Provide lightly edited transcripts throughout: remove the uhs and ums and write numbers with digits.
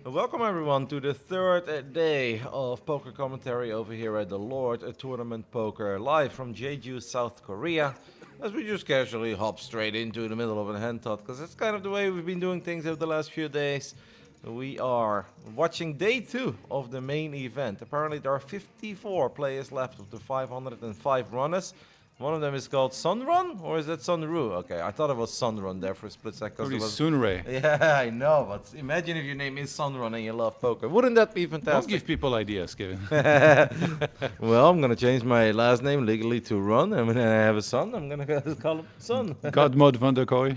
Welcome everyone to the third day of poker commentary over here at the Lord Tournament Poker live from Jeju, South Korea. As we just casually hop straight into the middle of a hand tot, because that's kind of the way we've been doing things over the last few days. We are watching day 2 of the main event. Apparently there are 54 players left of the 505 runners. One of them is called Sunrun, or is that Sunru? Okay, I thought it was Sunrun there for a split second. Probably It was. Sunray. Yeah, I know, but imagine if your name is Sunrun and you love poker. Wouldn't that be Don't fantastic? give people ideas, Kevin. Well, I'm gonna change my last name legally to Run, and when I have a son, I'm gonna call him Son. Godmod van der Kooi.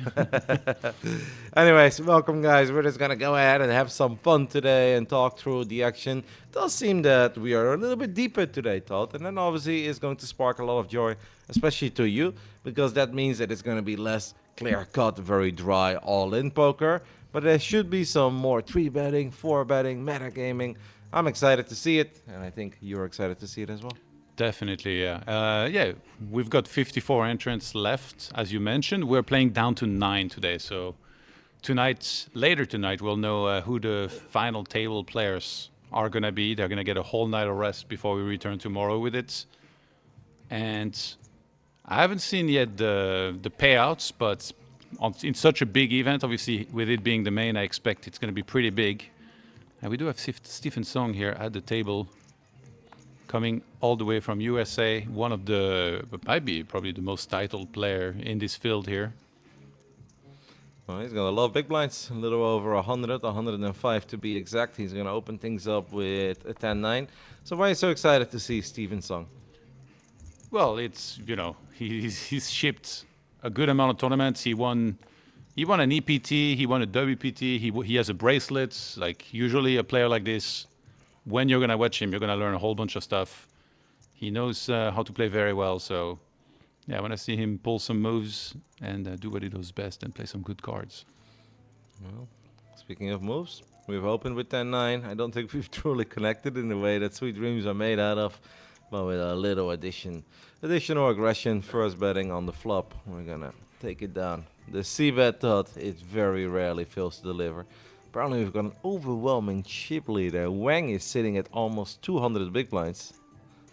Anyways, welcome guys. We're just gonna go ahead and have some fun today and talk through the action. It does seem that we are a little bit deeper today, Todd, and then obviously it's going to spark a lot of joy, especially to you, because that means that it's gonna be less clear-cut, very dry, all-in poker. But there should be some more 3-betting, 4-betting, metagaming. I'm excited to see it, and I think you're excited to see it as well. Definitely, yeah. We've got 54 entrants left, as you mentioned. We're playing down to 9 today, so later tonight, we'll know who the final table players are going to be. They're going to get a whole night of rest before we return tomorrow with it. And I haven't seen yet the payouts, but in such a big event, obviously, with it being the main, I expect it's going to be pretty big. And we do have Stephen Song here at the table, coming all the way from USA, one of might be probably the most titled player in this field here. Well, he's got a lot of big blinds, a little over 100, 105 to be exact. He's going to open things up with a 10-9. So why are you so excited to see Stephen Song? Well, it's, he's shipped a good amount of tournaments. He won an EPT, he won a WPT, he has a bracelet. Like, usually a player like this, when you're going to watch him, you're going to learn a whole bunch of stuff. He knows how to play very well, so yeah, when I see him pull some moves and do what he does best and play some good cards. Well, speaking of moves, we've opened with 10-9. I don't think we've truly connected in the way that Sweet Dreams are made out of, but with a little additional aggression, first betting on the flop, we're going to take it down. The C-bet dot, it very rarely fails to deliver. Apparently we've got an overwhelming chip leader. Wang is sitting at almost 200 big blinds.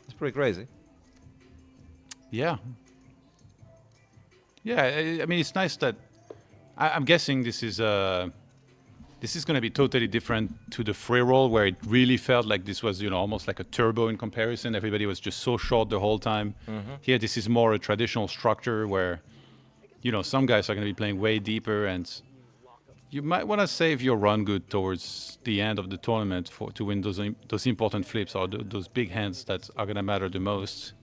That's pretty crazy. Yeah. Yeah, I mean, it's nice that I'm guessing this is going to be totally different to the free roll, where it really felt like this was, almost like a turbo in comparison. Everybody was just so short the whole time. Mm-hmm. Here, this is more a traditional structure where, some guys are going to be playing way deeper, and you might want to save your run good towards the end of the tournament to win those important flips or those big hands that are going to matter the most.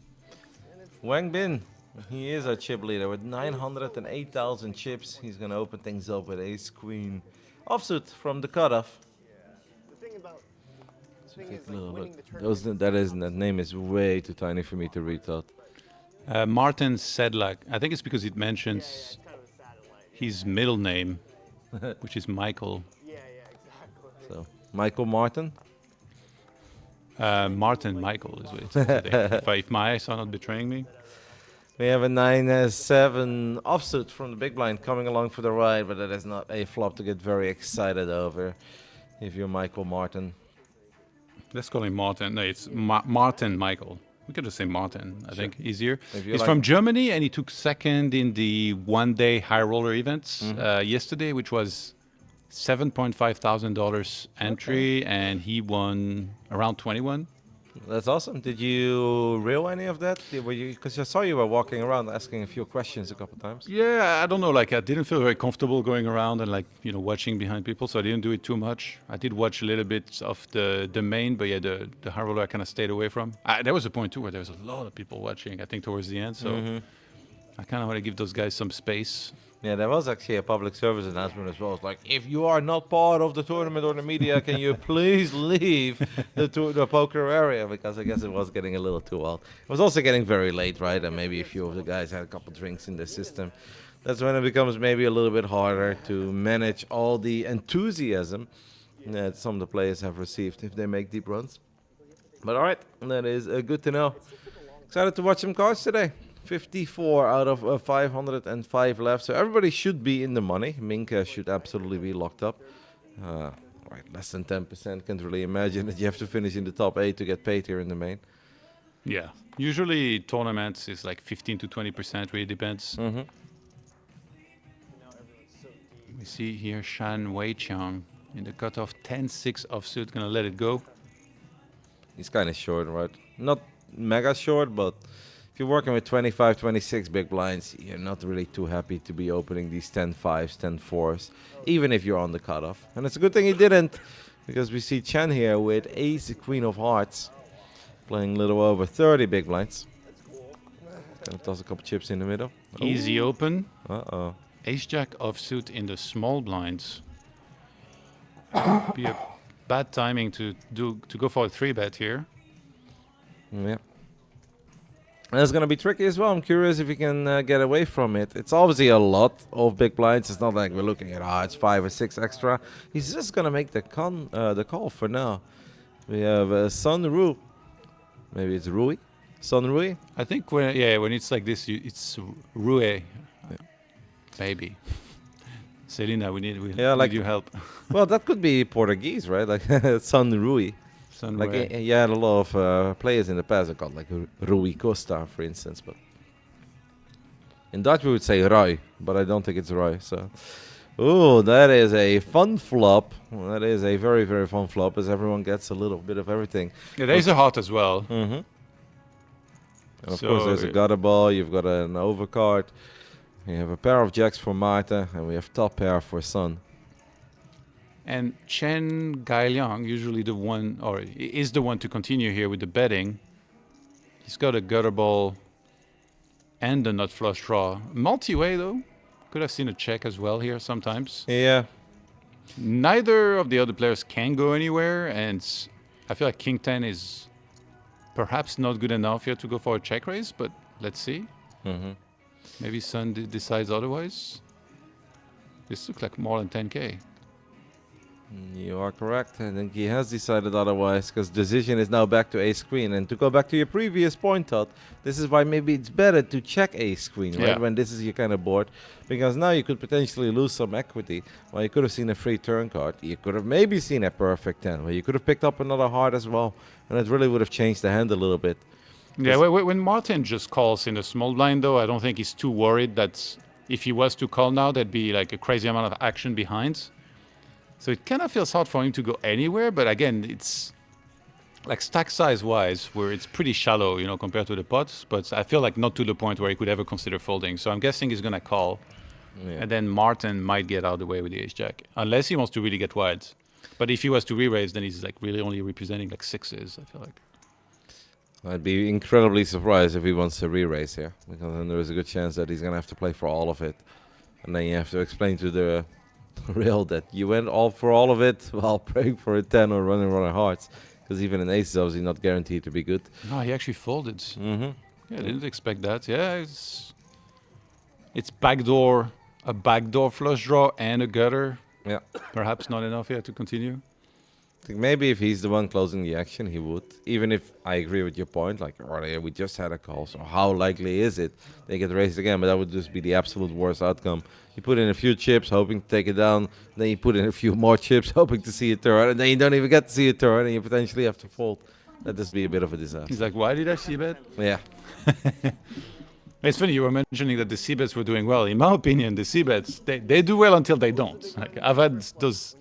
Wang Bin, he is our chip leader with 908,000 chips. He's going to open things up with ace queen offsuit from the cutoff. Take a little look. That name is way too tiny for me to read out. Martin Sedlak. I think it's because it mentions his middle name, which is Michael. Yeah, exactly. So, Michael Martin? Martin Michael is what it says. If my eyes are not betraying me. We have a 9-7 offsuit from the big blind coming along for the ride, but that is not a flop to get very excited over if you're Michael Martin. Let's call him Martin. No, it's Martin Michael. We could just say Martin, I think, easier. He's like from Germany, and he took second in the one-day high roller events yesterday, which was $7,500 entry, and he won around 21. That's awesome. Did you reel any of that? Because I saw you were walking around asking a few questions a couple times. Yeah, I don't know. Like, I didn't feel very comfortable going around and watching behind people, so I didn't do it too much. I did watch a little bit of the main, but yeah, the high roller I kind of stayed away from. There was a point too where there was a lot of people watching, I think, towards the end. So I kind of want to give those guys some space. Yeah, there was actually a public service announcement as well. It's like, if you are not part of the tournament or the media, can you please leave the poker area? Because I guess it was getting a little too wild. It was also getting very late, right? And maybe a few of the guys had a couple drinks in their system. That's when it becomes maybe a little bit harder to manage all the enthusiasm that some of the players have received if they make deep runs. But all right, that is good to know. Excited to watch some cards today. 54 out of 505 left, so everybody should be in the money. Minka should absolutely be locked up. right, less than 10%. Can't really imagine that you have to finish in the top 8 to get paid here in the main. Yeah. Usually tournaments is like 15 to 20%, really depends. Mm-hmm. We see here Shan Weiqiang in the cutoff 10-6 offsuit, gonna let it go. He's kind of short, right? Not mega short, but if you're working with 25, 26 big blinds, you're not really too happy to be opening these 10-5s, 10-4s, even if you're on the cutoff. And it's a good thing he didn't, because we see Chen here with ace, queen of hearts, playing a little over 30 big blinds. Gonna toss a couple chips in the middle. Easy open. Uh-oh. Ace-jack offsuit in the small blinds. Be a bad timing to go for a 3-bet here. Yeah. And it's going to be tricky as well. I'm curious if he can get away from it. It's obviously a lot of big blinds. It's not like we're looking at, it's 5 or 6 extra. He's just going to make the call for now. We have Sun Ru. Maybe it's Rui? Sun Rui? I think when it's like this, it's Rue. Maybe. Selena, we need your help. Well, that could be Portuguese, right? Like Sun Rui. Like you had a lot of players in the past that called like Rui Costa, for instance. But in Dutch we would say Roy, but I don't think it's Roy. So, oh, that is a fun flop. That is a very, very fun flop, as everyone gets a little bit of everything. Yeah, there's a heart as well. Mm-hmm. And of course, there's a gutter ball. You've got an overcard. You have a pair of jacks for Marta, and we have top pair for Sun. And Chen Gailiang, usually the one, or is the one to continue here with the betting. He's got a gutter ball and a nut flush draw. Multi-way though. Could have seen a check as well here sometimes. Yeah. Neither of the other players can go anywhere, and I feel like King 10 is perhaps not good enough here to go for a check raise, but let's see. Mm-hmm. Maybe Sun decides otherwise. This looks like more than 10K. You are correct. I think he has decided otherwise, because decision is now back to ace queen. And to go back to your previous point, Todd, this is why maybe it's better to check ace queen, right? Yeah. When this is your kind of board, because now you could potentially lose some equity. Well, you could have seen a free turn card. You could have maybe seen a perfect 10, where you could have picked up another heart as well, and it really would have changed the hand a little bit. Yeah, when Martin just calls in a small blind, though, I don't think he's too worried that if he was to call now, there'd be like a crazy amount of action behind. So it kind of feels hard for him to go anywhere, but again, it's like stack size-wise, where it's pretty shallow, compared to the pots, but I feel like not to the point where he could ever consider folding. So I'm guessing he's going to call, and then Martin might get out of the way with the ace-jack, unless he wants to really get wild. But if he was to re-raise, then he's like really only representing like sixes, I feel like. I'd be incredibly surprised if he wants to re-raise here, because then there is a good chance that he's going to have to play for all of it. And then you have to explain to the real that you went all for all of it while praying for a 10 or running hearts, because even an ace is obviously not guaranteed to be good. No, he actually folded. Mm-hmm. Yeah, I didn't expect that. Yeah, it's a backdoor flush draw and a gutter. Yeah. Perhaps not enough here to continue. I think maybe if he's the one closing the action, he would. Even if I agree with your point, like earlier, we just had a call, so how likely is it they get raised again? But that would just be the absolute worst outcome. You put in a few chips, hoping to take it down, then you put in a few more chips, hoping to see a turn, and then you don't even get to see a turn, and you potentially have to fold. That'd just be a bit of a disaster. He's like, why did I c-bet? Yeah. It's funny, you were mentioning that the c-bets were doing well. In my opinion, the c-bets, they do well until they don't. Like, I've had those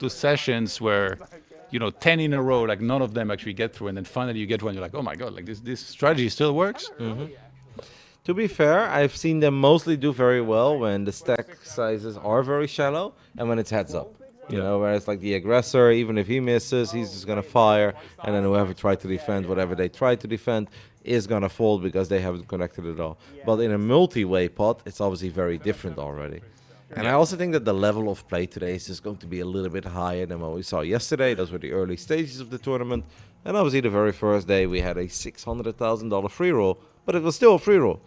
sessions where 10 in a row, like none of them actually get through, and then finally you get one, you're like, oh my god, like this strategy still works. Mm-hmm. To be fair, I've seen them mostly do very well when the stack sizes are very shallow and when it's heads up. Where it's like the aggressor, even if he misses, he's just gonna fire, and then whoever tried to defend whatever they tried to defend is gonna fold because they haven't connected at all. But in a multi-way pot, it's obviously very different already. And I also think that the level of play today is just going to be a little bit higher than what we saw yesterday. Those were the early stages of the tournament. And obviously the very first day we had a $600,000 free roll, but it was still a free roll.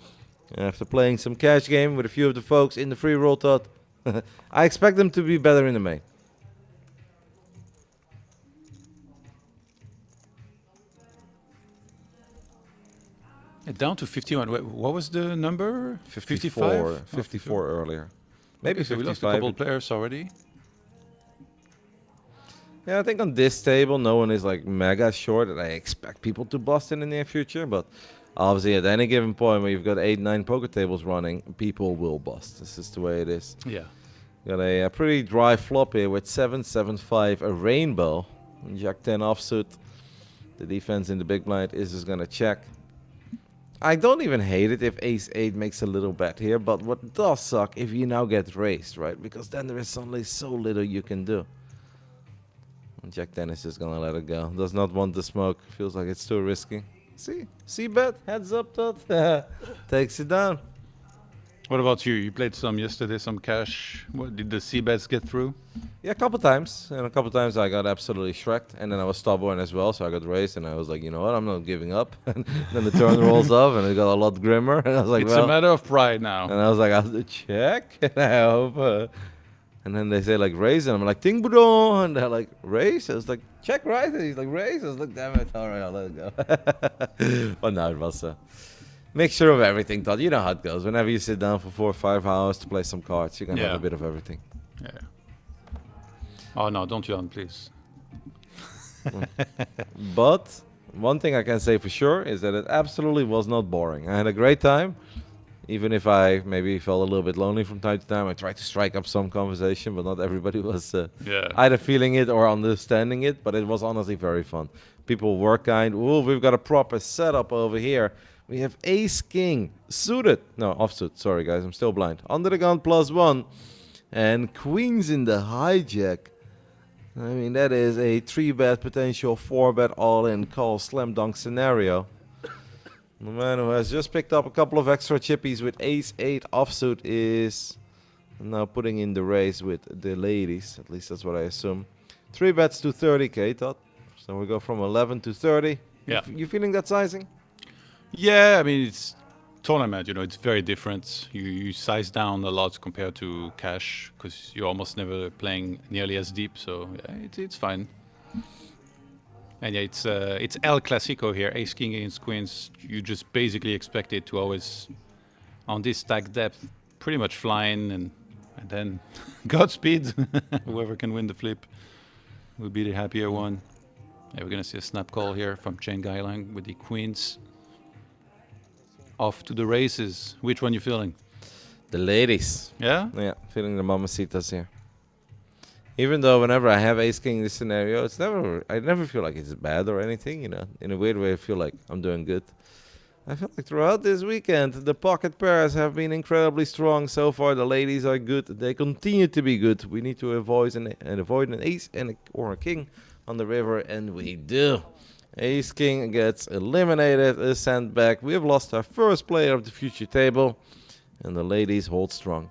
And after playing some cash game with a few of the folks in the free roll, Todd, I expect them to be better in the main. Down to 51. What was the number? 54. 54 earlier. Maybe okay, so 55. we lost a couple players already. Yeah, I think on this table, no one is like mega short, and I expect people to bust in the near future. But obviously, at any given point where you've got 8, 9 poker tables running, people will bust. This is the way it is. Yeah. Got a pretty dry flop here with 7, 7, 5, a rainbow, and Jack 10 offsuit. The defense in the big blind is just gonna check. I don't even hate it if Ace 8 makes a little bet here, but what does suck if you now get raised, right? Because then there is suddenly so little you can do. And Jack 10 is just gonna let it go. Does not want the smoke. Feels like it's too risky. See bet, heads up, Todd. Takes it down. What about you? You played some yesterday, some cash. What did the C bets get through? Yeah, a couple times. And a couple times I got absolutely shreked. And then I was stubborn as well, so I got raised. And I was like, you know what, I'm not giving up. And then the turn rolls up, and it got a lot grimmer. And I was like, It's a matter of pride now. And I was like, I'll have to check. And I hope. And then they say, like, raise. And I'm like, ting budon. And they're like, raise? I was like, check, right? And he's like, raise? I was like, damn it. All right, I'll let it go. But no, it was mixture of everything, Todd. You know how it goes. Whenever you sit down for 4 or 5 hours to play some cards, you can have a bit of everything. Yeah. Oh, no, don't yawn, please. But one thing I can say for sure is that it absolutely was not boring. I had a great time. Even if I maybe felt a little bit lonely from time to time, I tried to strike up some conversation, but not everybody was either feeling it or understanding it. But it was honestly very fun. People were kind. Ooh, we've got a proper setup over here. We have ace king suited. No, offsuit. Sorry, guys. I'm still blind. Under the gun +1. And queens in the hijack. I mean, that is a 3-bet potential 4-bet all-in call slam dunk scenario. The man who has just picked up a couple of extra chippies with ace 8 offsuit is now putting in the race with the ladies. At least that's what I assume. 3 bets to 30k, Todd. So we go from 11 to 30. Yeah. You feeling that sizing? Yeah, I mean, it's tournament, it's very different. You size down a lot compared to cash because you're almost never playing nearly as deep. So yeah, it's fine. And yeah, it's El Clasico here, ace king against queens. You just basically expect it to always, on this stack depth, pretty much flying and then Godspeed. Whoever can win the flip will be the happier one. Yeah, we're gonna see a snap call here from Chen Gailang with the queens. Off to the races. Which one you feeling? The ladies. Yeah? Yeah, feeling the mamacitas here. Even though whenever I have ace king in this scenario, I never feel like it's bad or anything, In a weird way, I feel like I'm doing good. I feel like throughout this weekend, the pocket pairs have been incredibly strong so far. The ladies are good. They continue to be good. We need to avoid an ace or a king on the river, and we do. Ace king gets eliminated, is sent back. We have lost our first player of the future table, and the ladies hold strong.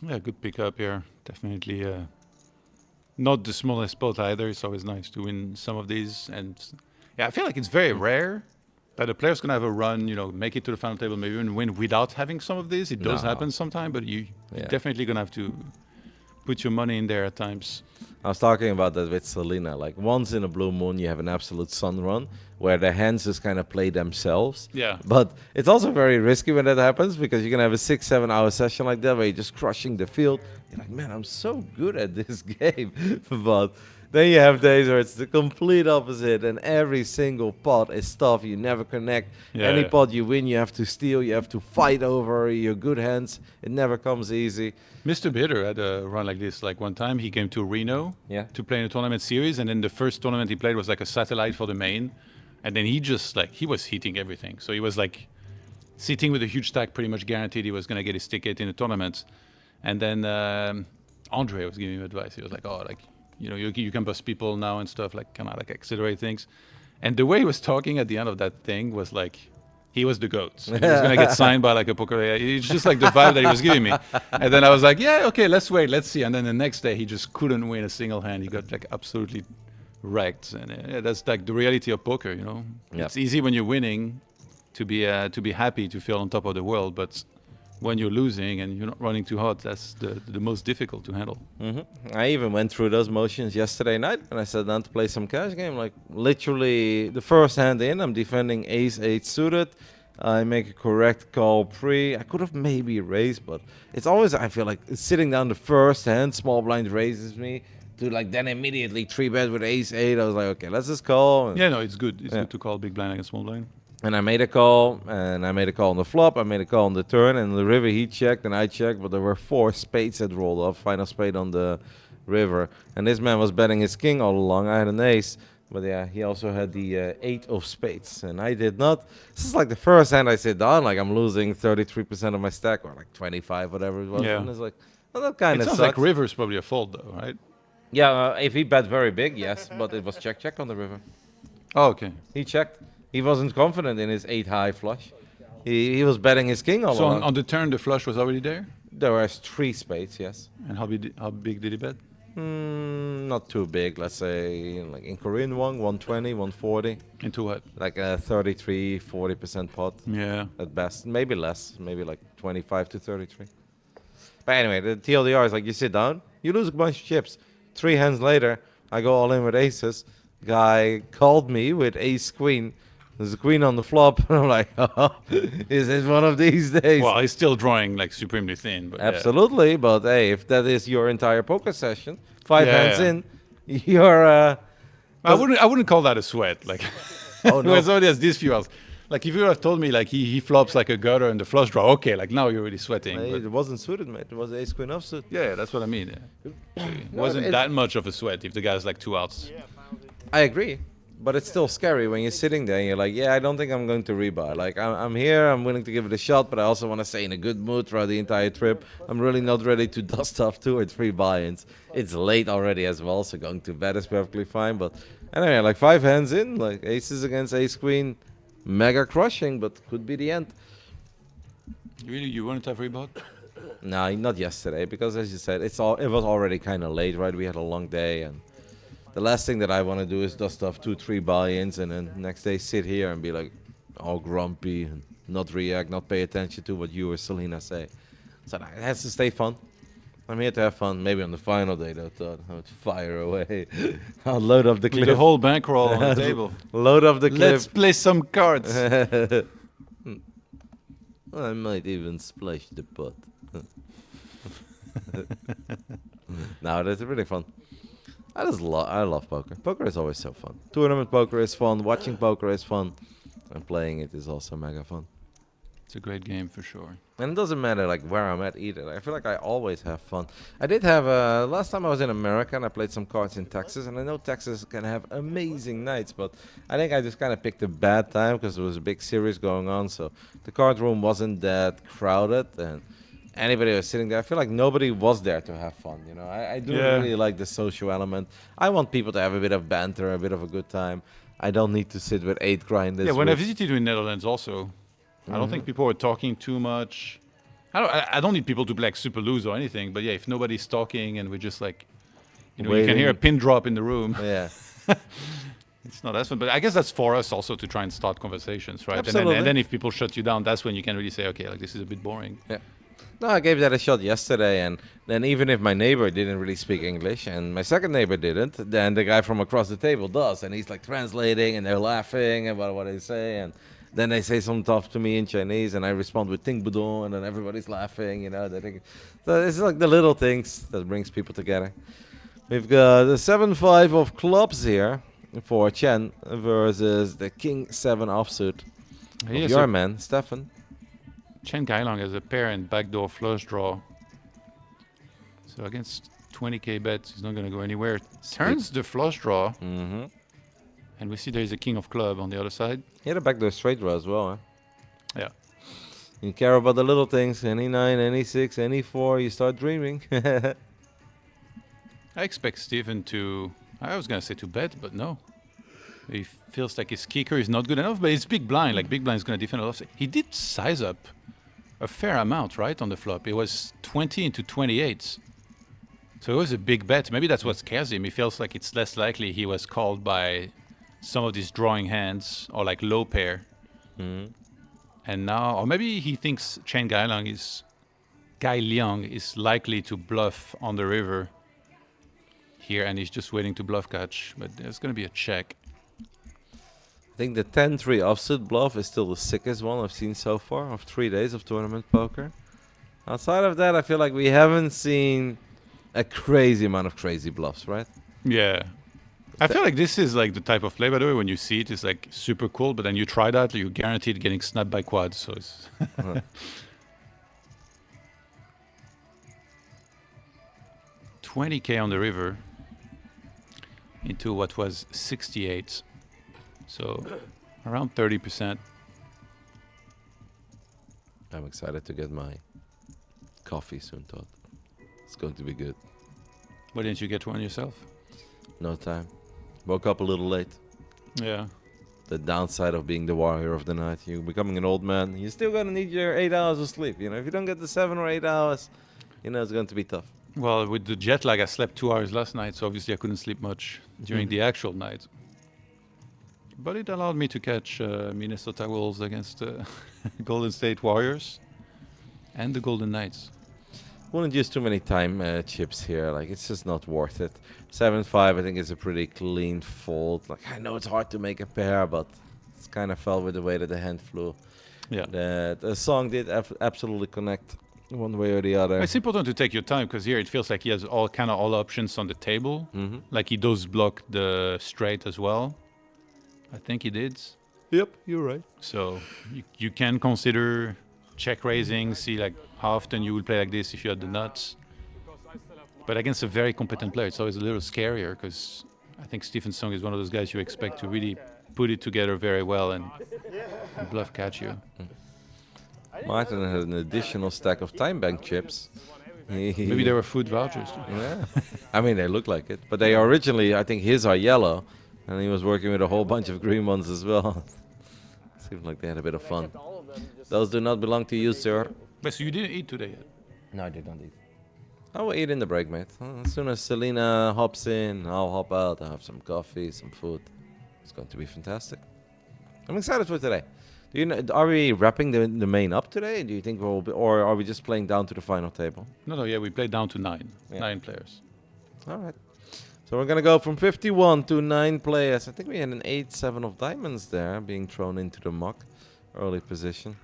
Yeah, good pickup here. Definitely not the smallest pot either. It's always nice to win some of these. And yeah, I feel like it's very rare that a player's going to have a run, make it to the final table, maybe even win without having some of these. It does happen sometime, but you're definitely going to have to put your money in there at times. I was talking about that with Selena. Like, once in a blue moon, you have an absolute sun run where the hands just kind of play themselves. Yeah. But it's also very risky when that happens because you're going to have a 6-7 hour session like that where you're just crushing the field. You're like, man, I'm so good at this game. But then you have days where it's the complete opposite and every single pot is tough. You never connect. Any pot you win, you have to steal. You have to fight over your good hands. It never comes easy. Mr. Bitter had a run like this. Like one time he came to Reno to play in a tournament series, and then the first tournament he played was like a satellite for the main. And then he was hitting everything. So he was like sitting with a huge stack, pretty much guaranteed he was going to get his ticket in the tournament. And then Andre was giving him advice. He was like, you can bust people now and stuff, like kind of like accelerate things. And the way he was talking at the end of that thing was like, he was the GOAT. He was going to get signed by like a poker. It's just like the vibe that he was giving me. And then I was like, yeah, okay, let's wait, let's see. And then the next day he just couldn't win a single hand. He got like absolutely wrecked. And that's like the reality of poker, Yep. It's easy when you're winning to be happy, to feel on top of the world. But when you're losing and you're not running too hot, that's the most difficult to handle. Mm-hmm. I even went through those motions yesterday night when I sat down to play some cash game. Like literally the first hand in, I'm defending ace 8 suited. I make a correct call pre. I could have maybe raised, but it's always, I feel like sitting down the first hand, small blind raises me. to like then immediately 3-bet with ace-8. I was like, okay, let's just call. Yeah, no, it's good. It's Yeah. good to call big blind against small blind. And I made a call, and I made a call on the flop. I made a call on the turn, and the river he checked, and I checked, but there were 4 spades that rolled off. Final spade on the river, and this man was betting his king all along. I had an ace, but yeah, he also had the 8 of spades, and I did not. This is like the first hand I sit down, like I'm losing 33% of my stack, or like 25, whatever it was. Yeah. And it's like, well, that kind It of sounds sucks. like river's probably a fold though, right? Yeah, if he bet very big, yes, but it was check on the river. Oh, okay. He checked. He wasn't confident in his 8 high flush. He was betting his king all So along. on the turn, the flush was already there. There was 3 spades, yes. And how big did he bet? Not too big. Let's say like in Korean 120, 140, Into what? like a 33, 40% pot Yeah. at best. Maybe less, maybe like 25 to 33. But anyway, the TLDR is like you sit down, you lose a bunch of chips. 3 hands later, I go all in with aces. Guy called me with ace queen. There's a queen on the flop, and I'm like, oh, is it one of these days? Well, he's still drawing like supremely thin, but yeah. Absolutely, but hey, if that is your entire poker session, 5 Yeah, hands yeah. in, you're I wouldn't call that a sweat. Like, Oh, no. when somebody has these few hours, like if you would have told me like he flops like a gutter and the flush draw, okay, like now you're really sweating. But it wasn't suited, mate. It was ace queen offsuit. yeah, that's what I mean. Yeah. It No, wasn't it's- that much of a sweat if the guy's like 2 outs. I agree, but it's still scary when you're sitting there and you're like, yeah, I don't think I'm going to rebuy. Like I'm here, I'm willing to give it a shot, but I also want to stay in a good mood throughout the entire trip. I'm really not ready to dust off 2 or 3 buy-ins. It's late already as well, so going to bed is perfectly fine. But anyway, like 5 hands in, like aces against ace queen, mega crushing, but could be the end. Really, you wouldn't have rebought? No, not yesterday, because as you said, it was already kind of late, right? We had a long day, and the last thing that I want to do is dust off 2, 3 buy-ins, and then next day sit here and be like all grumpy and not react, not pay attention to what you or Selena say. So it has to stay fun. I'm here to have fun. Maybe on the final day, though, I would fire away. I'll load up the With clip. the whole bankroll on the table. Load up the clip. Let's play some cards. I might even splash the pot. No, that's really fun. I love poker. Poker is always so fun. Tournament poker is fun. Watching poker is fun. And playing it is also mega fun. It's a great game for sure. And it doesn't matter like where I'm at either. I feel like I always have fun. I did have last time I was in America and I played some cards in Texas, and I know Texas can have amazing nights, but I think I just kind of picked a bad time because there was a big series going on, so the card room wasn't that crowded, and anybody was sitting there, I feel like nobody was there to have fun. You know, I do Yeah. really like the social element. I want people to have a bit of banter, a bit of a good time. I don't need to sit with 8 grinders. Yeah, when I with- visited you in Netherlands also, I don't think people were talking too much. I don't need people to be like super loose or anything, but yeah, if nobody's talking and we're just like, you know, you can hear a Waiting. pin drop in the room. Yeah. It's not as fun, but I guess that's for us also to try and start conversations, right? Absolutely. And then if people shut you down, that's when you can really say, okay, like this is a bit boring. No, I gave that a shot yesterday, and then even if my neighbor didn't really speak English, and my second neighbor didn't, then the guy from across the table does, and he's like translating, and they're laughing about what they say, and then they say some stuff to me in Chinese, and I respond with "Ting budon," and then everybody's laughing, you know. They think, so it's like the little things that brings people together. We've got the 7-5 of clubs here for Chen versus the King 7 offsuit of Yes, your man, Stefan. Chen Gailong has a pair and backdoor flush draw. So against 20k bets, he's not going to go anywhere. Turns the flush draw, Mm-hmm. and we see there's a king of club on the other side. He had a backdoor straight draw as well, huh? Yeah. You care about the little things. Any 9, any 6, any 4, you start dreaming. I expect Steven to, I was going to say to bet, but no. He feels like his kicker is not good enough, but it's big blind. Like big blind is going to defend a lot. He did size up a fair amount, right, on the flop. It was 20 into 28. So it was a big bet. Maybe that's what scares him. He feels like it's less likely he was called by some of these drawing hands or like low pair. Mhm. And now, or maybe he thinks Chen Gailiang is likely to bluff on the river here, and he's just waiting to bluff catch. But there's going to be a check. I think the 10-3 offsuit bluff is still the sickest one I've seen so far of 3 days of tournament poker. Outside of that, I feel like we haven't seen a crazy amount of crazy bluffs, right? Yeah. I feel like this is like the type of play, by the way, when you see it, it's like super cool, but then you try that, you're guaranteed getting snapped by quads. So it's 20K on the river into what was 68. So around 30%. I'm excited to get my coffee soon, Todd. It's going to be good. Why didn't you get one yourself? No time. Woke up a little late. Yeah. The downside of being the warrior of the night. You're becoming an old man. You're still going to need your 8 hours of sleep. You know, if you don't get the 7 or 8 hours, you know, it's going to be tough. Well, with the jet lag, I slept 2 hours last night, so obviously I couldn't sleep much during the actual night. But it allowed me to catch Minnesota Wolves against Golden State Warriors and the Golden Knights. Wouldn't use too many time chips here. Like, it's just not worth it. 7-5, I think, is a pretty clean fold. Like, I know it's hard to make a pair, but it's kind of fell with the way that the hand flew. Yeah. The song did absolutely connect one way or the other. It's important to take your time because here it feels like he has all options on the table. Mm-hmm. Like he does block the straight as well. I think he did. Yep, you're right. So you can consider check raising, see like how often you will play like this if you had the nuts. But against a very competent player, it's always a little scarier because I think Stephen Song is one of those guys you expect to really put it together very well and bluff catch you. Martin had an additional stack of time bank chips. Maybe they were food vouchers. Yeah. I mean, they look like it. But they originally, I think his are yellow. And he was working with a whole bunch of green ones as well. Seems like they had a bit of fun. Those do not belong to you, sir. But so you didn't eat today yet? No, I did not eat. I will eat in the break, mate. As soon as Selena hops in, I'll hop out. I'll have some coffee, some food. It's going to be fantastic. I'm excited for today. Do you know, are we wrapping the main up today? Do you think we'll be, or are we just playing down to the final table? No, yeah, we played down to 9. Yeah. 9 players. All right. So we're going to go from 51 to 9 players. I think we had an 8-7 of diamonds there being thrown into the muck. Early position.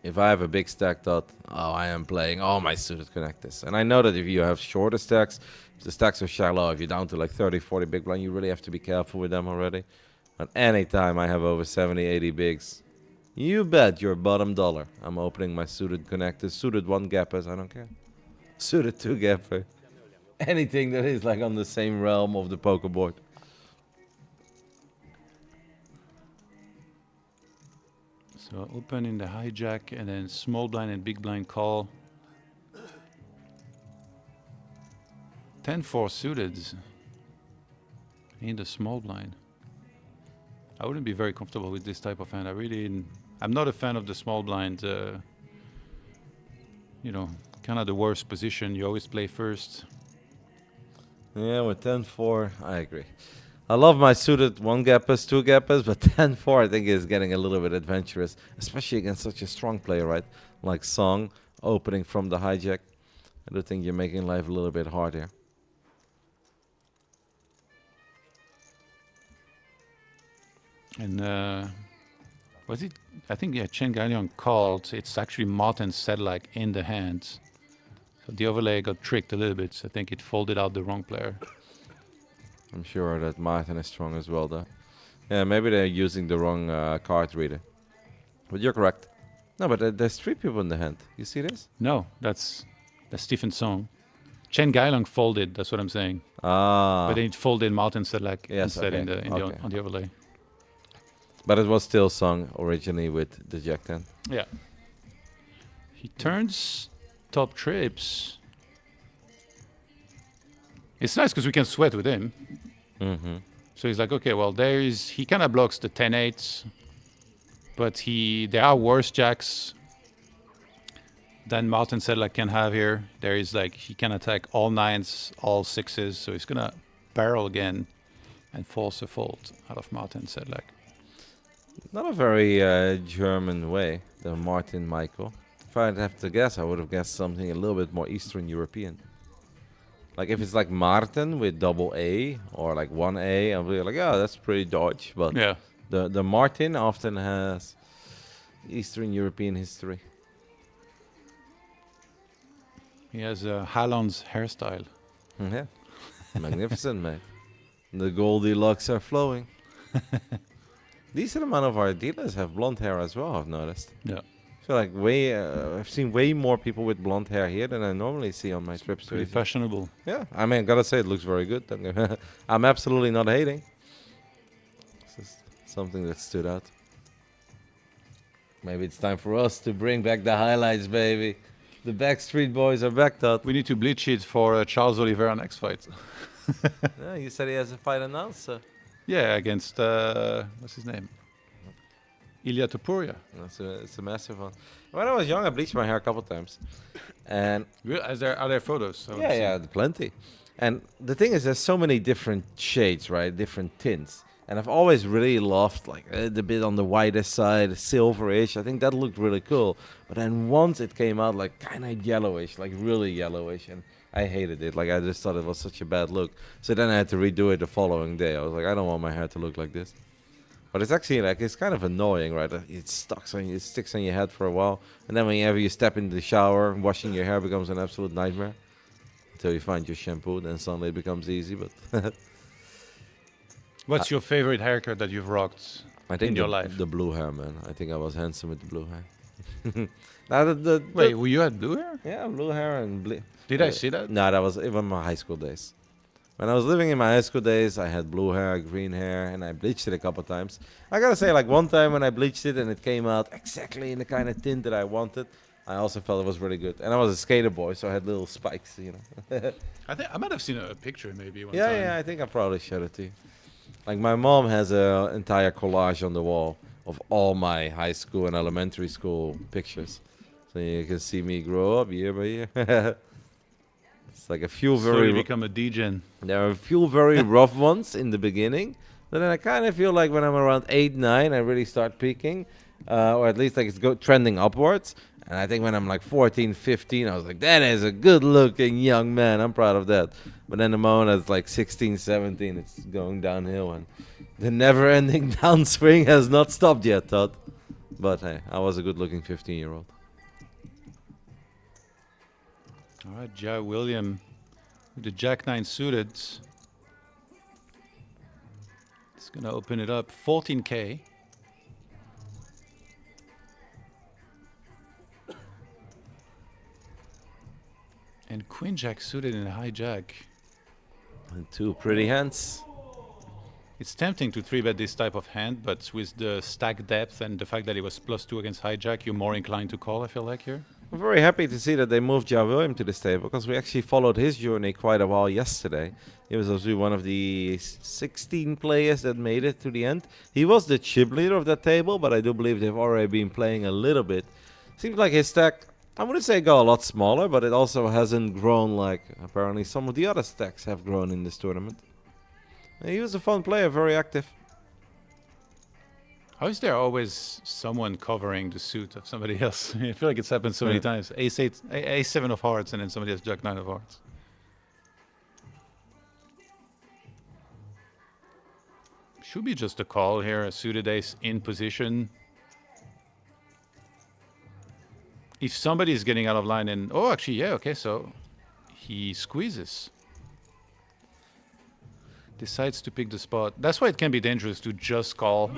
If I have a big stack dot, I am playing all my suited connectors. And I know that if you have shorter stacks, if the stacks are shallow, if you're down to like 30, 40 big blind, you really have to be careful with them already. But anytime I have over 70, 80 bigs, you bet your bottom dollar I'm opening my suited connectors, suited 1 gappers, I don't care. Suited 2 gapper. Anything that is like on the same realm of the poker board. So open in the hijack and then small blind and big blind call. 10-4 suited in the small blind. I wouldn't be very comfortable with this type of hand. I'm not a fan of the small blind. You know, kind of the worst position. You always play first. Yeah, with 10-4, I agree. I love my suited 1 gappers, 2 gappers, but 10-4 I think is getting a little bit adventurous, especially against such a strong player, right? Like Song opening from the hijack. I do think you're making life a little bit hard here. And was it? I think Chen Gailiang called. It's actually Martin said like in the hand. So the overlay got tricked a little bit. So I think it folded out the wrong player. I'm sure that Martin is strong as well, though. Yeah, maybe they're using the wrong card reader. But you're correct. No, but there's 3 people in the hand. You see this? No, that's Stephen Song. Chen Gailiang folded. That's what I'm saying. Ah. But then it folded Martin said like Yes, instead okay. on the overlay. But it was still Song originally with the Jack 10. Yeah. He turns top trips. It's nice because we can sweat with him. Mm-hmm. So he's like, okay, well, he kind of blocks the 10-8, but there are worse jacks than Martin said like can have here. There is like, he can attack all 9s, all 6s, so he's gonna barrel again and force a fold out of Martin said like. Not a very German way, the Martin Michael. If I'd have to guess, I would have guessed something a little bit more Eastern European. Like if it's like Martin with double A or like 1A, I'll be like, oh, that's pretty Dutch. But Yeah. the Martin often has Eastern European history. He has a Halon's hairstyle. Yeah, magnificent, mate. The Goldilocks are flowing. Decent amount of our dealers have blonde hair as well, I've noticed. Yeah. I feel like I've seen way more people with blonde hair here than I normally see on my trips to Pretty Asia. fashionable. Yeah, I mean, gotta say, it looks very good. I'm absolutely not hating. It's just something that stood out. Maybe it's time for us to bring back the highlights, baby. The Backstreet Boys are back, Todd. We need to bleach it for Charles Oliveira next fight. Yeah, you said he has a fight announced, so Yeah, against what's his name? Ilya Topuria. it's a massive one. When I was young, I bleached my hair a couple times, and Are there photos? yeah, plenty. And the thing is, there's so many different shades, right? Different tints. And I've always really loved like the bit on the whiter side, silverish. I think that looked really cool. But then once it came out like kind of yellowish, like really yellowish, and I hated it. Like I just thought it was such a bad look. So then I had to redo it the following day. I was like, I don't want my hair to look like this. But it's actually like it's kind of annoying, right? It sticks on your head for a while, and then whenever you step into the shower, washing your hair becomes an absolute nightmare. Until you find your shampoo, then suddenly it becomes easy. But What's your favorite haircut that you've rocked I think in your life? the blue hair, man. I think I was handsome with the blue hair. Wait, you had blue hair? Yeah, blue hair and Did I see that? No, that was even my high school days. When I was living in my high school days, I had blue hair, green hair, and I bleached it a couple times. I gotta say, like one time when I bleached it and it came out exactly in the kind of tint that I wanted, I also felt it was really good. And I was a skater boy, so I had little spikes, you know. I think I might have seen a picture maybe one Yeah, time. yeah, I think I probably showed it to you. Like my mom has an entire collage on the wall of all my high school and elementary school pictures, so you can see me grow up year by year. It's like a few Slowly very become a degen. there are a few very rough ones in the beginning, but then I kind of feel like when I'm around 8, 9, I really start peaking, or at least like it's trending upwards. And I think when I'm like 14, 15, I was like, that is a good-looking young man. I'm proud of that. But then the moment it's like 16, 17, it's going downhill, and the never-ending downswing has not stopped yet, Todd. But hey, I was a good-looking 15-year-old. All right, Joe William with the Jack 9 suited. It's going to open it up. 14K. And Queen Jack suited in a high jack. And two pretty hands. It's tempting to 3-bet this type of hand, but with the stack depth and the fact that it was +2 against hijack, you're more inclined to call, I feel like, here. I'm very happy to see that they moved Ja William to this table, because we actually followed his journey quite a while yesterday. He was actually one of the 16 players that made it to the end. He was the chip leader of that table, but I do believe they've already been playing a little bit. Seems like his stack, I wouldn't say got a lot smaller, but it also hasn't grown like apparently some of the other stacks have grown in this tournament. He was a fun player, very active. How is there always someone covering the suit of somebody else? I feel like it's happened so many times. Ace-8, Ace-7 of hearts, and then somebody has Jack-9 of hearts. Should be just a call here. A suited ace in position. If somebody is getting out of line and... Oh, actually, yeah, okay, so he squeezes. Decides to pick the spot. That's why it can be dangerous to just call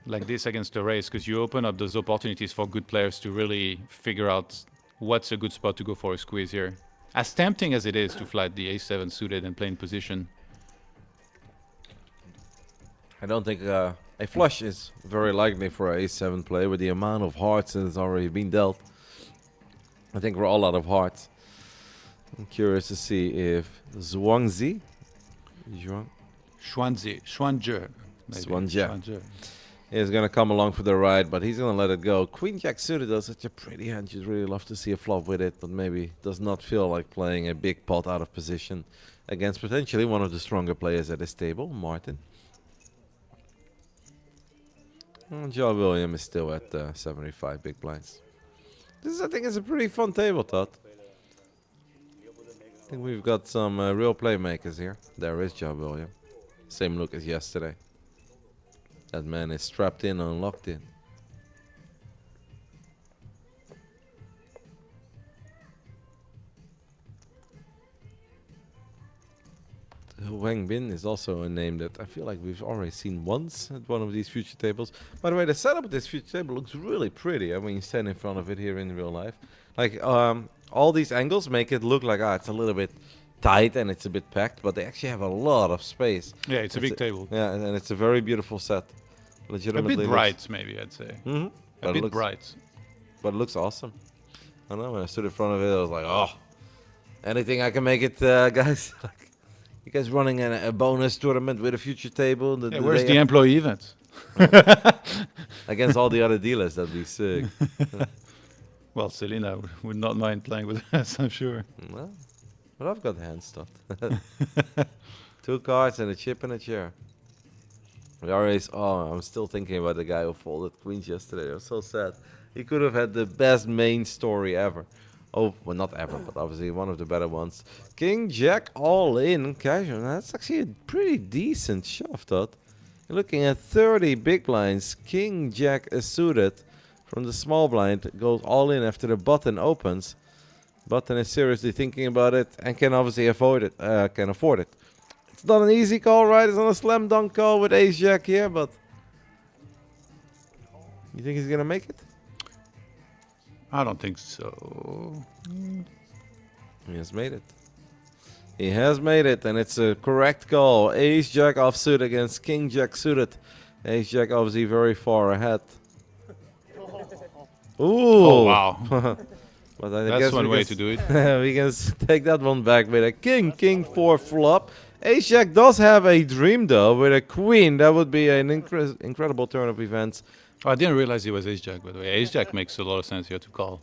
like this against the race, because you open up those opportunities for good players to really figure out what's a good spot to go for a squeeze here. As tempting as it is to flat the ace-7 suited and play in position. I don't think a flush is very likely for an ace-7 play with the amount of hearts that has already been dealt. I think we're all out of hearts. I'm curious to see if Zhuangzi Schwanzer is going to come along for the ride, but he's going to let it go. Queen Jack suited does such a pretty hand. You'd really love to see a flop with it, but maybe does not feel like playing a big pot out of position against potentially one of the stronger players at this table, Martin. Joe William is still at 75 big blinds. This, I think, is a pretty fun table, Todd. I think we've got some real playmakers here. There is Joe William. Same look as yesterday. That man is strapped in and locked in. Wang Bin is also a name that I feel like we've already seen once at one of these future tables. By the way, the setup of this future table looks really pretty when you stand in front of it here in real life. Like, all these angles make it look like, it's a little bit tight and it's a bit packed, but they actually have a lot of space. Yeah, it's a big table. Yeah, and it's a very beautiful set. A Legitimately bit bright, maybe, I'd say. Mm-hmm. A bit bright. But it looks awesome. I don't know, when I stood in front of it, I was like, oh, anything I can make it, guys. Like, you guys running a bonus tournament with a future table? Where's the employee event? Against all the other dealers, that'd be sick. Well, Selena would not mind playing with us, I'm sure. Well, but I've got hand stuffed. 2 cards and a chip and a chair. I'm still thinking about the guy who folded queens yesterday. I'm so sad. He could have had the best main story ever. Oh, well, not ever, but obviously one of the better ones. King Jack all in casual. That's actually a pretty decent shove, Todd. You're looking at 30 big blinds. King Jack is suited from the small blind. Goes all in after the button opens. Button is seriously thinking about it and can obviously afford it. It's not an easy call, right? It's not a slam dunk call with Ace Jack here, but you think he's gonna make it? I don't think so. He has made it. He has made it, and it's a correct call. Ace Jack offsuit against King Jack suited. Ace Jack obviously very far ahead. Ooh! Oh, wow. But I That's guess one way to do it. we can take that one back with a King 4 flop. Ace Jack does have a dream though with a queen. That would be an incredible turn of events. Oh, I didn't realize he was Ace Jack, by the way. Ace Jack makes a lot of sense here to call.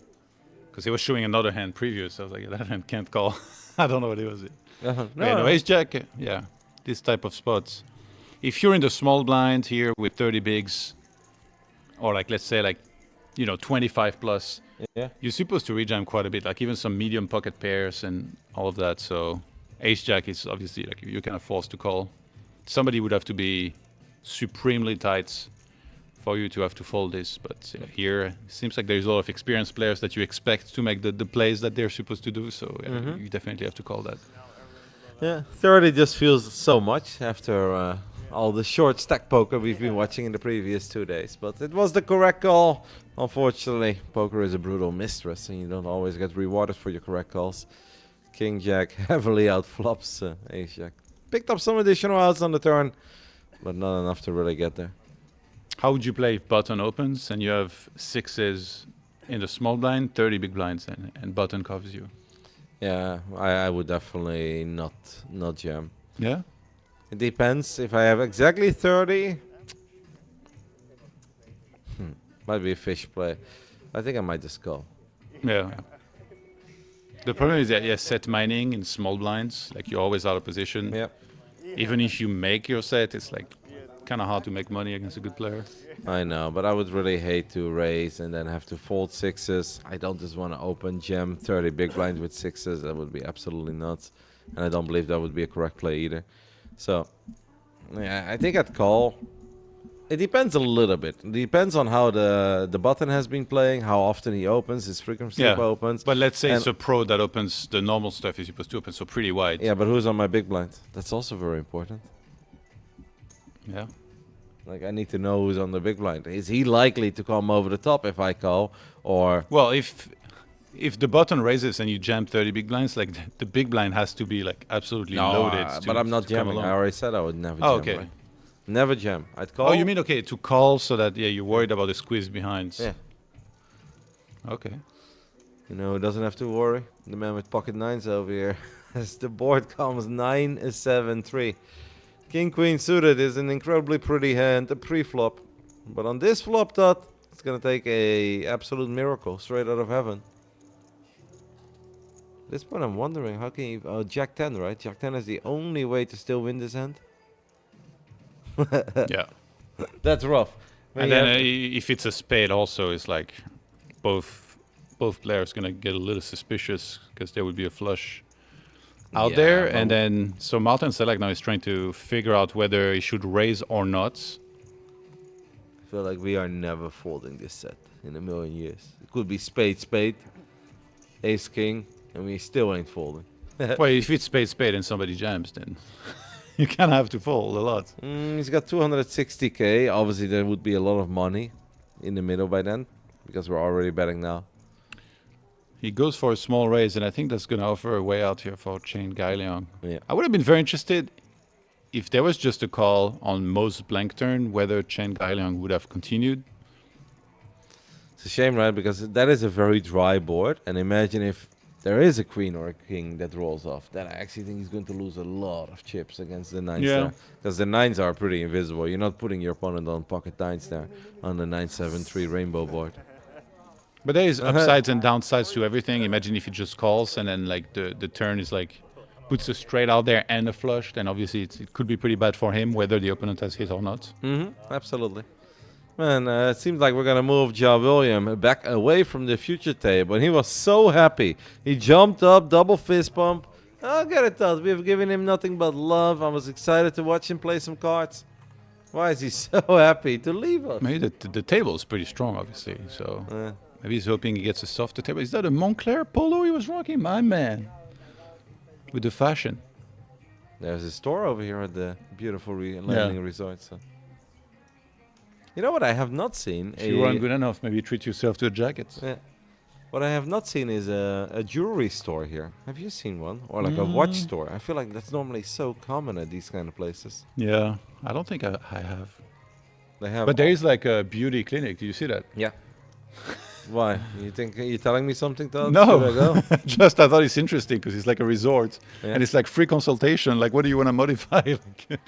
Because he was showing another hand previous. I was like, that hand can't call. I don't know what it was. No, Ace Jack, yeah, this type of spots. If you're in the small blind here with 30 bigs, or like, let's say like, 25 plus, yeah, you're supposed to rejam quite a bit, like even some medium pocket pairs and all of that. So Ace Jack is obviously like you're kind of forced to call. Somebody would have to be supremely tight for you to have to fold this. But here, it seems like there's a lot of experienced players that you expect to make the plays that they're supposed to do. So you definitely have to call that. Yeah, 30 just feels so much after all the short stack poker we've been watching in the previous 2 days. But it was the correct call. Unfortunately, poker is a brutal mistress, and you don't always get rewarded for your correct calls. King Jack heavily outflops Ace Jack. Picked up some additional outs on the turn, but not enough to really get there. How would you play if button opens and you have sixes in the small blind, 30 big blinds, and button covers you? Yeah, I would definitely not jam. Yeah? It depends. If I have exactly 30, might be a fish play. I think I might just call. Yeah. The problem is that, set mining in small blinds, like you're always out of position. Yeah. Even if you make your set, it's like kind of hard to make money against a good player. I know, but I would really hate to raise and then have to fold sixes. I don't just want to open jam 30 big blinds with sixes. That would be absolutely nuts. And I don't believe that would be a correct play either. So, yeah, I think I'd call. It depends a little bit. It depends on how the button has been playing, how often he opens, his frequency opens. But let's say it's a pro that opens the normal stuff is supposed to open, so pretty wide. Yeah, but who's on my big blind? That's also very important. Yeah. Like, I need to know who's on the big blind. Is he likely to come over the top if I call? Or... Well, if the button raises and you jam 30 big blinds, like the big blind has to be like absolutely loaded. But I'm not jamming. I already said I would never jam. Oh, okay. Right? Never jam. I'd call. Oh, you mean, okay, to call so that, you're worried about the squeeze behind. Yeah. Okay. You know, doesn't have to worry. The man with pocket nines over here. As the board comes 9-7-3. King Queen suited is an incredibly pretty hand, a pre-flop. But on this flop, Dot, it's gonna take a absolute miracle straight out of heaven. At this point, I'm wondering how can you... Oh, Jack 10, right? Jack 10 is the only way to still win this hand. Yeah. That's rough. And then if it's a spade also, it's like both players gonna get a little suspicious because there would be a flush out there. And then, so Martin Selak now is trying to figure out whether he should raise or not. I feel like we are never folding this set in a million years. It could be spade, ace, king, and we still ain't folding. Well, if it's spade and somebody jams, then you kind of have to fold a lot. He's got 260k. Obviously, there would be a lot of money in the middle by then, because we're already betting now. He goes for a small raise, and I think that's going to offer a way out here for Chain Gailiong. Yeah. I would have been very interested if there was just a call on most blank turn, whether Chain Gailiong would have continued. It's a shame, right? Because that is a very dry board. And imagine if there is a queen or a king that rolls off. Then I actually think he's going to lose a lot of chips against the nines Yeah. there. Because the nines are pretty invisible. You're not putting your opponent on pocket nines there on the 9-7-3 rainbow board. But there is upsides and downsides to everything. Imagine if he just calls and then like the turn is like puts a straight out there and a flush, then obviously it could be pretty bad for him whether the opponent has hit or not. Absolutely. Man, it seems like we're going to move Ja William back away from the future table. And he was so happy. He jumped up, double fist bump. I'll get it done. We've given him nothing but love. I was excited to watch him play some cards. Why is he so happy to leave us? Maybe the table is pretty strong, obviously. So maybe he's hoping he gets a softer table. Is that a Montclair polo he was rocking? My man. With the fashion. There's a store over here at the beautiful landing resort. So. You know what I have not seen? If you weren't good enough, maybe treat yourself to a jacket. Yeah. What I have not seen is a jewelry store here. Have you seen one? Or like a watch store? I feel like that's normally so common at these kind of places. Yeah, I don't think I have. They have. But there is like a beauty clinic. Do you see that? Yeah. Why? You think you're telling me something, Todd? No. Should I go? Just I thought it's interesting because it's like a resort Yeah. and it's like free consultation. Like, what do you want to modify? Like,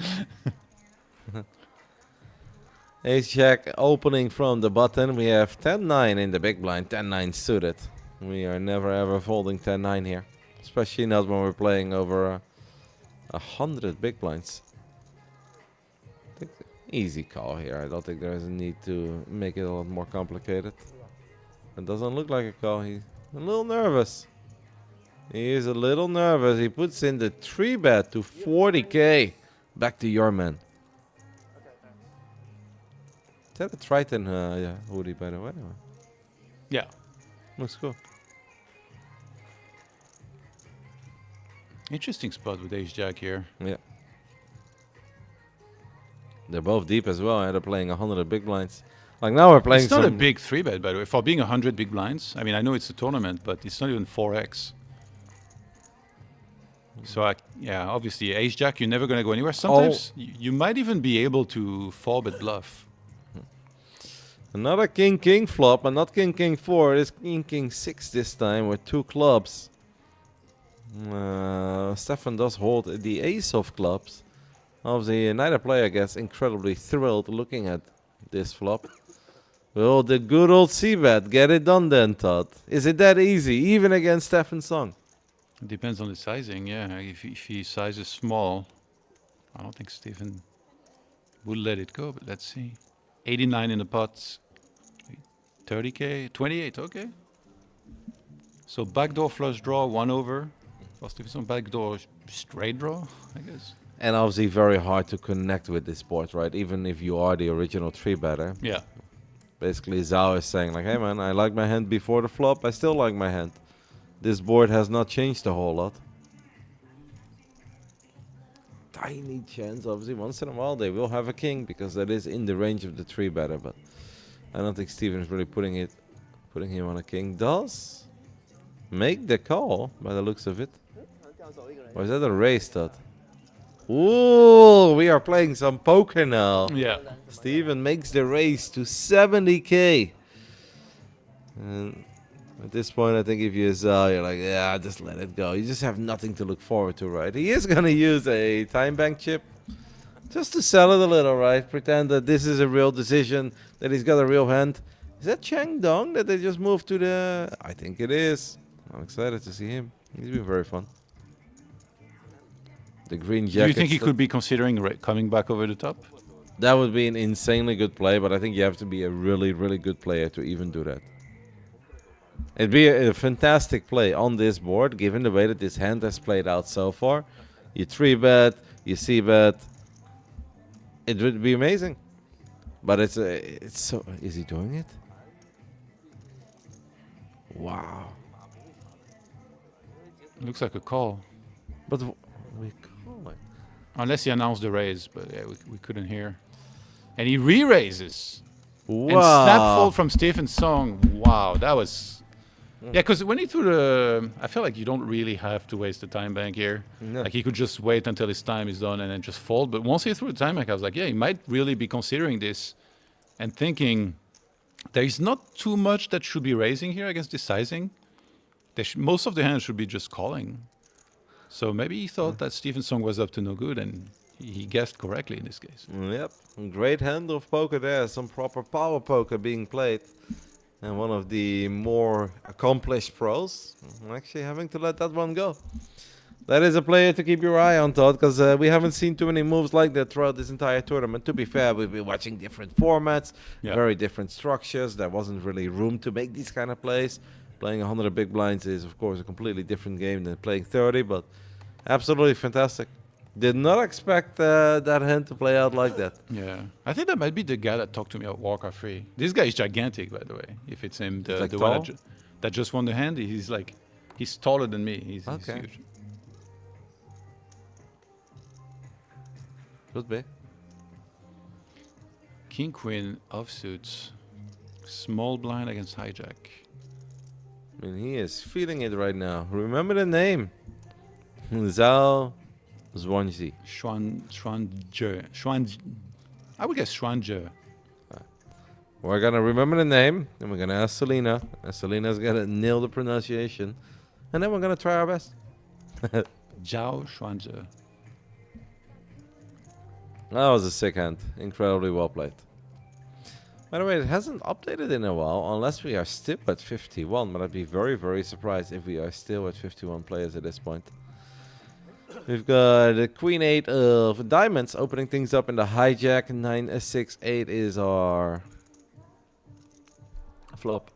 Ace Jack opening from the button. We have 10-9 in the big blind, 10-9 suited. We are never ever folding 10-9 here. Especially not when we're playing over 100 big blinds. I think easy call here. I don't think there's a need to make it a lot more complicated. It doesn't look like a call. He's a little nervous. He is a little nervous. He puts in the 3-bet to 40k. Back to your man. Is that a Triton hoodie, by the way? yeah. Looks cool. Interesting spot with Ace Jack here. Yeah. They're both deep as well. They're playing 100 big blinds. Like now we're playing It's not a some... big 3-bet, by the way. For being 100 big blinds, I mean, I know it's a tournament, but it's not even 4x. So, yeah, obviously, Ace Jack, you're never going to go anywhere. Sometimes you might even be able to 4-bet bluff. Another King-King flop, and not King-King 4. It is King-King 6 this time with 2 clubs. Stefan does hold the ace of clubs. Obviously, neither player gets incredibly thrilled looking at this flop. Well, the good old C-bet. Get it done then, Todd. Is it that easy, even against Stefan's song? It depends on the sizing, yeah. If he sizes small, I don't think Stephen would let it go, but let's see. 89 in the pots. 30k, 28, okay. So backdoor flush draw, 1 over. For Stevenson, backdoor straight draw, I guess. And obviously very hard to connect with this board, right? Even if you are the original 3-better. Yeah. Basically, Zhao is saying like, hey man, I like my hand before the flop. I still like my hand. This board has not changed a whole lot. Tiny chance, obviously. Once in a while they will have a king because that is in the range of the 3-better. But I don't think Steven is really putting him on a king. Does make the call by the looks of it. Or is that a raise, Todd? Ooh, we are playing some poker now. Yeah. Steven makes the raise to 70k. And at this point, I think if you're you're like, yeah, just let it go. You just have nothing to look forward to, right? He is going to use a time bank chip just to sell it a little, right? Pretend that this is a real decision, that he's got a real hand. Is that Chang Dong that they just moved to the... I think it is. I'm excited to see him. He's been very fun. The green jacket. Do you think he could be considering coming back over the top? That would be an insanely good play, but I think you have to be a really, really good player to even do that. It'd be a fantastic play on this board, given the way that this hand has played out so far. You 3-bet, you C-bet. It would be amazing. But it's so... Is he doing it? Wow. Looks like a call. But we call it. Unless he announced the raise, but yeah, we couldn't hear. And he re-raises. Wow. And snap fold from Stephen Song. Wow, that was... Yeah, because when he threw the... I feel like you don't really have to waste the time bank here. No. Like, he could just wait until his time is done and then just fold. But once he threw the time bank, I was like, yeah, he might really be considering this and thinking there is not too much that should be raising here against this sizing. Most of the hands should be just calling. So maybe he thought that Stephen Song was up to no good, and he guessed correctly in this case. Yep, great hand of poker there. Some proper power poker being played. And one of the more accomplished pros actually having to let that one go. That is a player to keep your eye on, Todd, because we haven't seen too many moves like that throughout this entire tournament. To be fair, we've been watching different formats, very different structures. There wasn't really room to make these kind of plays. Playing 100 big blinds is, of course, a completely different game than playing 30, but absolutely fantastic. Did not expect that hand to play out like that. Yeah, I think that might be the guy that talked to me at Warcraft 3. This guy is gigantic, by the way. If it's him, the like one that just won the hand, he's taller than me. He's huge. Could be. King Queen offsuits, small blind against hijack. I mean, he is feeling it right now. Remember the name. Zhao Zhuangzi. I would guess Xuanzhe. We're going to remember the name, and we're going to ask Selena. And Selena's going to nail the pronunciation. And then we're going to try our best. Zhao Xuanzhe. That was a sick hand. Incredibly well played. By the way, it hasn't updated in a while, unless we are still at 51. But I'd be very, very surprised if we are still at 51 players at this point. We've got the Queen 8 of diamonds opening things up in the hijack. 9-6-8 is our flop.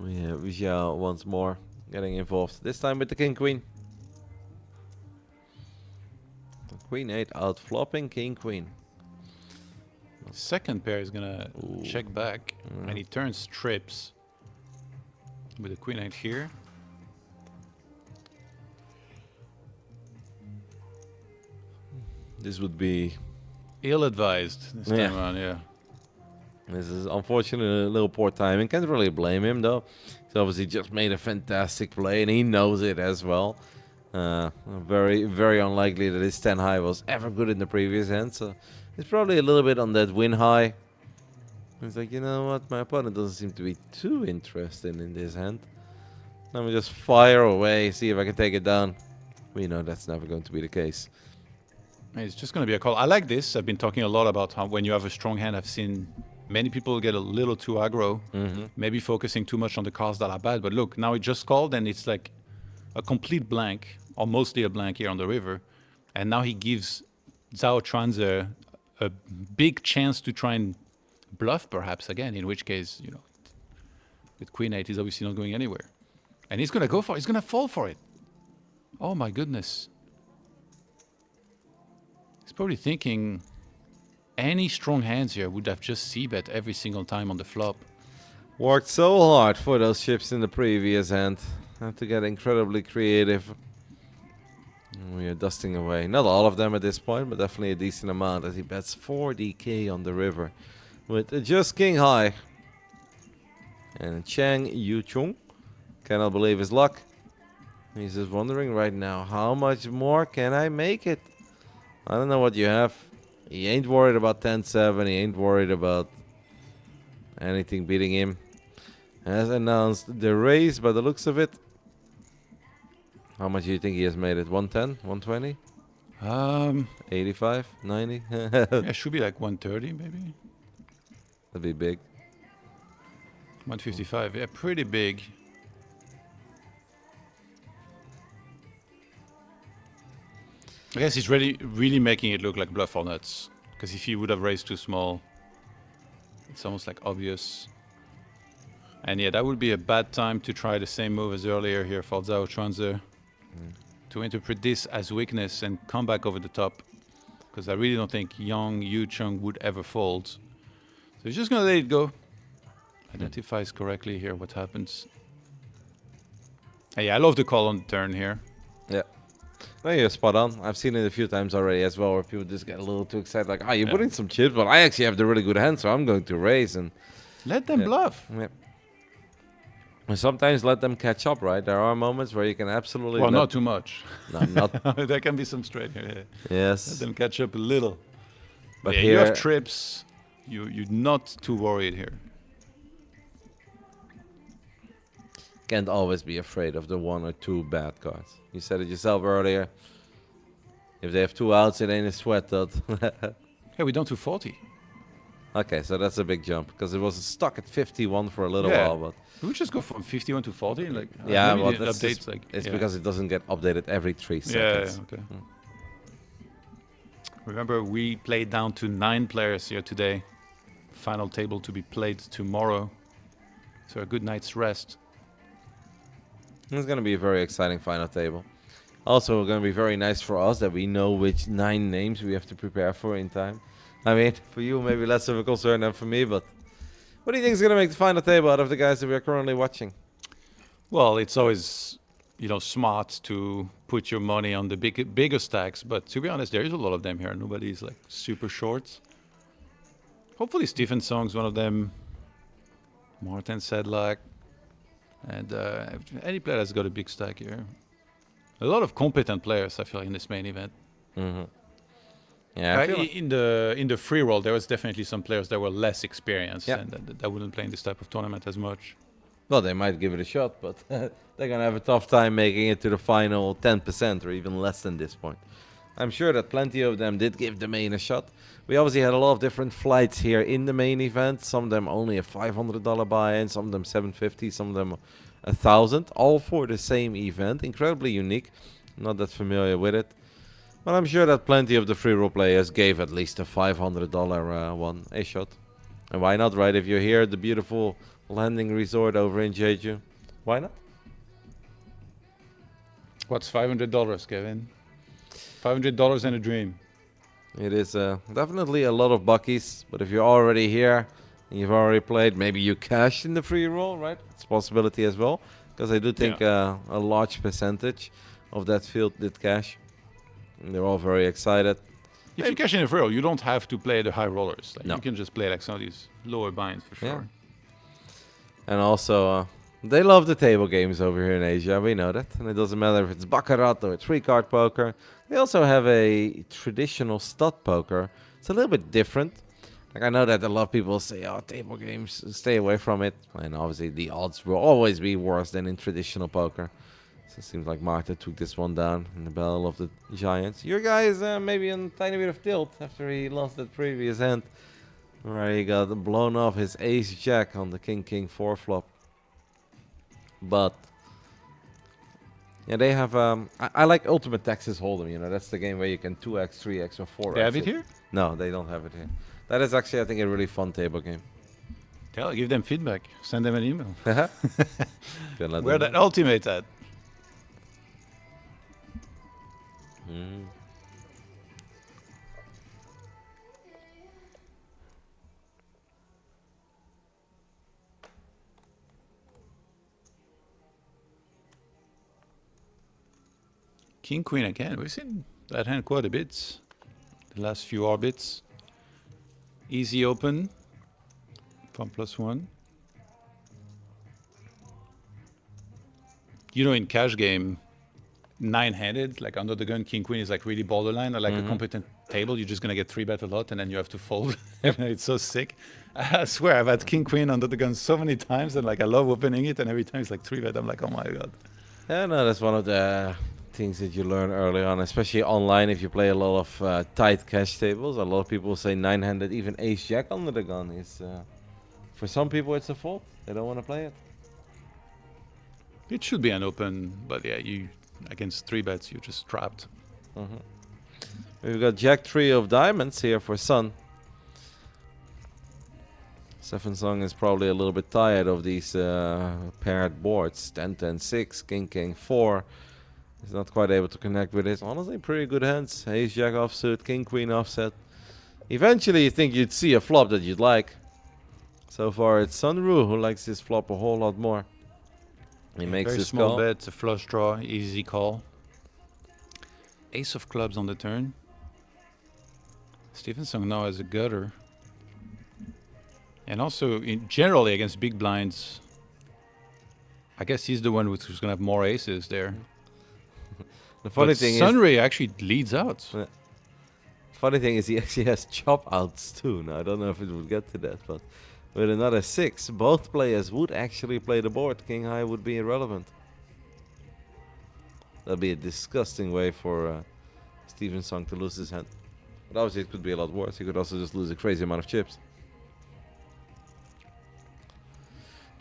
We have Vijay once more getting involved. This time with the King Queen. The Queen 8 out flopping King Queen. Second pair is gonna check back, and he turns trips with the Queen 8 here. This would be ill-advised this time around, yeah. This is unfortunately a little poor timing. Can't really blame him though. He's obviously just made a fantastic play, and he knows it as well. Very, very unlikely that his 10 high was ever good in the previous hand, so he's probably a little bit on that win high. He's like, you know what, my opponent doesn't seem to be too interested in this hand. Let me just fire away, see if I can take it down. We know that's never going to be the case. It's just going to be a call. I like this. I've been talking a lot about how when you have a strong hand, I've seen many people get a little too aggro, maybe focusing too much on the cards that are bad. But look, now it just called, and it's like a complete blank, or mostly a blank here on the river. And now he gives Zhao Chuanze a big chance to try and bluff, perhaps, again, in which case, you know, with Queen 8, he's obviously not going anywhere. And he's going to go for it. He's going to fall for it. Oh, my goodness. He's probably thinking any strong hands here would have just c-bet every single time on the flop. Worked so hard for those chips in the previous hand. Had to get incredibly creative. We are dusting away. Not all of them at this point, but definitely a decent amount as he bets 40k on the river. With just king high. And Chang Yu-chung cannot believe his luck. He's just wondering right now, how much more can I make it? I don't know what you have. He ain't worried about 10-7. He ain't worried about anything beating him. Has announced the raise by the looks of it. How much do you think he has made it? 110? 120? 85? 90? Yeah, it should be like 130 maybe. That'd be big. 155, yeah, pretty big. I guess he's really making it look like bluff or nuts. Because if he would have raised too small, it's almost like obvious. And yeah, that would be a bad time to try the same move as earlier here for Zhao Chuanze. To interpret this as weakness and come back over the top. Because I really don't think Yang Yu-chung would ever fold. So he's just going to let it go. Identifies correctly here what happens. Hey, I love the call on the turn here. Yeah. No, you're spot on. I've seen it a few times already as well, where people just get a little too excited, like, "Ah, you're Yeah. putting some chips, but I actually have the really good hand, so I'm going to raise." And Let them yeah. bluff. Yeah. And sometimes let them catch up, right? There are moments where you can absolutely Well, let not too much. no, not There can be some straight here. Yeah. Let yes, them catch up a little. but Yeah, you have here trips. You're not too worried here. can't always be afraid of the one or two bad cards. You said it yourself earlier. If they have two outs, it ain't a sweat. That Yeah, we're down to 40. okay, so that's a big jump because it was stuck at 51 for a little Yeah. while, but We would just go from 51 to 40. Like, yeah, maybe well, the that's updates. just, Like, it's yeah. because it doesn't get updated every 3 Yeah, seconds. yeah, okay. Remember, we played down to 9 players here today. Final table to be played tomorrow. So a good night's rest. It's going to be a very exciting final table. Also, going to be very nice for us that we know which 9 names we have to prepare for in time. I mean, for you, maybe less of a concern than for me, but what do you think is going to make the final table out of the guys that we are currently watching? Well, it's always, smart to put your money on the bigger stacks. But to be honest, there is a lot of them here. Nobody's like super short. Hopefully, Stephen Song's one of them. Martin Sedlak. And any player that's got a big stack here. A lot of competent players, I feel, in this main event. Mm-hmm. Yeah, I feel like, In the free roll, there was definitely some players that were less experienced and that wouldn't play in this type of tournament as much. well, they might give it a shot, but they're going to have a tough time making it to the final 10% or even less than this point. I'm sure that plenty of them did give the main a shot. We obviously had a lot of different flights here in the main event. Some of them only a $500 buy-in, some of them $750, some of them $1,000, all for the same event. Incredibly unique. Not that familiar with it. But I'm sure that plenty of the free roll players gave at least a $500 one a shot. And why not, right? If you're here at the beautiful landing resort over in Jeju, why not? What's $500, Kevin? $500 and a dream. It is definitely a lot of buckies, but if you're already here and you've already played, maybe you cashed in the free roll, right? It's a possibility as well, because I do think a large percentage of that field did cash. And they're all very excited. If you cash in a free roll, you don't have to play the high rollers. Like, No. You can just play like some of these lower binds for sure. Yeah. And also, they love the table games over here in Asia. We know that. And it doesn't matter if it's Baccarat or 3-card poker. They also have a traditional stud poker. It's a little bit different. Like, I know that a lot of people say, oh, table games, stay away from it. And obviously the odds will always be worse than in traditional poker. So it seems like Marta took this one down in the Battle of the Giants. Your guy is maybe in a tiny bit of tilt after he lost that previous hand, where he got blown off his ace-jack on the king-king 4 flop. But yeah, they have. I like Ultimate Texas Hold'em. You know, that's the game where you can 2x, 3x, or 4x. They have it here? No, they don't have it here. That is actually, I think, a really fun table game. Give them feedback. Send them an email. Can let Where them that ultimate at? know. Mm. King Queen again. We've seen that hand quite a bit. The last few orbits. Easy open. 1+1. In cash game, 9-handed, like under the gun, King Queen is like really borderline. Or like a competent table, you're just gonna get 3-bet a lot and then you have to fold. It's so sick. I swear, I've had King Queen under the gun so many times and like I love opening it and every time it's like 3-bet. I'm like, oh my god. Yeah, no, that's one of the things that you learn early on, especially online. If you play a lot of tight cash tables, a lot of people say 9-handed, even ace-jack under the gun is. For some people, it's a fault. They don't want to play it. It should be an open, but yeah, you against 3-bets, you're just trapped. We've got Jack 3 of diamonds here for Sun. Stefan Song is probably a little bit tired of these paired boards. 10-10-6, King-King 4. He's not quite able to connect with it. Honestly, pretty good hands. Ace-Jack offsuit, King-Queen offset. Eventually, you think you'd see a flop that you'd like. So far, it's Sunru who likes this flop a whole lot more. He makes very his small call. bet, a flush draw, easy call. Ace of clubs on the turn. Stevenson now has a gutter. And also, generally against big blinds, I guess he's the one who's going to have more aces there. The funny But thing Sunray actually leads out. is he actually has chop outs too. Now I don't know if it will get to that, but with another 6, both players would actually play the board. King high would be irrelevant. That'd be a disgusting way for Stevenson to lose his hand. But obviously it could be a lot worse. He could also just lose a crazy amount of chips.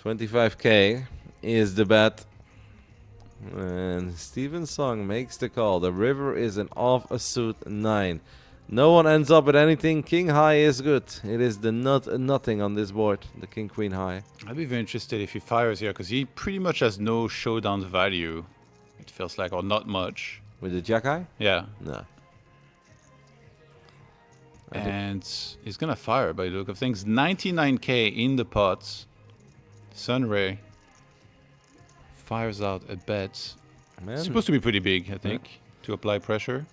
25k is the bet. And Stevenson makes the call. The river is an off a suit 9. No one ends up with anything. King high is good. It is the nothing on this board. The king queen high. I'd be very interested if he fires here, because he pretty much has no showdown value. It feels like, or not much. With the jack high? Yeah. No. And he's gonna fire by the look of things. 99k in the pot. Sunray fires out a bet. Man. It's supposed to be pretty big, I think, to apply pressure.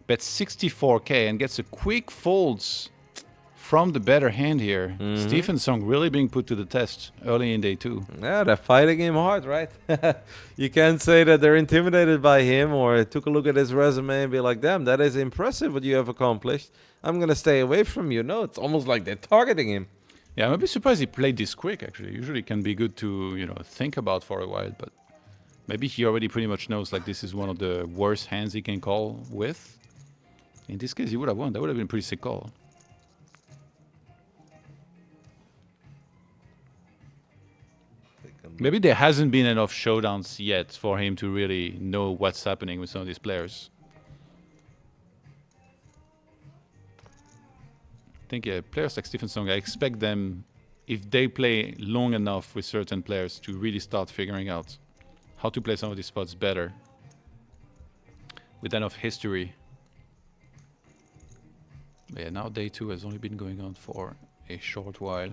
Bets 64k and gets a quick folds from the better hand here. Stevenson really being put to the test early in day 2. Yeah, they're fighting him hard, right? You can't say that they're intimidated by him or took a look at his resume and be like, damn, that is impressive what you have accomplished. I'm going to stay away from you. No, it's almost like they're targeting him. Yeah, I'm a bit surprised he played this quick, actually. Usually it can be good to, think about for a while, but maybe he already pretty much knows like this is one of the worst hands he can call with. In this case, he would have won. That would have been a pretty sick call. Maybe there hasn't been enough showdowns yet for him to really know what's happening with some of these players. I think players like Stevenson, I expect them, if they play long enough with certain players, to really start figuring out how to play some of these spots better with enough history. But yeah, now day 2 has only been going on for a short while.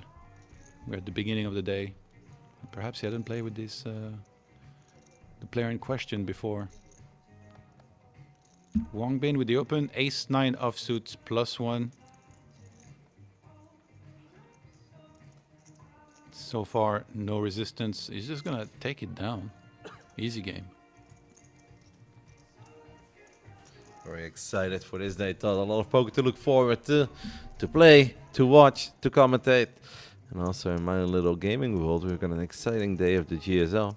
We're at the beginning of the day. Perhaps he hadn't played with this the player in question before. Wang Bin with the open, ace-9 offsuit +1. So far, no resistance. He's just gonna take it down. Easy game. Very excited for this day. Thought a lot of poker to look forward to play, to watch, to commentate. And also in my little gaming world, we've got an exciting day of the GSL.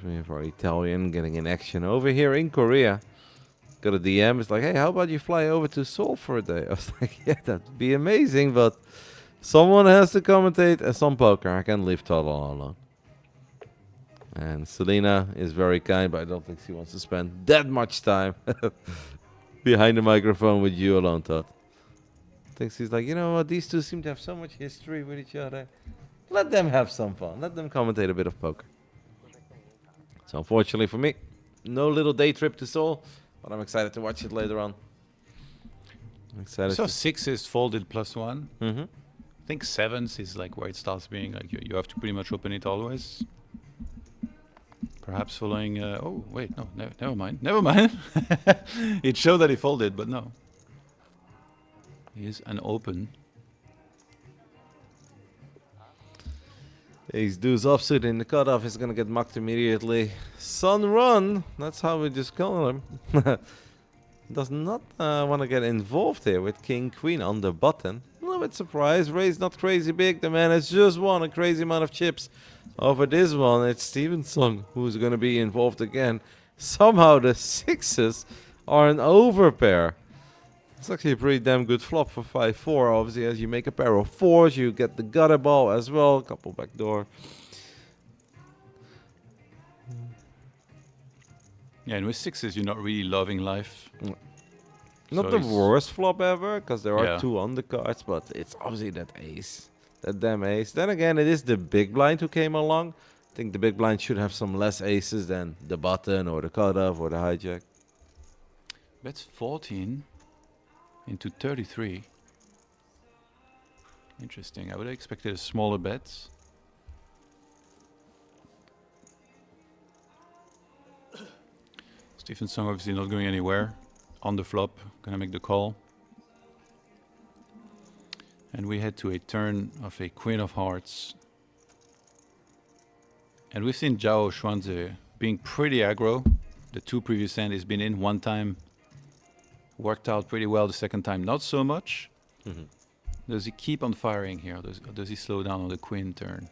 We have our Italian getting in action over here in Korea. Got a DM, it's like, hey, how about you fly over to Seoul for a day? I was like, yeah, that'd be amazing, but someone has to commentate some poker. I can't leave Todd all alone. And Selena is very kind, but I don't think she wants to spend that much time behind the microphone with you alone, Todd. I think she's like, you know what, these two seem to have so much history with each other. Let them have some fun. Let them commentate a bit of poker. So unfortunately for me, no little day trip to Seoul, but I'm excited to watch it later on. I'm excited. So 6s folded +1. Mm-hmm. I think 7s is like where it starts being like you have to pretty much open it always. Perhaps following. Oh wait, no, never mind. Never mind. It showed that he folded, but no. He is an open. Ace deuce offsuit in the cutoff is gonna get mucked immediately. Sun run. That's how we just call him. Does not want to get involved here with king queen on the button. A little bit surprised. Raise not crazy big. The man has just won a crazy amount of chips. Over this one, it's Stevenson who's going to be involved again. Somehow the 6s are an overpair. It's actually a pretty damn good flop for 5-4. Obviously, as you make a pair of 4s, you get the gutter ball as well. Couple backdoor. Yeah, and with 6s, you're not really loving life. Not So the worst flop ever, because there are Yeah. 2 undercards, but it's obviously that ace. That damn ace. Then again, it is the big blind who came along. I think the big blind should have some less aces than the button or the cutoff or the hijack. Bets 14 into 33. Interesting. I would have expected a smaller bet. Stephen Song obviously not going anywhere. On the flop, gonna make the call. And we head to a turn of a Queen of Hearts. And we've seen Zhao Xuanzi being pretty aggro. The 2 previous hand he's been in. One time worked out pretty well, the second time not so much. Mhm. Does he keep on firing here? Or does he slow down on the Queen turn?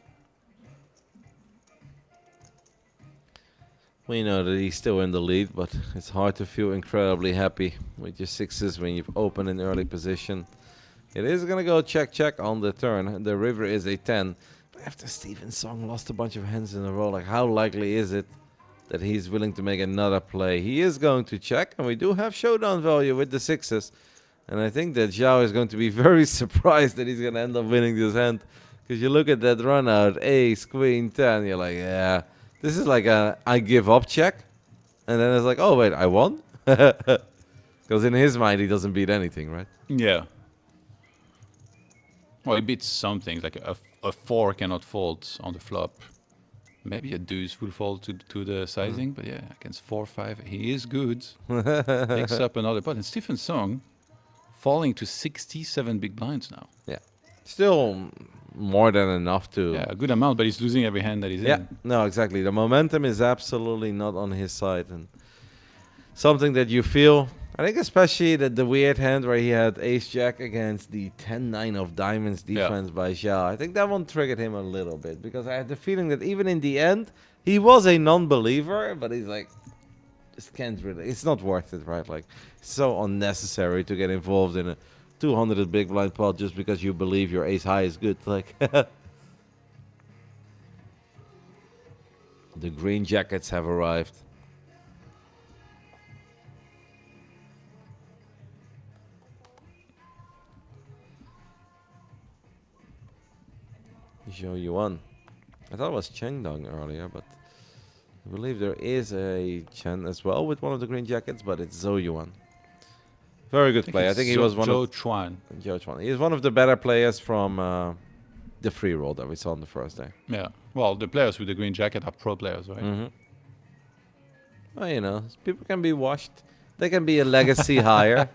We know that he's still in the lead, but it's hard to feel incredibly happy with your sixes when you've opened an early position. It is going to go check on the turn. The river is a 10. But after Stephen Song lost a bunch of hands in a row, like how likely is it that he's willing to make another play? He is going to check, and we do have showdown value with the sixes. And I think that Zhao is going to be very surprised that he's going to end up winning this hand. Because you look at that run out, ace, queen, 10, you're like, yeah, this is like a I give up check. And then it's like, oh, wait, I won? Because in his mind, he doesn't beat anything, right? Yeah. Well, he beats some things, like a 4 cannot fold on the flop. Maybe a deuce would fall to the sizing, but yeah, against 4-5, he is good. Picks up another pot. And Stephen Song falling to 67 big blinds now. Yeah. Still more than enough to... Yeah, a good amount, but he's losing every hand that he's Yeah, in. no, exactly. The momentum is absolutely not on his side. And something that you feel, I think especially the weird hand where he had ace-jack against the 10-9 of diamonds defense by Zhao. I think that one triggered him a little bit because I had the feeling that even in the end, he was a non-believer, but he's like, just can't really, it's not worth it, right? Like, it's so unnecessary to get involved in a 200 big blind pot just because you believe your ace high is good. Like, the green jackets have arrived. Zhou Yuan. I thought it was Chengdong earlier, but I believe there is a Chen as well with one of the green jackets, but it's Zhou Yuan. Very good play. I think he was one Zhou of Chuan. Zhou Chuan. He is one of the better players from the free roll that we saw on the first day. Yeah. Well, the players with the green jacket are pro players, right? Mm-hmm. Well, you know, people can be washed. They can be a legacy higher,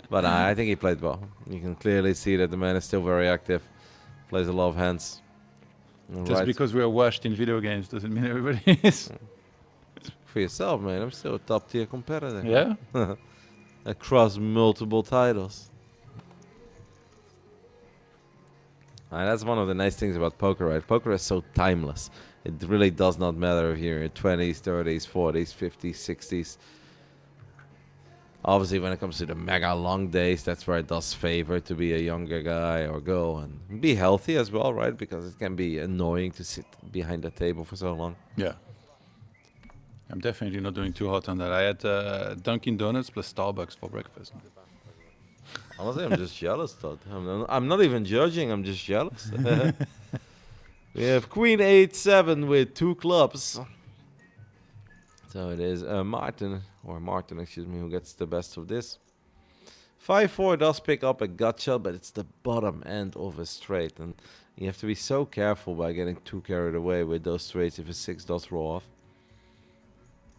but I think he played well. You can clearly see that the man is still very active. Plays a lot of hands. Just because we're washed in video games doesn't mean everybody is. For yourself, man. I'm still a top tier competitor. Yeah? Across multiple titles. That's one of the nice things about poker, right? Poker is so timeless. It really does not matter if you're in your 20s, 30s, 40s, 50s, 60s. Obviously, when it comes to the mega long days, that's where it does favor to be a younger guy or girl and be healthy as well, right? Because it can be annoying to sit behind the table for so long. Yeah. I'm definitely not doing too hot on that. I had Dunkin' Donuts plus Starbucks for breakfast. Honestly, I'm just jealous, Todd. I'm not even judging, I'm just jealous. We have Queen 8-7 with 2 clubs. So it is Martin, excuse me, who gets the best of this. 5-4 does pick up a gotcha, but it's the bottom end of a straight. And you have to be so careful by getting too carried away with those straights if a 6 does roll off.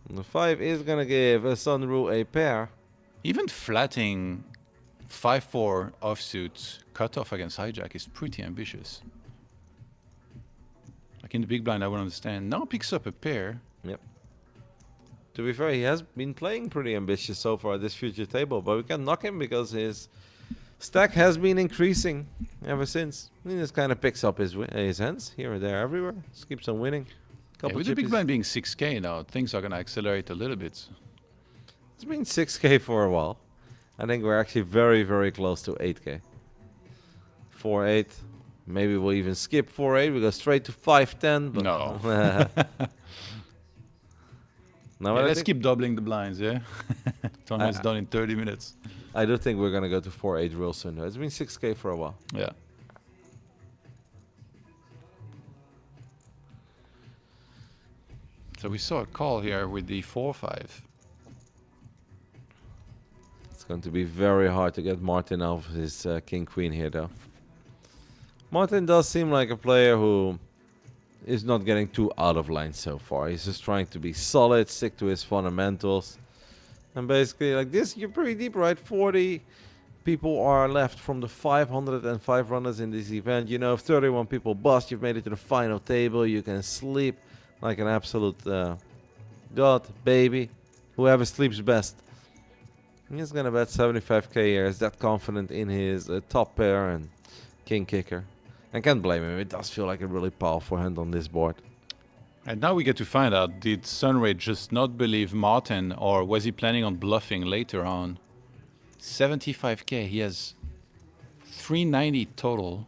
And the 5 is going to give a Sunru a pair. Even flatting 5-4 offsuit cutoff against hijack is pretty ambitious. Like in the big blind, I would understand. Now picks up a pair. Yep. To be fair, he has been playing pretty ambitious so far at this future table, but we can knock him because his stack has been increasing ever since. He just kind of picks up his hands here and there, everywhere. Just keeps on winning. Yeah, with the big blind being 6k now, things are going to accelerate a little bit. It's been 6k for a while. I think we're actually very, very close to 8k. 4-8. Maybe we'll even skip 4-8. We go straight to 5-10. But No. No, Yeah, let's keep doubling the blinds, yeah? Tournament's done in 30 minutes. I do think we're going to go to 4-8 real soon. Though. It's been 6k for a while. Yeah. So we saw a call here with the 4-5. It's going to be very hard to get Martin out of his king-queen here, though. Martin does seem like a player who is not getting too out of line so far. He's just trying to be solid, stick to his fundamentals. And basically, like this, you're pretty deep, right? 40 people are left from the 505 runners in this event. You know, if 31 people bust, you've made it to the final table. You can sleep like an absolute god, baby. Whoever sleeps best. He's gonna bet 75k here. Is that confident in his top pair and king kicker? I can't blame him. It does feel like a really powerful hand on this board. And now we get to find out, did Sunray just not believe Martin, or was he planning on bluffing later on? 75k, he has 390 total.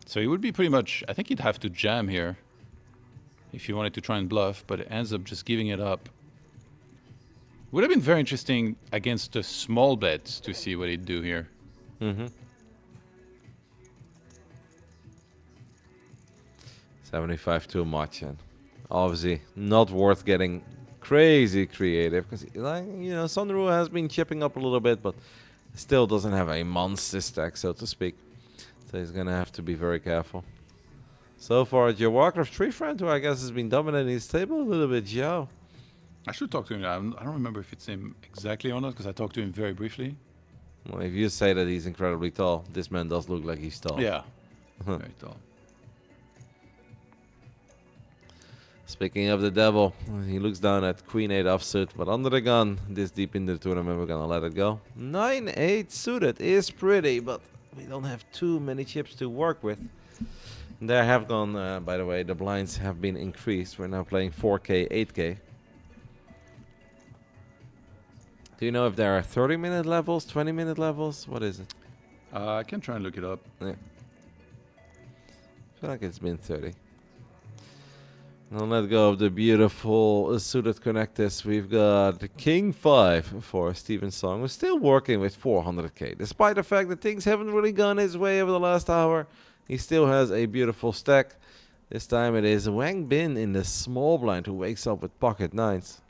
So he would be pretty much, I think he'd have to jam here if he wanted to try and bluff, but it ends up just giving it up. Would have been very interesting against a small bet to see what he'd do here. Mm-hmm. 75 too much, and obviously not worth getting crazy creative, because, like, you know, Sunru has been chipping up a little bit, but still doesn't have a monster stack, so to speak. So he's gonna have to be very careful. So far, Joe Walker's tree friend, who I guess has been dominating his table a little bit, Joe. I should talk to him. I don't remember if it's him exactly or not, because I talked to him very briefly. Well, if you say that he's incredibly tall, this man does look like he's tall. Yeah, very tall. Speaking of the devil, he looks down at Queen 8 offsuit, but under the gun, this deep in the tournament, we're gonna let it go. 9-8 suited is pretty, but we don't have too many chips to work with. There have gone, by the way, the blinds have been increased. We're now playing 4K, 8K. Do you know if there are 30-minute levels, 20-minute levels? What is it? I can try and look it up. Yeah. I feel like it's been 30. Now let go of the beautiful suited connectors. We've got King 5 for Steven Song, who's still working with 400k. Despite the fact that things haven't really gone his way over the last hour, he still has a beautiful stack. This time it is Wang Bin in the small blind who wakes up with pocket nines.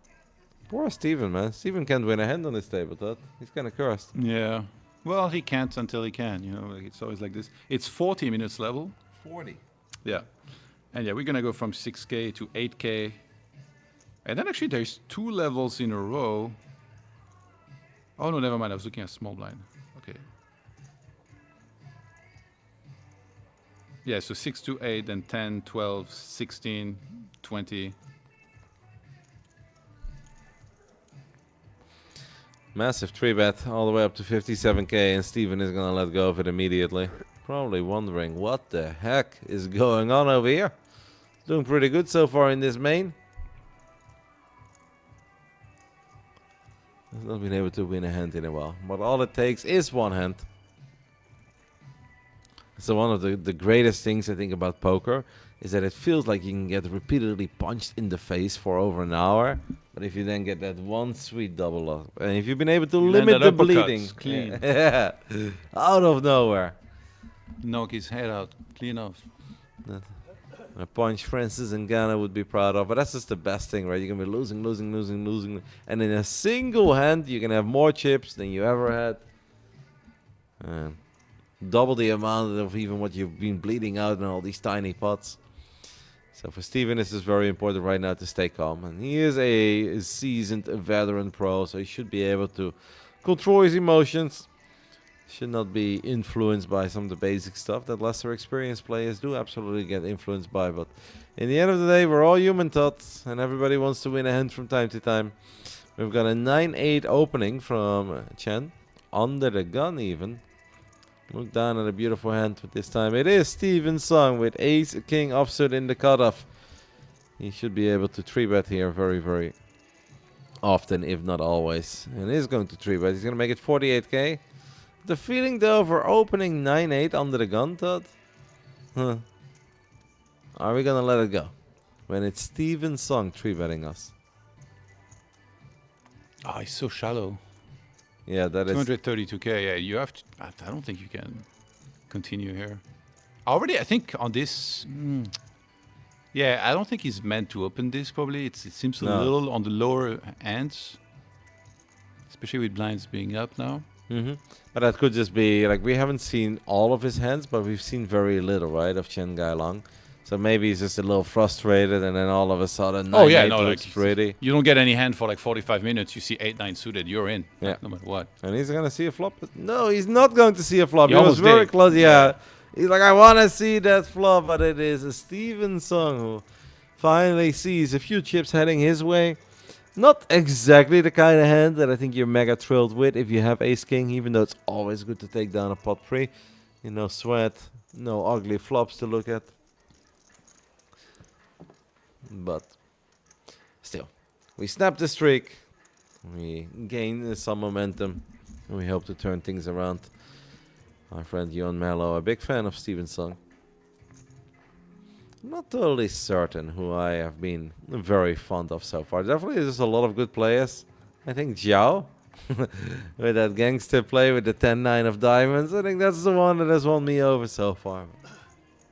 Poor Steven, man. Steven can't win a hand on this table, Todd. He's kind of cursed. Yeah. Well, he can't until he can. You know, like, it's always like this. It's 40 minutes level. 40. Yeah. And yeah, we're going to go from 6K to 8K. And then actually there's 2 levels in a row. Oh, no, never mind. I was looking at small blind. Okay. Yeah, so 6 to 8, then 10, 12, 16, 20. Massive 3-bet all the way up to 57k, and Steven is going to let go of it immediately. Probably wondering what the heck is going on over here. Doing pretty good so far in this main. He's not been able to win a hand in a while, but all it takes is one hand. So one of the greatest things I think about poker is that it feels like you can get repeatedly punched in the face for over an hour, but if you then get that one sweet double up, and if you've been able to limit the bleeding, clean. yeah, out of nowhere. Knock his head out, clean off. A punch Francis and Ghana would be proud of, but that's just the best thing, right? You're gonna be losing, and in a single hand you can have more chips than you ever had, and double the amount of even what you've been bleeding out in all these tiny pots. So for Steven, this is very important right now to stay calm, and he is a seasoned veteran pro, so he should be able to control his emotions. Should not be influenced by some of the basic stuff that lesser experienced players do absolutely get influenced by. But in the end of the day, we're all human tots, and everybody wants to win a hand from time to time. We've got a 9-8 opening from Chen, under the gun even. Look down at a beautiful hand, but this time it is Steven Song with ace king offsuit in the cutoff. He should be able to 3-bet here very, very often, if not always. And is going to 3-bet. He's going to make it 48k. The feeling though for opening 9-8 under the gun, Todd? Huh. Are we gonna let it go? When it's Steven Song 3-betting us. Oh, he's so shallow. Yeah, that is... 232k, yeah, you have to... I don't think you can continue here. Already, I think on this... yeah, I don't think he's meant to open this, probably. It seems a little on the lower ends. Especially with blinds being up now. But that could just be like we haven't seen all of his hands, but we've seen very little, right, of Chen Gailong. So maybe he's just a little frustrated, and then all of a sudden, Oh yeah, 9-8 no, looks like pretty. you don't get any hand for like 45 minutes. You see 8-9 suited, you're in. Yeah. No matter what. And he's gonna see a flop. No, he's not going to see a flop. He He was almost very did. close. Yeah. Yeah. He's like, I want to see that flop, but it is a Steven Sung who finally sees a few chips heading his way. Not exactly the kind of hand that I think you're mega thrilled with if you have Ace King, even though it's always good to take down a pot pre. You know, sweat, no ugly flops to look at. But still, we snapped the streak. We gained some momentum. And we hope to turn things around. My friend Jon Mello, a big fan of Steven Sung. Not totally certain who I have been very fond of so far. Definitely there's a lot of good players. I think Zhao, with that gangster play with the 10-9 of diamonds. I think that's the one that has won me over so far.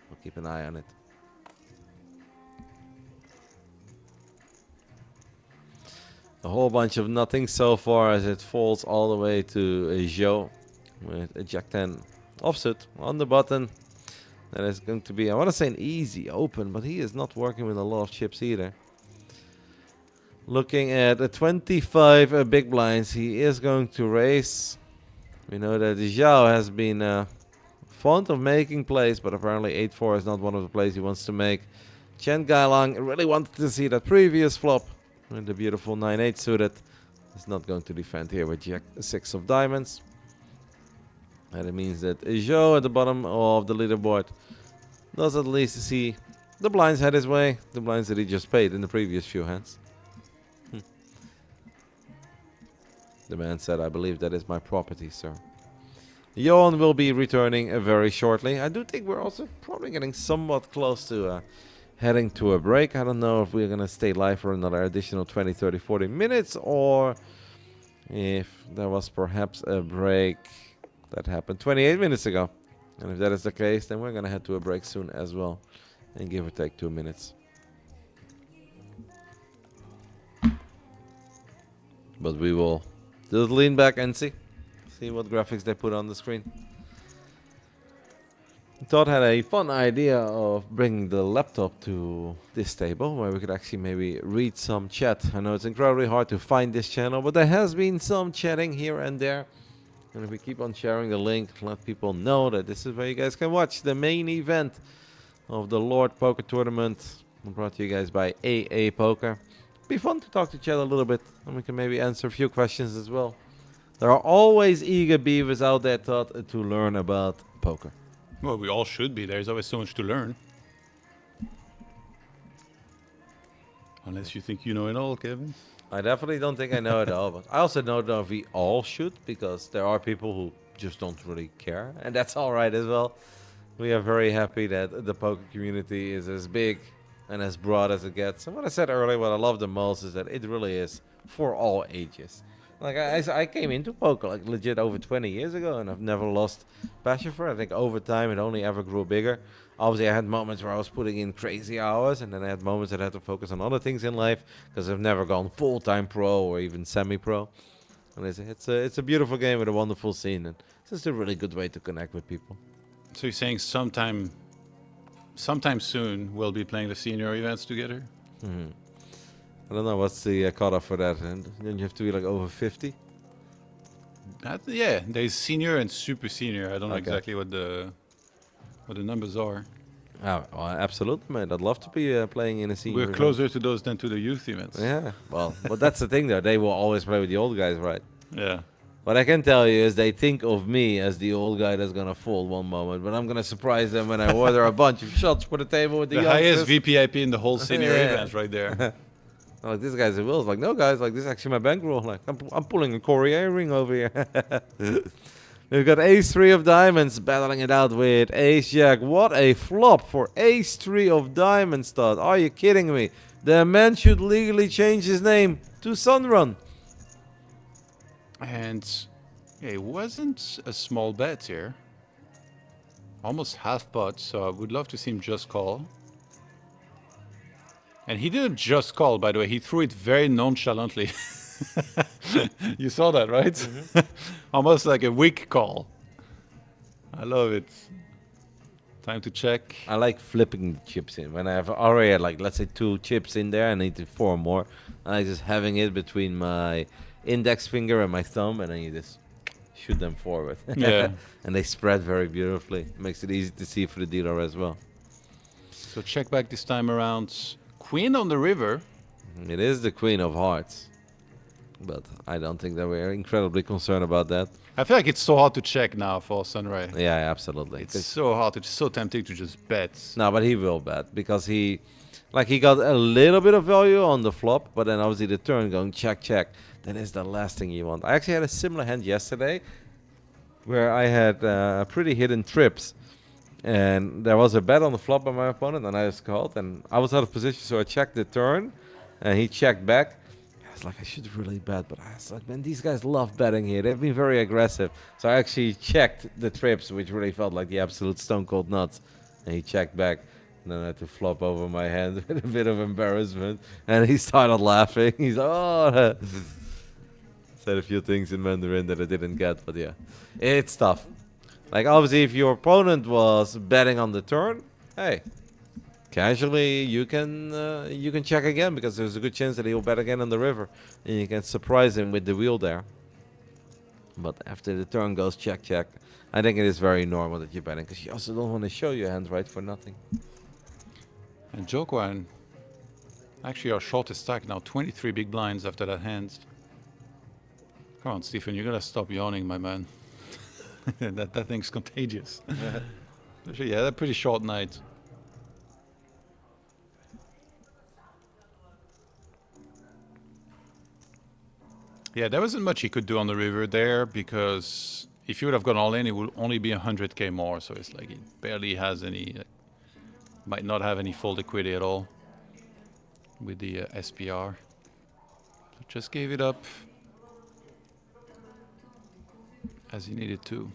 We'll keep an eye on it. A whole bunch of nothing so far as it falls all the way to Zhou with a Jack 10 offsuit on the button. That is going to be, I want to say, an easy open, but he is not working with a lot of chips either. Looking at a 25 big blinds, he is going to raise. We know that Zhao has been fond of making plays, but apparently 8-4 is not one of the plays he wants to make. Chen Gailang really wanted to see that previous flop with the beautiful 9-8 suited. He's not going to defend here with Jack 6 of diamonds. And it means that Zhou at the bottom of the leaderboard does at least see the blinds head his way. The blinds that he just paid in the previous few hands. The man said, I believe that is my property, sir. Johan will be returning very shortly. I do think we're also probably getting somewhat close to heading to a break. I don't know if we're going to stay live for another additional 20, 30, 40 minutes, or if there was perhaps a break that happened 28 minutes ago. And if that is the case, then we're going to head to a break soon as well, and give or take 2 minutes. But we will just lean back and see what graphics they put on the screen. Todd had a fun idea of bringing the laptop to this table where we could actually maybe read some chat. I know it's incredibly hard to find this channel, but there has been some chatting here and there. And if we keep on sharing the link, let people know that this is where you guys can watch the main event of the Lord Poker Tournament, brought to you guys by AA Poker. Be fun to talk to chat a little bit, and we can maybe answer a few questions as well. There are always eager beavers out there, Todd, to learn about poker. Well, we all should be. There's always so much to learn. Unless you think you know it all, Kevin. I definitely don't think I know it all, but I also don't know if we all should, because there are people who just don't really care, and that's all right as well. We are very happy that the poker community is as big and as broad as it gets. And what I said earlier, what I love the most is that it really is for all ages. Like I came into poker like legit over 20 years ago, and I've never lost passion for it. I think over time it only ever grew bigger. Obviously I had moments where I was putting in crazy hours, and then I had moments that I had to focus on other things in life, because I've never gone full-time pro or even semi-pro. And it's a beautiful game with a wonderful scene, and it's just a really good way to connect with people. So you're saying sometime soon we'll be playing the senior events together? Mm-hmm. I don't know what's the cutoff for that, and then you have to be like over 50. Yeah, there's senior and super senior. I don't know Okay. exactly what the numbers are. Oh, well, absolutely, man. I'd love to be playing in a senior. We're event. closer to those than to the youth events. Yeah, well, but that's the thing, though. They will always play with the old guys, right? Yeah. What I can tell you is they think of me as the old guy that's gonna fold one moment, but I'm gonna surprise them when I order a bunch of shots for the table with the The highest youngsters. VPIP in the whole senior Yeah. events right there. Like, this guy's a will. Like, no, guys, like, this is actually my bankroll. Like, I'm pulling a Corey ring over here. We've got ace-3 of diamonds battling it out with ace-jack. What a flop for ace-3 of diamonds, Todd. Are you kidding me? The man should legally change his name to Sunrun. And yeah, it wasn't a small bet here. Almost half pot, so I would love to see him just call. And he didn't just call, by the way. He threw it very nonchalantly. You saw that, right? Mm-hmm. Almost like a weak call. I love it. Time to check. I like flipping the chips in. When I have already had, like, let's say 2 chips in there, I need 4 more. I like just having it between my index finger and my thumb, and then you just shoot them forward. Yeah. And they spread very beautifully. Makes it easy to see for the dealer as well. So check back this time around. Queen on the river. It is the Queen of Hearts. But I don't think that we're incredibly concerned about that. I feel like it's so hard to check now for Sunray. Yeah, absolutely. It's so hard. It's so tempting to just bet. No, but he will bet because he got a little bit of value on the flop, but then obviously the turn going check, check. Then is the last thing you want. I actually had a similar hand yesterday where I had pretty hidden trips. And there was a bet on the flop by my opponent, and I just called, and I was out of position, so I checked the turn, and he checked back. I was like, I should really bet, but I was like, man, these guys love betting here. They've been very aggressive. So I actually checked the trips, which really felt like the absolute stone cold nuts. And he checked back, and then I had to flop over my hand with a bit of embarrassment. And he started laughing. He's like, oh. Said a few things in Mandarin that I didn't get, but yeah, it's tough. Like, obviously, if your opponent was betting on the turn, hey, casually you can check again because there's a good chance that he'll bet again on the river, and you can surprise him with the wheel there. But after the turn goes check, check, I think it is very normal that you're betting because you also don't want to show your hand right for nothing. And Jokewan, actually our shortest stack now, 23 big blinds after that hand. Come on, Stephen, you're gonna stop yawning, my man. that thing's contagious. Actually, yeah, that's a pretty short night. Yeah, there wasn't much he could do on the river there because if he would have gone all in, it would only be 100k more. So it's like he barely has any, might not have any full liquidity at all with the SPR. So just gave it up as he needed to.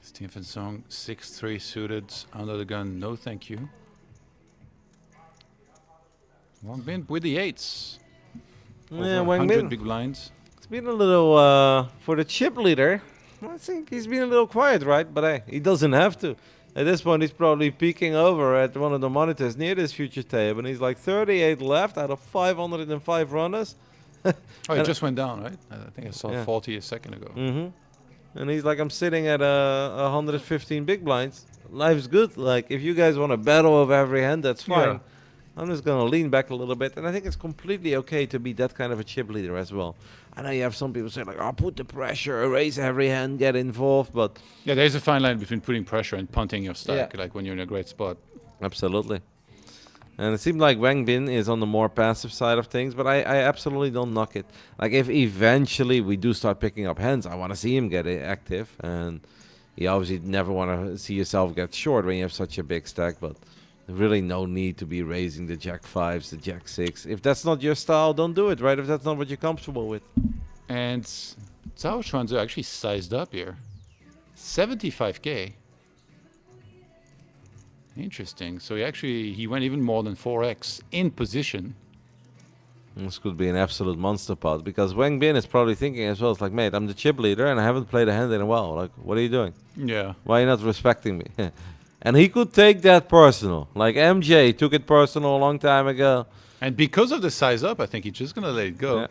Stephen Song, 6-3 suited, under the gun, no thank you. Wang Bin with the 8s. Yeah, Over Wang 100 Bin. big blinds. It's been a little, for the chip leader, I think he's been a little quiet, right? But hey, he doesn't have to. At this point, he's probably peeking over at one of the monitors near this future table, and he's like 38 left out of 505 runners. Oh, it just went down, right? I think I saw 40 a second ago. Mm-hmm. And he's like, I'm sitting at 115 big blinds. Life's good. Like, if you guys want to battle over every hand, that's fine. Yeah. I'm just going to lean back a little bit. And I think it's completely okay to be that kind of a chip leader as well. I know you have some people say, like, oh, put the pressure, raise every hand, get involved. But Yeah, there's a fine line between putting pressure and punting your stack, like when you're in a great spot. absolutely. And it seems like Wang Bin is on the more passive side of things, but I absolutely don't knock it. Like, if eventually we do start picking up hands, I want to see him get active. And you obviously never want to see yourself get short when you have such a big stack, but really no need to be raising the Jack 5s, the Jack 6. If that's not your style, don't do it, right? If that's not what you're comfortable with. And Zhao Chuanzi actually sized up here. 75k. Interesting. So he went even more than 4x in position. This could be an absolute monster pot because Wang Bin is probably thinking as well. It's like, mate, I'm the chip leader and I haven't played a hand in a while. Like, what are you doing? Yeah. Why are you not respecting me? And he could take that personal. Like MJ took it personal a long time ago. And because of the size up, I think he's just going to let it go. Yeah.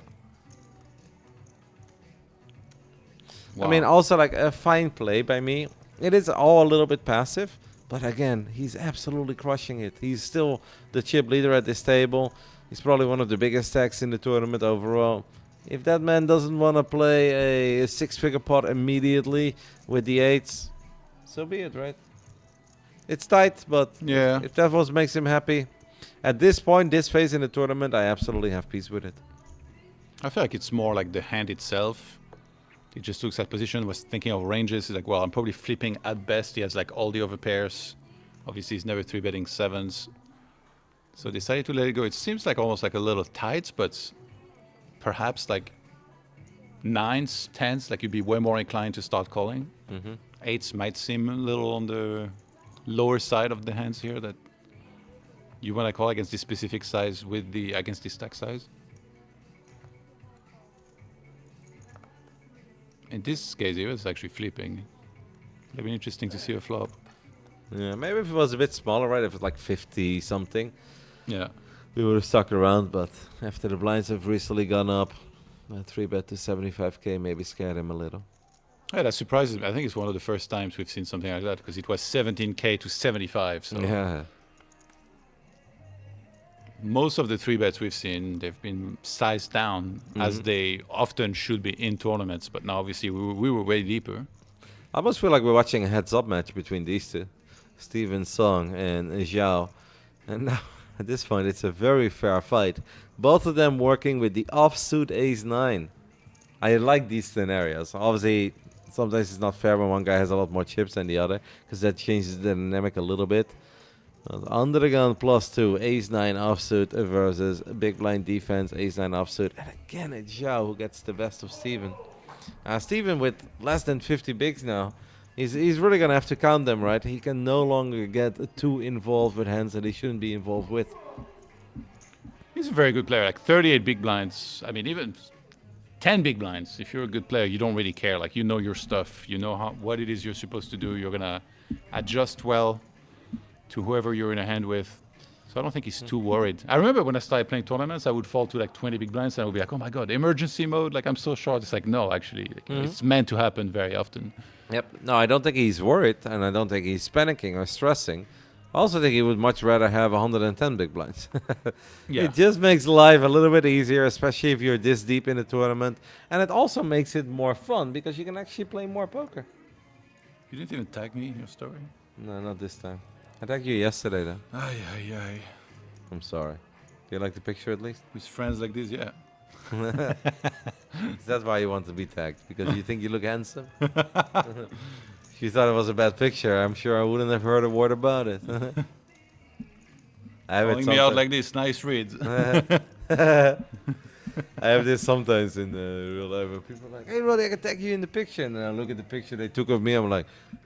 Wow. I mean, also like a fine play by me. It is all a little bit passive. But again, he's absolutely crushing it. He's still the chip leader at this table. He's probably one of the biggest stacks in the tournament overall. If that man doesn't want to play a six-figure pot immediately with the 8s, so be it, right? It's tight, but yeah. if that what makes him happy, at this point, this phase in the tournament, I absolutely have peace with it. I feel like it's more like the hand itself. He just looks at position, was thinking of ranges. He's like, well, I'm probably flipping at best. He has like all the other pairs. Obviously, he's never 3-betting 7s. So decided to let it go. It seems like almost like a little tight, but perhaps like 9s, 10s, like you'd be way more inclined to start calling. 8s might seem a little on the lower side of the hands here that You want to call against the specific size with the against the stack size? In this case here, it's actually flipping. It'll be interesting to see a flop. Yeah, maybe if it was a bit smaller, right? If it was like 50 something, Yeah. we would have stuck around. But after the blinds have recently gone up, a 3-bet to 75k maybe scared him a little. Yeah, that surprises me. I think it's one of the first times we've seen something like that because it was 17k to 75. So Yeah. most of the 3-bets we've seen, they've been sized down as they often should be in tournaments. But now obviously we were way deeper. I almost feel like we're watching a heads-up match between these two, Steven Song and Zhao. And now, at this point, it's a very fair fight. Both of them working with the offsuit ace-9. I like these scenarios. Obviously, sometimes it's not fair when one guy has a lot more chips than the other, because that changes the dynamic a little bit. Under the gun +2, ace-9 offsuit versus big blind defense, ace-9 offsuit. And again, it's Zhao who gets the best of Steven. Steven with less than 50 bigs now, he's really going to have to count them, right? He can no longer get too involved with hands that he shouldn't be involved with. He's a very good player. Like 38 big blinds. I mean, even 10 big blinds. If you're a good player, you don't really care. Like, you know your stuff. You know what it is you're supposed to do. You're going to adjust well to whoever you're in a hand with. So I don't think he's too worried. I remember when I started playing tournaments, I would fall to like 20 big blinds and I would be like, oh my God, emergency mode. Like, I'm so short. It's like, no, actually, it's meant to happen very often. Yep. No, I don't think he's worried, and I don't think he's panicking or stressing. I also think he would much rather have 110 big blinds. Yeah. It just makes life a little bit easier, especially if you're this deep in the tournament. And it also makes it more fun because you can actually play more poker. You didn't even tag me in your story. No, not this time. I tagged you yesterday, though. Ay, ay, ay. I'm sorry. Do you like the picture at least? With friends like this, yeah. Is that why you want to be tagged? Because you think you look handsome? If you thought it was a bad picture, I'm sure I wouldn't have heard a word about it. I have Calling me out like this, nice read. I have this sometimes in real life where people are like, hey Roddy, I can tag you in the picture. And then I look at the picture they took of me, I'm like,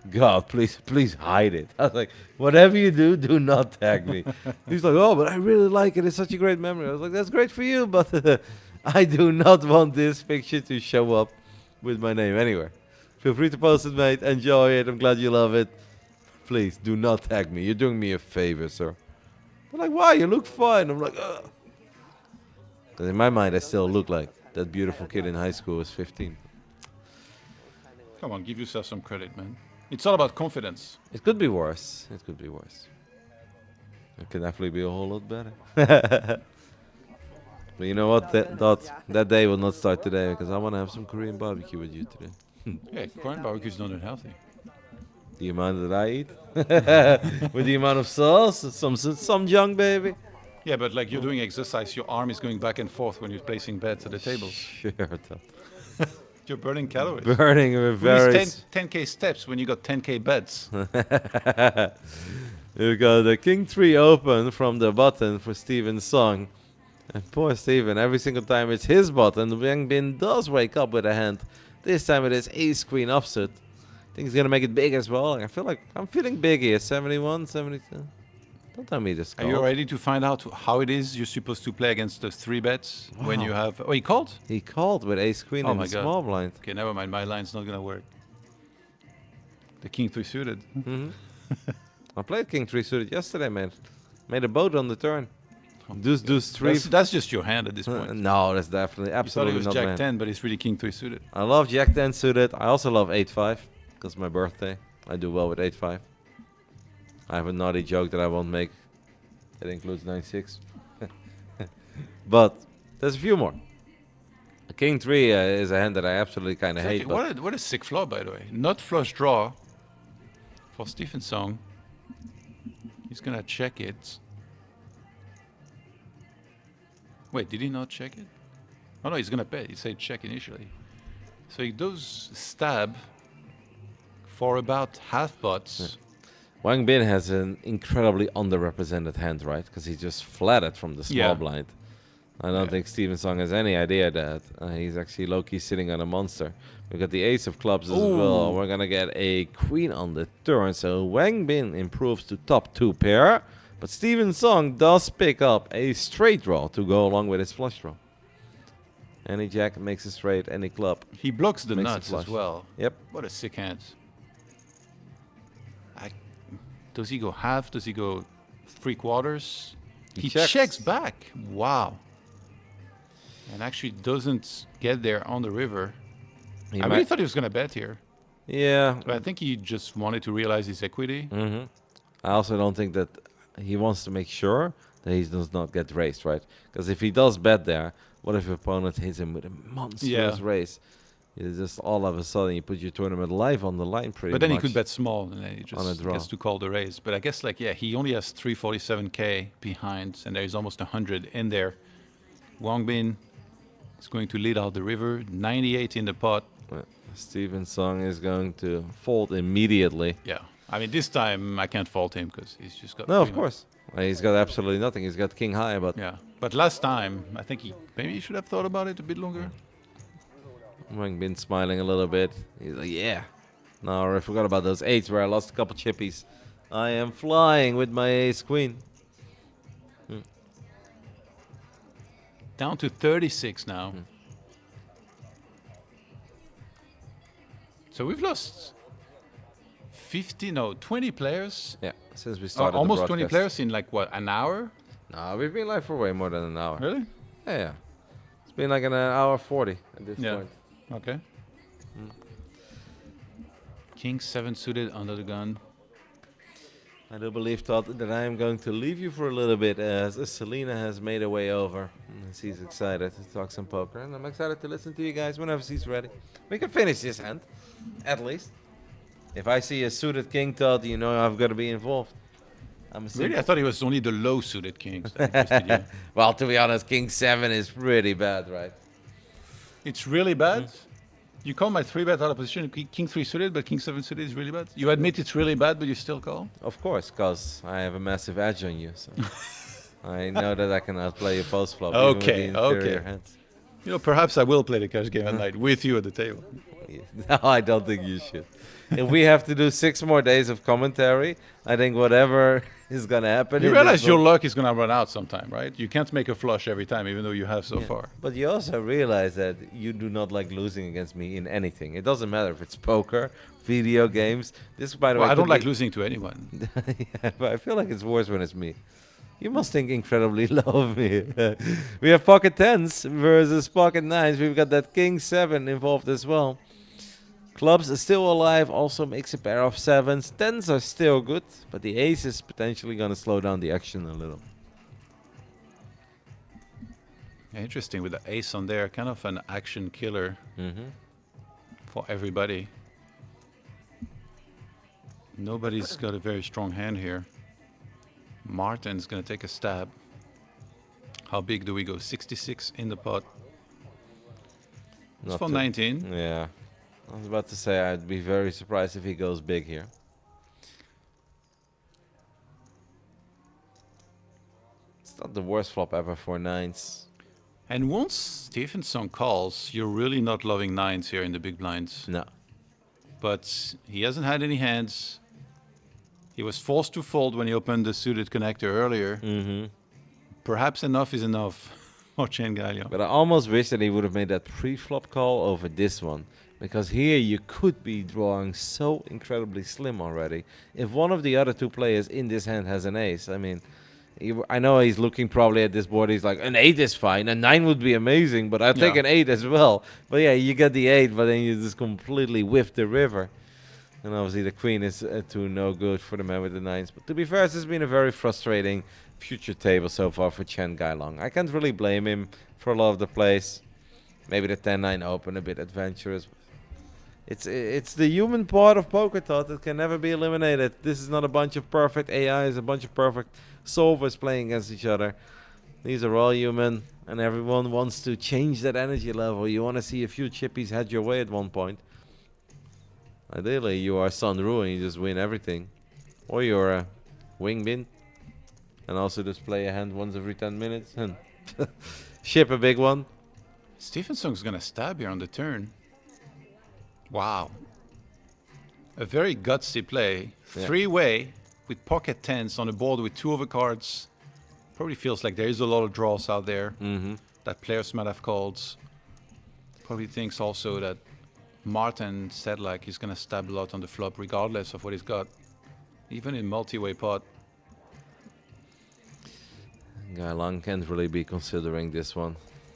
God, please hide it. I was like, whatever you do, do not tag me. He's like, oh, but I really like it. It's such a great memory. I was like, that's great for you, but I do not want this picture to show up with my name anywhere. Feel free to post it, mate. Enjoy it. I'm glad you love it. Please, do not tag me. You're doing me a favor, sir. They're like, why? You look fine. I'm like, ugh. Because in my mind, I still look like that beautiful kid in high school who was 15. Come on, give yourself some credit, man. It's all about confidence. It could be worse. It could be worse. It could definitely be a whole lot better. But you know what? That day will not start today because I want to have some Korean barbecue with you today. Yeah, Korean barbecue is not unhealthy. The amount that I eat? With the amount of sauce? Some junk, baby. Yeah, but like you're doing exercise, your arm is going back and forth when you're placing bets at the table. Sure. You're burning calories. Burning with very... 10k steps when you got 10k bets. You got the King 3 open from the button for Steven's song. And poor Steven, every single time it's his button, Wang Bin does wake up with a hand. This time it is ace queen offsuit. I think he's going to make it big as well. I feel like I'm feeling big here. 71, 72. Don't tell me this. Are you ready to find out how it is you're supposed to play against the 3-bets when you have... Oh, he called? He called with ace queen in the small blind. Okay, never mind. My line's not going to work. The King 3 suited. I played King 3 suited yesterday, man. Made a boat on the turn. Deuce 3. That's just your hand at this point. No, that's definitely absolutely not. You thought it was Jack 10, but it's really King 3 suited. I love Jack 10 suited. I also love 8-5 because my birthday. I do well with 8-5. I have a naughty joke that I won't make. It includes 9-6. But there's a few more. King 3 is a hand that I absolutely kind of hate. What a sick flop, by the way. Not flush draw for Stephen Song. He's going to check it. Wait, did he not check it? Oh, no, he's going to bet. He said check initially. So he does stab for about half pots. Yeah. Wang Bin has an incredibly underrepresented hand, right? Because he just flatted from the small blind. I don't think Steven Song has any idea that he's actually low-key sitting on a monster. We got the ace of clubs as well. We're going to get a queen on the turn. So Wang Bin improves to top 2 pair. But Steven Song does pick up a straight draw to go along with his flush draw. Any jack makes a straight, any club. He blocks the Makes a nuts as flush. well. Yep. What a sick hand. Does he go half? Does he go 3/4? He checks back. Wow. And actually doesn't get there on the river. I really thought he was going to bet here. Yeah. But I think he just wanted to realize his equity. Mm-hmm. I also don't think that he wants to make sure that he does not get raised, right? Because if he does bet there, what if your opponent hits him with a monstrous raise? It's just all of a sudden you put your tournament live on the line pretty much. But then he could bet small and then he On a just draw. gets to call the raise. But I guess, like, yeah, he only has 347k behind and there's almost 100 in there. Wang Bin is going to lead out the river, 98 in the pot. Steven Song is going to fold immediately. Yeah. I mean, this time I can't fault him because he's just got... No, of course. He's got absolutely nothing. He's got king high, but... Yeah. But last time, I think maybe he should have thought about it a bit longer. Wang Bin smiling a little bit. He's like, yeah. No, I forgot about those eights where I lost a couple chippies. I am flying with my ace queen. Down to 36 now. So we've lost 20 players. Yeah, since we started Almost the 20 broadcast. players in like, what, an hour? No, we've been live for way more than an hour. Really? Yeah. It's been like an hour 40 at this point. Okay. King 7 suited under the gun. I do believe, Todd, that I am going to leave you for a little bit as Selena has made her way over. And she's excited to talk some poker. And I'm excited to listen to you guys whenever she's ready. We can finish this hand, at least. If I see a suited king, Todd, you know I've got to be involved. Really? I thought it was only the low suited kings that interested you. Well, to be honest, king 7 is pretty bad, right? It's really bad? You call my 3-bet out of position king 3 suited, but king 7 suited is really bad? You admit it's really bad, but you still call? Of course, because I have a massive edge on you. So I know that I can outplay your post flop. even with the inferior hands. You know, perhaps I will play the cash game at night with you at the table. No, I don't think you should. If we have to do 6 more days of commentary, I think whatever is going to happen... You realize your luck is going to run out sometime, right? You can't make a flush every time, even though you have so far. But you also realize that you do not like losing against me in anything. It doesn't matter if it's poker, video games. This, by the way... I don't like losing to anyone. Yeah, but I feel like it's worse when it's me. You must think incredibly low of me. We have pocket 10s versus pocket 9s. We've got that king 7 involved as well. Clubs are still alive, also makes a pair of 7s. 10s are still good, but the ace is potentially going to slow down the action a little. Interesting, with the ace on there, kind of an action killer for everybody. Nobody's got a very strong hand here. Martin's going to take a stab. How big do we go? 66 in the pot. It's for 19. Yeah. I was about to say I'd be very surprised if he goes big here. It's not the worst flop ever for 9s. And once Stevenson calls, you're really not loving 9s here in the big blinds. No. But he hasn't had any hands. He was forced to fold when he opened the suited connector earlier. Perhaps enough is enough for Chen Gailiang. But I almost wish that he would have made that pre-flop call over this one. Because here you could be drawing so incredibly slim already. If one of the other 2 players in this hand has an ace, I mean, I know he's looking probably at this board. He's like, an 8 is fine, a 9 would be amazing, but I'll take an 8 as well. But yeah, you get the 8, but then you just completely whiff the river. And obviously the queen is to no good for the man with the 9s. But to be fair, this has been a very frustrating future table so far for Chen Gailiang. I can't really blame him for a lot of the plays. Maybe the 10-9 open, a bit adventurous. It's the human part of poker, Todd, that can never be eliminated. This is not a bunch of perfect AIs, a bunch of perfect solvers playing against each other. These are all human, and everyone wants to change that energy level. You want to see a few chippies head your way at one point. Ideally, you are Sun Ru and you just win everything. Or you're a Wing Bin and also just play a hand once every 10 minutes and ship a big one. Stevenson's going to stab here on the turn. Wow. A very gutsy play. 3-way. with pocket tens on a board with 2 overcards, probably feels like there is a lot of draws out there that players might have called. Probably thinks also that Martin said like he's going to stab a lot on the flop regardless of what he's got, even in multi-way pot. Guy Long can't really be considering this one.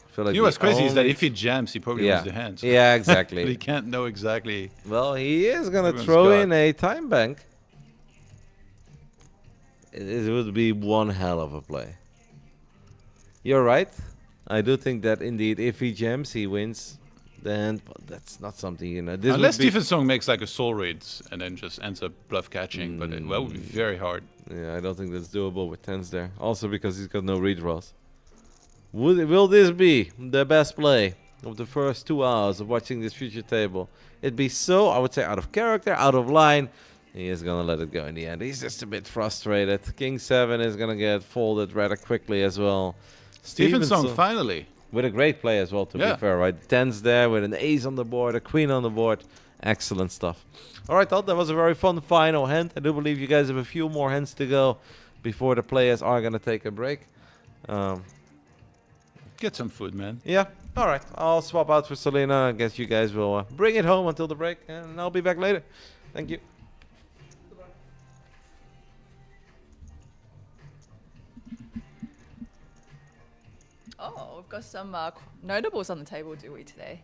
I feel like You know what's the crazy is that only- if he jams, he probably yeah, wins the hand. yeah, But exactly. he can't know exactly. Well, he is gonna Everyone's throw got- in a time bank. It would be one hell of a play. You're right. I do think that indeed, if he jams, he wins. Then but that's not something This Unless would be, Stephen Song makes like a soul read and then just ends up bluff catching, but that would be very hard. yeah, I don't think that's doable with tens there. Also because he's got no redraws. Will this be the best play of the first 2 hours of watching this future table? It'd be so, I would say, out of character, out of line. He is gonna let it go in the end. He's just a bit frustrated. King 7 is gonna get folded rather quickly as well. Stephen Song Stevenson- finally. with a great play as well, to Yeah. be fair, right? Tens there with an ace on the board, a queen on the board. Excellent stuff. All right, Todd, that was a very fun final hand. I do believe you guys have a few more hands to go before the players are going to take a break. Get some food, man. Yeah, all right. I'll swap out for Selena. I guess you guys will bring it home until the break, and I'll be back later. Thank you. Oh, we've got some notables on the table, do we, today?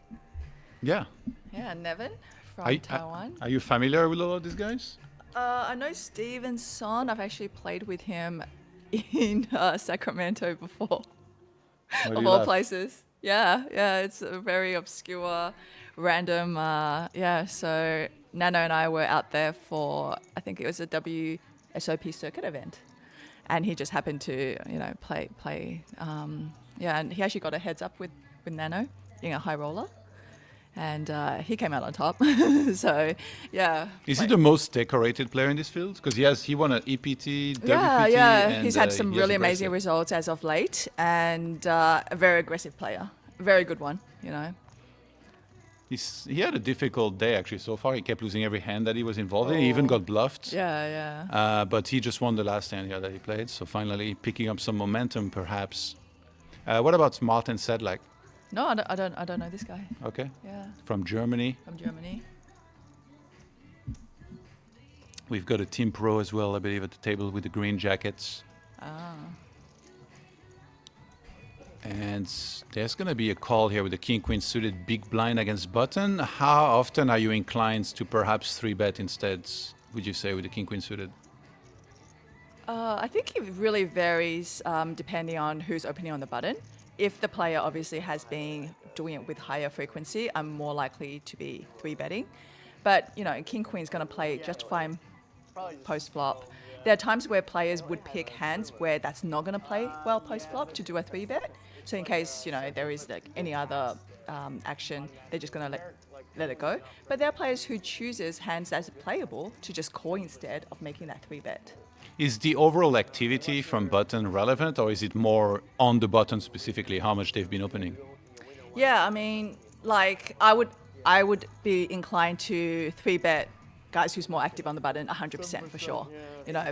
Yeah. Yeah, Nevin from Are you- Taiwan. Are you familiar with a lot of these guys? I know Stevenson. I've actually played with him in Sacramento before, Why do of you all laugh? places. Yeah, yeah, it's a very obscure, random. Yeah, so Nano and I were out there for, I think it was a WSOP circuit event, and he just happened to, play. Yeah, and he actually got a heads up with Nano being a high roller, and he came out on top. So, yeah. Is he the most decorated player in this field? Because he won an EPT, WPT, Yeah. and He's had he some has really a amazing bracelet. results as of late, and a very aggressive player. A very good one, He had a difficult day actually so far. He kept losing every hand that he was involved in. He even got bluffed. Yeah. But he just won the last hand that he played. So finally picking up some momentum, perhaps. What about Martin Sedlak? No, I don't know this guy. Okay, Yeah, from Germany. from Germany. We've got a team pro as well, I believe, at the table with the green jackets. Ah. And there's going to be a call here with the king queen suited big blind against button. How often are you inclined to perhaps 3-bet instead, would you say, with the king queen suited? I think it really varies depending on who's opening on the button. If the player obviously has been doing it with higher frequency, I'm more likely to be 3-betting. But, king queen's going to play just fine post flop. There are times where players would pick hands where that's not going to play well post flop to do a 3-bet. So in case, there is like any other action, they're just going to let it go. But there are players who chooses hands that's playable to just call instead of making that 3-bet. Is the overall activity from button relevant, or is it more on the button specifically, how much they've been opening? Yeah, I mean, like I would be inclined to 3-bet guys who's more active on the button 100% for sure.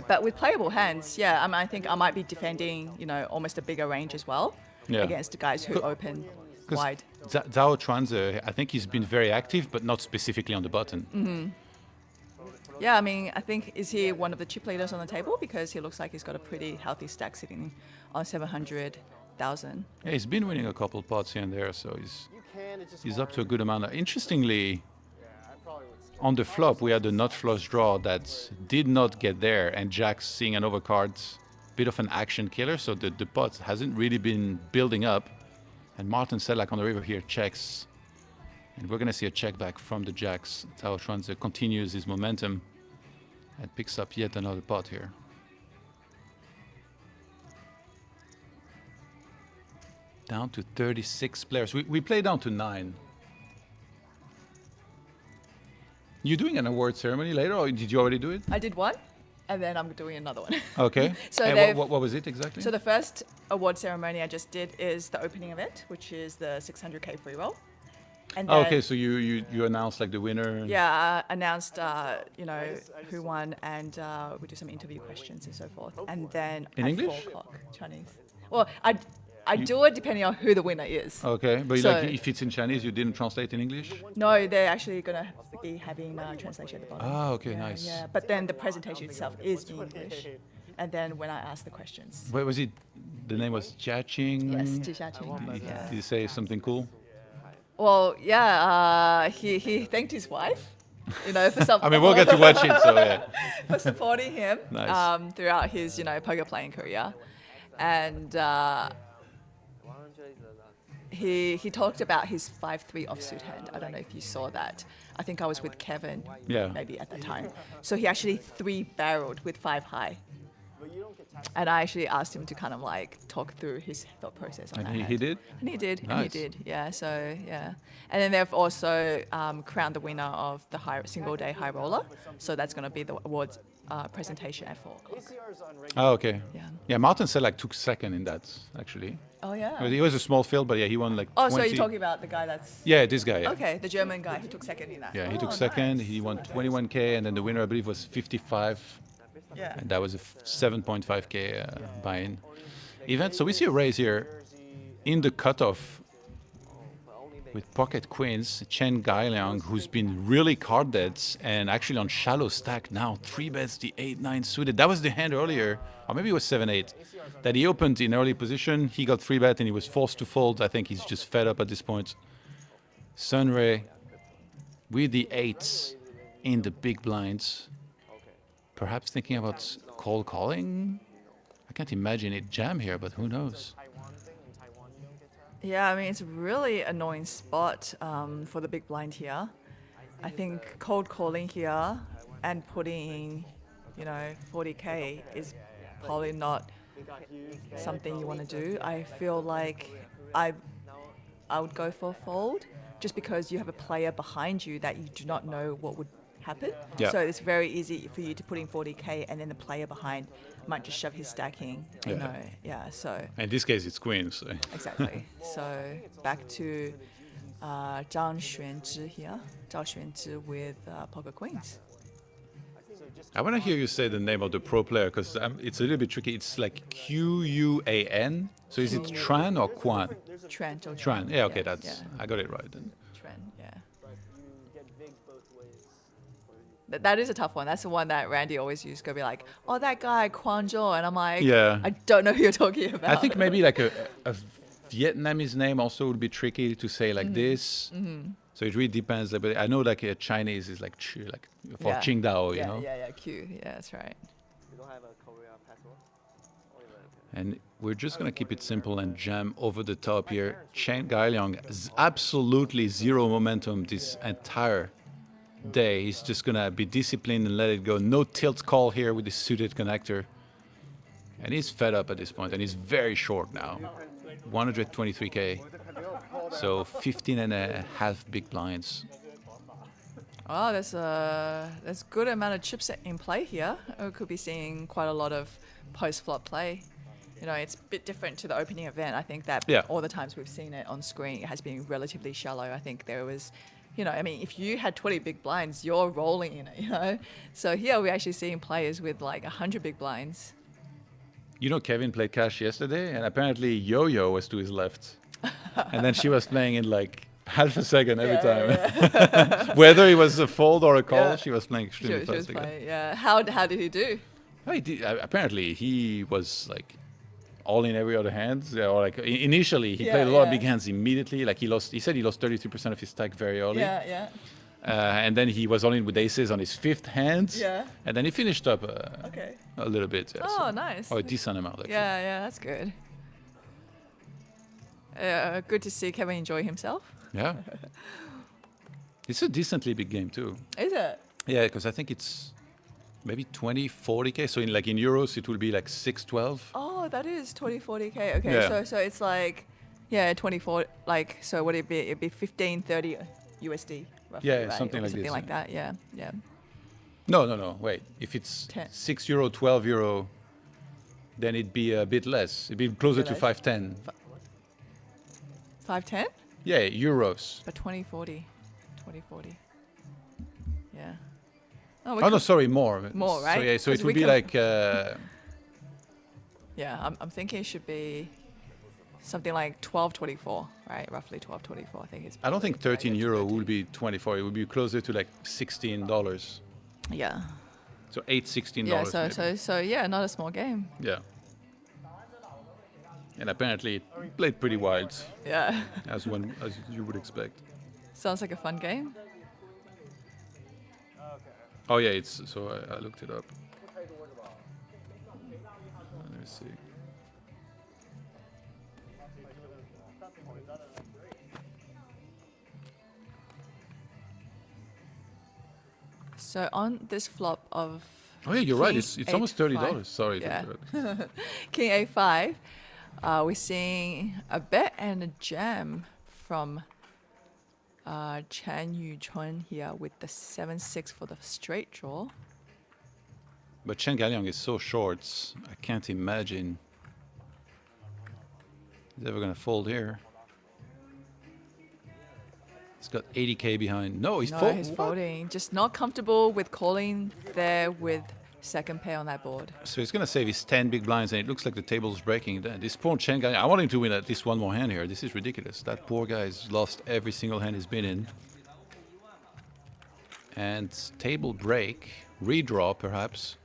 But with playable hands, yeah, I think I might be defending, almost a bigger range as well against the guys who open wide. Zhao Chuanze, I think he's been very active, but not specifically on the button. Mm-hmm. Yeah, I mean, I think, is he one of the chip leaders on the table? Because he looks like he's got a pretty healthy stack sitting on 700,000. Yeah, he's been winning a couple pots here and there, so he's up to a good amount. Interestingly, on the flop, we had a nut flush draw that did not get there, and Jack's seeing an overcard, bit of an action killer, so the pot hasn't really been building up. And Martin Sedlak on the river here checks. And we're going to see a check back from the Jacks. Zhao Chuanze continues his momentum and picks up yet another pot here. Down to 36 players. We play down to 9. You doing an award ceremony later, or did you already do it? I did one, and then I'm doing another one. Okay. So and they've- what was it exactly? So the first award ceremony I just did is the opening event, which is the 600K free roll. And Oh, then, okay, so you announced like the winner. yeah, announced, who won, and we do some interview questions and so forth. And then In at English? 4 o'clock, Chinese. Well, I do it depending on who the winner is. Okay, but So- like if it's in Chinese, you didn't translate in English. No, they're actually going to be having translation at the bottom. Ah, okay, Yeah, nice. Yeah, but then the presentation itself is in English. And then when I ask the questions, What was it? The name was Jiaqing. yes, Zhixia Did, yeah. did he say something cool? Well, yeah, he thanked his wife, for some. I mean, we'll get to watch it, so yeah. for supporting him Nice. throughout his, poker playing career, and he talked about his 5-3 offsuit hand. I don't know if you saw that. I think I was with Kevin, Yeah. maybe at that time. So he actually 3-barreled with 5 high. And I actually asked him to kind of like talk through his thought process on And that he hand. did? And he did. And he Nice. did. Yeah. So yeah. And then they've also crowned the winner of the single day high roller. So that's going to be the awards presentation at 4 o'clock. Oh, okay. Yeah. Yeah, Martin said like took second in that actually. Oh yeah. It was a small field, but yeah, he won like Oh, 20. so you're talking about the guy that's Yeah, this guy. Yeah. okay, the German guy. He took second in that. Yeah, he Oh, took second. nice. He won 21K, and then the winner, I believe, was 55. Yeah. And that was a 7.5K buy-in event. So we see a raise here in the cutoff with pocket queens, Chen Gailiang, who's been really card dead and actually on shallow stack now. 3-bets the 8-9 suited. That was the hand earlier, or maybe it was 7-8, that he opened in early position. He got 3-bet and he was forced to fold. I think he's just fed up at this point. Sunray with the 8s in the big blinds. Perhaps thinking about cold calling? I can't imagine it jam here, but who knows? Yeah, I mean, it's a really annoying spot for the big blind here. I think cold calling here and putting in, 40K is probably not something you want to do. I feel like I would go for a fold just because you have a player behind you that you do not know what would happen. Yeah. So it's very easy for you to put in 40K and then the player behind might just shove his stacking, so In this case, it's queens. So. exactly. So back to Zhang Xuanzhi here, Zhao Xuanzhi with poker queens. I want to hear you say the name of the pro player because it's a little bit tricky. It's like Quan. So is it Tran or Quan? Tran. Tran. Yeah, okay, yeah. I got it right then. Tran, yeah. That is a tough one. That's the one that Randy always used. Go be like, oh, that guy Quan Zhou, and I'm like, Yeah. I don't know who you're talking about. I think maybe like a Vietnamese name also would be tricky to say like this. So it really depends. But I know like a Chinese is like for Yeah. Qingdao, you yeah, know. Yeah, Q. Yeah, that's right. And we're just going to keep it simple and jam over the top here. Chen Gailiang has absolutely zero momentum this entire day. He's just going to be disciplined and let it go. No tilt call here with the suited connector. And he's fed up at this point, and he's very short now. 123K. So 15 and a half big blinds. Oh, there's good amount of chips in play here. We could be seeing quite a lot of post-flop play. It's a bit different to the opening event. I think that all the times we've seen it on screen, it has been relatively shallow. I think there was, if you had 20 big blinds, you're rolling in it, So here we're actually seeing players with like 100 big blinds. Kevin played cash yesterday, and apparently Yo-Yo was to his left. And then she was playing in like half a second every time. Whether it was a fold or a call, she was playing extremely She fast was again. playing, yeah. How did he do? Oh, he did, apparently he was like all in every other hand. Or like initially he played a lot of big hands immediately. Like he said he lost 33% of his stack very early. Yeah. And then he was all in with aces on his fifth hand. Yeah. And then he finished up Okay. a little bit. Yeah, Oh, nice. Or a decent amount actually. Yeah, that's good. Good to see Kevin enjoy himself. Yeah. It's a decently big game too. Is it? Yeah, because I think it's maybe 20, 40K. So in euros, it will be like 612. Oh, that is 20, 40K. Okay, Yeah. so it's like, 24, like, so what would it be? It'd be 15, 30 USD, roughly, Yeah, right? something Or like something this, like yeah. that, yeah. No. Wait. If it's 10. €6, €12, then it'd be a bit less. It'd be closer to less? 510. 510? Yeah, euros. But 2040. 2040. Yeah. Oh, we Oh, no, could- sorry, more. More, So, right? yeah, so it 'Cause would we be can- like... Yeah, I'm thinking it should be something like 1224, right? Roughly 1224, I think it's. I don't think probably 13 right, euro 13. would be 24. It would be closer to like $16. Yeah. So $16. Yeah. So maybe. so yeah, not a small game. Yeah. And apparently it played pretty wild, Yeah. as you would expect. Sounds like a fun game. Oh yeah, it's so I looked it up. Let me see. So on this flop of Oh yeah, you're right. King It's almost $30. H5. Sorry. Yeah. to- King A5, we're seeing a bet and a jam from Chan Yu Chun here with the 7-6 for the straight draw. But Chen Galiang is so short. I can't imagine he's ever gonna fold here. He's got 80k behind. No, he's No, he's folding. Just not comfortable with calling there with second pair on that board. So he's gonna save his 10 big blinds, and it looks like the table's breaking. Then this poor Chen Galiang. I want him to win at least one more hand here. This is ridiculous. That poor guy's lost every single hand he's been in. And table break, redraw perhaps,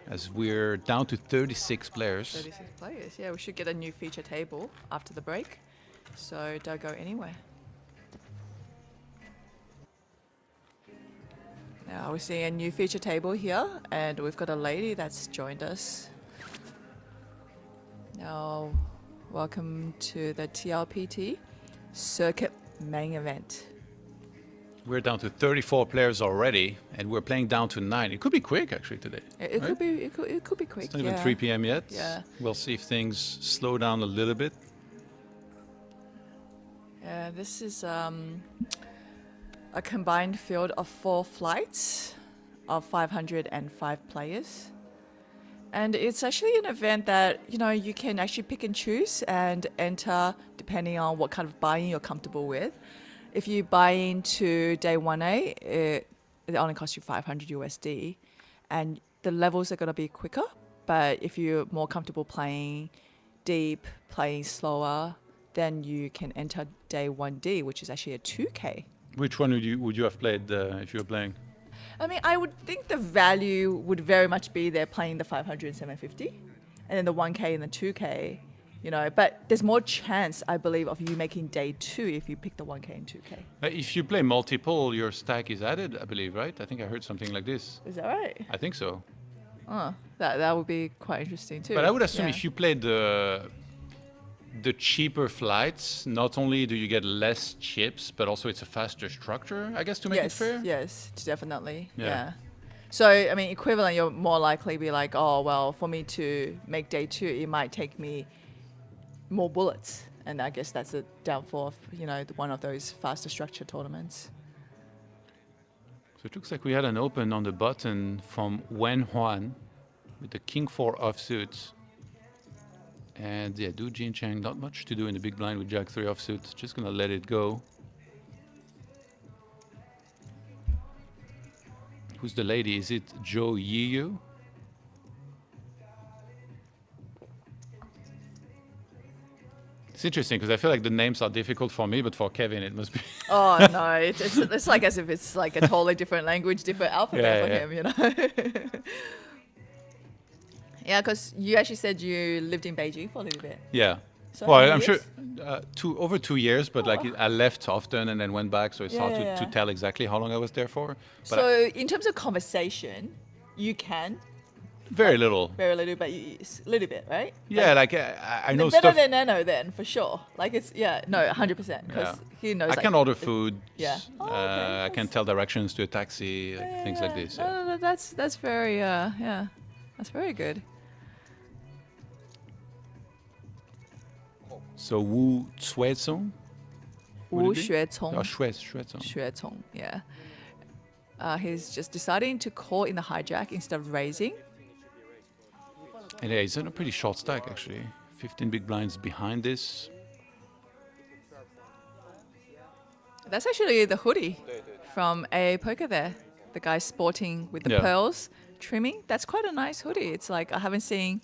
as we're down to 36 players. 36 players. Yeah, we should get a new feature table after the break. So don't go anywhere. Now we're seeing a new feature table here, and we've got a lady that's joined us. Now, welcome to the TLPT Circuit Main Event. We're down to 34 players already, and we're playing down to 9. It could be quick actually today. It right? could be. It could be quick. It's not even yeah. 3 p.m. yet. Yeah. We'll see if things slow down a little bit. Yeah, this is a combined field of 4 flights of 505 players. And it's actually an event that, you can actually pick and choose and enter depending on what kind of buy-in you're comfortable with. If you buy into day 1A, it only costs you 500 USD, and the levels are going to be quicker. But if you're more comfortable playing deep, playing slower, then you can enter day 1D, which is actually a 2K. Which one would you have played if you were playing? I mean, I would think the value would very much be there playing the 500 and 750, and then the 1K and the 2K, But there's more chance, I believe, of you making day 2 if you pick the 1K and 2K. If you play multiple, your stack is added, I believe, right? I think I heard something like this. Is that right? I think so. Oh, that would be quite interesting too. But I would assume Yeah. if you play the cheaper flights, not only do you get less chips, but also it's a faster structure, I guess, to make it fair. Yes, definitely. Yeah. Yeah. So, I mean, equivalent, you're more likely be like, oh, well, for me to make day 2, it might take me more bullets. And I guess that's the downfall of, one of those faster structure tournaments. So it looks like we had an open on the button from Wen Huan with the King 4 offsuit. And yeah, Du Jin Chang, not much to do in the big blind with Jack 3 offsuit. Just gonna let it go. Who's the lady? Is it Zhou Yiyu? It's interesting because I feel like the names are difficult for me, but for Kevin it must be. Oh, no, it's like as if it's like a totally different language, different alphabet Yeah, for him, Yeah, because you actually said you lived in Beijing for a little bit. Yeah. So Well, how many I'm sure years? over 2 years, but like I left often and then went back, so it's hard Yeah. to tell exactly how long I was there for. But So in terms of conversation, you can very little. very little, but a little bit, right? Yeah, like I know better stuff. than Nano then, for sure. Like it's, 100%. Because Yeah. he knows. I like, can order food. Yeah. Oh, okay, I can tell directions to a taxi, things like this. Yeah. No, that's very, that's very good. So Wu Xuezong? Wu Xuecong. Oh, Xuezong. Xuecong, yeah. He's just deciding to call in the hijack instead of raising. And yeah, he's in a pretty short stack actually. 15 big blinds behind this. That's actually the hoodie from AA Poker there. The guy sporting with the Yeah. pearls trimming. That's quite a nice hoodie. It's like I haven't seen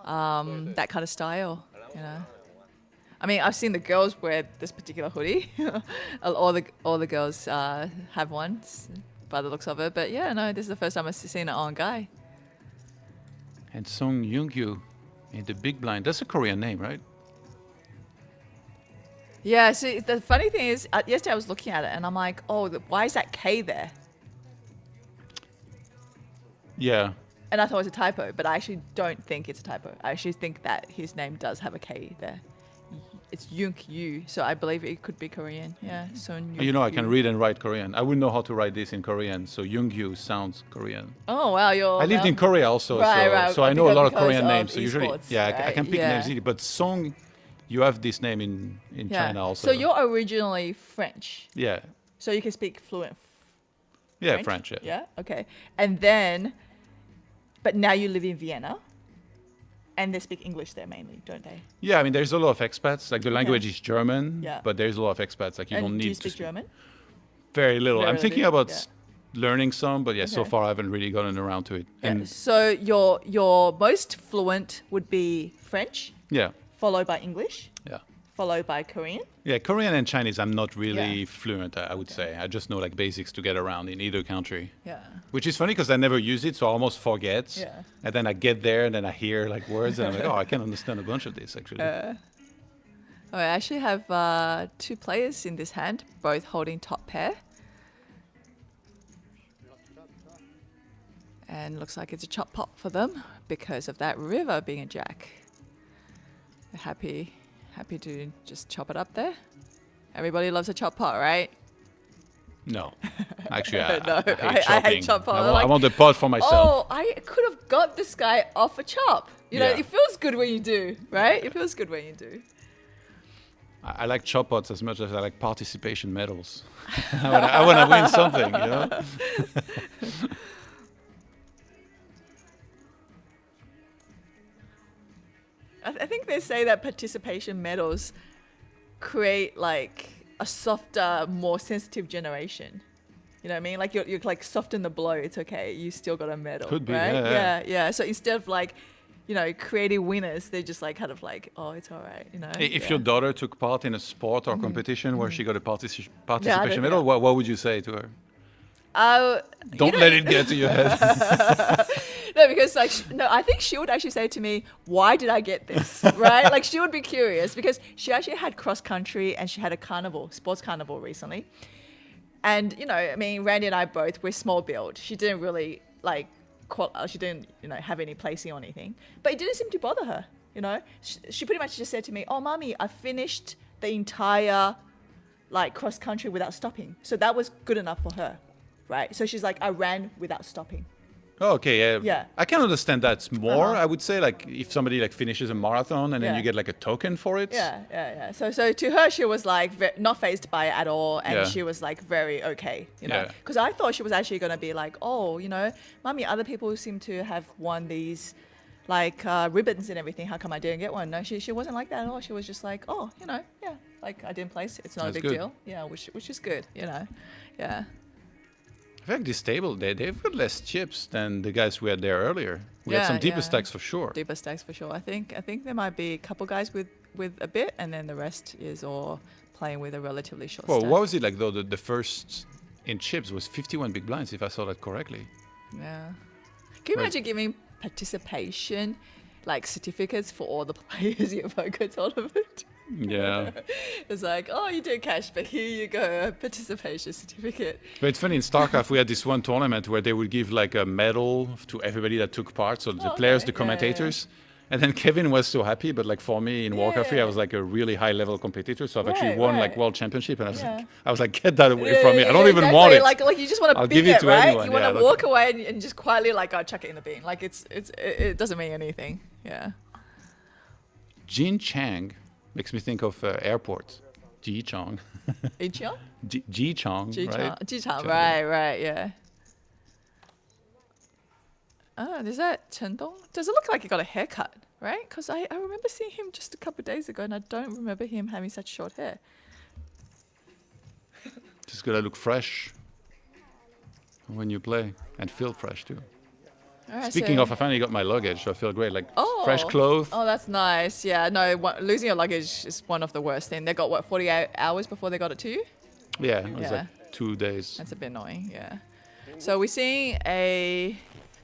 that kind of style, you know. I mean, I've seen the girls wear this particular hoodie. all the girls have one by the looks of it. But yeah, no, this is the first time I've seen it on guy. And Song Young-gyu in the big blind. That's a Korean name, right? Yeah, see, the funny thing is, yesterday I was looking at it and I'm like, oh, why is that K there? Yeah. And I thought it was a typo, but I actually don't think it's a typo. I actually think that his name does have a K there. It's Young-yu, so I believe it could be Korean. Yeah, Son You know, I can Young-gyu. read and write Korean. I wouldn't know how to write this in Korean, so Young-gyu sounds Korean. Oh wow, you're. I lived in Korea also, Right, so I know a lot of because Korean of names. So usually, esports, yeah, I right? can pick Yeah. names easily. But Song, you have this name in Yeah. China also. So you're originally French, Yeah, so you can speak fluent yeah, French. Yeah. Yeah. Okay. And then, but now you live in Vienna, and they speak English there mainly, don't they? Yeah, I mean, there's a lot of expats. Like the language is German, Yeah. but there's a lot of expats. Like you and don't do need you to speak speak German? very little. Very I'm thinking little, about yeah. learning some, but yeah, so Okay. far I haven't really gotten around to it. Yeah. And So your most fluent would be French, yeah, followed by English, yeah. followed by Korean. Yeah, Korean and Chinese, I'm not really Yeah. fluent, I would say. I just know like basics to get around in either country. Yeah. Which is funny because I never use it, so I almost forget. Yeah. And then I get there and then I hear like words and I'm like, oh, I can understand a bunch of this actually. Oh, I actually have two players in this hand, both holding top pair. And looks like it's a chop pot for them because of that river being a jack. They're happy to just chop it up there. Everybody loves a chop pot, right? No. Actually, I, No, I hate I chopping. hate chop pot. I I'm want, like, I want the pot for myself. Oh, I could have got this guy off a chop. You know, Yeah. it feels good when you do, right? It feels good when you do. I like chop pots as much as I like participation medals. I want to win something, you know? I think they say that participation medals create like a softer, more sensitive generation. You know what I mean? Like you're like soften the blow. It's okay. You still got a medal. Could be, right? yeah. Yeah. So instead of like, you know, creating winners, they just like kind of like, oh, it's all right. You know. If Yeah. your daughter took part in a sport or competition where she got a participation Yeah. medal, what would you say to her? Uh, Don't let it get to your head. No, because like I think she would actually say to me, "Why did I get this?" Right? Like she would be curious because she actually had cross country and she had a carnival, sports carnival recently. And you know, I mean, Randy and I both we're small build. She didn't really like, she didn't have any placing or anything, but it didn't seem to bother her. You know, she pretty much just said to me, "Oh, mommy, I finished the entire like cross country without stopping, so that was good enough for her." Right? So she's like, "I ran without stopping." Oh, okay, yeah. Yeah. I can understand that more. Uh-huh. I would say like if somebody like finishes a marathon and then Yeah. you get like a token for it. Yeah. So to her, she was like not phased by it at all, and Yeah. she was like very okay, you know. Yeah. Because I thought she was actually gonna be like, oh, you know, mommy, other people seem to have won these like ribbons and everything. How come I didn't get one? No, she wasn't like that at all. She was just like, oh, you know, yeah, like I didn't place. It's not That's a big good. deal. Yeah, which is good, you know. Yeah. I think this table, they've got less chips than the guys we had there earlier. We had Yeah, some deeper yeah. stacks for sure. Deeper stacks for sure. I think there might be a couple guys with a bit, and then the rest is all playing with a relatively short Well, stack. what was it like though? The first in chips was 51 big blinds, if I saw that correctly. Yeah. Can you Right. imagine giving participation like certificates for all the players in your poker tournament? Yeah. It's like, oh, you did cash, but here you go, a participation certificate. But it's funny, in StarCraft, we had this one tournament where they would give like a medal to everybody that took part. So the Oh, players, okay. the Yeah, yeah, yeah. commentators. And then Kevin was so happy, but like for me in Warcraft 3, I Yeah. was like a really high level competitor. So I've actually Right, won like right. world championship. And Yeah. I was like, get that away from me. I don't even exactly. want it. Like you just want to I'll bin give it it, to right? anyone, You want yeah, to like- walk away and just quietly like, oh, chuck it in the bin. Like it doesn't mean anything. Yeah. Jin Chang makes me think of airport. Ji Chong. Ichion? Ji Chong, right? Jichang. Chang. Right, yeah. Oh, is that Chen Dong? Does it look like he got a haircut, right? Because I remember seeing him just a couple of days ago and I don't remember him having such short hair. gotta look fresh when you play and feel fresh too. All right, Speaking so- of, I finally got my luggage, so I feel great. Like fresh clothes. Oh, that's nice. Yeah, no, losing your luggage is one of the worst things. They got, what, 48 hours before they got it to you? Yeah, it was Yeah. like 2 days. That's a bit annoying, yeah. So we're seeing a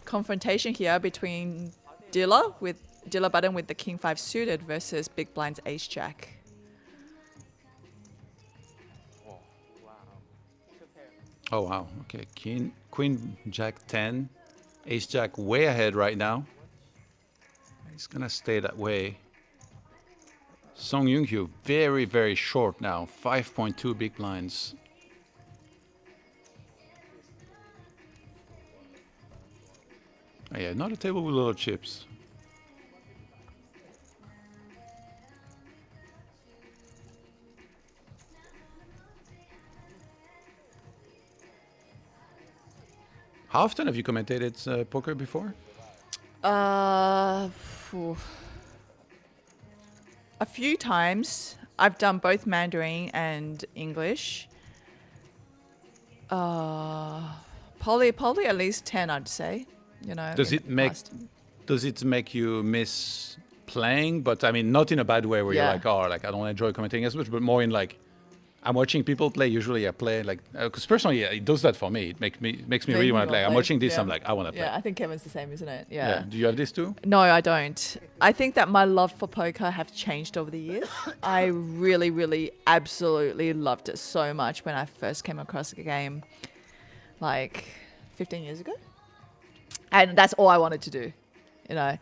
confrontation here between dealer button with the King 5 suited versus Big Blind's Ace Jack. Oh wow. Okay, Queen Jack 10, Ace Jack way ahead right now. He's gonna stay that way. Song Yun-Kyu very, very short now, 5.2 big blinds. Oh yeah, not a table with little chips. How often have you commentated poker before? Phew. A few times. I've done both Mandarin and English. Probably at least 10, I'd say. You know. Does in it the make past. Does it make you miss playing? But I mean, not in a bad way where you're Yeah. like, oh, like I don't enjoy commentating as much, but more in like, I'm watching people play. Usually, I play like because personally, yeah, it does that for me. It makes me really want to play. I'm watching this. Yeah. I'm like, I want to play. Yeah, I think Kevin's the same, isn't it? Yeah. Yeah. Do you have this too? No, I don't. I think that my love for poker have changed over the years. I really, really, absolutely loved it so much when I first came across the game, like 15 years ago. And that's all I wanted to do, you know.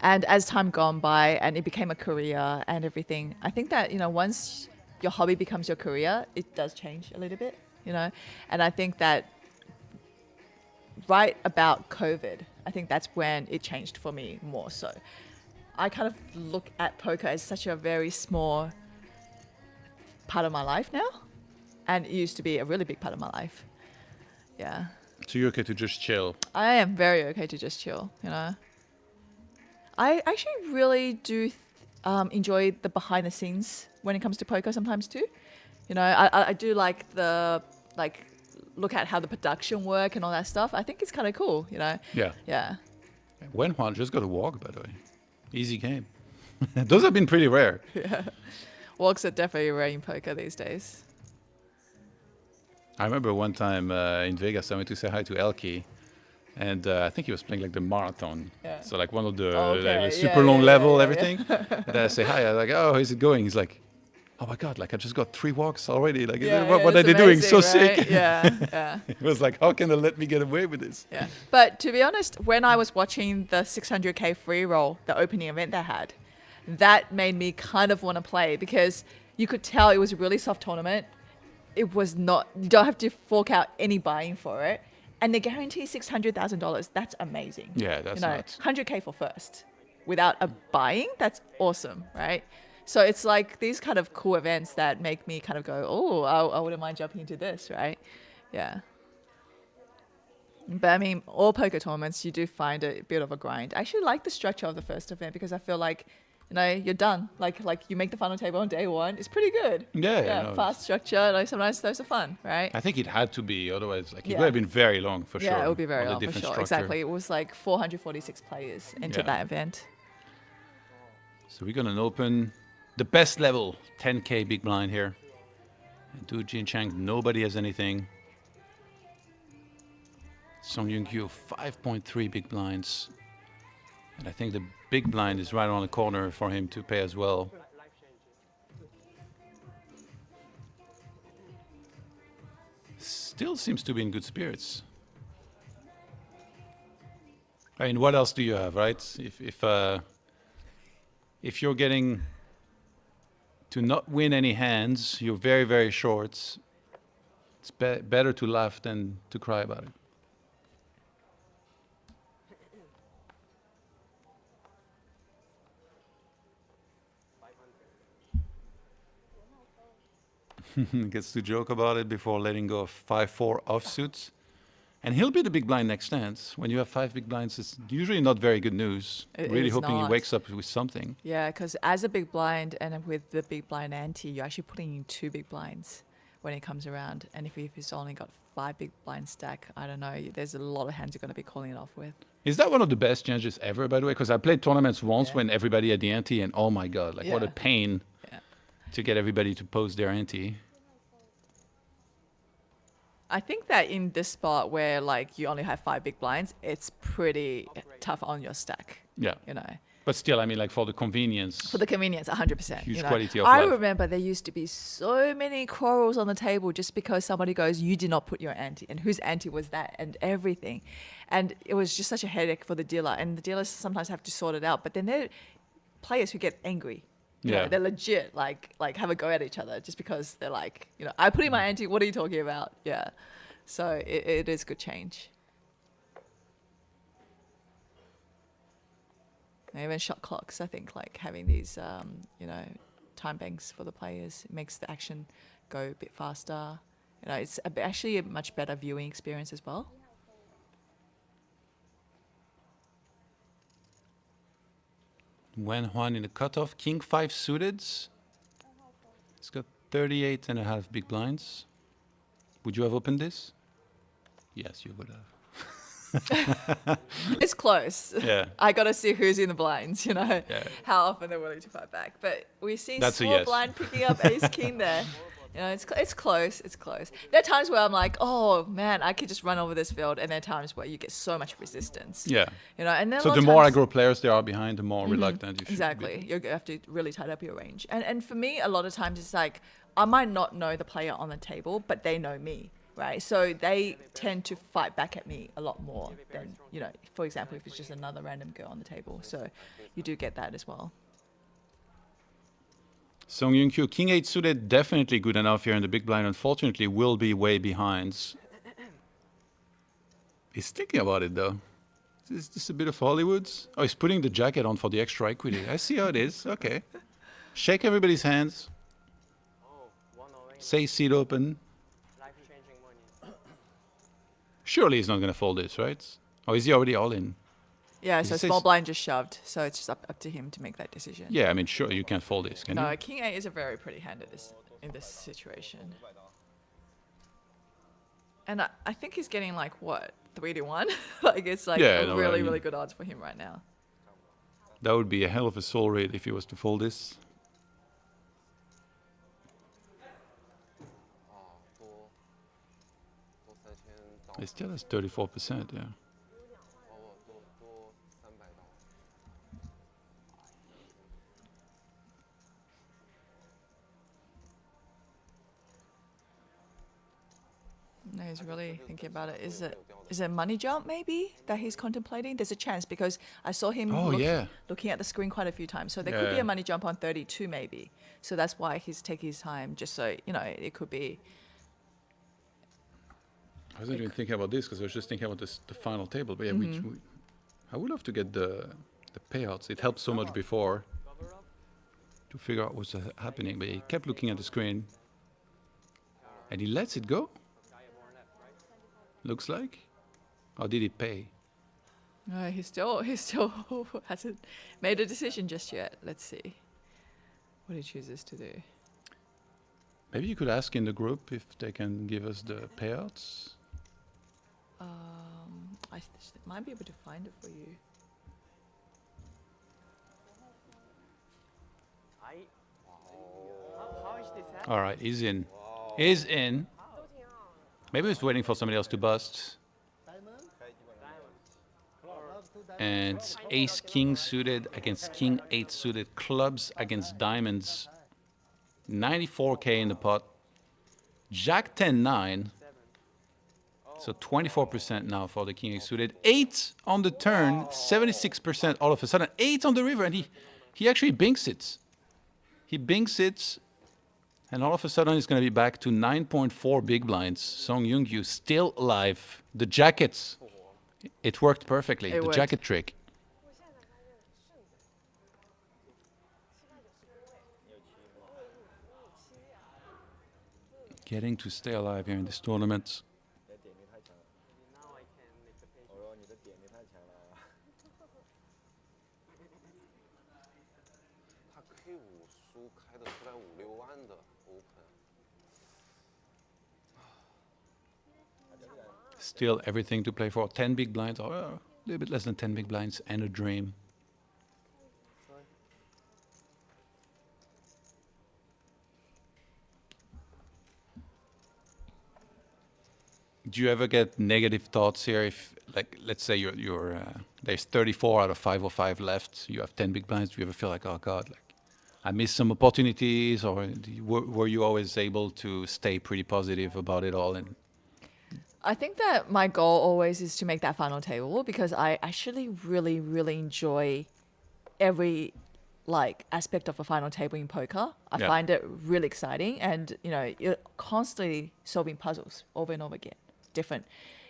And as time gone by and it became a career and everything, I think that, you know, once your hobby becomes your career, it does change a little bit, you know. And I think that right about COVID, I think that's when it changed for me more so. I kind of look at poker as such a very small part of my life now. And it used to be a really big part of my life. Yeah. So you're okay to just chill. I am very okay to just chill, you know. I actually really do enjoy the behind the scenes when it comes to poker sometimes too. You know, I do like look at how the production work and all that stuff. I think it's kind of cool, you know. Yeah. Yeah. When Juan just got a walk, by the way. Easy game. Those have been pretty rare. Walks are definitely rare in poker these days. I remember one time in Vegas, I went to say hi to Elke, and I think he was playing like the marathon. Yeah. So like one of the Oh, okay. like, Yeah, super long level, yeah. everything. And I say hi. I'm like, oh, how's it going? He's like, oh my God, like I just got 3 walks already. Like, what are that's they doing? So amazing, right? sick. Yeah, yeah. It was like, how can they let me get away with this? Yeah. But to be honest, when I was watching the 600K free roll, the opening event they had, that made me kind of want to play because you could tell it was a really soft tournament. It was not, you don't have to fork out any buying for it. And they guarantee $600,000. That's amazing. Yeah, that's you know, nuts. 100K for first without a buying. That's awesome, right? So it's like these kind of cool events that make me kind of go, oh, I wouldn't mind jumping into this, right? Yeah. But I mean, all poker tournaments, you do find a bit of a grind. I actually like the structure of the first event because I feel like, you know, you're done. Like you make the final table on day one. It's pretty good. Yeah, no, fast structure. Like sometimes those are fun, right? I think it had to be, otherwise, like it Yeah. would have been very long for sure. Yeah, it would be very all the long for different sure. structure. Exactly. It was like 446 players entered Yeah. that event. So we're gonna open the best level, 10K big blind here. And do Jin Chang, nobody has anything. Song Yun-Kyu, 5.3 big blinds. And I think the big blind is right around the corner for him to pay as well. Still seems to be in good spirits. I mean, what else do you have, right? If you're getting to not win any hands, you're very, very short. It's better to laugh than to cry about it. Gets to joke about it before letting go of 5-4 offsuits. And he'll be the big blind next stance. When you have 5 big blinds, it's usually not very good news. It Really is hoping he not. wakes up with something. Yeah, because as a big blind and with the big blind ante, you're actually putting in 2 big blinds. when he comes around. And if he's only got 5 big blind stack, I don't know. There's a lot of hands you're going to be calling it off with. Is that one of the best challenges ever, by the way? Because I played tournaments once Yeah. when everybody had the ante, and oh my god, like what a Yeah. pain Yeah. to get everybody to post their ante. I think that in this spot where like you only have 5 big blinds, it's pretty tough on your stack. Yeah. You know, But still, I mean, like for the convenience. for the convenience, 100%. Huge you know. quality of I life. remember there used to be so many quarrels on the table just because somebody goes, "You did not put your ante," and whose ante was that, and everything, and it was just such a headache for the dealer. And the dealers sometimes have to sort it out. But then there are players who get angry. You know, Yeah. they're legit like have a go at each other just because they're like, I put in my ante. What are you talking about? Yeah, so it is good change. And even shot clocks, I think, like having these, time banks for the players makes the action go a bit faster. It's actually a much better viewing experience as well. Wen Huan in the cutoff. King 5 suited. He's got 38.5 big blinds. Would you have opened this? Yes, you would have. It's close. Yeah. I got to see who's in the blinds, Yeah. how often they're willing to fight back. But we see That's a small yes. blind picking up ace king there. It's close. It's close. There are times where I'm like, oh man, I could just run over this field, and there are times where you get so much resistance. Yeah. And then a So lot the of more times- aggro players there are behind, the more reluctant you should Exactly. be. You have to really tighten up your range. And for me, a lot of times it's like, I might not know the player on the table, but they know me, right? So they tend to fight back at me a lot more than, for example, if it's just another random girl on the table. So you do get that as well. Song Yun Kyu, King 8 suited, definitely good enough here in the big blind. Unfortunately, will be way behind. He's thinking about it though. Is this a bit of Hollywood? Oh, he's putting the jacket on for the extra equity. I see how it is. Okay. Shake everybody's hands. Say seat open. Surely he's not going to fold this, right? Or is he already all in? Yeah, Did so you say small s- blind just shoved. So it's just up to him to make that decision. Yeah, I mean, sure, you can't fold this, can No, you? King 8 is a very pretty hand in this situation. And I think he's getting like, what, 3-1? Like it's like Yeah, a no, I really, mean- really good odds for him right now. That would be a hell of a soul rate if he was to fold this. He still has 34%, yeah. No, he's really thinking about it. Is it a money jump maybe that he's contemplating? There's a chance because I saw him Oh, yeah. looking at the screen quite a few times. So there could be Yeah. a money jump on 32 maybe. So that's why he's taking his time, just so, it could be. I wasn't even thinking about this because I was just thinking about the final table. But yeah, I would love to get the payouts. It helped so much before to figure out what's happening. But he kept looking at the screen. And he lets it go? Looks like. Or did he pay? No, he still hasn't made a decision just yet. Let's see what he chooses to do. Maybe you could ask in the group if they can give us the payouts. I might be able to find it for you. All right, he's in. He's in. Maybe he's waiting for somebody else to bust. And ace king suited against king 8 suited, clubs against diamonds. 94k in the pot. Jack 10 9. So 24% now for the king 8 suited. 8 on the turn, 76% all of a sudden. 8 on the river, and he actually binks it. He binks it, and all of a sudden he's going to be back to 9.4 big blinds. Song Yun-Kyu still alive. The jackets. It worked perfectly. It The worked. jacket trick. Getting to stay alive here in this tournament. Still everything to play for. 10 big blinds, or a little bit less than 10 big blinds, and a dream. Do you ever get negative thoughts here? If, like, let's say there's 34 out of 505 left, you have 10 big blinds. Do you ever feel like, oh God, like I missed some opportunities, or were you always able to stay pretty positive about it all? And I think that my goal always is to make that final table because I actually really, really enjoy every like aspect of a final table in poker. I Yeah. find it really exciting, and you're constantly solving puzzles over and over again, different.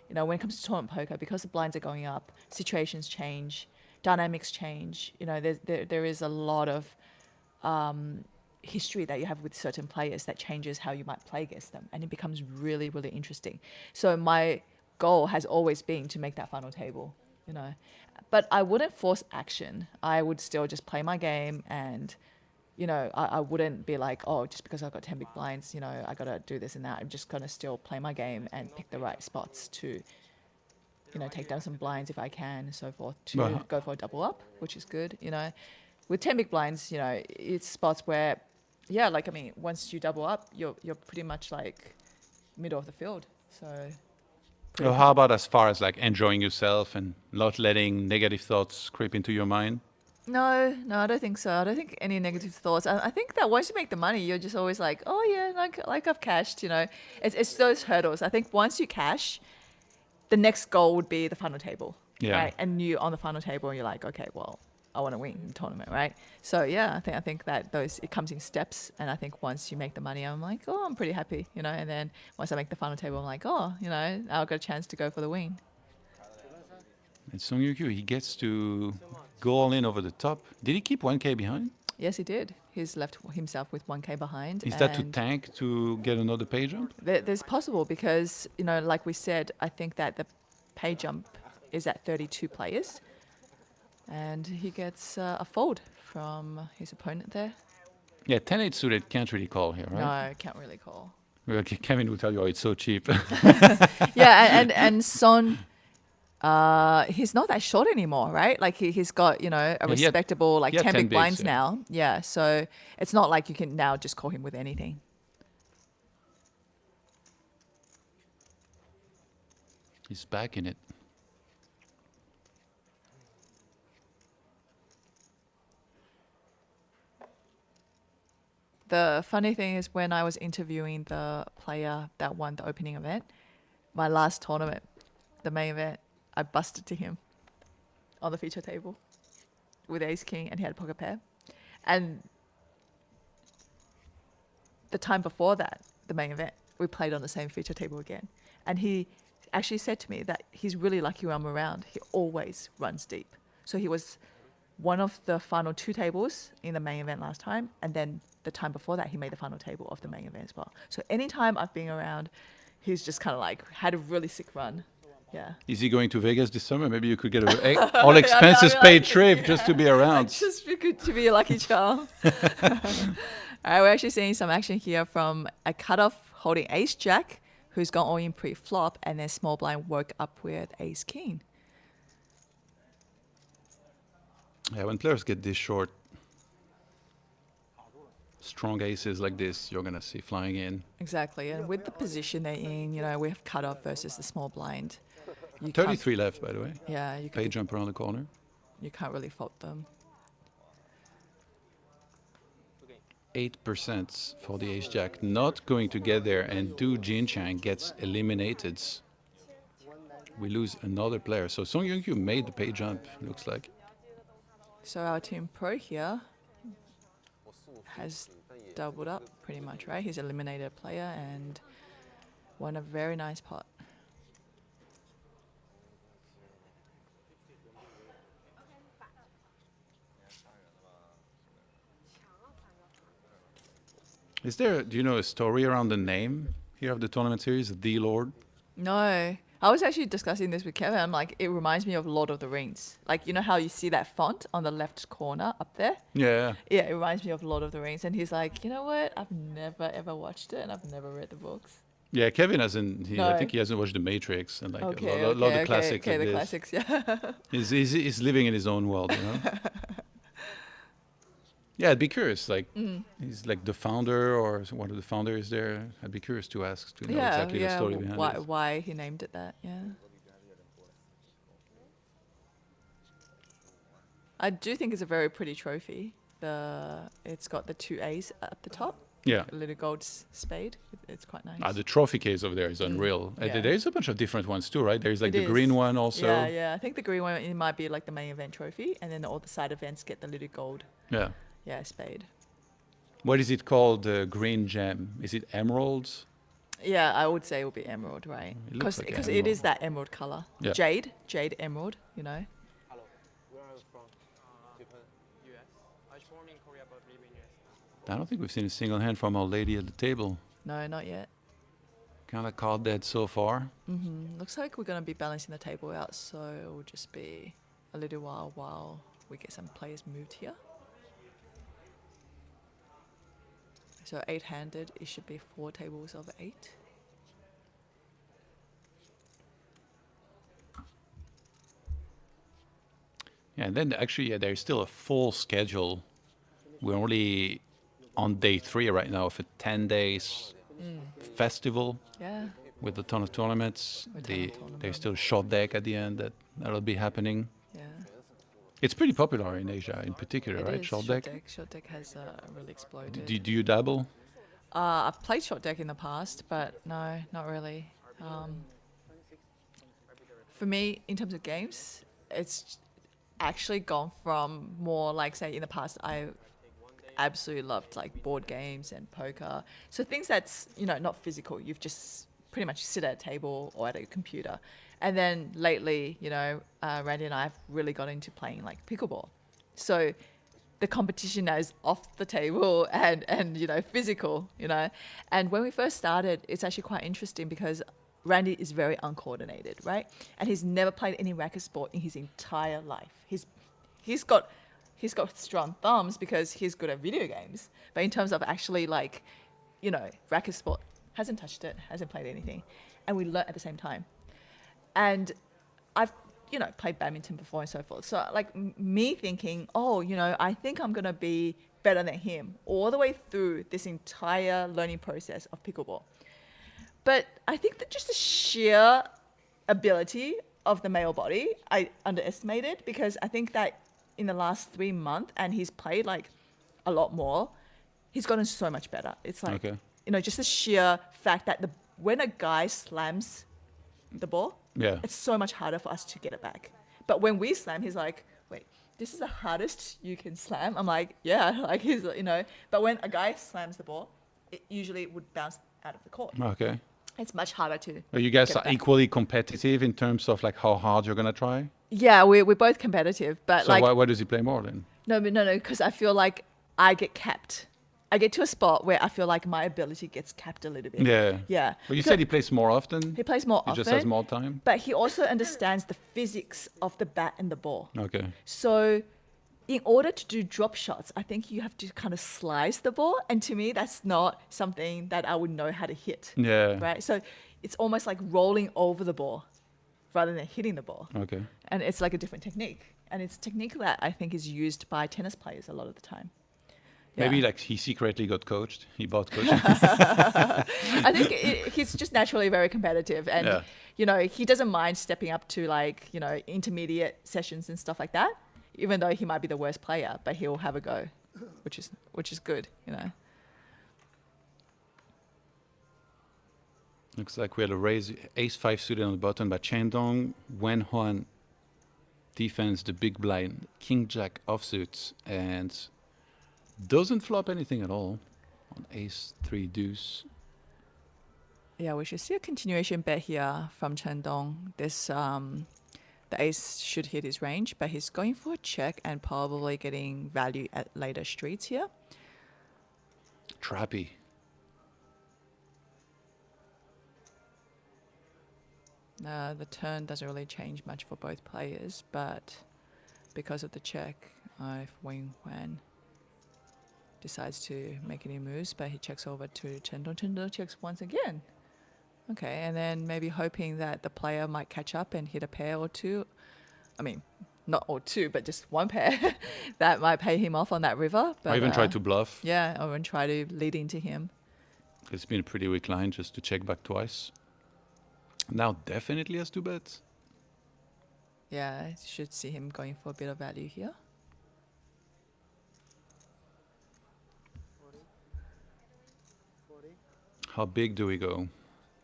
When it comes to tournament poker, because the blinds are going up, situations change, dynamics change. There is a lot of history that you have with certain players that changes how you might play against them, and it becomes really, really interesting. So my goal has always been to make that final table, but I wouldn't force action. I would still just play my game, and I wouldn't be like, oh, just because I've got 10 big blinds, I gotta do this and that. I'm just gonna still play my game and pick the right spots to take down some blinds if I can, and so forth, to Well, go for a double up, which is good. With 10 big blinds, it's spots where, yeah, like, I mean, once you double up, you're pretty much like middle of the field. So pretty well, how about as far as like enjoying yourself and not letting negative thoughts creep into your mind? No, I don't think so. I don't think any negative thoughts. I think that once you make the money, you're just always like, oh yeah, like I've cashed. It's those hurdles. I think once you cash, the next goal would be the final table, Yeah. right? And you on the final table, you're like, okay, well, I want to win the tournament, right? So yeah, I think that it comes in steps, and I think once you make the money, I'm like, oh, I'm pretty happy, and then once I make the final table, I'm like, oh, I've got a chance to go for the win. And Song Yuki, he gets to go all in over the top. Did he keep 1K behind? Yes, he did. He's left himself with 1K behind. Is that to and tank to get another pay jump? There's possible because, like we said, I think that the pay jump is at 32 players, and he gets a fold from his opponent there. Yeah, 10-8 suited can't really call here, right? No, can't really call. Well, Kevin will tell you, oh, it's so cheap. Yeah, and Son, he's not that short anymore, right? Like he's got, a he had- respectable like he had 10 10 big bigs, blinds yeah. now. Yeah, so it's not like you can now just call him with anything. He's back in it. The funny thing is when I was interviewing the player that won the opening event, my last tournament, the main event, I busted to him on the feature table with ace king, and he had a pocket pair. And the time before that, the main event, we played on the same feature table again. And he actually said to me that he's really lucky when I'm around. He always runs deep. So he was one of the final 2 tables in the main event last time, and then the time before that, he made the final table of the main event as well. So anytime I've been around, he's just kind of like had a really sick run. Yeah. Is he going to Vegas this summer? Maybe you could get a all expenses paid trip just to be around. Just good to be a lucky charm. All right, we're actually seeing some action here from a cutoff holding ace jack, who's gone all in pre-flop, and then small blind woke up with ace king. Yeah, when players get this short, strong aces like this, you're gonna see flying in. Exactly, and with the position they're in, we have cutoff versus the small blind. You 33 left, by the way. Yeah, Pay jump around the corner. you can't really fault them. 8% for the ace jack. Not going to get there, and Du Jinchang gets eliminated. We lose another player. So Song Yun-kyu made the pay jump, looks like. So our team pro here has doubled up pretty much, right? He's eliminated a player and won a very nice pot. Is there, do you know, a story around the name here of the tournament series, The Lord? No. I was actually discussing this with Kevin. I'm like, it reminds me of Lord of the Rings. Like, you know how you see that font on the left corner up there? Yeah. Yeah, it reminds me of Lord of the Rings. And he's like, you know what? I've never, ever watched it, and I've never read the books. Yeah, Kevin hasn't. I No. think he hasn't watched The Matrix and like Okay, a lot of the okay, classics. okay, of the this. classics, yeah. He's living in his own world, Yeah, I'd be curious. Like, he's like the founder or one of the founders there. I'd be curious to ask to know Yeah, exactly the yeah, story behind it. why he named it that, yeah. I do think it's a very pretty trophy. It's got the 2 A's at the top. Yeah. A little gold spade. It's quite nice. The trophy case over there is unreal. yeah. There's a bunch of different ones too, right? There's like It the is. green one also. Yeah, yeah. I think the green one, it might be like the main event trophy, and then all the side events get the little gold, Yeah. spade. What is it called? The green gem? Is it emeralds? Yeah, I would say it would be emerald, right? It looks Because like it is emerald. that emerald color. Yeah. Jade emerald, Hello, where are you from? Japan. US. I was born in Korea but live in US. I don't think we've seen a single hand from our lady at the table. No, not yet. Kind of called that so far. Looks like we're going to be balancing the table out, so it will just be a little while we get some players moved here. So 8-handed, it should be 4 tables of 8. Yeah, and then actually, there's still a full schedule. We're only on day 3 right now of a 10 days festival Yeah. with a ton of tournaments. With a ton of tournaments. There's still shot deck at the end that'll be happening. Yeah. It's pretty popular in Asia, in particular, It right? is. Shot deck. Shot deck has really exploded. Do you dabble? I've played shot deck in the past, but no, not really. For me, in terms of games, it's actually gone from more like, say, in the past, I absolutely loved like board games and poker. So things that's, not physical. You've just pretty much sit at a table or at a computer. And then lately, Randy and I have really got into playing like pickleball. So the competition is off the table and physical, And when we first started, it's actually quite interesting because Randy is very uncoordinated, right? And he's never played any racket sport in his entire life. He's got strong thumbs because he's good at video games. But in terms of actually racket sport, hasn't touched it, hasn't played anything. And we learnt at the same time. And I've, played badminton before and so forth. So me thinking, I think I'm going to be better than him all the way through this entire learning process of pickleball. But I think that just the sheer ability of the male body, I underestimated because I think that in the last 3 months, and he's played like a lot more, he's gotten so much better. It's like, Okay. Just the sheer fact that when a guy slams the ball, Yeah. it's so much harder for us to get it back. But when we slam, he's like, wait, this is the hardest you can slam? I'm like, yeah, But when a guy slams the ball, it usually would bounce out of the court. Okay. It's much harder to. Are you guys get it back. equally competitive in terms of like how hard you're gonna try? Yeah, we're both competitive, but So why does he play more then? no, because I feel like I get capped. I get to a spot where I feel like my ability gets capped a little bit. Yeah. Yeah. But you Because said he plays more often. he plays more He often. just has more time. But he also understands the physics of the bat and the ball. Okay. So in order to do drop shots, I think you have to kind of slice the ball. And to me, that's not something that I would know how to hit. Yeah. Right? So it's almost like rolling over the ball rather than hitting the ball. Okay. And it's like a different technique. And it's a technique that I think is used by tennis players a lot of the time. Maybe Yeah. like he secretly got coached. He bought coaching. I think he's just naturally very competitive. And, Yeah. he doesn't mind stepping up to intermediate sessions and stuff like that, even though he might be the worst player, but he'll have a go, which is good, Looks like we had a raise ace-5 suited on the button by Chendong. Wen Huan defends the big blind, king-jack offsuits, and doesn't flop anything at all on ace-3 deuce. Yeah, we should see a continuation bet here from Chen Dong. The ace should hit his range, but he's going for a check and probably getting value at later streets here. Trappy. The turn doesn't really change much for both players, but because of the check, if Wang Huan decides to make any moves, but he checks over to Chen Dong. Chen Dong checks once again. Okay, and then maybe hoping that the player might catch up and hit a pair or two. I mean, not all two, but just one pair that might pay him off on that river. But Or even try to bluff. yeah, or try to lead into him. It's been a pretty weak line just to check back twice. Now definitely has 2 bets. Yeah, I should see him going for a bit of value here. 40. 40. How big do we go?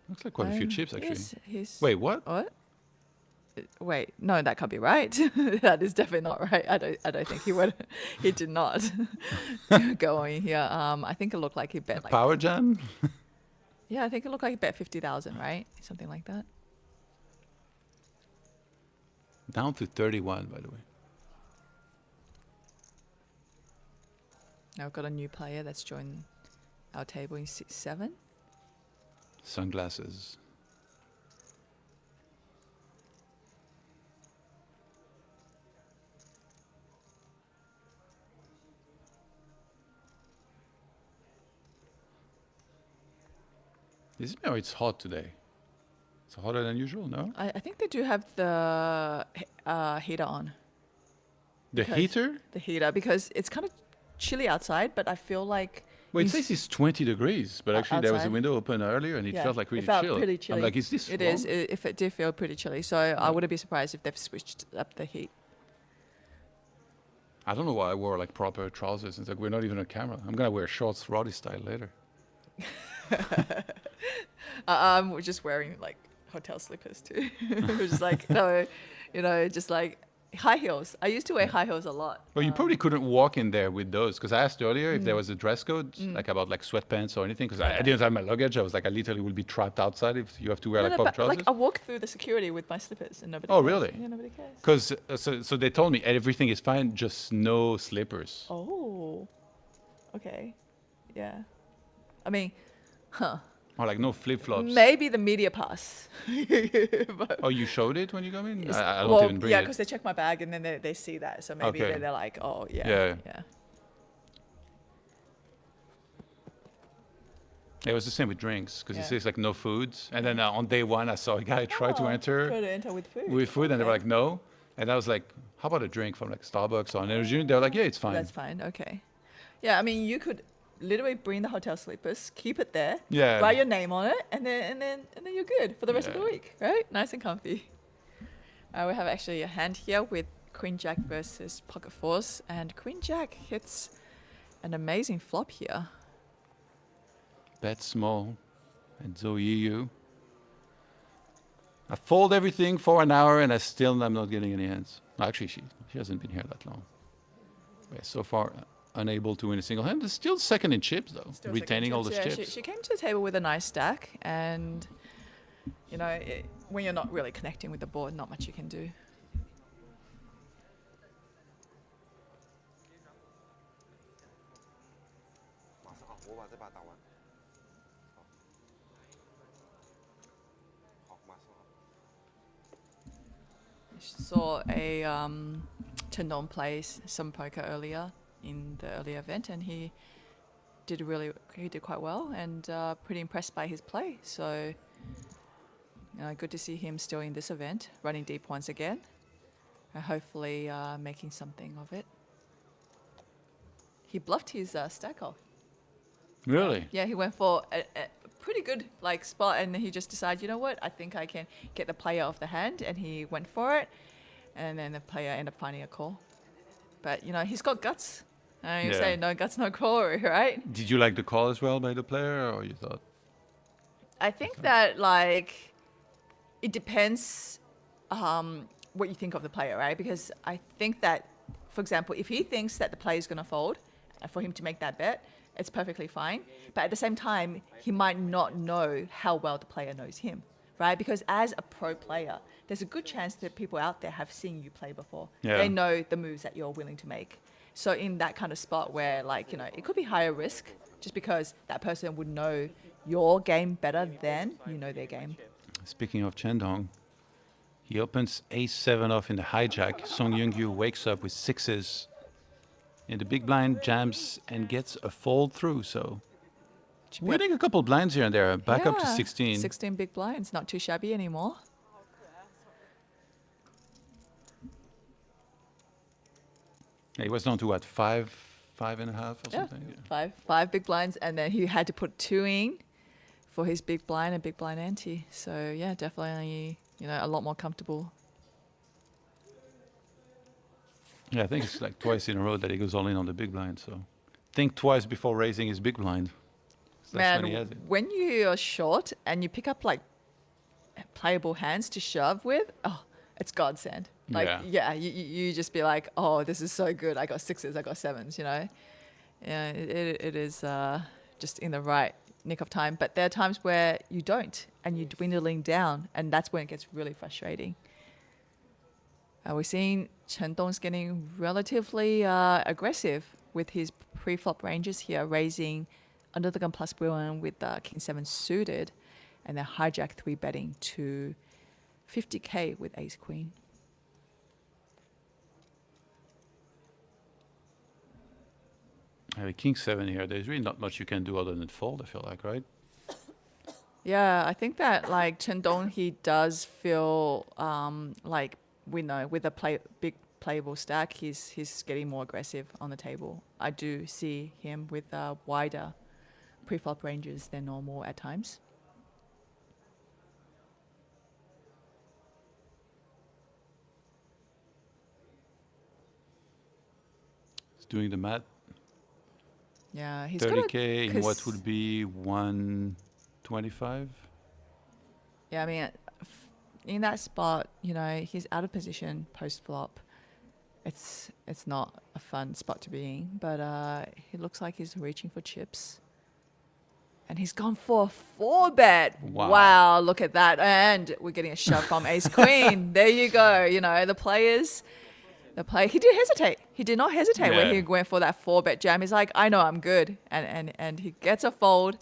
Looks like quite a few chips actually. He's Wait, what? What? Wait, no, that can't be right. That is definitely not right. I don't think he would. He did not go in here. I think it looked like he bet like Power jam? yeah, I think it looked like he bet 50,000, right? Something like that. Down to 31, by the way. Now we've got a new player that's joined our table in 6-7. Sunglasses. Is it or it's hot today? It's hotter than usual, no? I think they do have the heater on. The Because- heater? The heater, because it's kind of chilly outside, but I feel like Wait, it in says it's 20 degrees, but actually there was a outside. window open earlier and it yeah, felt like really it felt chill. pretty chilly. I'm like, is this It wrong? is. If it did feel pretty chilly, so I wouldn't be surprised if they've switched up the heat. I don't know why I wore like proper trousers. It's like we're not even on camera. I'm gonna wear shorts Roddy style later. We're just wearing like hotel slippers too. We're just like no, just like high heels. I used to wear high heels a lot. Well, you probably couldn't walk in there with those because I asked earlier if there was a dress code, Mm. like about like sweatpants or anything. Because I didn't have my luggage. I was like, I literally will be trapped outside if you have to wear No, like no, proper but, trousers. like I walk through the security with my slippers and nobody. Oh, cares. really? Yeah, nobody cares. Because so they told me everything is fine, just no slippers. Oh, okay, yeah. I mean, Or like no flip flops. maybe the media pass. But Oh, you showed it when you come in? it's- I don't well, even bring yeah, it. because they check my bag and then they see that, so maybe Okay. they're like, oh yeah, Yeah. yeah. It was the same with drinks because Yeah. it says like no foods. And then on day one, I saw a guy try to Oh, enter Try to enter with food. with food, and they were Okay. like, no. And I was like, how about a drink from like Starbucks or an energy drink? They were like, yeah, it's fine. That's fine. Okay. Yeah, I mean, you could literally bring the hotel slippers, keep it there, Yeah. write your name on it, and then you're good for the rest of the Yeah. week, right? Nice and comfy. We have actually a hand here with Queen Jack versus Pocket Fours, and Queen Jack hits an amazing flop here. Bet small. And Zoe Yu. I fold everything for an hour and I still am not getting any hands. No, actually, she hasn't been here that long. Yeah, so far, unable to win a single hand. Still second in chips, though. Still retaining second all those chips. chips. She came to the table with a nice stack, and when you're not really connecting with the board, not much you can do. Saw a Tendon play some poker earlier in the earlier event, and he did quite well, and pretty impressed by his play. So, good to see him still in this event, running deep once again, and hopefully making something of it. He bluffed his stack off. Really? Yeah, he went for a pretty good spot, and he just decided, you know what, I think I can get the player off the hand, and he went for it, and then the player ended up finding a call. But he's got guts. You Yeah. say no guts, no call, right? Did you like the call as well by the player, or you thought? I think that it depends what you think of the player, right? Because I think that, for example, if he thinks that the player is going to fold, for him to make that bet, it's perfectly fine. But at the same time, he might not know how well the player knows him, right? Because as a pro player, there's a good chance that people out there have seen you play before. Yeah. They know the moves that you're willing to make. So in that kind of spot where it could be higher risk just because that person would know your game better than you know their game. Speaking of Chendong, he opens ace-7 off in the hijack. Song Young-Yu wakes up with sixes in the big blind, jams, and gets a fold through. So Winning a couple blinds here and there, back up to Yeah, 16. 16 big blinds, not too shabby anymore. Yeah, he was down to what, 5.5 or Yeah, something? Yeah. five big blinds, and then he had to put 2 in for his big blind and big blind ante. So yeah, definitely, a lot more comfortable. Yeah, I think it's like twice in a row that he goes all in on the big blind. So think twice before raising his big blind. So that's when he has it. When you are short and you pick up like playable hands to shove with, oh, it's godsend. Like, Yeah. you just be like, oh, this is so good. I got 6s, I got 7s, Yeah, it is just in the right nick of time. But there are times where you don't and you're dwindling down, and that's when it gets really frustrating. We're seeing Chen Dong's getting relatively aggressive with his pre-flop ranges here, raising under the gun plus one with King 7 suited, and then hijack 3 betting to 50k with Ace Queen. King 7 here, there's really not much you can do other than fold, I feel like, right? Yeah, I think that like Chen Dong, he does feel like we know with a big playable stack, he's getting more aggressive on the table. I do see him with wider pre-flop ranges than normal at times. He's doing the math. Yeah, he's 30k in what 'cause- would be 125? Yeah, I mean, in that spot, he's out of position post flop. It's not a fun spot to be in, but he looks like he's reaching for chips. And he's gone for a 4-bet. Wow. Look at that. And we're getting a shove from Ace Queen. There you go. The player, he did hesitate. He did not hesitate when Yeah. he went for that 4-bet jam. He's like, I know I'm good. And he gets a fold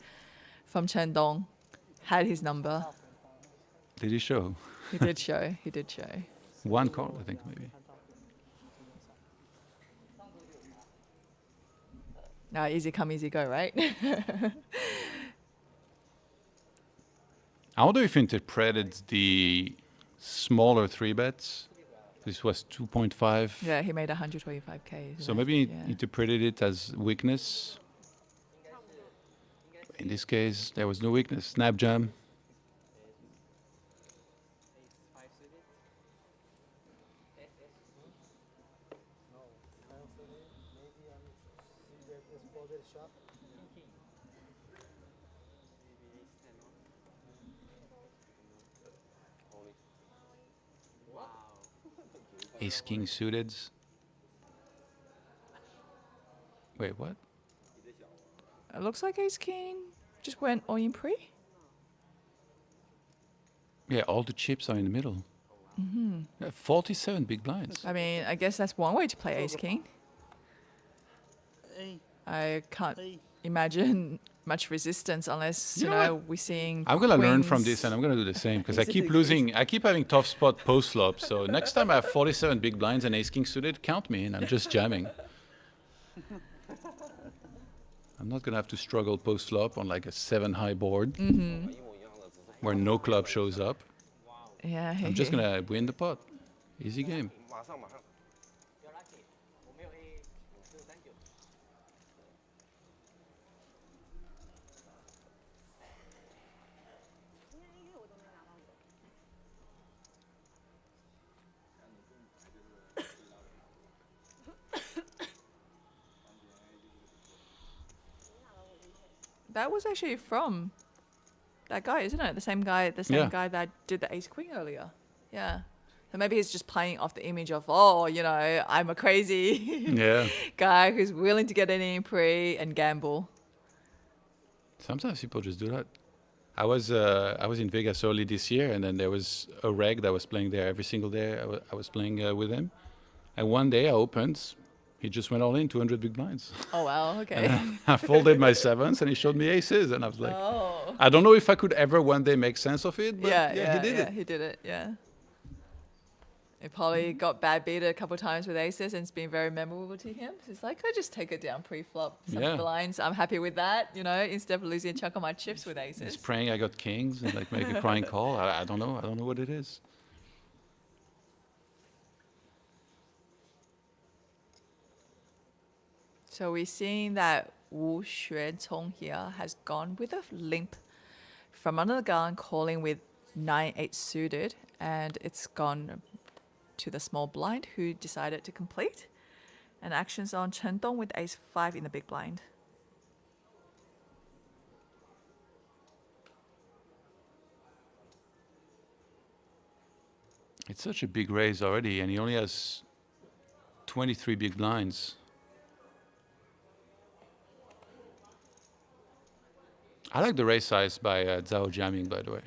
from Chen Dong. Had his number. Did he show? He did show. He did show. One call, I think, maybe. No, easy come, easy go, right? I wonder if he interpreted the smaller 3-bets. This was 2.5. Yeah, he made 125k. So maybe he Yeah. interpreted it as weakness. In this case, there was no weakness. Snap jam. Ace king suited. Wait, what? It looks like Ace King just went all in pre. Yeah, all the chips are in the middle. 47 big blinds. I mean, I guess that's one way to play Ace King. I can't imagine much resistance unless, You know we're seeing I'm gonna learn from queens. this, and I'm gonna do the same because I keep losing. I keep having tough spot post flop. So next time I have 47 big blinds and ace king suited, count me in. I'm just jamming. I'm not gonna have to struggle post flop on like a 7 high board where no club shows up. Yeah, I'm just gonna win the pot. Easy game. That was actually from that guy, isn't it? The same guy Yeah. that did the Ace Queen earlier. Yeah. So maybe he's just playing off the image of, I'm a crazy Yeah. guy who's willing to get any pre and gamble. Sometimes people just do that. I was in Vegas early this year, and then there was a reg that was playing there every single day. I was playing with him, and one day I opened. He just went all in, 200 big blinds. Oh, wow. Okay. I folded my 7s, and he showed me aces, and I was like, Oh. I don't know if I could ever one day make sense of it, but Yeah, he did it. He did it, yeah. He probably got bad beat a couple of times with aces, and it's been very memorable to him. So he's like, I just take it down pre-flop. Some Yeah. blinds, I'm happy with that. You know, instead of losing a chunk of my chips with He's aces. praying I got kings and like make a crying call. I don't know. I don't know what it is. So we're seeing that Wu Xuancong here has gone with a limp from under the gun, calling with 9-8 suited, and it's gone to the small blind, who decided to complete. And actions on Chen Dong with ace-5 in the big blind. It's such a big raise already, and he only has 23 big blinds. I like the raise size by Zhao Jiaming, by the way.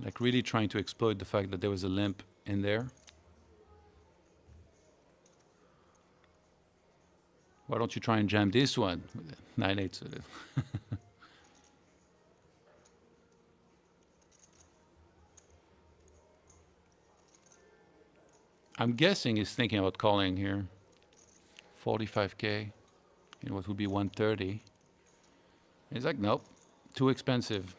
Like really trying to exploit the fact that there was a limp in there. Why don't you try and jam this one? 9-8 suited. I'm guessing he's thinking about calling here. 45K in what would be 130. He's like, nope, too expensive.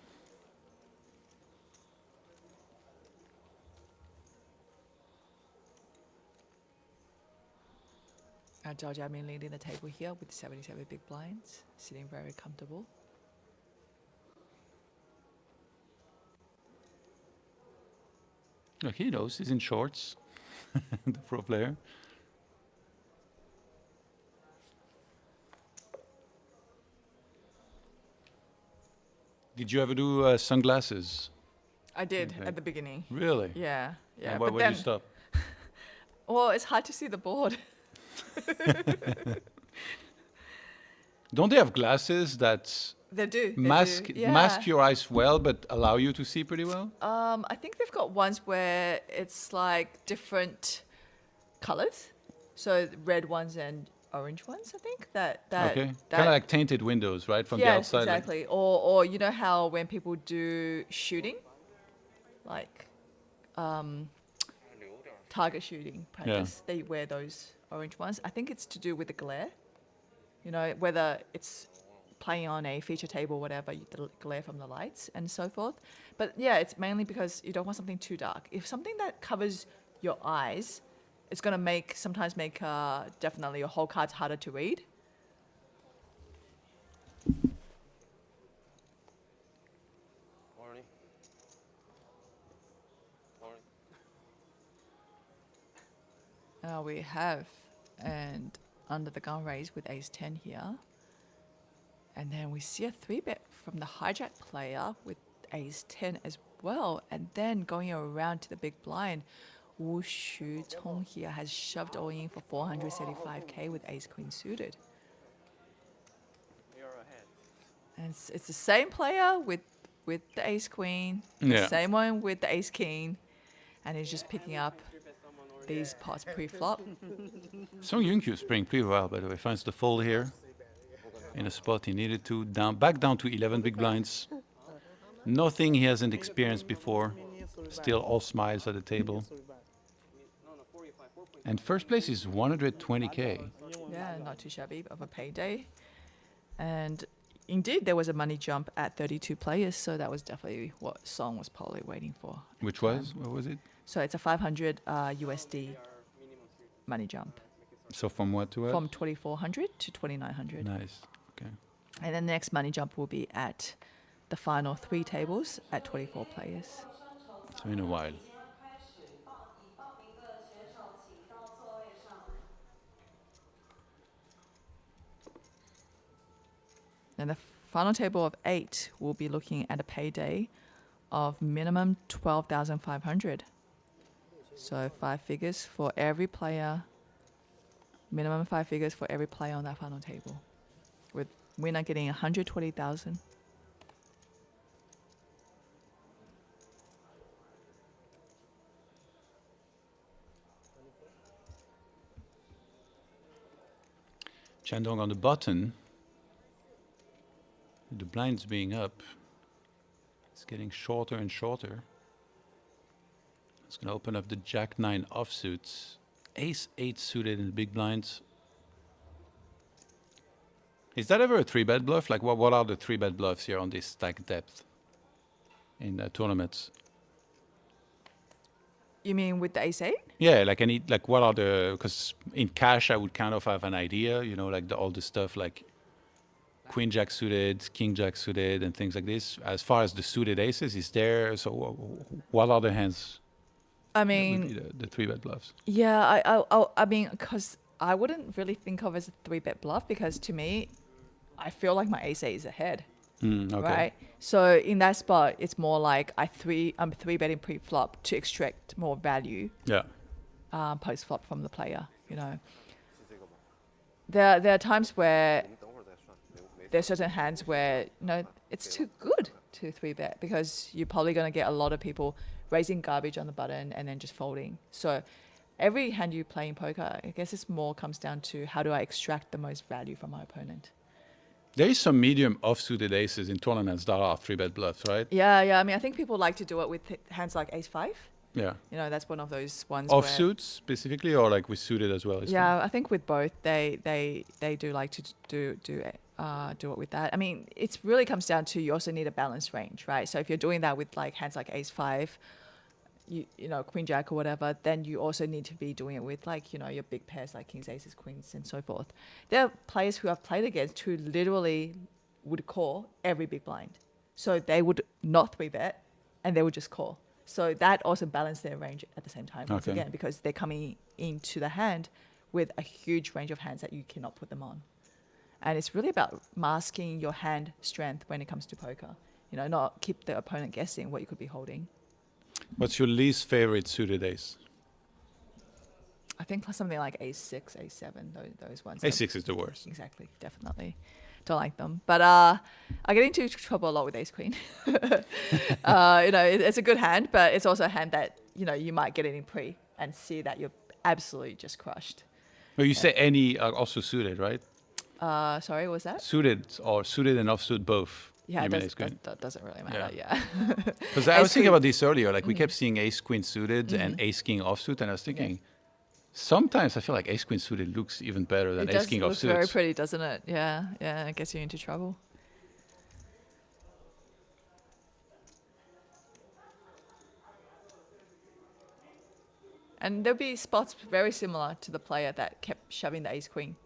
Zhao Jiaming leading the table here with 77 big blinds, sitting very comfortable. Look, he knows he's in shorts. The pro player. Did you ever do sunglasses? I did Okay. at the beginning. Really? Yeah, yeah. And why but would you stop? well, it's hard to see the board. Don't they have glasses that They do. mask Yeah. mask your eyes well, but allow you to see pretty well? I think they've got ones where it's like different colors. So red ones and orange ones, I think. Okay. Kind of like tainted windows, right, from the yes, outside. like- exactly. Or you know how when people do shooting, like target shooting practice, they wear those orange ones. I think it's to do with the glare. You know, whether it's playing on a feature table, whatever, the glare from the lights and so forth. But yeah, it's mainly because you don't want something too dark. If something that covers your eyes, it's going to sometimes make definitely your whole cards harder to read. Morning. Morning. We have and under the gun raise with ace-10 here. And then we see a 3-bet from the hijack player with ace-10 as well. And then going around to the big blind, Wu Xutong here has shoved all in for 475K with ace-queen suited. You're ahead. And it's the same player with the ace-queen, the Yeah. same one with the ace-king. And he's just picking up these pots pre-flop. Song Yun-Kyu is playing pretty well, by the way. Finds the fold here in a spot he needed to. Back down to 11 big blinds. Nothing he hasn't experienced before. Still all smiles at the table. And first place is 120K. Yeah, not too shabby of a payday. And indeed, there was a money jump at 32 players, so that was definitely what Song was probably waiting for. Which was? What was it? So it's a 500 USD money jump So from what to what? from 2,400 to 2,900. Nice. Okay. And then the next money jump will be at the final 3 tables at 24 players. So in a while. And the final table of 8 will be looking at a payday of minimum 12,500. So 5 figures for every player, minimum 5 figures for every player on that final table, with winner getting 120,000. Chandong on the button. The blinds being up. It's getting shorter and shorter. It's going to open up the Jack 9 offsuits. Ace 8 suited in the big blinds. Is that ever a 3-bet bluff? Like, what are the 3-bet bluffs here on this stack depth in tournaments? You mean with the ace 8? Yeah, like what are the, because in cash I would kind of have an idea, like all the stuff like Queen Jack suited, King Jack suited, and things like this. As far as the suited aces, is there, so what are the hands? I that would mean, be the 3-bet bluffs. yeah, I mean, because I wouldn't really think of it as a 3-bet bluff, because to me, I feel like my ace 8 is ahead. Okay. Right. So in that spot, it's more like I'm 3-betting pre-flop to extract more value Yeah. post-flop from the player. There are times where there's certain hands where it's too good to 3-bet, because you're probably going to get a lot of people raising garbage on the button and then just folding. So every hand you play in poker, I guess it's more comes down to how do I extract the most value from my opponent. There is some medium offsuited aces in tournaments that are 3-bet bluffs, right? Yeah. I mean, I think people like to do it with hands like ace 5. Yeah. That's one of those ones. Offsuits specifically, or like with suited as well? Yeah, I think with both, they do like to do it with that. I mean, it really comes down to you also need a balanced range, right? So if you're doing that with like hands like ace 5, Queen Jack or whatever, then you also need to be doing it with like, your big pairs like kings, aces, queens, and so forth. There are players who I've played against who literally would call every big blind. So they would not 3-bet and they would just call. So that also balanced their range at the same time, once again, because they're coming into the hand with a huge range of hands that you cannot put them on. And it's really about masking your hand strength when it comes to poker. Not keep the opponent guessing what you could be holding. What's your least favorite suited ace? I think something like ace 6, ace 7, those ones. Ace 6 is the worst. Exactly, definitely. Don't like them. But I get into trouble a lot with ace queen. It's a good hand, but it's also a hand that, you might get it in pre and see that you're absolutely just crushed. Well, you say any also suited, right? Sorry, what was that? Suited and offsuit both. Yeah, that doesn't really matter, yeah. Because I was thinking about this earlier. Like, we kept seeing ace queen suited and ace king offsuit, and I was thinking, sometimes I feel like ace queen suited looks even better than ace king offsuit. It does look very pretty, doesn't it? Yeah, it gets you into trouble. And there'll be spots very similar to the player that kept shoving the ace queen,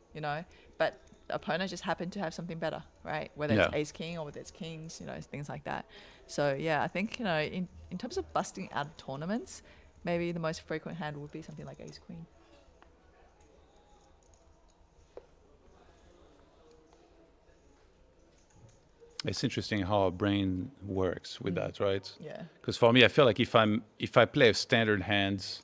but the opponent just happened to have something better, right? Whether it's ace king or whether it's kings, things like that. So yeah, I think, in terms of busting out of tournaments, maybe the most frequent hand would be something like ace queen. It's interesting how our brain works with that, right? Yeah. Because for me, I feel like if I play standard hands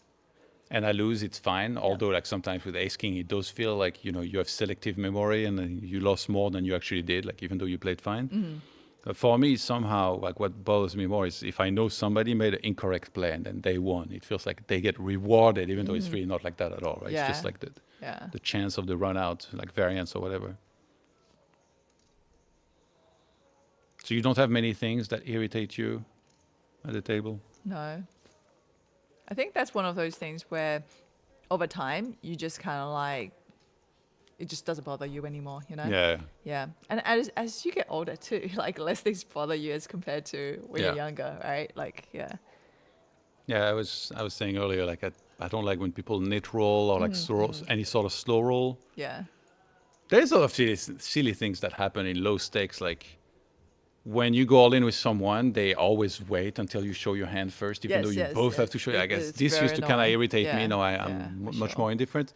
and I lose, it's fine. Although, like, sometimes with ace king, it does feel like, you have selective memory and then you lost more than you actually did, like, even though you played fine. But for me, somehow, like, what bothers me more is if I know somebody made an incorrect play and then they won, it feels like they get rewarded, even though it's really not like that at all, right? Yeah. It's just like the chance of the run out, like variance or whatever. So you don't have many things that irritate you at the table? No. I think that's one of those things where over time you just kind of like, it just doesn't bother you anymore, Yeah. Yeah. And as you get older too, like less things bother you as compared to when you're younger, right? Like, yeah. Yeah, I was saying earlier, like, I don't like when people nit roll or like any sort of slow roll. Yeah. There's a lot of silly things that happen in low stakes, like when you go all in with someone, they always wait until you show your hand first, even though you both have to show. I guess this used to kind of irritate me. Now I'm much more indifferent.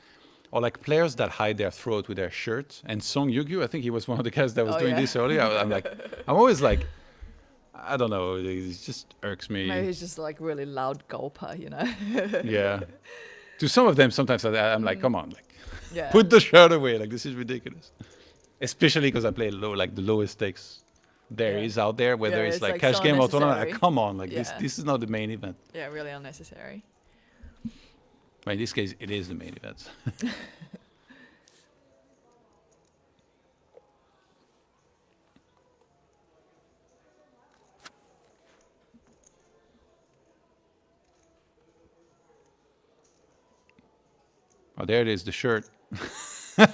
Or like players that hide their throat with their shirt. And Song Yugyu, I think he was one of the guys that was doing this earlier. I'm always like, I don't know, it just irks me. Maybe he's just like really loud gulper, Yeah. To some of them, sometimes I'm like, come on, like, put the shirt away. Like, this is ridiculous. Especially because I play low, like the lowest stakes there is out there, whether it's like cash so game or tournament. Like, come on, like this is not the main event. Yeah, really unnecessary. But in this case, it is the main event. Oh, there it is, the shirt.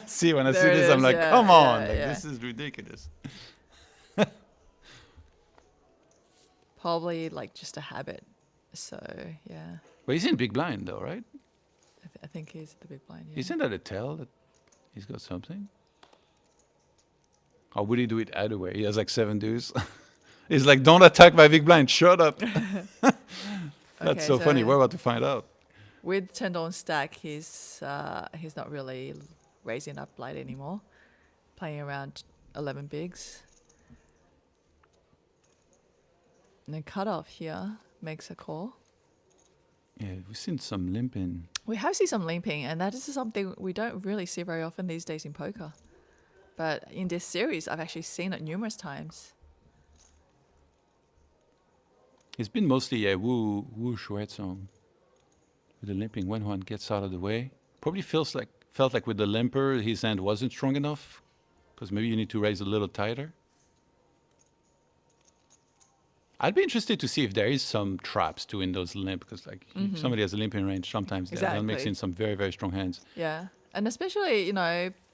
See, when I see There it this, I'm is, like, yeah, come on, yeah, like yeah. this is ridiculous. Probably like just a habit. So yeah, But he's in big blind though, right? I think he's the big blind. Yeah. Isn't that a tell that he's got something? Or would he do it either way? He has like 7 deuce. He's like, don't attack my big blind, shut up. That's Okay, so funny. We're about to find out. with 10 on stack, he's not really raising up light anymore. Playing around 11 bigs. And then cut off here makes a call. Yeah, we've seen some limping. We have seen some limping, and that is something we don't really see very often these days in poker. But in this series, I've actually seen it numerous times. It's been mostly a Wu Shuetsong with the limping. When one gets out of the way, probably felt like with the limper, his hand wasn't strong enough, because maybe you need to raise a little tighter. I'd be interested to see if there is some traps to in those limp, because like if somebody has a limping range, sometimes they'll mix Exactly. in some very, very strong hands. Yeah, and especially,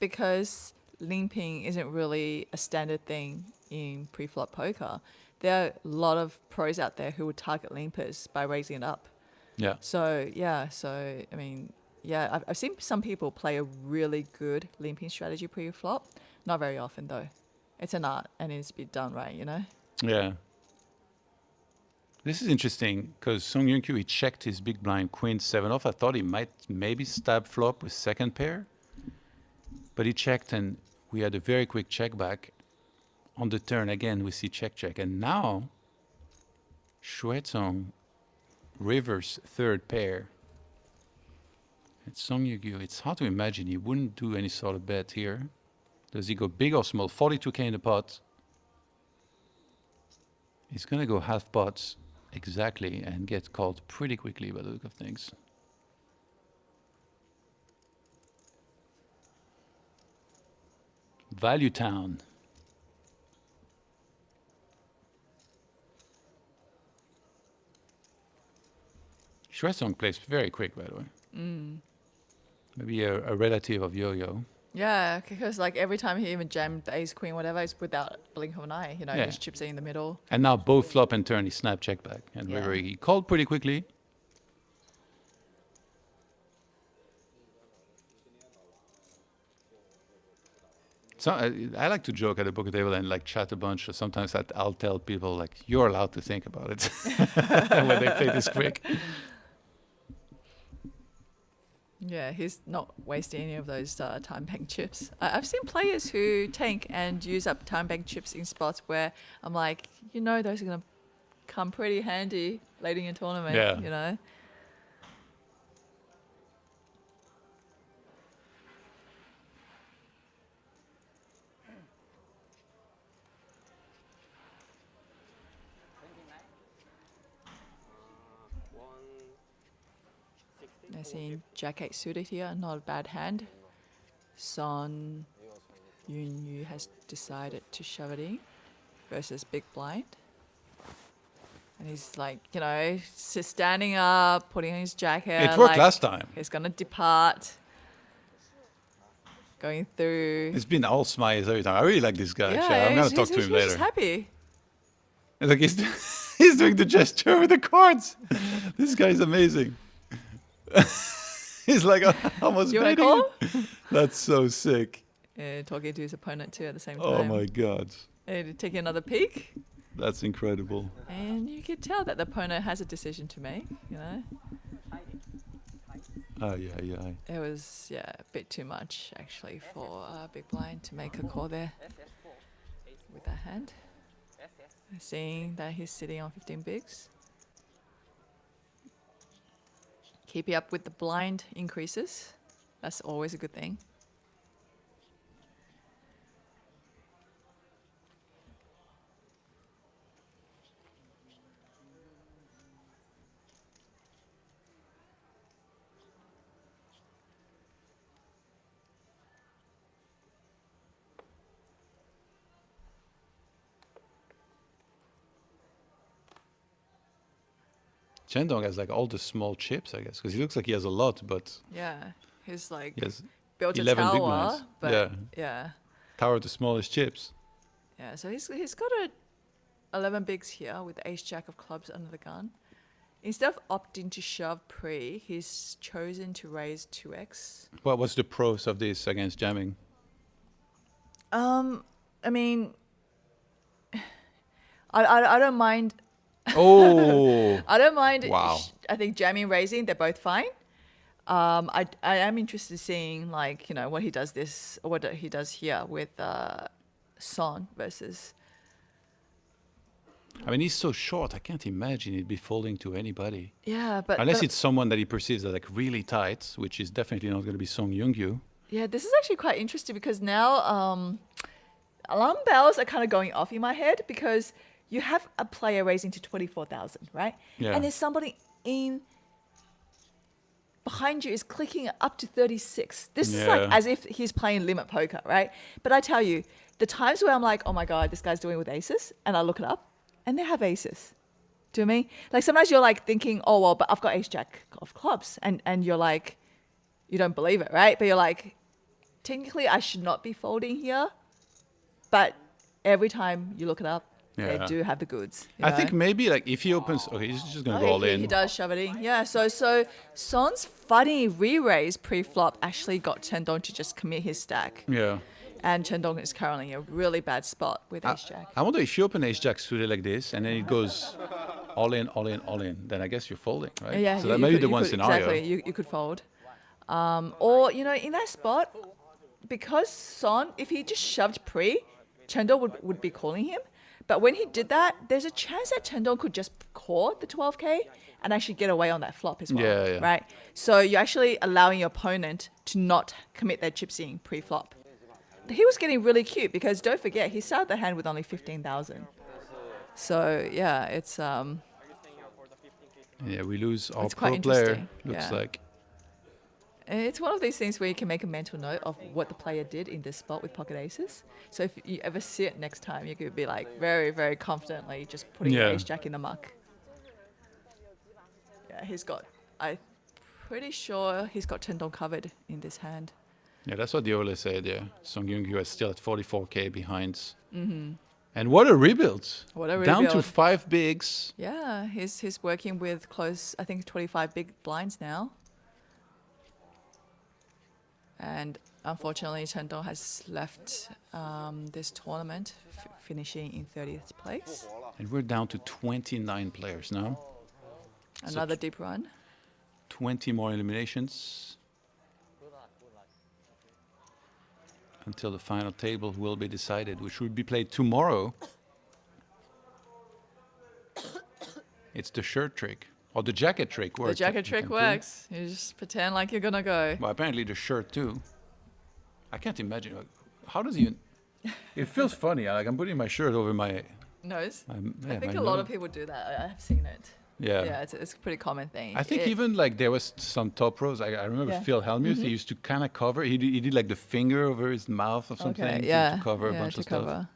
because limping isn't really a standard thing in pre-flop poker, there are a lot of pros out there who would target limpers by raising it up. Yeah. So I mean, yeah, I've seen some people play a really good limping strategy pre-flop. Not very often though. It's an art and it needs to be done right, Yeah. This is interesting because Song Yun-kyu, he checked his big blind queen 7 off. I thought he might maybe stab flop with second pair, but he checked and we had a very quick check back. On the turn again, we see check check, and now Shuetsong reverse third pair. It's Song Yun-kyu. It's hard to imagine he wouldn't do any sort of bet here. Does he go big or small? 42k in the pot. He's gonna go half pots. Exactly, and get called pretty quickly by the look of things. Value Town. Shuesong plays very quick, by the way. Maybe a relative of Yo-Yo. Yeah, because like every time he even jammed the ace queen, whatever, it's without blink of an eye. Yeah. Just chips it in the middle. And now both flop and turn, he snap check back. And Yeah. River, he called pretty quickly. So I like to joke at the poker table and like chat a bunch. So sometimes I'll tell people like, you're allowed to think about it when they play this quick. Yeah, he's not wasting any of those time bank chips. I've seen players who tank and use up time bank chips in spots where I'm like, those are going to come pretty handy later in your tournament, Yeah. I seen Jack 8 suited here, not a bad hand. Son Yun has decided to shove it in versus big blind. And he's like, standing up, putting on his jacket. It worked like last time. He's going to depart. Going through. It's been all smiles every time. I really like this guy. Yeah, actually. I'm going to talk to him he's later. just happy. It's like he's doing the gesture with the cards. This guy's amazing. He's like almost You want to betting. call? That's so sick. Talking to his opponent too at the same time. Oh my god. And taking another peek. That's incredible. And you could tell that the opponent has a decision to make, Oh yeah. It was, a bit too much actually for Big Blind to make a call there with that hand. Seeing that he's sitting on 15 bigs. Keeping up with the blind increases. That's always a good thing. Chendong has like all the small chips, I guess, because he looks like he has a lot, but Yeah. He's like Yes, built a 11 big tower, blinds. but Yeah. yeah. Tower of the smallest chips. Yeah, so he's got a 11 bigs here with ace jack of clubs under the gun. Instead of opting to shove pre, he's chosen to raise 2x. What was the pros of this against jamming? I mean, I don't mind. Oh, I don't mind. Wow. I think jamming and raising, they're both fine. I am interested in seeing like what he does what he does here with Son versus. I mean, he's so short. I can't imagine he'd be folding to anybody. Yeah, but Unless it's someone that he perceives as like really tight, which is definitely not going to be Song Young-yu. yeah, this is actually quite interesting because now alarm bells are kind of going off in my head because you have a player raising to 24,000, right? Yeah. And there's somebody in behind you is clicking up to 36. This is like Yeah. as if he's playing limit poker, right? But I tell you, the times where I'm like, oh my God, this guy's doing it with aces, and I look it up, and they have aces. Do you know what I mean? Like sometimes you're like thinking, oh well, but I've got ace jack of clubs, and you're like, you don't believe it, right? But you're like, technically I should not be folding here, but every time you look it up, they Yeah. do have the goods. you I know? think maybe like if he opens, okay, he's just going to go all he, in. he does shove it in. Yeah, so Son's funny re-raise pre-flop actually got Chendong to just commit his stack. Yeah. And Chendong is currently in a really bad spot with ace jack. I wonder if you open ace jack suited like this and then it goes all in, all in, all in, then I guess you're folding, right? Yeah, so that may be the one scenario. Exactly, you could fold. Or, in that spot, because Son, if he just shoved pre, Chendong would be calling him. But when he did that, there's a chance that Chendong could just call the 12K and actually get away on that flop as well. Yeah, yeah. Right? So you're actually allowing your opponent to not commit their chips in pre-flop. He was getting really cute because don't forget, he started the hand with only 15,000. So yeah, it's Yeah, we lose our It's quite pro player, interesting, looks yeah. like. It's one of these things where you can make a mental note of what the player did in this spot with pocket aces. So if you ever see it next time, you could be like very, very confidently just putting your Yeah. ace jack in the muck. Yeah, I'm pretty sure he's got Chendong covered in this hand. Yeah, that's what the Ola said, yeah. Song Young-yu is still at 44K behind. Mm-hmm. And what a rebuild. What a Down to rebuild. 5 bigs. Yeah, he's working with close, I think 25 big blinds now. And unfortunately, Chendong has left this tournament, finishing in 30th place. And we're down to 29 players now. Another deep run. 20 more eliminations. Until the final table will be decided, which will be played tomorrow. It's the shirt trick. Or the jacket trick works. The jacket you trick can works. You just pretend like you're gonna go. Well, apparently the shirt too. I can't imagine. Like, how does he even... It feels funny. Like I'm putting my shirt over my... Nose. yeah, I think my a lot nose. of people do that. I've seen it. Yeah. Yeah, it's a pretty common thing. I think It- even like there was some top pros. I remember Yeah. Phil Hellmuth. He used to kind of cover. He did like the finger over his mouth or something Okay, to- yeah, to cover a yeah, bunch to of stuff. cover.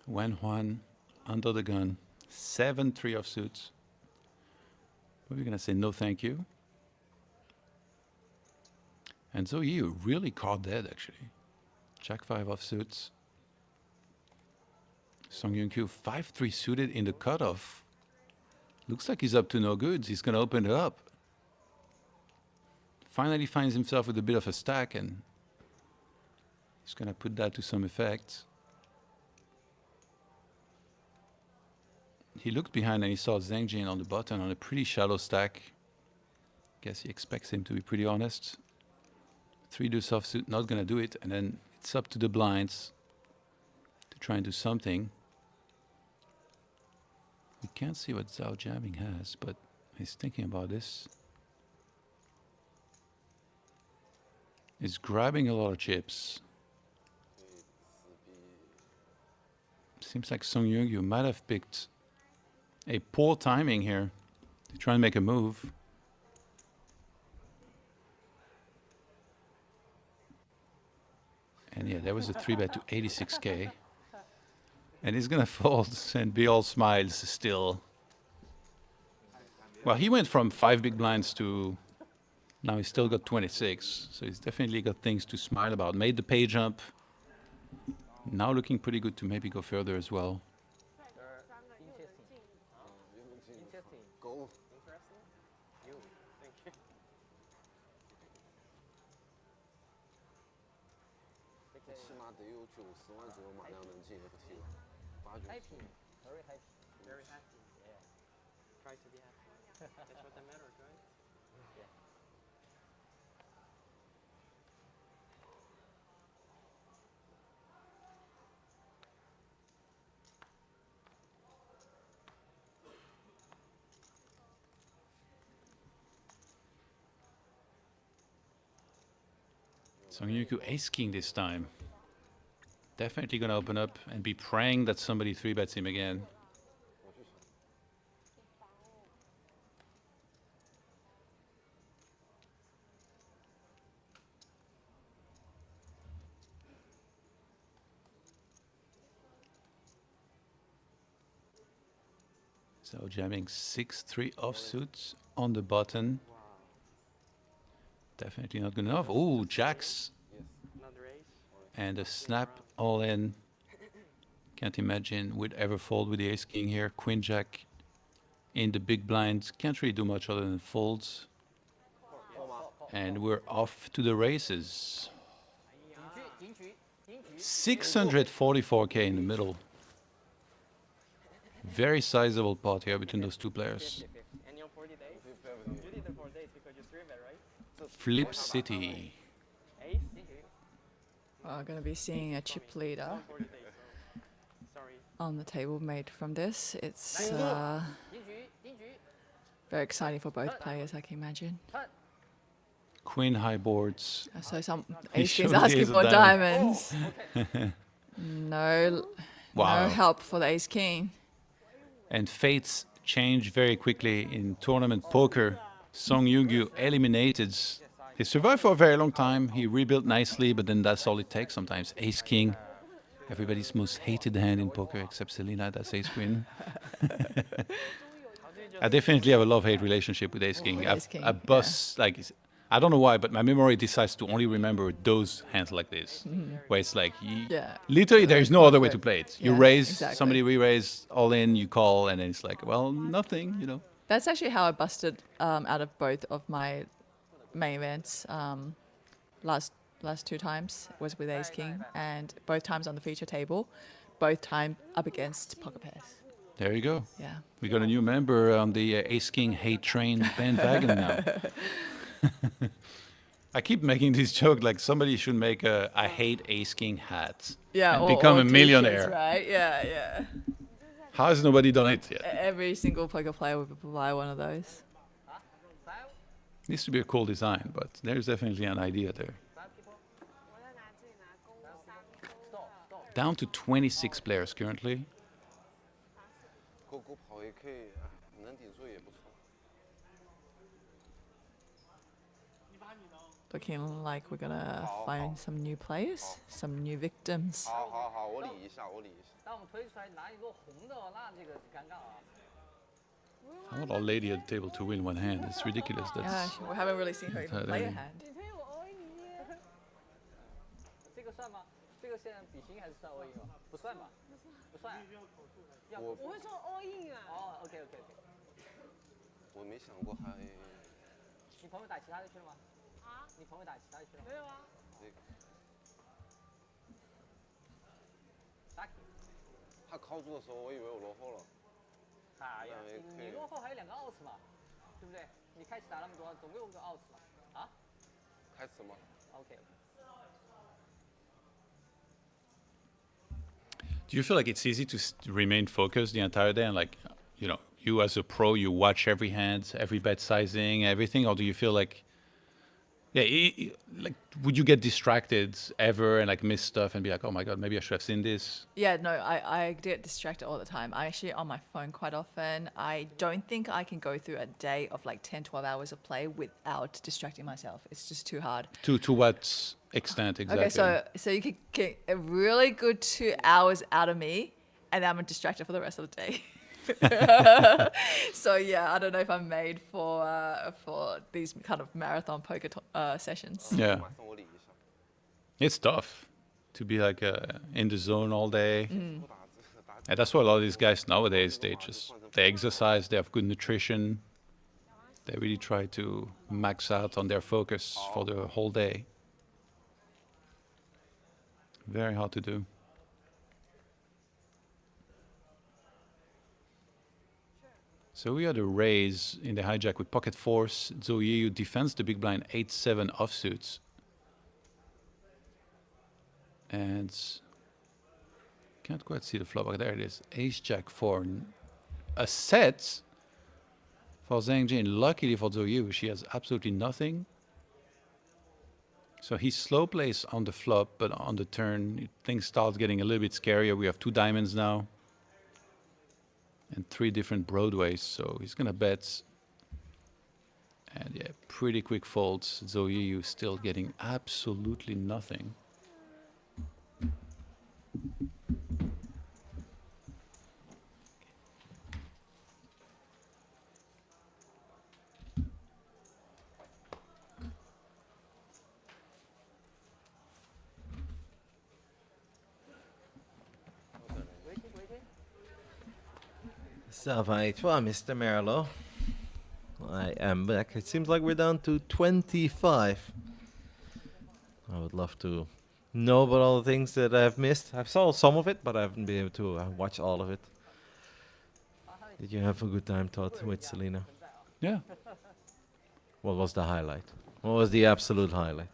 Wen Huan under the gun, 7-3 of suits. We're gonna say no, thank you. And so you really caught dead actually. Jack 5 of suits. Song Young-kyu 5-3 suited in the cutoff. Looks like he's up to no goods. He's gonna open it up. Finally finds himself with a bit of a stack and he's gonna put that to some effect. He looked behind and he saw Zhang Jin on the button on a pretty shallow stack. Guess he expects him to be pretty honest. 3 deuce offsuit, not gonna do it, and then it's up to the blinds to try and do something. We can't see what Zhao jamming has, but he's thinking about this. He's grabbing a lot of chips. Seems like Song Young-yu might have picked A poor timing here. They try and make a move. And yeah, there was a 3-bet to 86k. And he's gonna fold and be all smiles still. Well, he went from 5 big blinds to now he's still got 26. So he's definitely got things to smile about. Made the pay jump. Now looking pretty good to maybe go further as well. Go. Interesting. You. Thank you. Happy. Very happy. Very happy. Yeah. Try to be happy. That's what that matters, right? Yeah. Song Yuku ace king this time. Definitely gonna open up and be praying that somebody 3-bets him again. So jamming 6-3 offsuits on the button. Definitely not good enough. Oh, jacks Another ace. and a snap all in. Can't imagine would ever fold with the ace king here. Queen jack in the big blinds. Can't really do much other than folds. And we're off to the races. 644k in the middle. Very sizable pot here between those two players. And you're 40 days? You did the 4 days because you 3-bet, right? Flip City. Ace? We're going to be seeing a chip leader 40 days. Sorry. on the table made from this. It's very exciting for both players, I can imagine. Queen high boards. So some He ace showed king's the asking ace of for diamonds. diamonds. No, Wow. no help for the ace king. And fates change very quickly in tournament poker. Song Yugyu eliminated. He survived for a very long time. He rebuilt nicely, but then that's all it takes sometimes. Ace king. Everybody's most hated hand in poker, except Selena, that's ace queen. I definitely have a love-hate relationship with ace king. Ace king, I bust, like, I don't know why, but my memory decides to only remember those hands like this, where it's like, Yeah. literally there is no other way to play it. You Yeah, raise, exactly. somebody re-raise, all in, you call, and then it's like, well, nothing, you know. That's actually how I busted out of both of my main events. Last 2 times was with ace king, and both times on the feature table, both time up against pocket pairs. There you go. Yeah. We got a new member on the ace king hate train bandwagon now. I keep making this joke like somebody should make a I hate ace king hat Yeah. and become a t-shirts, millionaire. Right. Yeah. Yeah. How has nobody done it yet? Every single poker player would buy one of those. Needs to be a cool design, but there's definitely an idea there. Down to 26 players currently. Looking like we're gonna find some new players, some new victims. 好，我理一下，我理一下。当我们推出来拿一个红的，那这个尴尬啊。 I want our lady at the table to win one hand. It's ridiculous. Yeah, That's we haven't really seen her even Entirely. play a hand. 这个算吗？这个现在比心还是算 all in 吗？不算吧？不算。要我会说 all in 啊。哦，OK OK OK。我没想过还你朋友打其他的去了吗？啊？你朋友打其他的去了吗？没有啊。这个，打。他靠住的时候，我以为我落后了。哎呀，你落后还有2个 out 嘛，对不对？你开始打那么多，总共有个 out 嘛？啊？开始吗 ？OK。 Do you feel like it's easy to remain focused the entire day and like, you know, you as a pro, you watch every hand, every bet sizing, everything, or do you feel like Yeah, like, would you get distracted ever and like miss stuff and be like, oh my god, maybe I should have seen this? Yeah, no, I get distracted all the time. I actually on my phone quite often. I don't think I can go through a day of like 10, 12 hours of play without distracting myself. It's just too hard. To what extent exactly? Okay, so you could get a really good 2 hours out of me, and then I'm distracted for the rest of the day. So yeah, I don't know if I'm made for these kind of marathon poker sessions. Yeah, 马上我理一下， it's tough to be like in the zone all day. 不打字打 And that's why a lot of these guys nowadays they exercise, they have good nutrition, they really try to max out on their focus for the whole day. Very hard to do. So we had a raise in the hijack with pocket force. Zoyeyu defends the big blind 8-7 offsuits. And can't quite see the flop. Oh, there it is. Ace Jack 4. A set for Zhang Jin. Luckily for Zoyeyu, she has absolutely nothing. So he slow plays on the flop, but on the turn, things start getting a little bit scarier. We have 2 diamonds now. And 3 different Broadways, so he's gonna bet. And yeah, pretty quick folds. Zoyeyu still getting absolutely nothing. Ça va et toi, Mr. Merlo? I am back. It seems like we're down to 25. I would love to know about all the things that I've missed. I've saw some of it, but I haven't been able to watch all of it. Did you have a good time, Todd, with Selena? Yeah. What was the highlight? What was the absolute highlight?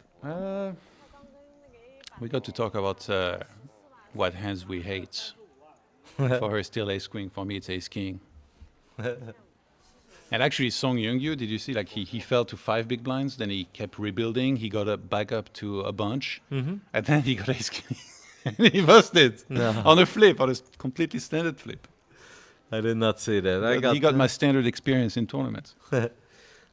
We got to talk about what hands we hate. For her, still ace queen. For me, it's ace king. And actually, Song Youngyu, did you see? Like he fell to 5 big blinds, then he kept rebuilding. He got back up to a bunch, and then he got ace king. And he busted on a flip, on a completely standard flip. I did not see that. He got my standard experience in tournaments.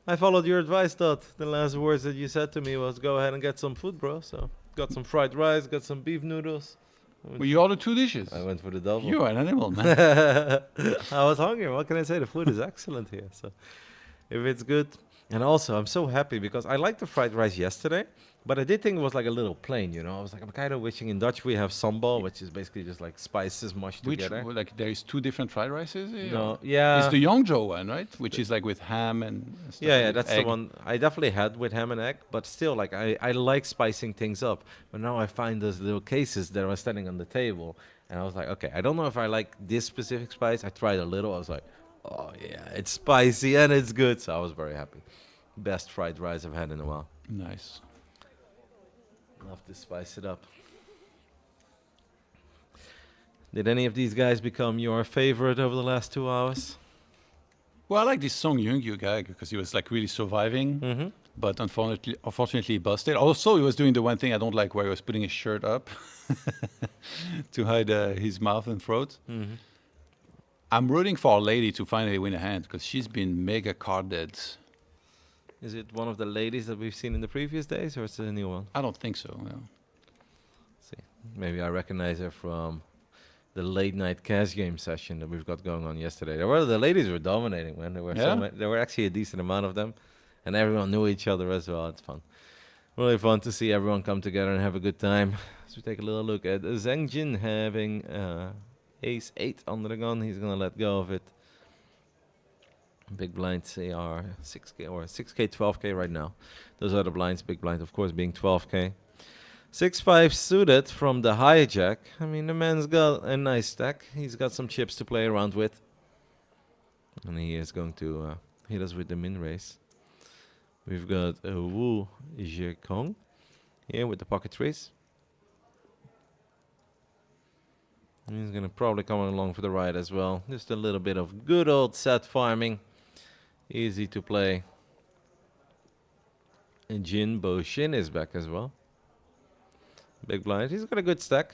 I followed your advice, Todd. The last words that you said to me was, "Go ahead and get some food, bro." So got some fried rice, got some beef noodles. Well, you ordered 2 dishes. I went for the double. You're an animal, man. I was hungry. What can I say? The food is excellent here. So if it's good. And also, I'm so happy because I liked the fried rice yesterday, but I did think it was like a little plain, you know. I was like, I'm kind of wishing in Dutch we have sambal, which is basically just like spices mushed Which, together. like, there is 2 different fried rices? No, yeah. It's the Yongzhou one, right? Which is like with ham and stuff. Yeah, like that's egg. the one I definitely had with ham and egg, but still, like, I like spicing things up. But now I find those little cases that are standing on the table, and I was like, okay, I don't know if I like this specific spice. I tried a little. I was like, oh, yeah, it's spicy and it's good. So I was very happy. Best fried rice I've had in a while. Nice. Love to spice it up. Did any of these guys become your favorite over the last 2 hours? Well, I like this Song Youngyu guy because he was like really surviving, Mm-hmm. but unfortunately he busted. Also, he was doing the one thing I don't like where he was putting his shirt up to hide his mouth and throat. Mm-hmm. I'm rooting for our lady to finally win a hand because she's been mega carded. Is it one of the ladies that we've seen in the previous days, or is it a new one? I don't think so. No. See, maybe I recognize her from the late night cash game session that we've got going on yesterday. The ladies were dominating, man. There were Yeah? there were actually a decent amount of them, and everyone knew each other as well. It's fun, really fun to see everyone come together and have a good time. So we take a little look at Zheng Jin having ace 8 under the gun. He's gonna let go of it. Big blinds are 6K or 6K, 12K right now. Those are the blinds. Big blind, of course, being 12K. 6-5 suited from the hijack. I mean, the man's got a nice stack. He's got some chips to play around with. And he is going to hit us with the min raise. We've got Wu Zhekong here with the pocket threes. He's going to probably come along for the ride as well. Just a little bit of good old set farming. Easy to play. And Jin Bo Shin is back as well. Big blind. He's got a good stack.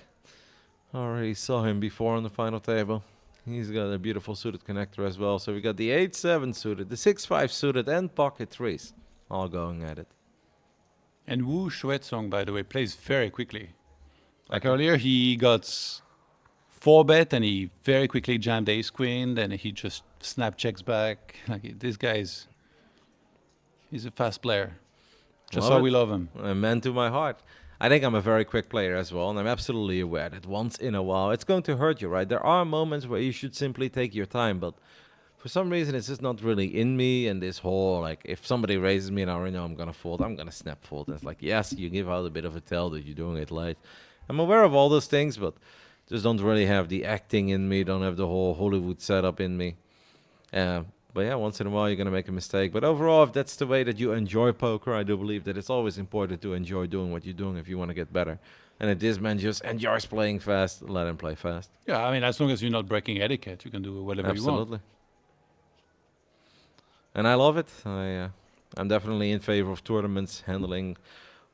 Already saw him before on the final table. He's got a beautiful suited connector as well. So we got the 8-7 suited, the 6-5 suited, and pocket threes all going at it. And Wu Shuetsong, by the way, plays very quickly. Like earlier, he got 4-bet and he very quickly jammed ace queen. Then he just snap checks back. Like this guy's, he's a fast player. Just how we love him. A man to my heart. I think I'm a very quick player as well, and I'm absolutely aware that once in a while it's going to hurt you, right? There are moments where you should simply take your time, but for some reason it's just not really in me. And this whole, like, if somebody raises me and I already know I'm gonna fold, I'm gonna snap fold. And it's like, yes, you give out a bit of a tell that you're doing it late. I'm aware of all those things, but just don't really have the acting in me, don't have the whole Hollywood setup in me. But yeah, once in a while you're going to make a mistake. But overall, if that's the way that you enjoy poker, I do believe that it's always important to enjoy doing what you're doing if you want to get better. And if this man just enjoys playing fast, let him play fast. Yeah, I mean, as long as you're not breaking etiquette, you can do whatever you want. Absolutely. And I love it. I'm definitely in favor of tournaments handling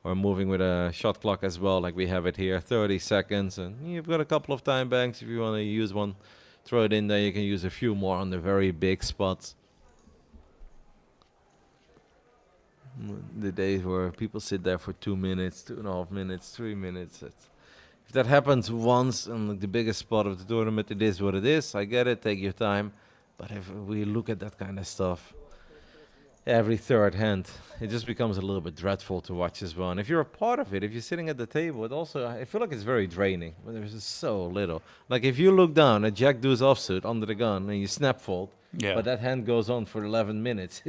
or moving with a shot clock as well, like we have it here, 30 seconds. And you've got a couple of time banks if you want to use one. Throw it in there, you can use a few more on the very big spots. The days where people sit there for 2 minutes, 2.5 minutes, 3 minutes. If that happens once on the biggest spot of the tournament, it is what it is. I get it, take your time. But if we look at that kind of stuff, every third hand, it just becomes a little bit dreadful to watch as well. And if you're a part of it, if you're sitting at the table, it also, I feel like it's very draining, but there's just so little. Like if you look down at Jack deuce offsuit under the gun and you snap fold, but that hand goes on for 11 minutes,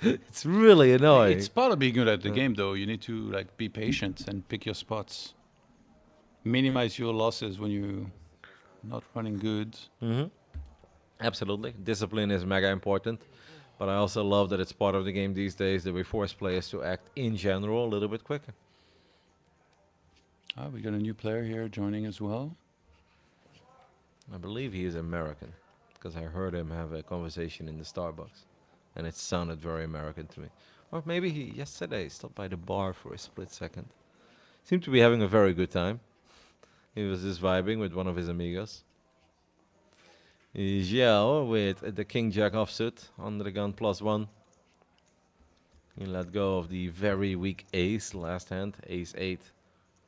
it's really annoying. It's part of being good at the game, though. You need to like be patient and pick your spots. Minimize your losses when you're not running good. Absolutely. Discipline is mega important. But I also love that it's part of the game these days that we force players to act in general a little bit quicker. We got a new player here joining as well. I believe he is American, because I heard him have a conversation in the Starbucks, and it sounded very American to me. Or maybe he yesterday stopped by the bar for a split second. Seemed to be having a very good time. He was just vibing with one of his amigos. Zhao with the King Jack offsuit under the gun +1. He let go of the very weak ace last hand, ace 8,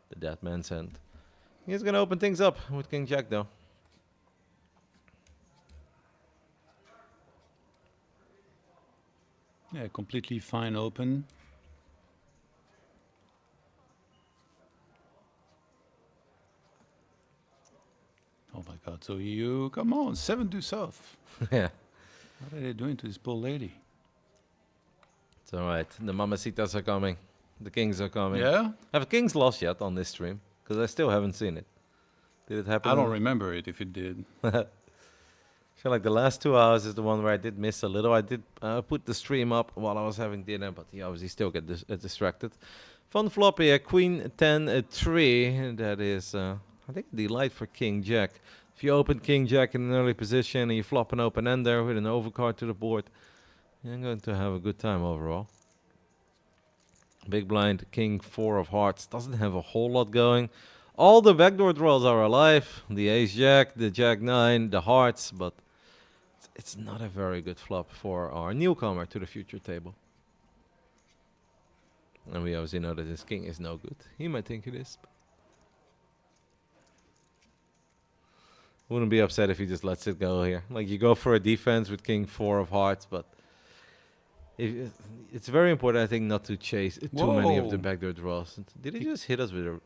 the dead man's hand. He's gonna open things up with King Jack though. Yeah, completely fine open. Oh my God! So you come on, 7 deuce off. Yeah, What are they doing to this poor lady? it's alright. The mamacitas are coming. The kings are coming. Yeah, Have kings lost yet on this stream? Because I still haven't seen it. Did it happen? I don't remember it if it did. I feel like the last 2 hours is the one where I did miss a little. I did put the stream up while I was having dinner, but you obviously still get distracted. Fun flop here, Queen 10 3. That is, I think, the light for King Jack. If you open King Jack in an early position and you flop an open ender with an overcard to the board, you're going to have a good time overall. Big blind, King 4 of hearts. Doesn't have a whole lot going. All the backdoor draws are alive. The ace jack, the jack 9, the hearts, but it's not a very good flop for our newcomer to the future table. And we obviously know that his king is no good. He might think it is. Wouldn't be upset if he just lets it go here. Like, you go for a defense with King 4 of hearts, but it's very important, I think, not to chase too many of the Whoa. backdoor draws. Did he just hit us with a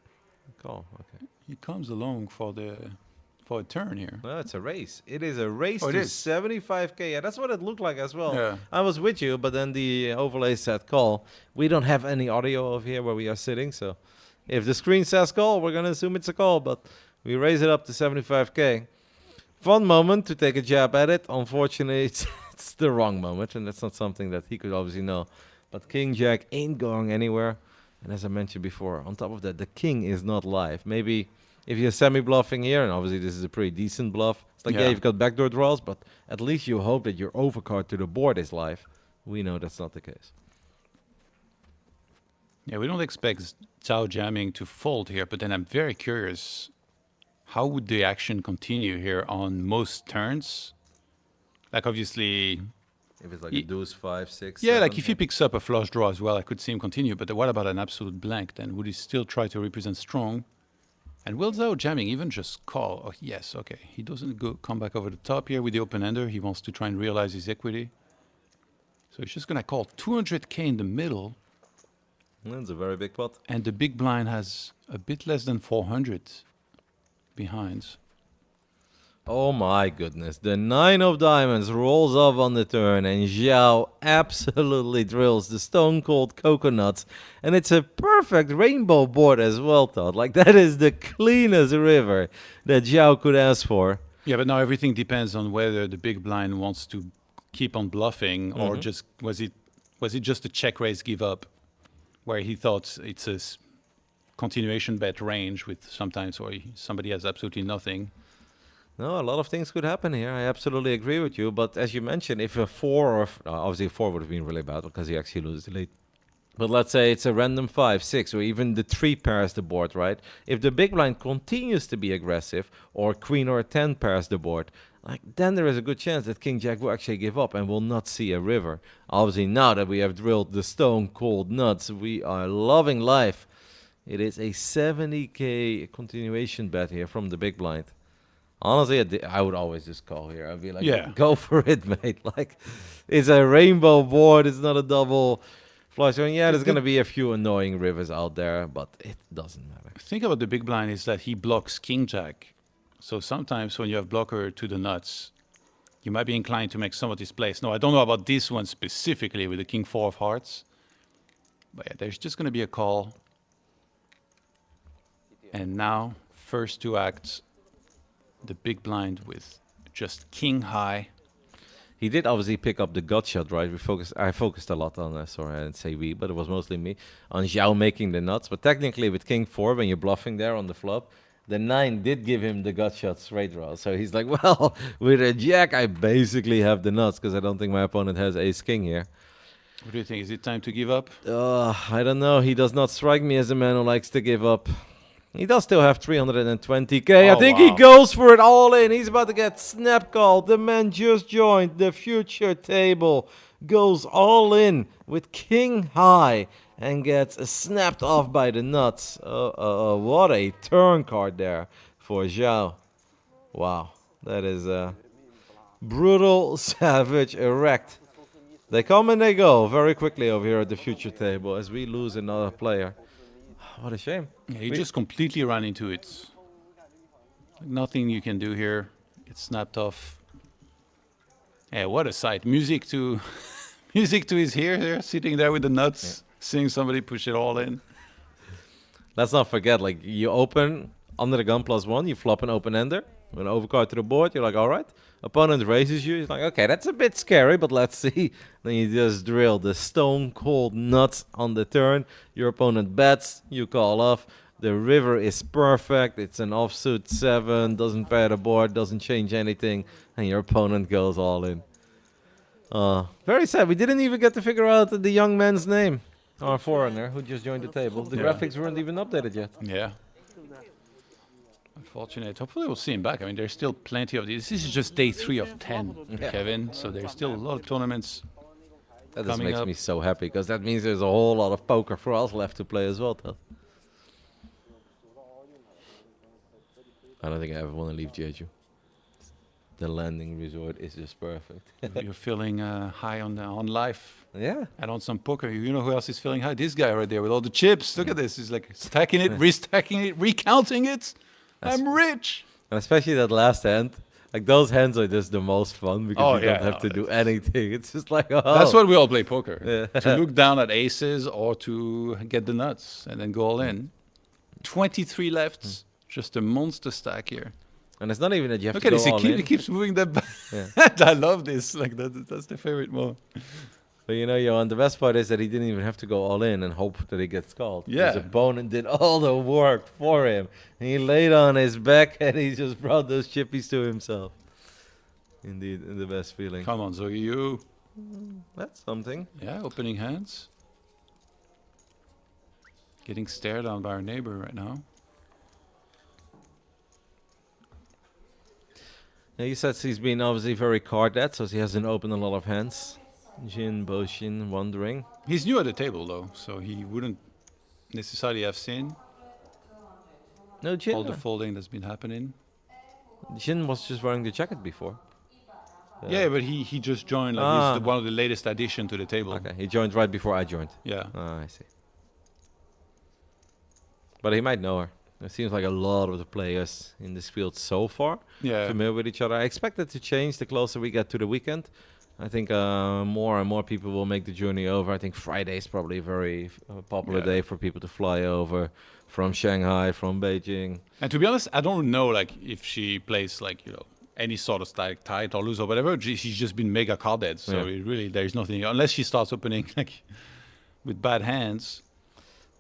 call? Okay. He comes along for a turn here. Well, it's a race. It is a race Oh, it to is. 75k. Yeah, that's what it looked like as well. Yeah. I was with you, but then the overlay said call. We don't have any audio over here where we are sitting, so if the screen says call, we're going to assume it's a call, but we raise it up to 75k. Fun moment to take a jab at it. Unfortunately, it's the wrong moment, and that's not something that he could obviously know. But King Jack ain't going anywhere. And as I mentioned before, on top of that, the king is not live. Maybe if you're semi-bluffing here, and obviously this is a pretty decent bluff, it's like, yeah, you've got backdoor draws, but at least you hope that your overcard to the board is live. We know that's not the case. Yeah, we don't expect Zhao jamming to fold here, but then I'm very curious, how would the action continue here on most turns? Like obviously, If it's like a Ye- deuce, 5, 6, yeah, 7. like if he picks up a flush draw as well, I could see him continue, but what about an absolute blank then? Would he still try to represent strong? And will Zhao jamming even just call? Oh, yes, okay. He doesn't come back over the top here with the open-ender. He wants to try and realize his equity. So he's just going to call 200K in the middle, That's a very big pot. and the big blind has a bit less than 400 behind. Oh my goodness. The 9 of diamonds rolls off on the turn, and Zhao absolutely drills the stone cold coconuts. And it's a perfect rainbow board as well, Todd. Like, that is the cleanest river that Zhao could ask for. Yeah, but now everything depends on whether the big blind wants to keep on bluffing or just was it just a check raise give up, where he thought it's a continuation bet range with sometimes where somebody has absolutely nothing. No, a lot of things could happen here. I absolutely agree with you. But as you mentioned, if a 4 or obviously a 4 would have been really bad because he actually loses the lead. But let's say it's a random 5, 6, or even the 3 pairs the board, right? If the big blind continues to be aggressive, or queen or 10 pairs the board, like, then there is a good chance that King Jack will actually give up and will not see a river. Obviously, now that we have drilled the stone cold nuts, we are loving life. It is a 70K continuation bet here from the big blind. Honestly, I would always just call here. I'd be like, Yeah. go for it, mate. Like, it's a rainbow board. It's not a double flush. And yeah, there's going to be a few annoying rivers out there, but it doesn't matter. Think about the big blind is that he blocks king jack. So sometimes when you have blocker to the nuts, you might be inclined to make some of these plays. No, I don't know about this one specifically with the king 4 of hearts. But yeah, there's just going to be a call. And now, first 2 acts, the big blind with just king high. He did obviously pick up the gut shot, right? I focused a lot on, sorry, I didn't say we, but it was mostly me, on Zhao making the nuts. But technically with king 4, when you're bluffing there on the flop, the 9 did give him the gut shot straight draw. So he's like, well, with a jack, I basically have the nuts, because I don't think my opponent has ace king here. What do you think? Is it time to give up? I don't know. He does not strike me as a man who likes to give up. He does still have 320K. I Oh, think wow. he goes for it all in. He's about to get snap called. The man just joined the future table. Goes all in with king high and gets snapped off by the nuts. What a turn card there for Zhao. Wow. That is brutal, savage, erect. They come and they go very quickly over here at the future table as we lose another player. What a shame. Yeah, you just completely ran into it. Nothing you can do here. It's snapped off. Yeah, what a sight. Music to music to his ear there, sitting there with the nuts, seeing somebody push it all in. Let's not forget, like, you open under the gun +1, you flop an open ender, an overcard to the board, you're like, all right. Opponent raises you, he's like, okay, that's a bit scary, but let's see. Then you just drill the stone cold nuts on the turn. Your opponent bets, you call off. The river is perfect. It's an offsuit 7, doesn't pair the board, doesn't change anything, and your opponent goes all in. Very sad. We didn't even get to figure out the young man's name. Our foreigner who just joined the table. The Yeah. graphics weren't even updated yet. Yeah. Unfortunate. Hopefully we'll see him back. I mean, there's still plenty of these. This is just day 3 of 10, Kevin. So there's still a lot of tournaments. That just Coming makes up. me so happy, because that means there's a whole lot of poker for us left to play as well, Todd. I don't think I ever want to leave Jeju. The landing resort is just perfect. You're feeling high on life Yeah. and on some poker. You know who else is feeling high? This guy right there with all the chips. Look at this. He's like stacking it, restacking it, recounting it. I'm rich. And especially that last hand. Like, those hands are just the most fun, because Oh, you don't yeah, have to no, do anything. It's just like, oh. That's what we all play poker. Yeah. To look down at aces or to get the nuts and then go all in. 23 lefts. Just a monster stack here. And it's not even that you have Look to at go this. all in. He keeps moving that back. Yeah. I love this. Like that's the favorite mode. But you know, Johan, the best part is that he didn't even have to go all in and hope that he gets called. Yeah. His opponent did all the work for him. He laid on his back and he just brought those chippies to himself. Indeed, the best feeling. Come on, Zoe, you. That's something. Yeah, opening hands. Getting stared on by our neighbor right now. Yeah, he says he's been obviously very card dead, so he hasn't opened a lot of hands. Jin, Boshin, wondering. He's new at the table though, so he wouldn't necessarily have seen No, Jin. all the folding that's been happening. Jin was just wearing the jacket before. Yeah, but he just joined. Like Ah. he's one of the latest addition to the table. Okay, he joined right before I joined. Yeah. Ah, I see. But he might know her. It seems like a lot of the players in this field so far Yeah. familiar with each other. I expect it to change the closer we get to the weekend. I think more and more people will make the journey over. I think Friday is probably a very popular Yeah. day for people to fly over from Shanghai, from Beijing. And to be honest, I don't know like if she plays like any sort of stack tight or loose or whatever. She's just been mega card dead. So Yeah. it really there's nothing unless she starts opening like with bad hands.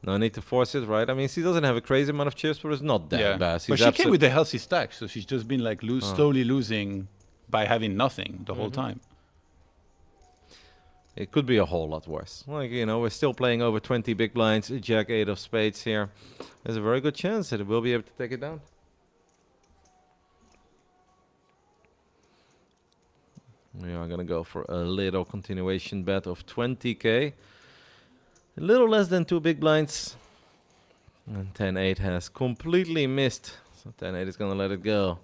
No need to force it, right? I mean, she doesn't have a crazy amount of chips, but it's not that bad. But she came with a healthy stack, so she's just been like slowly losing by having nothing the whole time. It could be a whole lot worse. Like, we're still playing over 20 big blinds, Jack 8 of spades here. There's a very good chance that it will be able to take it down. We are going to go for a little continuation bet of 20k. A little less than 2 big blinds. And 10-8 has completely missed. So 10-8 is going to let it go.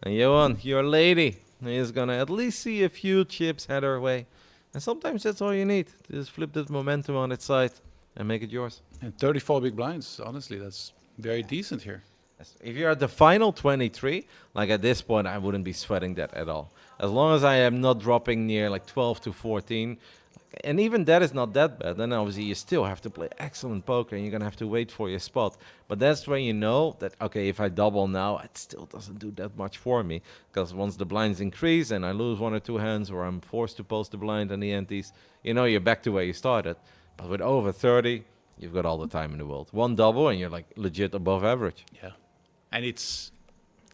And Johan, your lady, is going to at least see a few chips head her way. And sometimes that's all you need. Just flip that momentum on its side and make it yours. And 34 big blinds, honestly, that's very decent here. If you're at the final 23, like at this point, I wouldn't be sweating that at all. As long as I am not dropping near like 12 to 14, and even that is not that bad, then obviously you still have to play excellent poker and you're going to have to wait for your spot. But that's when you know that, okay, if I double now, it still doesn't do that much for me. Because once the blinds increase and I lose 1 or 2 hands or I'm forced to post the blind and the antes, you're back to where you started. But with over 30, you've got all the time in the world. One double and you're like legit above average. Yeah. And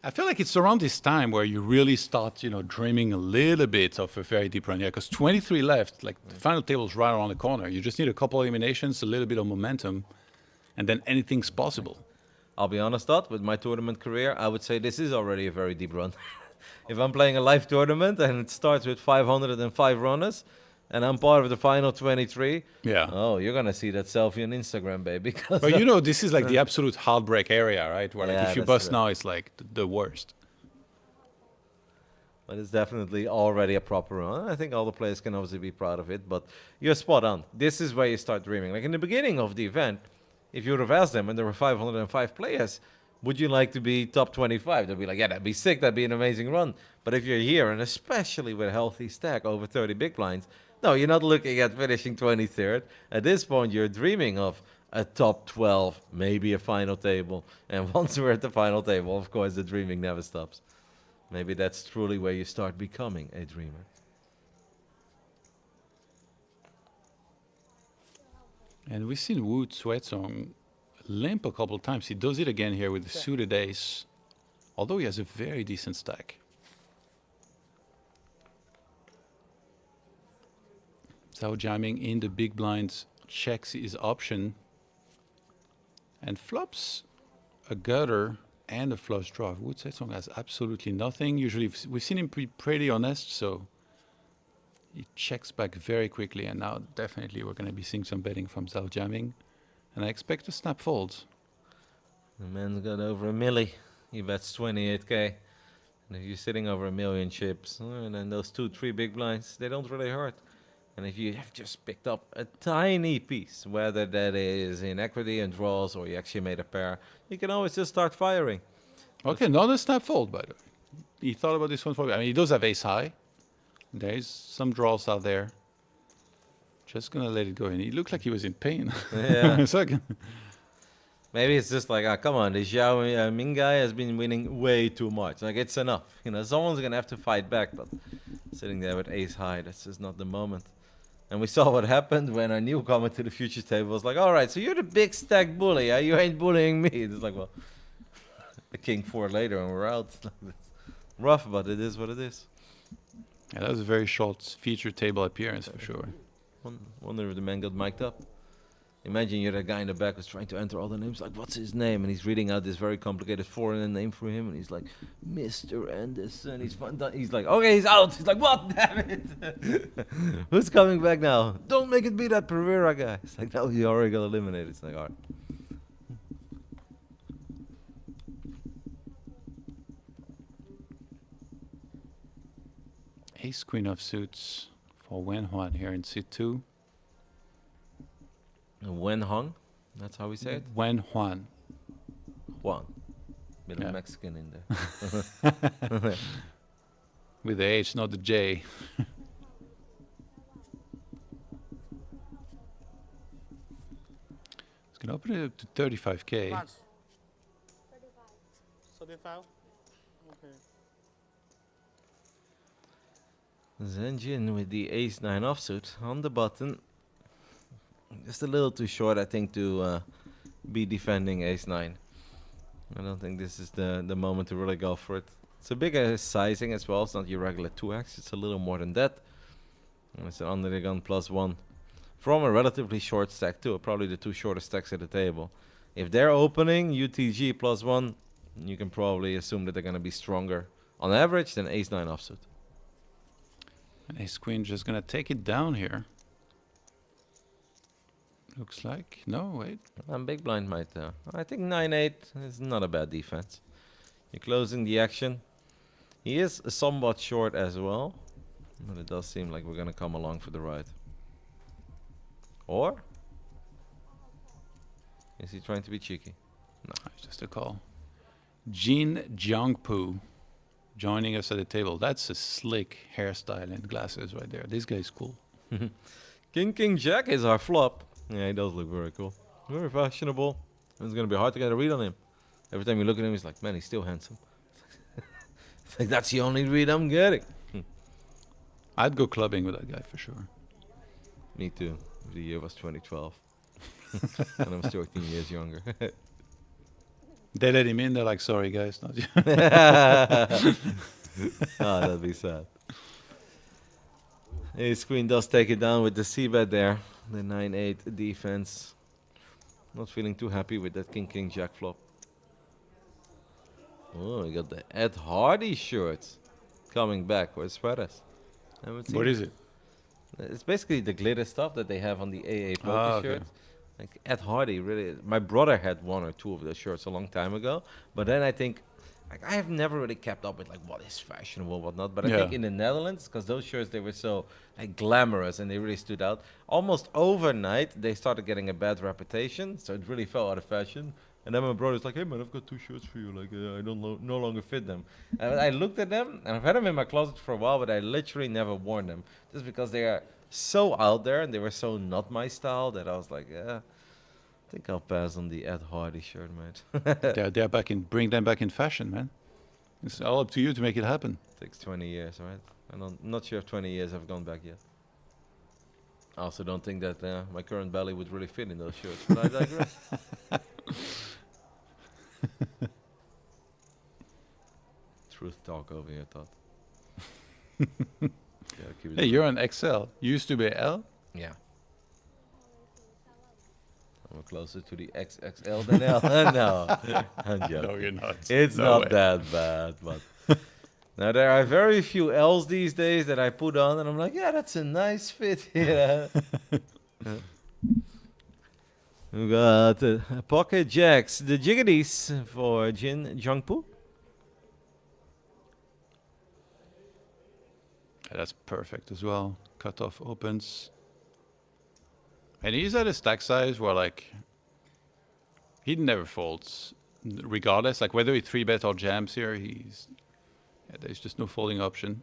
I feel like it's around this time where you really start, dreaming a little bit of a very deep run. Yeah, because 23 left, like the final table's right around the corner. You just need a couple eliminations, a little bit of momentum, and then anything's possible. I'll be honest, with my tournament career, I would say this is already a very deep run. If I'm playing a live tournament and it starts with 505 runners, and I'm part of the final 23, Yeah. oh, you're going to see that selfie on Instagram, baby. But this is like the absolute heartbreak area, right? Where like, Yeah, if you that's bust true. now, it's like the worst. But it's definitely already a proper run. I think all the players can obviously be proud of it, but you're spot on. This is where you start dreaming. Like in the beginning of the event, if you would have asked them when there were 505 players, would you like to be top 25? They'll be like, yeah, that'd be sick. That'd be an amazing run. But if you're here, and especially with a healthy stack over 30 big blinds, no, you're not looking at finishing 23rd. At this point, you're dreaming of a top 12, maybe a final table. And once we're at the final table, of course, the dreaming never stops. Maybe that's truly where you start becoming a dreamer. And we've seen Wu Sweatsong limp a couple of times. He does it again here with the suited ace, although he has a very decent stack. Zhao jamming in the big blinds, checks his option, and flops a gutter and a flush draw. Wu Song has absolutely nothing. Usually we've seen him be pretty honest, so he checks back very quickly, and now definitely we're going to be seeing some betting from Zhao jamming, and I expect a snap fold. The man's got over a milli. He bets 28k. And if you're sitting over a million chips, and then those 2-3 big blinds, they don't really hurt. And if you have just picked up a tiny piece, whether that is in equity and draws or you actually made a pair, you can always just start firing. Okay, not a snap fold, by the way. He thought about this one for me. I mean, he does have ace high. There's some draws out there. Just gonna let it go. And he looked like he was in pain. Yeah. A second. Maybe it's just like, come on, this Zhao Ming guy has been winning way too much. Like, it's enough. Someone's going to have to fight back, but sitting there with ace high, that's just not the moment. And we saw what happened when our newcomer to the futures table was like, all right, so you're the big stack bully, yeah? You ain't bullying me. It's like, well, the king 4 later and we're out. It's rough, but it is what it is. Yeah, that was a very short feature table appearance for sure. Wonder if the man got mic'd up. Imagine you're the guy in the back who's trying to enter all the names. Like, what's his name? And he's reading out this very complicated foreign name for him, and he's like, Mr. Anderson. He's like, okay, he's out. He's like, what? Damn it! Who's coming back now? Don't make it be that Pereira guy. It's like, no, he already got eliminated. It's like, all right. Ace queen of suits for Wen Huan here in C2. Wen Hong, that's how we say it. Wen Huan. Juan, little Yeah. Mexican in there. With the H, not the J. It's gonna open it up to 35k. Much. 35. Okay. Zenjin with the ace-9 offsuit on the button. Just a little too short, I think, to be defending ace-9. I don't think this is the moment to really go for it. It's a bigger sizing as well. It's not your regular 2x. It's a little more than that. And it's an under the gun +1 from a relatively short stack too. Probably the two shortest stacks at the table. If they're opening UTG +1, you can probably assume that they're going to be stronger on average than ace-9 offsuit. And ace queen just gonna take it down here. Looks like. No, wait. Big blind might. I think 9-8 is not a bad defense. You're closing the action. He is somewhat short as well, but it does seem like we're gonna come along for the ride. Or is he trying to be cheeky? No. Just a call. Jin Jiangpu joining us at the table. That's a slick hairstyle and glasses right there. This guy's cool. King Jack is our flop. Yeah, he does look very cool. Very fashionable. It's gonna be hard to get a read on him. Every time you look at him, he's like, man, he's still handsome. It's like, that's the only read I'm getting. I'd go clubbing with that guy for sure. Me too. The year was 2012. And I'm 13 years younger. They let him in. They're like, sorry, guys. Not you. Oh, that'd be sad. Ace Queen does take it down with the c-bet there. The 9-8 defense. Not feeling too happy with that King Jack flop. Oh, we got the Ed Hardy shirt coming back. Where's Perez? What is it? It's basically the glitter stuff that they have on the AA poker Okay. shirts. Like Ed Hardy, really. My brother had one or two of those shirts a long time ago. But then I think, like, I have never really kept up with like what is fashionable, what not. But I think Yeah. in the Netherlands, because those shirts they were so like glamorous and they really stood out. Almost overnight, they started getting a bad reputation, so it really fell out of fashion. And then my brother's like, "Hey man, I've got two shirts for you. Like, I don't no longer fit them." And I looked at them, and I've had them in my closet for a while, but I literally never worn them, just because they are so out there and they were so not my style that I was like, "Yeah, I think I'll pass on the Ed Hardy shirt, mate." They're back in. Bring them back in fashion, man. It's all up to you to make it happen. Takes 20 years, right? I'm not sure if 20 years have gone back yet. I also don't think that my current belly would really fit in those shirts, but I digress. Truth talk over here, Todd. Yeah, keep it Hey, you're an XL. You used to be L. Yeah. I'm closer to the XXL than L. No, I'm joking. you're not. It's No not way. that bad, but now there are very few L's these days that I put on, and I'm like, yeah, that's a nice fit. Yeah. We got pocket jacks, the jiggities for Jin Jiangpu. Yeah, that's perfect as well. Cutoff opens. And he's at a stack size where, like, he never folds, regardless. Like, whether he 3-bet or jams here, there's just no folding option.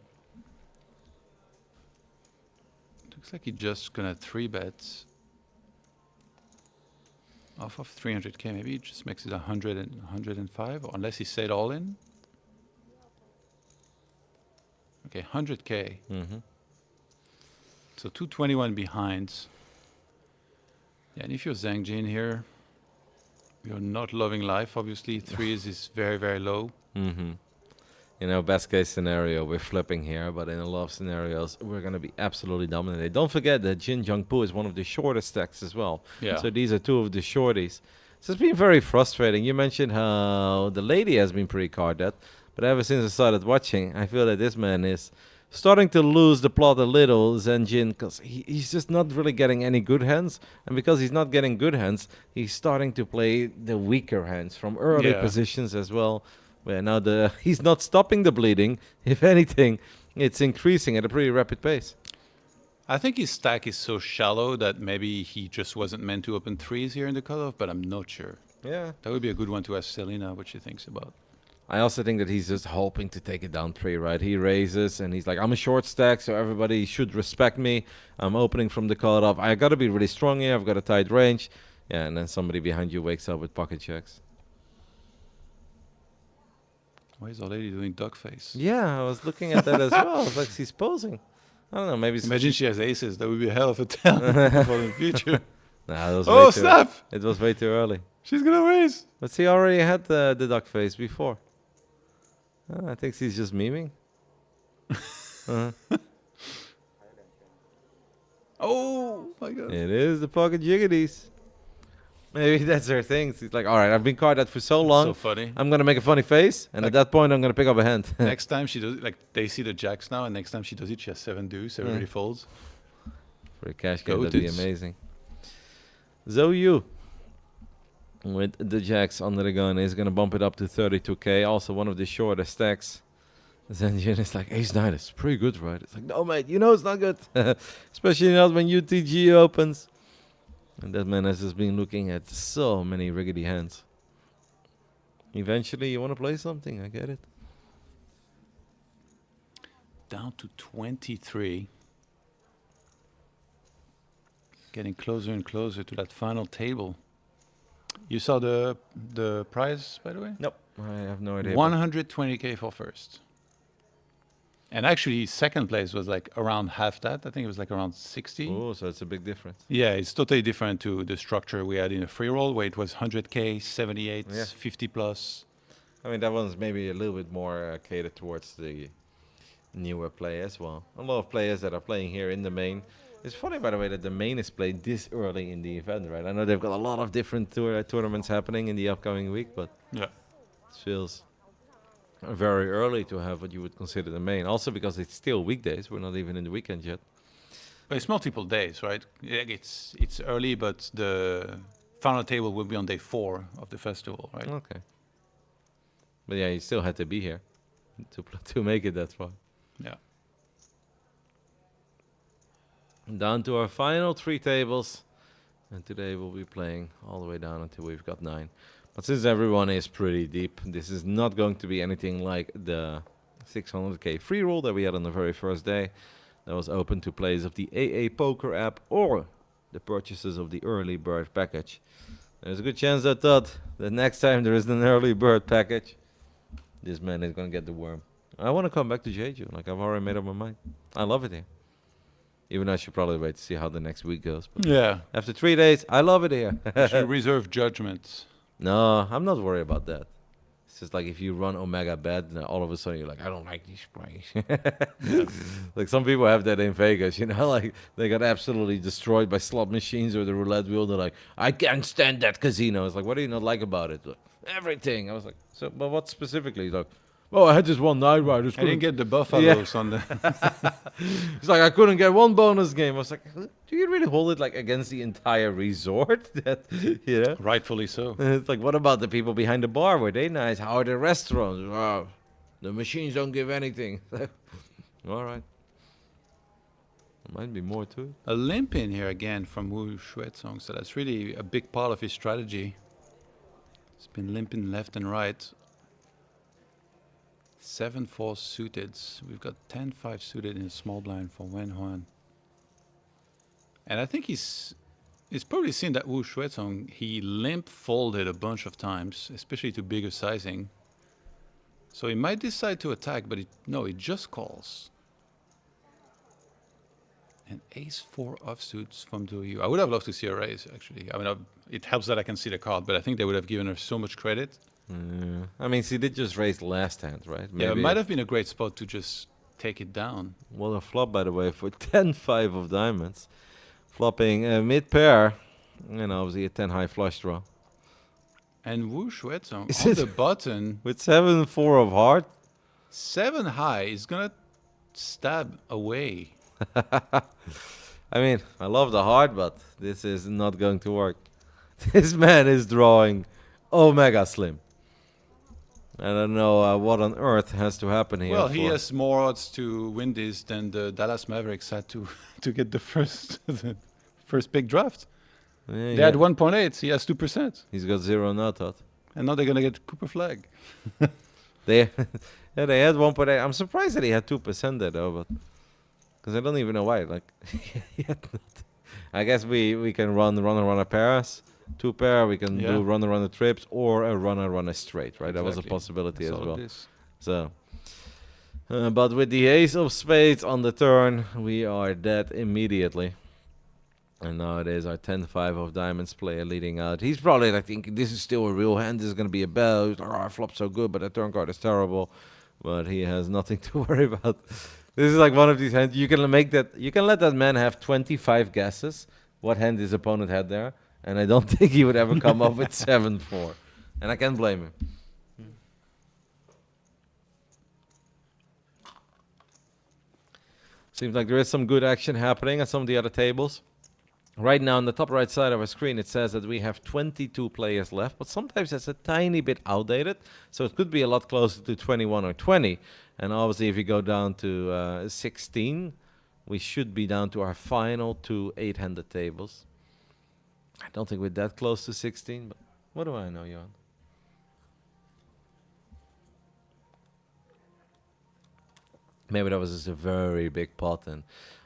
Looks like he's just gonna 3-bet off of 300k. Maybe he just makes it 100 and 105, or unless he set all in. Okay, 100k. Mm-hmm. So 221 behind. Yeah, and if you're Zhang Jin here, you're not loving life, obviously. 3 is very, very low. Mm-hmm. You know, best case scenario, we're flipping here, but in a lot of scenarios, we're going to be absolutely dominated. Don't forget that Jin Jungpu is one of the shortest stacks as well. Yeah. So these are two of the shorties. So it's been very frustrating. You mentioned how the lady has been pretty carded, but ever since I started watching, I feel that this man is starting to lose the plot a little, Zenjin, because he's just not really getting any good hands. And because he's not getting good hands, he's starting to play the weaker hands from early Yeah. positions as well. Where now he's not stopping the bleeding. If anything, it's increasing at a pretty rapid pace. I think his stack is so shallow that maybe he just wasn't meant to open threes here in the cutoff, but I'm not sure. Yeah. That would be a good one to ask Selena what she thinks about. I also think that he's just hoping to take it down 3, right? He raises and he's like, I'm a short stack, so everybody should respect me. I'm opening from the cutoff. I got to be really strong here. I've got a tight range. Yeah, and then somebody behind you wakes up with pocket checks. Why is already doing duck face? Yeah, I was looking at that as well. I was like, she's posing. I don't know, maybe... Imagine she has aces. That would be a hell of a tell for the future. Nah, that was Oh, way too, snap! it was way too early. She's going to raise. But she already had the duck face before. I think she's just memeing. Oh, my God. It is the pocket jiggities. Maybe that's her thing. She's like, all right, I've been carded for so long. So funny. I'm going to make a funny face. And at that point, I'm going to pick up a hand. Next time she does it, like they see the jacks now, and next time she does it, she has 7 deuce, everybody folds. For a cash game, that'd be Goated. amazing. Zhou with the jacks under the gun is going to bump it up to 32k. Also one of the shortest stacks. Zenjin is like, ace 9 is pretty good, right? It's like, no, mate, you know it's not good. Especially not when UTG opens. And that man has just been looking at so many riggedy hands. Eventually, you want to play something. I get it. Down to 23. Getting closer and closer to that final table. You saw the prize, by the way? Nope. I have no idea. 120k for first. And actually, second place was like around half that. I think it was like around 60. Oh, so it's a big difference. Yeah, it's totally different to the structure we had in a free roll, where it was 100k, 78, Yeah. 50 plus. I mean, that one's maybe a little bit more catered towards the newer play as well. A lot of players that are playing here in the main. It's funny, by the way, that the main is played this early in the event, right? I know they've got a lot of different tournaments happening in the upcoming week, but Yeah. it feels very early to have what you would consider the main. Also because it's still weekdays. We're not even in the weekend yet. But it's multiple days, right? Yeah, it's early, but the final table will be on day 4 of the festival, right? Okay. But yeah, you still had to be here to make it that far. Yeah. Down to our final 3 tables. And today we'll be playing all the way down until we've got 9. But since everyone is pretty deep, this is not going to be anything like the 600k free roll that we had on the very first day. That was open to plays of the AA Poker app or the purchases of the early bird package. There's a good chance I thought that next time there is an early bird package, this man is going to get the worm. I want to come back to Jeju. Like, I've already made up my mind. I love it here. Even though I should probably wait to see how the next week goes. But Yeah. after 3 days, I love it here. You should reserve judgment. No, I'm not worried about that. It's just like if you run Omega bad, then all of a sudden you're like, I don't like these plays. Like some people have that in Vegas, you know, like they got absolutely destroyed by slot machines or the roulette wheel. They're like, I can't stand that casino. It's like, what do you not like about it? Like, everything. I was like, so, but what specifically? He's like, oh, I had this one night where I just I didn't couldn't get the buffaloes on the. It's like I couldn't get one bonus game. I was like, do you really hold it like against the entire resort? That, you know? Rightfully so. It's like, what about the people behind the bar? Were they nice? How are the restaurants? Oh, the machines don't give anything. All right. There might be more to it. A limp in here again from Wu Shuetsong, so that's really a big part of his strategy. He's been limping left and right. 7-4 suited. We've got 10-5 suited in a small blind for Wen Huan. And I think he's probably seen that Wu Shuetsong, he limp folded a bunch of times, especially to bigger sizing. So he might decide to attack, but no, he just calls. And ace-4 offsuits from Doyu. I would have loved to see a raise, actually. I mean, it helps that I can see the card, but I think they would have given her so much credit. I mean, he did just raise last hand, right? Yeah, it might have been a great spot to just take it down. Well, a flop, by the way, for 10-5 of diamonds. Flopping mid-pair. And obviously a 10 high flush draw. And whoosh, wet on Is on it- the button. With 7-4 of heart. 7 high is gonna stab away. I mean, I love the heart, but this is not going to work. This man is drawing Omega Slim. I don't know what on earth has to happen here. Well, he for- has more odds to win this than the Dallas Mavericks had to to get the first big draft. Yeah, They yeah. had 1.8. He has 2%, He's got 0 now, Todd. and now they're gonna get Cooper Flag. They, yeah, they had 1.8. I'm surprised that he had 2% there, though, but because I don't even know why. Like, he had not. I guess we can run pairs, 2 pair. We can Yeah. do runner trips or a runner straight, right? That was a Exactly. possibility That's as all well. it is. So, but with the ace of spades on the turn, we are dead immediately. And now it is our 10-5 of diamonds player leading out. He's probably like thinking, this is still a real hand. This is going to be a bell. He's like, oh, I flopped so good, but the turn card is terrible. But he has nothing to worry about. This is like one of these hands. You can make that. You can let that man have 25 guesses what hand his opponent had there, and I don't think he would ever come up with 7-4. And I can't blame him. Seems like there is some good action happening at some of the other tables. Right now, on the top right side of our screen, it says that we have 22 players left, but sometimes it's a tiny bit outdated, so it could be a lot closer to 21 or 20. And obviously, if you go down to 16, we should be down to our final 2 8-handed tables. I don't think we're that close to 16, but what do I know, Johan? Maybe that was just a very big pot, and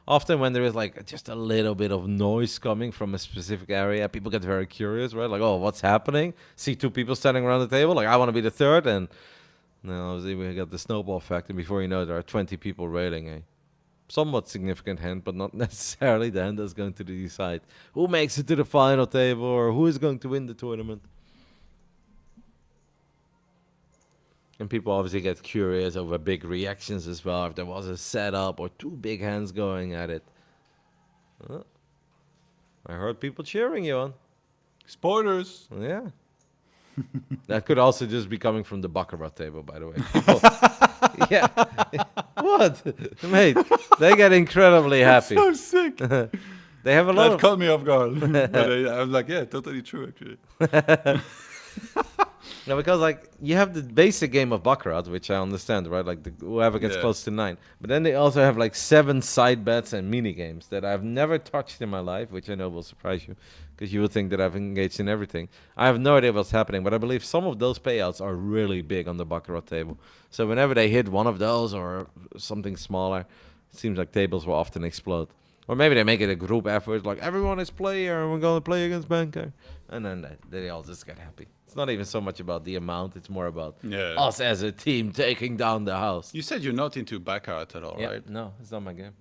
often when there is like just a little bit of noise coming from a specific area, people get very curious, right? Like, oh, what's happening? See 2 people standing around the table, like I want to be the third, and now obviously we got the snowball effect, and before you know it, there are 20 people railing a somewhat significant hand, but not necessarily the hand that's going to decide who makes it to the final table or who is going to win the tournament. And people obviously get curious over big reactions as well. If there was a setup or 2 big hands going at it. Oh, I heard people cheering, Johan. Spoilers. Yeah. That could also just be coming from the Baccarat table, by the way. People- yeah. What? Mate, they get incredibly happy. So sick. They have a lot That of... caught me off guard. But I was like, yeah, totally true, actually. No, because like you have the basic game of Baccarat, which I understand, right? Like whoever gets Yeah. close to 9. But then they also have like 7 side bets and mini games that I've never touched in my life, which I know will surprise you, because you would think that I've engaged in everything. I have no idea what's happening, but I believe some of those payouts are really big on the Baccarat table. So whenever they hit one of those or something smaller, it seems like tables will often explode. Or maybe they make it a group effort, like everyone is player and we're going to play against banker. And then they all just get happy. It's not even so much about the amount, it's more about Yeah. us as a team taking down the house. You said you're not into Baccarat at all, Yeah, right? no, it's not my game.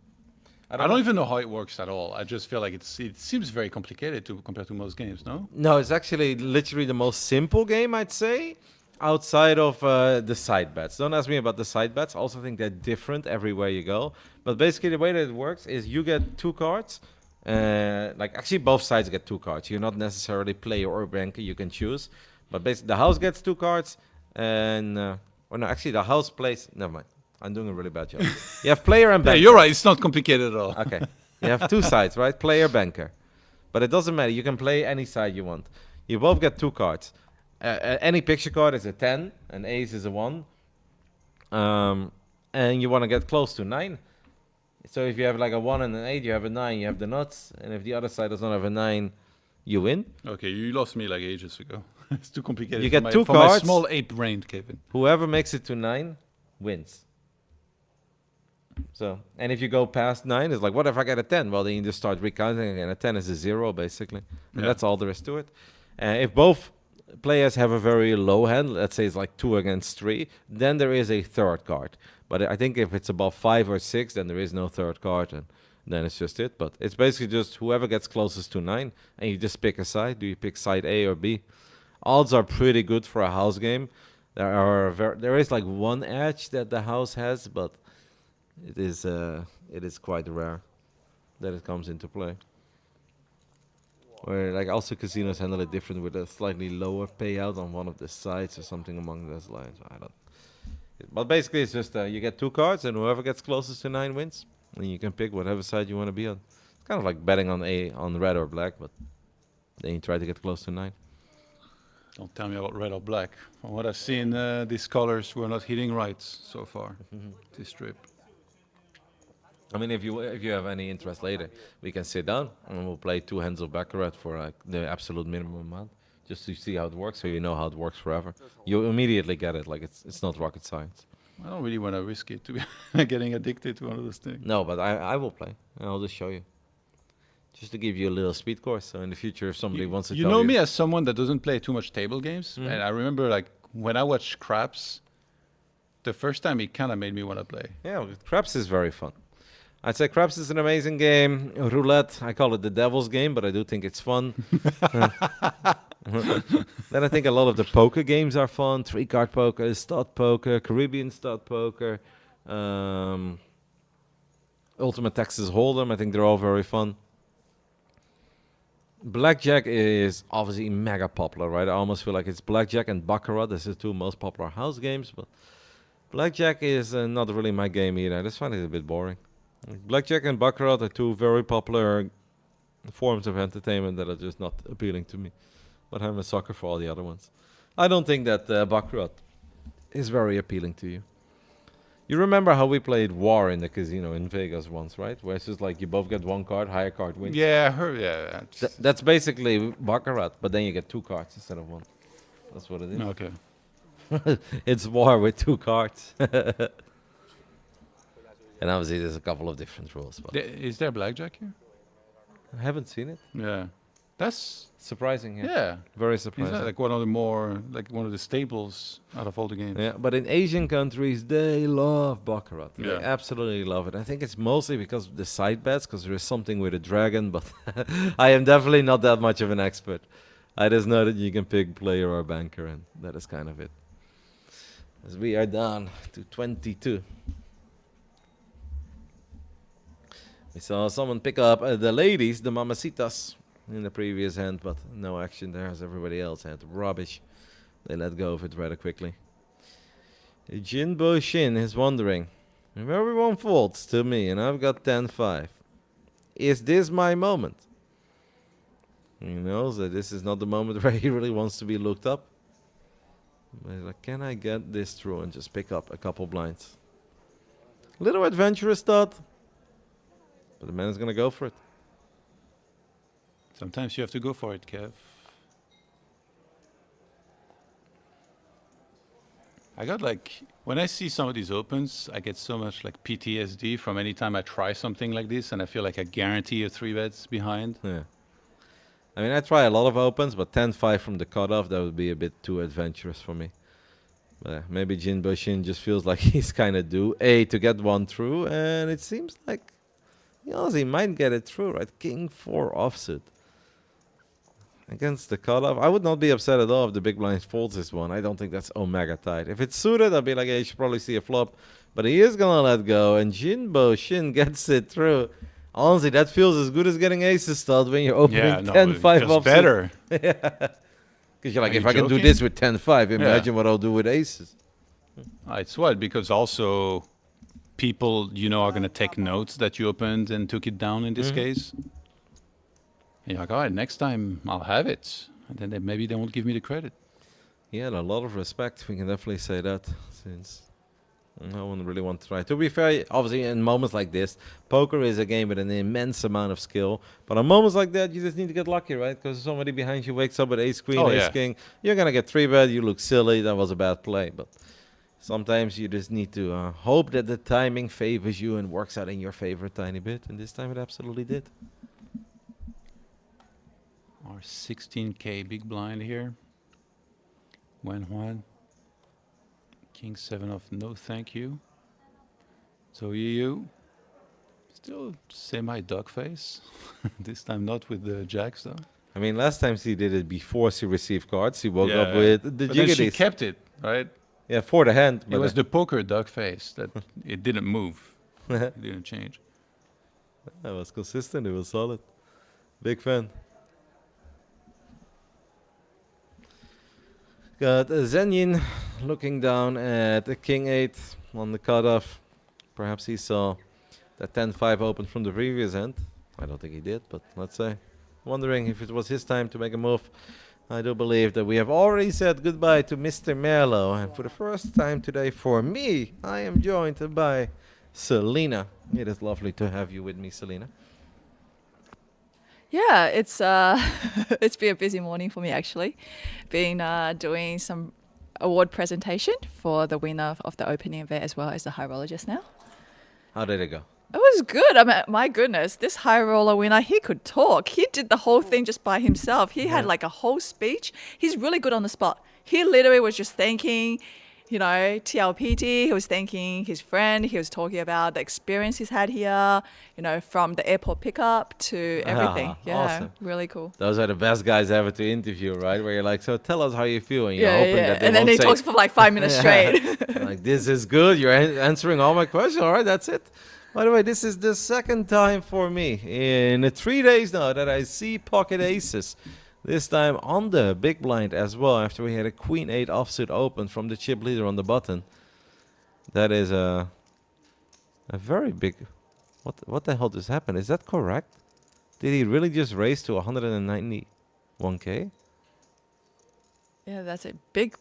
I don't even know how it works at all. I just feel like it seems very complicated compared to most games, no? No, it's actually literally the most simple game, I'd say, outside of the side bets. Don't ask me about the side bets. I also think they're different everywhere you go. But basically, the way that it works is you get 2 cards. Like actually, both sides get 2 cards. You're not necessarily player or banker. You can choose. But basically, the house gets 2 cards, and or no, actually, the house plays. Never mind. I'm doing a really bad job. You have player and Yeah, banker. you're right. It's not complicated at all. Okay. You have 2 sides, right? Player, banker. But it doesn't matter. You can play any side you want. You both get 2 cards. Any picture card is a 10, an ace is a 1. And you want to get close to 9. So if you have like a 1 and an 8, you have a 9, you have the nuts. And if the other side does not have a 9, you win. Okay, you lost me like ages ago. It's too complicated. You for get my, 2 for my cards. small ape brain, Kevin. Whoever makes it to 9 wins. So, and if you go past 9, it's like, what if I get a 10? Well, then you just start recounting again. A 10 is a 0, basically. And Yeah. that's all there is to it. If both players have a very low hand, let's say it's like 2 against 3, then there is a third card. But I think if it's above 5 or 6, then there is no third card, and then it's just it. But it's basically just whoever gets closest to 9, and you just pick a side. Do you pick side A or B? Odds are pretty good for a house game. There is like one edge that the house has, but it is quite rare that it comes into play. Where like also casinos handle it different with a slightly lower payout on one of the sides or something among those lines. I don't. But basically, it's just you get 2 cards, and whoever gets closest to 9 wins, and you can pick whatever side you want to be on. It's kind of like betting on red or black, but then you try to get close to 9. Don't tell me about red or black. From what I've seen, these colors were not hitting right so far. This trip. I mean, if you have any interest later, we can sit down and we'll play 2 hands of baccarat for like the absolute minimum amount, just to see how it works, so you know how it works forever. You immediately get it. Like it's not rocket science. I don't really want to risk it to be getting addicted to one of those things. No, but I will play, and I'll just show you, just to give you a little speed course. So in the future, if somebody wants to, You tell know me as someone that doesn't play too much table games, Mhm. and I remember like when I watched Craps, the first time it kind of made me want to play. Yeah, craps is very fun. I'd say craps is an amazing game. Roulette, I call it the devil's game, but I do think it's fun. Then I think a lot of the poker games are fun. 3-card poker, stud poker, Caribbean stud poker, Ultimate Texas Hold'em. I think they're all very fun. Blackjack is obviously mega popular, right? I almost feel like it's Blackjack and Baccarat. This is 2 most popular house games, but Blackjack is not really my game either. I just find it a bit boring. Blackjack and Baccarat are 2 very popular forms of entertainment that are just not appealing to me. But I'm a sucker for all the other ones. I don't think that Baccarat is very appealing to you. You remember how we played War in the casino in Vegas once, right? Where it's just like you both get 1 card, higher card wins. Yeah, I heard. Yeah. That's basically Baccarat, but then you get 2 cards instead of 1. That's what it is. Okay. It's War with 2 cards. And obviously there's a couple of different rules, but Is there blackjack here? I haven't seen it. Yeah. That's Surprising, yeah. yeah. Very Is surprising. that like one of the more like one of the staples out of all the games? Yeah, but in Asian countries, they love Baccarat. They Yeah. absolutely love it. I think it's mostly because of the side bets, because there is something with a dragon, but I am definitely not that much of an expert. I just know that you can pick player or banker, and that is kind of it. As we are down to 22. We saw someone pick up the ladies, the mamacitas, in the previous hand, but no action there as everybody else had. Rubbish. They let go of it rather quickly. Jinbo Shin is wondering, if everyone folds to me and I've got 10-5, is this my moment? He knows that this is not the moment where he really wants to be looked up. But he's like, can I get this through and just pick up a couple blinds? Little adventurous thought, but the man is going to go for it. Sometimes you have to go for it, Kev. I got like when I see some of these opens, I get so much like PTSD from any time I try something like this, and I feel like I guarantee a 3 bets behind. Yeah. I mean, I try a lot of opens, but 10-5 from the cutoff, that would be a bit too adventurous for me. But maybe Jinbo Shin just feels like he's kind of due, to get one through, and it seems like he might get it through, right? King 4 offsuit. Against the cutoff, I would not be upset at all if the big blind folds this one. I don't think that's omega tight. If it's suited, I'd be like, hey, you should probably see a flop. But he is going to let go, and Jinbo Shin gets it through. Honestly, that feels as good as getting aces stud when you're opening 10-5 it feels offsuit. better. Because you're like, Are if you I can do joking? this with 10-5, imagine what I'll do with aces. It's wild because also people are going to take notes that you opened and took it down in this case. And you're like, all right, next time I'll have it. And then maybe they won't give me the credit. He had a lot of respect. We can definitely say that, since no one really wants to try. To be fair, obviously in moments like this, poker is a game with an immense amount of skill. But on moments like that, you just need to get lucky, right? Because somebody behind you wakes up with ace queen, Oh, ace yeah. king. You're going to get 3-bet. You look silly. That was a bad play. But sometimes you just need to hope that the timing favors you and works out in your favor a tiny bit. And this time it absolutely did. Our 16K big blind here. Juan. King 7 of no thank you. So you still semi dog face. This time not with the jacks though. I mean, last time she did it before she received cards. She woke up Yeah. with the But then she jiggities. kept it, right? Yeah, for the hand. It was the poker duck face that it didn't move. that It didn't change. was consistent. It was solid. Big fan. Got Zenyin looking down at the King 8 on the cutoff. Perhaps he saw that 10-5 open from the previous hand. I don't think he did, but let's say. Wondering if it was his time to make a move. I do believe that we have already said goodbye to Mr. Merlo. And for the first time today, for me, I am joined by Selena. It is lovely to have you with me, Selena. Yeah, it's it's been a busy morning for me actually. Been doing some award presentation for the winner of the opening event as well as the high roller just now. How did it go? It was good. I mean, my goodness, this high roller winner, he could talk. He did the whole thing just by himself. He had like a whole speech. He's really good on the spot. He literally was just thanking, you know, TLPT. He was thanking his friend. He was talking about the experience he's had here, you know, from the airport pickup to everything. Yeah, awesome. really cool. Those are the best guys ever to interview, right? Where you're like, so tell us how you feel. And you're hoping that they And then won't he say, talks for like 5 minutes straight. like, this is good. You're answering all my questions. All right, that's it. By the way, this is the second time for me in 3 days now that I see pocket aces. This time on the big blind as well, after we had a Queen 8 offsuit open from the chip leader on the button. That is a very big... What the hell just happened? Is that correct? Did he really just raise to 191k? Yeah, that's a big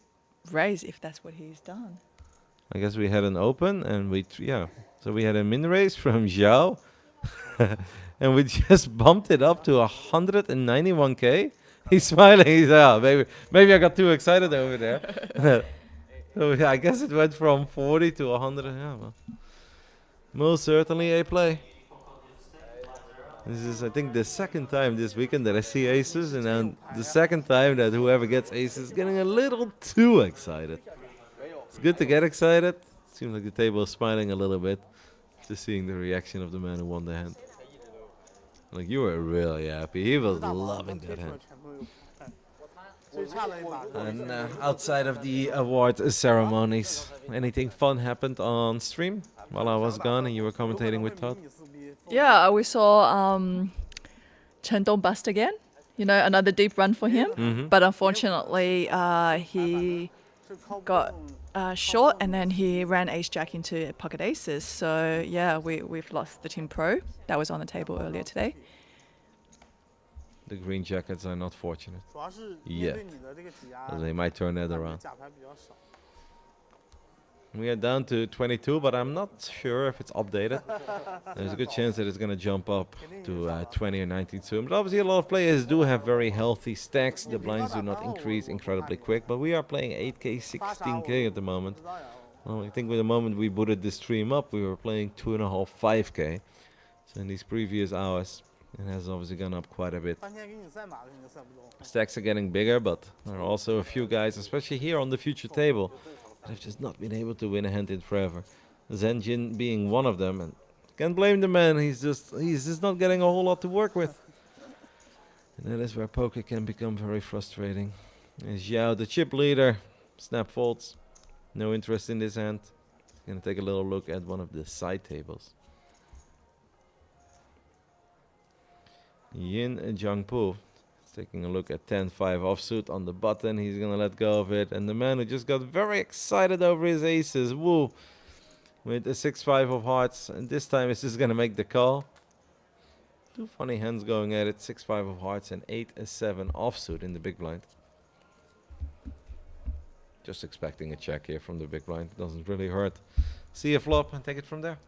raise if that's what he's done. I guess we had an open and so we had a min raise from Zhao and we just bumped it up to 191k. He's smiling. He's maybe I got too excited over there. So I guess it went from 40 to 100. Yeah, well, most certainly a play. This is, I think, the second time this weekend that I see aces, and then the second time that whoever gets aces is getting a little too excited. It's good to get excited. Seems like the table is smiling a little bit, just seeing the reaction of the man who won the hand. Like, you were really happy. He was loving that hand. And outside of the award ceremonies, anything fun happened on stream while I was gone and you were commentating with Todd? Yeah, we saw Chen Dong bust again. You know, another deep run for him. But unfortunately, he got short and then he ran ace-jack into pocket aces. So, yeah, we've lost the Team Pro. That was on the table earlier today. The green jackets are not fortunate yet. So they might turn that around. We are down to 22, but I'm not sure if it's updated. There's a good chance that it's going to jump up to 20 or 19 soon. But obviously a lot of players do have very healthy stacks. The blinds do not increase incredibly quick, but we are playing 8k, 16k at the moment. Well, I think with the moment we booted the stream up, we were playing 2.5, 5k. So in these previous hours, it has obviously gone up quite a bit. Stacks are getting bigger, but there are also a few guys, especially here on the future table, that have just not been able to win a hand in forever. Zenjin being one of them, and can't blame the man. He's just not getting a whole lot to work with. And that is where poker can become very frustrating. And Xiao, the chip leader, snap folds. No interest in this hand. Gonna take a little look at one of the side tables. Yin Jiangpu is taking a look at 10-5 offsuit on the button. He's gonna let go of it. And the man who just got very excited over his aces, Wu, with a 6-5 of hearts. And this time is just gonna make the call. Two funny hands going at it, 6-5 of hearts and 8-7 offsuit in the big blind. Just expecting a check here from the big blind. Doesn't really hurt. See a flop and take it from there.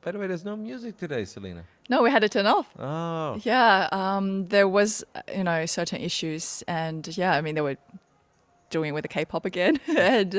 By the way, there's no music today, Selena. No, we had to turn off. Oh. Yeah, there was, you know, certain issues. And yeah, I mean, they were doing it with the K-pop again. And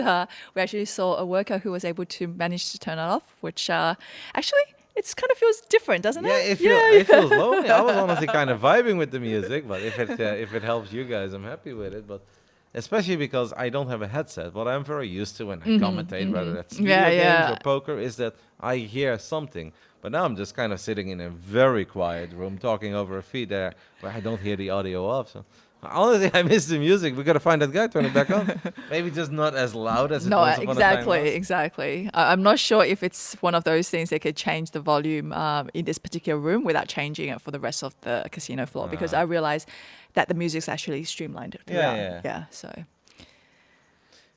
we actually saw a worker who was able to manage to turn it off, which actually, it kind of feels different, doesn't it? It feels lonely. I was honestly kind of vibing with the music, but if it helps you guys, I'm happy with it. But especially because I don't have a headset. What I'm very used to when I commentate, whether that's video games or poker, is that I hear something. But now I'm just kind of sitting in a very quiet room, talking over a feed there, where I don't hear the audio of. So honestly, I miss the music. We gotta find that guy, turn it back on. Maybe just not as loud as it No, once upon a time exactly, was. exactly. I'm not sure if it's one of those things they could change the volume in this particular room without changing it for the rest of the casino floor, because I realized that the music's actually streamlined throughout. Yeah. So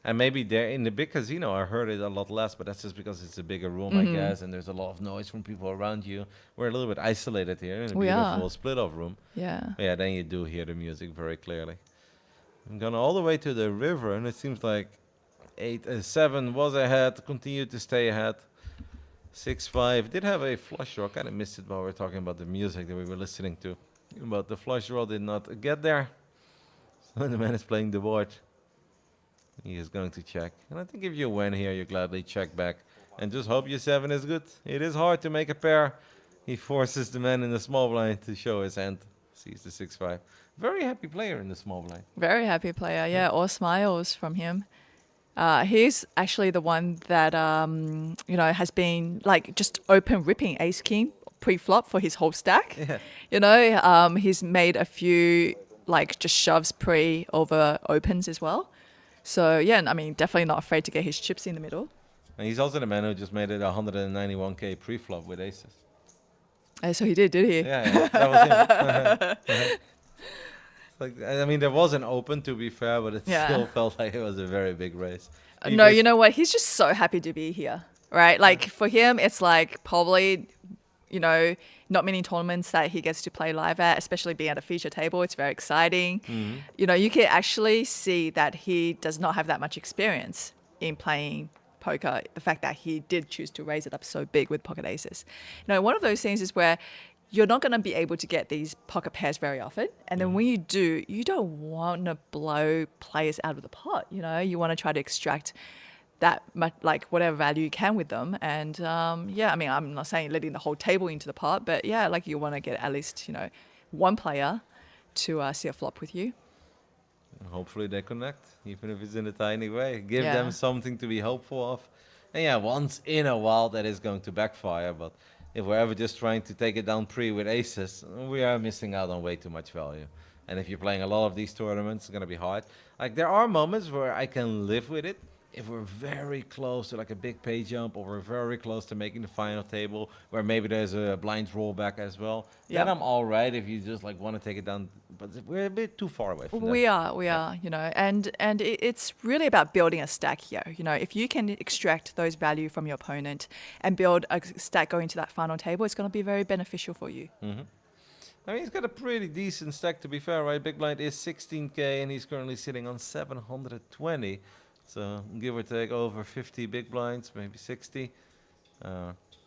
And maybe there in the big casino, I heard it a lot less, but that's just because it's a bigger room, I guess, and there's a lot of noise from people around you. We're a little bit isolated here in a We are. beautiful split-off room. yeah. Yeah, then you do hear the music very clearly. I'm going all the way to the river, and it seems like 7 was ahead, continued to stay ahead. 6-5 did have a flush draw. Kind of missed it while we were talking about the music that we were listening to. But the flush draw did not get there. So the man is playing the board. He is going to check. And I think if you win here, you gladly check back. And just hope your 7 is good. It is hard to make a pair. He forces the man in the small blind to show his hand. Sees the 6-5. Very happy player in the small blind. Very happy player, yeah. All smiles from him. He's actually the one that has been like just open ripping ace king pre-flop for his whole stack. Yeah. He's made a few like just shoves pre over opens as well. So yeah, I mean, definitely not afraid to get his chips in the middle. And he's also the man who just made it 191k pre-flop with aces. So he did he? Yeah, that was him. Like, I mean, there was an open, to be fair, but it Yeah. still felt like it was a very big race. No, you know what? He's just so happy to be here, right? Like for him, it's like probably, not many tournaments that he gets to play live at, especially being at a feature table. It's very exciting. You can actually see that he does not have that much experience in playing poker. The fact that he did choose to raise it up so big with pocket aces. One of those things is where you're not going to be able to get these pocket pairs very often. And then when you do, you don't want to blow players out of the pot. You want to try to extract that much, like whatever value you can with them. And I mean, I'm not saying letting the whole table into the pot, but yeah, like you want to get at least, one player to see a flop with you. Hopefully they connect, even if it's in a tiny way. Give Yeah. them something to be hopeful of. And yeah, once in a while that is going to backfire, but if we're ever just trying to take it down pre with aces, we are missing out on way too much value. And if you're playing a lot of these tournaments, it's going to be hard. Like, there are moments where I can live with it. If we're very close to like a big pay jump, or we're very close to making the final table, where maybe there's a blind rollback as well, then Yeah. I'm all right if you just like want to take it down. But we're a bit too far away from that. We are, and it's really about building a stack here. If you can extract those value from your opponent and build a stack going to that final table, it's going to be very beneficial for you. I mean, he's got a pretty decent stack, to be fair, right? Big blind is 16k, and he's currently sitting on 720. So give or take over 50 big blinds, maybe 60,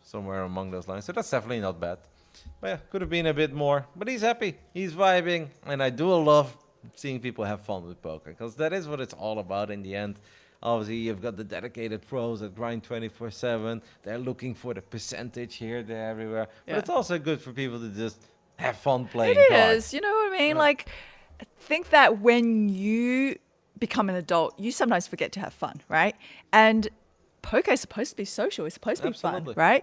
somewhere among those lines. So that's definitely not bad. But yeah, could have been a bit more. But he's happy, he's vibing, and I do love seeing people have fun with poker, because that is what it's all about in the end. Obviously, you've got the dedicated pros that grind 24/7. They're looking for the percentage here, there, everywhere. But Yeah. it's also good for people to just have fun playing It cards. is, you know what I mean? Yeah. Like, I think that when you become an adult, you sometimes forget to have fun, right? And poker is supposed to be social. It's supposed to be Absolutely. fun,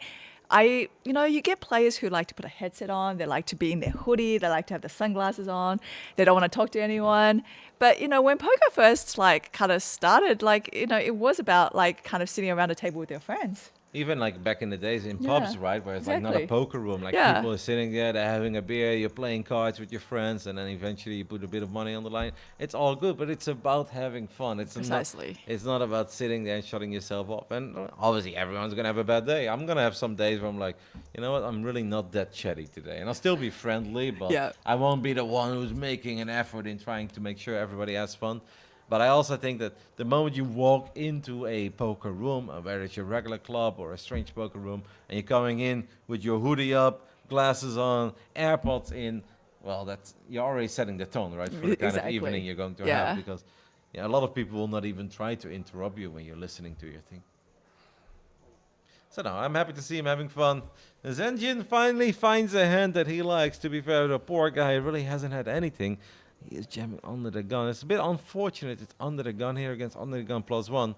right? You get players who like to put a headset on. They like to be in their hoodie. They like to have the sunglasses on. They don't want to talk to anyone. But, when poker first, kind of started, it was about, kind of sitting around a table with your friends. Even like back in the days in Yeah, pubs, right, where it's like not a exactly. poker room, like Yeah. people are sitting there, they're having a beer, you're playing cards with your friends, and then eventually you put a bit of money on the line. It's all good, but it's about having fun. It's Precisely. It's not about sitting there and shutting yourself off. And obviously everyone's gonna have a bad day. I'm gonna have some days where I'm like, you know what, I'm really not that chatty today, and I'll still be friendly, but Yeah. I won't be the one who's making an effort in trying to make sure everybody has fun. But I also think that the moment you walk into a poker room, whether it's your regular club or a strange poker room, and you're coming in with your hoodie up, glasses on, AirPods in, well, you're already setting the tone, right, for the kind Exactly. of evening you're going to Yeah. have. Because a lot of people will not even try to interrupt you when you're listening to your thing. So no, I'm happy to see him having fun. Zenjin finally finds a hand that he likes. To be fair, the poor guy really hasn't had anything. He is jamming under the gun. It's a bit unfortunate it's under the gun here against under the gun +1.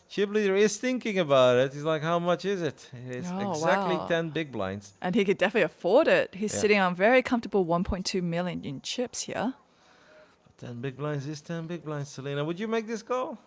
chip leader is thinking about it. He's like, how much is it? It's Oh, exactly wow. 10 big blinds. And he could definitely afford it. He's Yeah. sitting on very comfortable 1.2 million in chips here. 10 big blinds is 10 big blinds, Selena. Would you make this call?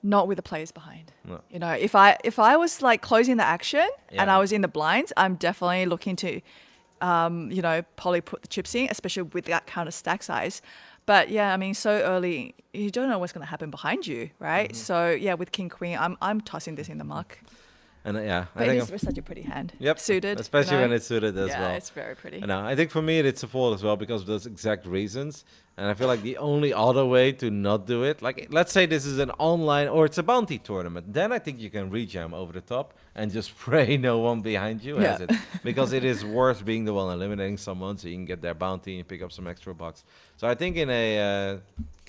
Not with the players behind. No. You know, if I was like closing the action and Yeah. I was in the blinds, I'm definitely looking to, you know, probably put the chips in, especially with that kind of stack size. But yeah, I mean, so early, you don't know what's going to happen behind you, right? So yeah, with king queen, I'm tossing this in the muck. And yeah, But I it think is such a pretty hand. Yep, Suited. especially you know? when it's suited as yeah, well. it's very pretty. No, I think for me it's a fold as well because of those exact reasons. And I feel like the only other way to not do it, like let's say this is an online or it's a bounty tournament, then I think you can rejam over the top and just pray no one behind you has Yeah. it. Because it is worth being the one eliminating someone so you can get their bounty and pick up some extra bucks. So I think in a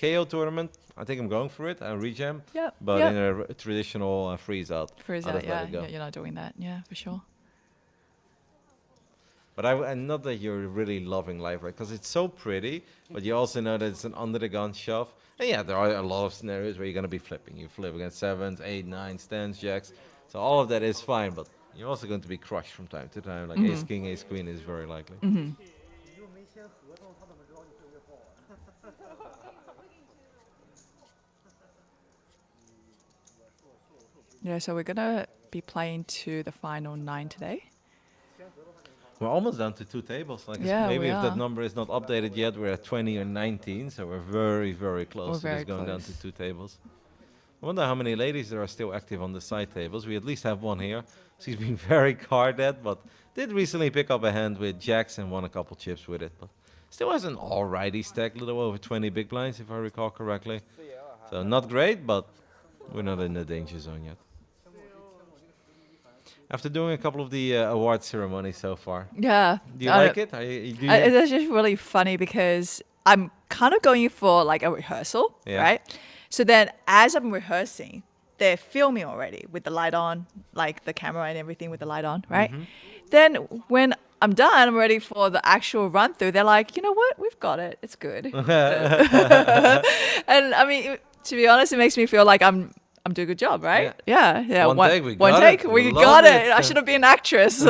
KO tournament, I think I'm going for it and rejam. Yep. But yep. in a traditional freeze out, Freeze I'll out, just let yeah, it go. you're not doing that. Yeah, for sure. But and not that you're really loving life, right? Because it's so pretty, but you also know that it's an under the gun shove. And yeah, there are a lot of scenarios where you're going to be flipping. You flip against sevens, 8, 9s, 10s, jacks. So all of that is fine, but you're also going to be crushed from time to time. Like ace king, ace queen is very likely. Yeah, so we're gonna be playing to the final 9 today. We're almost down to 2 tables. Like Yeah, maybe we if that are. number is not updated yet, we're at 20 or 19. So we're very, very close We're to very this going down close. to 2 tables. I wonder how many ladies there are still active on the side tables. We at least have one here. She's been very card dead, but did recently pick up a hand with jacks and won a couple chips with it. But still has an alrighty stack, little over 20 big blinds if I recall correctly. So not great, but we're not in the danger zone yet. After doing a couple of the award ceremonies so far, Yeah. do you I like don't- it? It's just really funny because I'm kind of going for like a rehearsal, Yeah. right? So then as I'm rehearsing, they're filming already with the light on, like the camera and everything with the light on, right? Then when I'm done, I'm ready for the actual run through. They're like, you know what? We've got it. It's good. And I mean, to be honest, it makes me feel like I'm doing a good job, right? Yeah. One take, we one got take, it. we We got love it. it. I should have been an actress.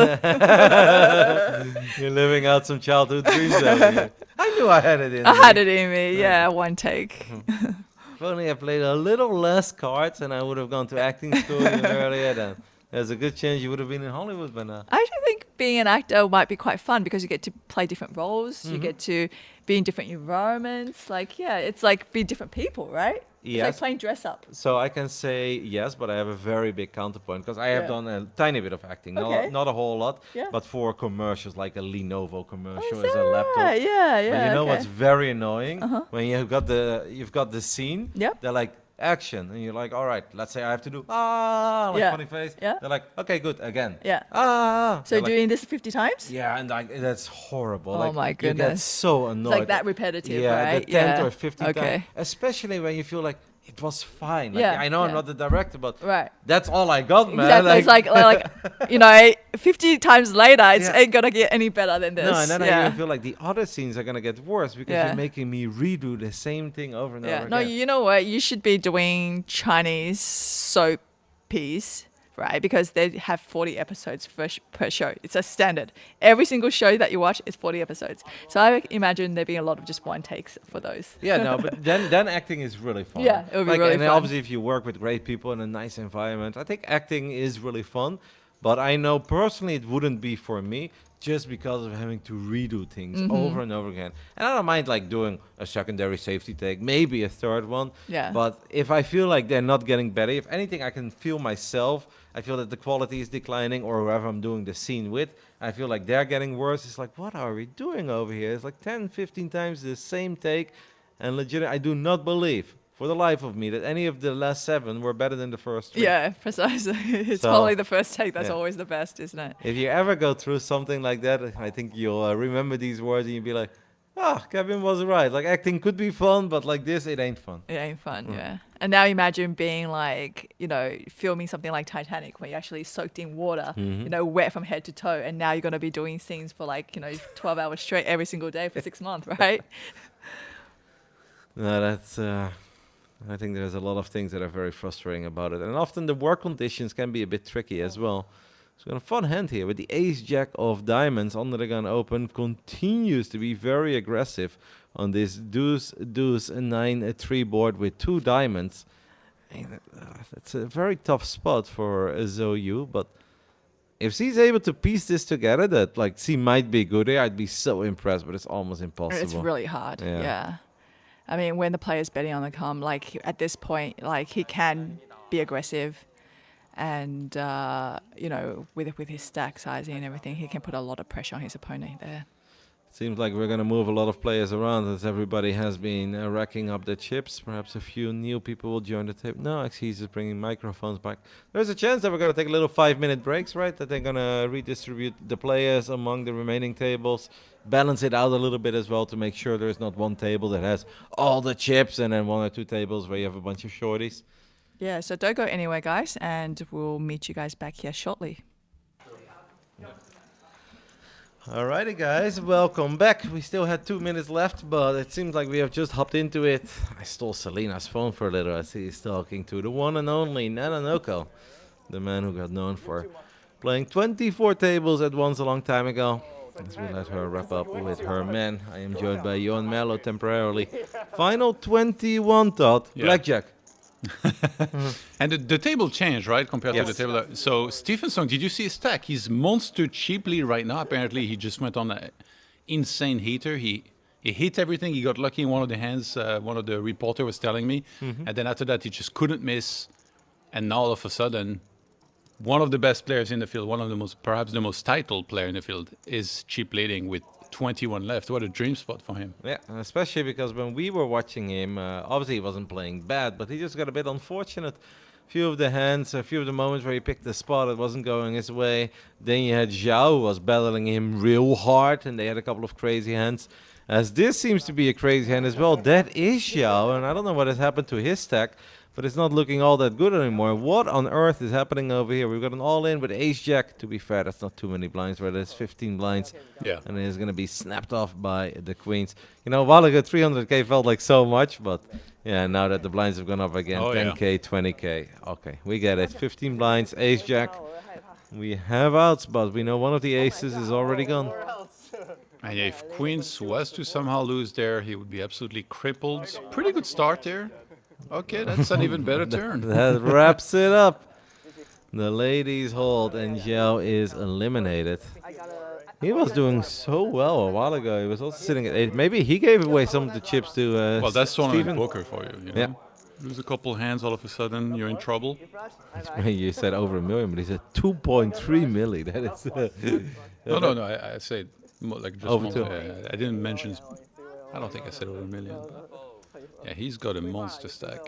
You're living out some childhood dreams over here. I knew I had it in I me. had it in me. Yeah, one take. If only I played a little less cards and I would have gone to acting school even earlier, then there's a good chance you would have been in Hollywood by now. I actually think being an actor might be quite fun because you get to play different roles. You get to be in different environments. Like, yeah, it's like be different people, right? It's like Yes. playing dress up. So I can say yes, but I have a very big counterpoint because I have Yeah. done a tiny bit of acting, Okay. not a whole lot, Yeah. but for commercials like a Lenovo commercial Oh, as a laptop. right? Yeah, But you know okay. what's very annoying? Uh-huh. When you've got the scene, Yep. they're like action, and you're like, all right, let's say I have to do like Yeah. funny face. Yeah. They're like, okay, good, again. Yeah. Ah. So They're like, doing this 50 times? yeah, and like that's horrible. Oh like, my You get goodness. so It's annoyed. like that repetitive, yeah, right? the 10th yeah. or 15th Okay. time, especially when you feel like it was fine. Like, Yeah, I know I'm yeah. not the director, but Right. that's all I got, man. Exactly. It's like you know, 50 times later, it's Yeah. ain't gonna get any better than this. no, and then I yeah. even feel like the other scenes are gonna get worse because Yeah. you're making me redo the same thing over and Yeah. over No, again. you know what? You should be doing Chinese soap piece, right? Because they have 40 episodes per show. It's a standard. Every single show that you watch is 40 episodes. So I imagine there being a lot of just one takes for those. Yeah, no, but then acting is really fun. Yeah, it would be really and fun. obviously, if you work with great people in a nice environment, I think acting is really fun. But I know personally it wouldn't be for me just because of having to redo things Mm-hmm. over and over again. And I don't mind like doing a secondary safety take, maybe a third one. Yeah. But if I feel like they're not getting better, if anything, I can feel myself. I feel that the quality is declining, or whoever I'm doing the scene with, I feel like they're getting worse. It's like, what are we doing over here? It's like 10, 15 times the same take. And legit, I do not believe, for the life of me, that any of the last 7 were better than the first 3. Yeah, precisely. It's So, probably the first take that's yeah. always the best, isn't it? If you ever go through something like that, I think you'll remember these words and you'll be like, Kevin was right. Like, acting could be fun, but like this, it ain't fun. It ain't fun, yeah. And now imagine being like, you know, filming something like Titanic where you actually soaked in water, you know, wet from head to toe. And now you're going to be doing scenes for like, you know, 12 hours straight every single day for 6 months, right? No, that's I think there's a lot of things that are very frustrating about it. And often the work conditions can be a bit tricky as well. So we got a fun hand here with the ace-jack of diamonds under the gun open. Continues to be very aggressive on this deuce 9-3 board with 2 diamonds. It's a very tough spot for Zhou, but if she's able to piece this together, that like she might be good here, I'd be so impressed, but it's almost impossible. It's really hard. Yeah. Yeah. I mean, when the player's betting on the come, like at this point, like he can be aggressive, and you know, with his stack sizing and everything, he can put a lot of pressure on his opponent there. Seems like we're going to move a lot of players around as everybody has been racking up their chips. Perhaps a few new people will join the table. No, actually, he's just bringing microphones back. There's a chance that we're going to take a little 5-minute breaks, right? That they're going to redistribute the players among the remaining tables. Balance it out a little bit as well to make sure there's not one table that has all the chips and then 1 or 2 tables where you have a bunch of shorties. Yeah, so don't go anywhere, guys, and we'll meet you guys back here shortly. Alrighty, guys, welcome back. We still had 2 minutes left, but it seems like we have just hopped into it. I stole Selena's phone for a little. I see he's talking to the one and only Nananoko, the man who got known for playing 24 tables at once a long time ago. As we let her wrap up with her men, I am joined by Johan Mello temporarily. Final 21, Todd. Yeah. Blackjack. And the table changed, right, compared to Yes. the table. So Stephenson, did you see his stack? He's monster cheaply right now. Apparently, he just went on an insane heater. He hit everything. He got lucky in one of the hands. One of the reporter was telling me, and then after that, he just couldn't miss. And now all of a sudden, one of the best players in the field, one of the most, perhaps the most titled player in the field, is cheap leading with 21 left. What a dream spot for him. Yeah, especially because when we were watching him, obviously he wasn't playing bad, but he just got a bit unfortunate. Few of the hands, a few of the moments where he picked the spot, it wasn't going his way. Then you had Zhao, who was battling him real hard, and they had a couple of crazy hands. As this seems to be a crazy hand as well, that is Zhao, and I don't know what has happened to his stack, but it's not looking all that good anymore. What on earth is happening over here? We've got an all-in with ace-jack. To be fair, that's not too many blinds, right? That's 15 blinds. Yeah. And it is going to be snapped off by the queens. You know, a while ago, 300k felt like so much, but yeah, now that the blinds have gone up again, Oh, yeah. 10k, 20k. Okay, we get it. 15 blinds, ace-jack. We have outs, but we know one of the aces is already gone. And yeah, if Queens was to somehow lose there, he would be absolutely crippled. Pretty good start there. Okay, that's an even better turn. That wraps it up. The ladies hold, and Zhao is eliminated. He was doing so well a while ago. He was also sitting at 8. Maybe he gave away some of the chips to Well, that's tournament Steven. poker for you. You know? Yeah. Lose a couple hands, all of a sudden you're in trouble. You said over a million, but he said 2.3 milli. That is... No. I said like just Over more, two. I didn't mention. I don't think I said over a million. Yeah, he's got a monster stack.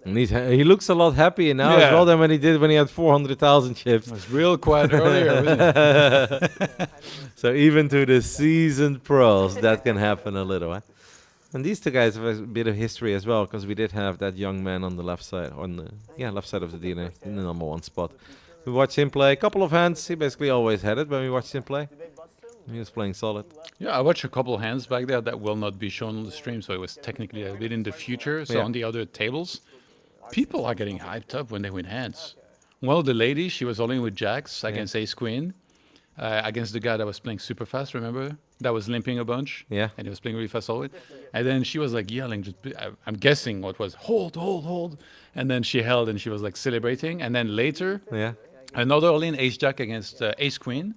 And he looks a lot happier now as Yeah. well than when he had 400,000 chips. It was real quiet earlier, wasn't it? So even to the seasoned pros, that can happen a little. Huh? And these two guys have a bit of history as well, because we did have that young man on the left side, left side of the DNA, in the number 1 spot. We watched him play a couple of hands. He basically always had it when we watched him play. He was playing solid. Yeah, I watched a couple of hands back there that will not be shown on the stream, so it was technically a bit in the future. So Yeah. on the other tables, people are getting hyped up when they win hands. One of the ladies, she was all in with jacks against ace queen, against the guy that was playing super fast, remember? That was limping a bunch. Yeah. And he was playing really fast all the way. And then she was like yelling, I'm guessing what was, hold. And then she held and she was like celebrating. And then later, Yeah. another all-in ace-jack against ace-queen.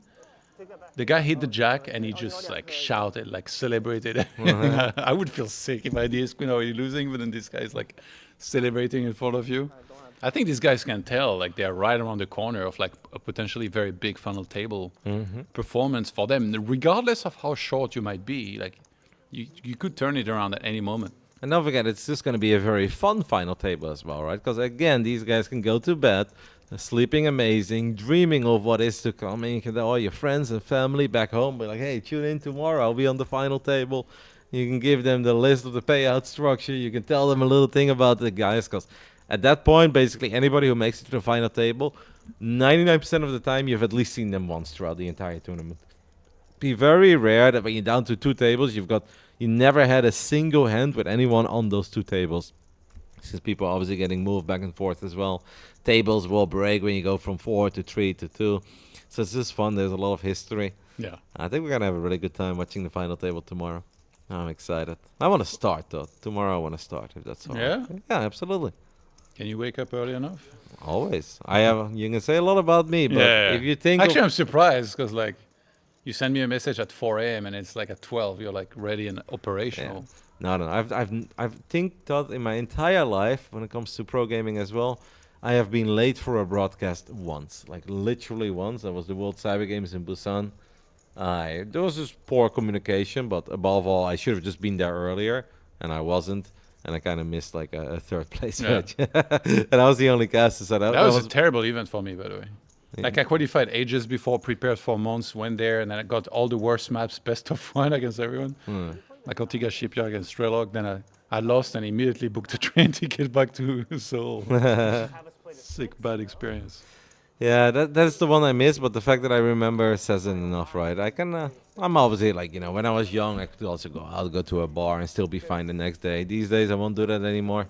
The guy hit the jack and he just like shouted, like celebrated. I would feel sick if I had the ace-queen already losing, but then this guy's like celebrating in front of you. I think these guys can tell, like they're right around the corner of like a potentially very big final table performance for them, regardless of how short you might be. Like you could turn it around at any moment. And don't forget, it's just going to be a very fun final table as well, right? Because again, these guys can go to bed, sleeping amazing, dreaming of what is to come. And you can tell all your friends and family back home, be like, hey, tune in tomorrow. I'll be on the final table. You can give them the list of the payout structure. You can tell them a little thing about the guys. Because at that point, basically, anybody who makes it to the final table, 99% of the time, you've at least seen them once throughout the entire tournament. be very rare that when you're down to 2 tables, you never had a single hand with anyone on those 2 tables. Since people are obviously getting moved back and forth as well. Tables will break when you go from 4 to 3 to 2. So it's just fun. There's a lot of history. Yeah. I think we're going to have a really good time watching the final table tomorrow. I'm excited. I want to start, though. Tomorrow I want to start, if that's all right. Yeah? Yeah, absolutely. Can you wake up early enough? Always. You can say a lot about me, but Yeah. if you think... Actually, I'm surprised because like you send me a message at 4 a.m. and it's like at 12. You're like ready and operational. No. Thought in my entire life, when it comes to pro gaming as well, I have been late for a broadcast once, like literally once. That was the World Cyber Games in Busan. There was just poor communication, but above all, I should have just been there earlier, and I wasn't, and I kind of missed like a third place match. And I was the only caster, so That was a terrible event for me, by the way. Yeah. Like I qualified ages before, prepared for months, went there, and then I got all the worst maps, best of 1 against everyone. Like Antigua Shipyard against Strelok. Then I lost and immediately booked a train ticket back to Seoul. Sick, bad experience. Yeah, that's the one I missed, but the fact that I remember says it enough, right? I'm obviously like, when I was young, I could also go to a bar and still be fine the next day. These days, I won't do that anymore.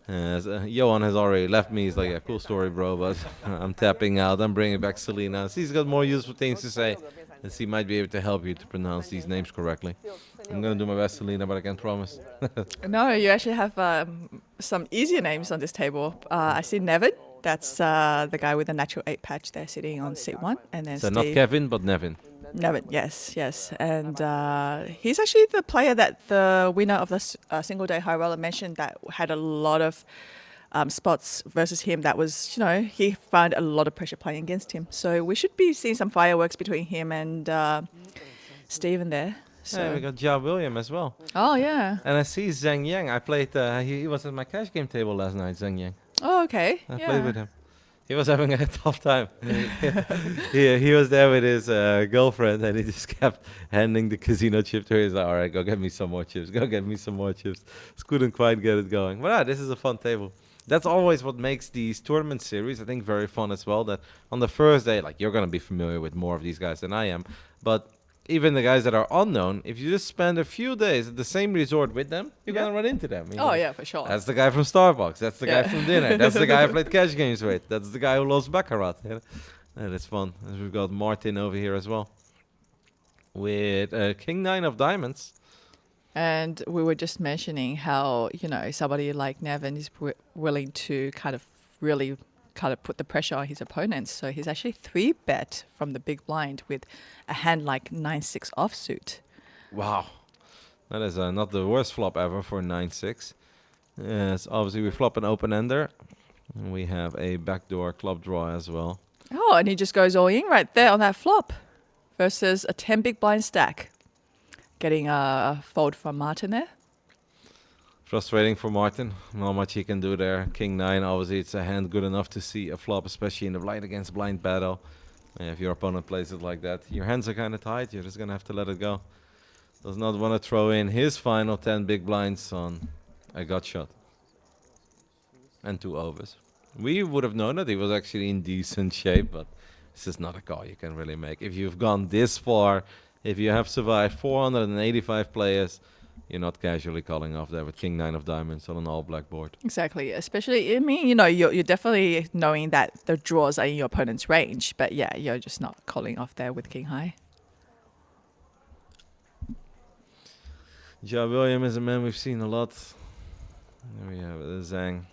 Johan has already left me. He's like, yeah, cool story, bro, but I'm tapping out. I'm bringing back Selena. He's got more useful things to say, and he might be able to help you to pronounce these names correctly. I'm going to do my best, Selena, but I can't promise. No, you actually have some easier names on this table. I see Nevin. That's the guy with the natural 8 patch there sitting on seat 1. And then So Steve. not Kevin, but Nevin. Nevin, yes. And he's actually the player that the winner of the single day high roller mentioned that had a lot of spots versus him that was, he found a lot of pressure playing against him. So we should be seeing some fireworks between him and Steven there. So. Yeah, we got Ja William as well. Oh, yeah. And I see Zhang Yang. I played, he was at my cash game table last night, Zhang Yang. Oh, okay. I played with him. He was having a tough time. he was there with his girlfriend, and he just kept handing the casino chip to her. He's like, all right, go get me some more chips. Go get me some more chips. Just couldn't quite get it going. But this is a fun table. That's always what makes these tournament series, I think, very fun as well. That on the first day, like, you're going to be familiar with more of these guys than I am. But even the guys that are unknown, if you just spend a few days at the same resort with them, you're going to run into them. Oh, yeah, for sure. That's the guy from Starbucks. That's the guy from dinner. That's the guy I played cash games with. That's the guy who loves Baccarat. That is fun. And we've got Martin over here as well with King 9 of Diamonds. And we were just mentioning how, somebody like Nevin is willing to really put the pressure on his opponents. So he's actually 3-bet from the big blind with a hand like 9-6 offsuit. Wow. That is not the worst flop ever for 9-6. Yes, obviously we flop an open-ender. And we have a backdoor club draw as well. Oh, and he just goes all in right there on that flop versus a 10 big blind stack. Getting a fold from Martin there. Frustrating for Martin. Not much he can do there. King 9, obviously it's a hand good enough to see a flop, especially in the blind against blind battle. If your opponent plays it like that, your hands are kind of tight. You're just going to have to let it go. Does not want to throw in his final 10 big blinds on a gut shot. And 2 overs. We would have known that he was actually in decent shape, but this is not a call you can really make. If you've gone this far, if you have survived 485 players, you're not casually calling off there with King 9 of Diamonds on an all-black board. Exactly. Especially, you're definitely knowing that the draws are in your opponent's range. But yeah, you're just not calling off there with King High. Ja William is a man we've seen a lot. There we have Zhang.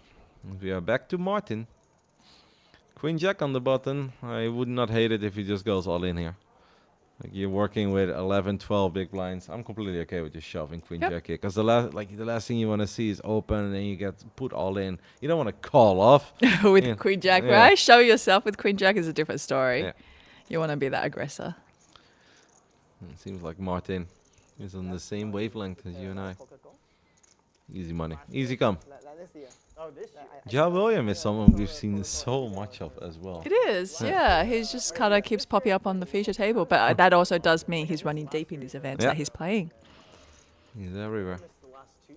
We are back to Martin. Queen Jack on the button. I would not hate it if he just goes all in here. Like you're working with 11, 12 big blinds. I'm completely okay with just shoving Queen Jack here. Because the last thing you want to see is open and then you get put all in. You don't want to call off. With Queen Jack, right? Show yourself with Queen Jack is a different story. Yeah. You want to be that aggressor. It seems like Martin is on the same wavelength as you and I. Easy money. Easy come. Ja William is someone we've seen so much of as well. It is, yeah. He just kind of keeps popping up on the feature table. But that also does mean he's running deep in these events that he's playing. He's everywhere.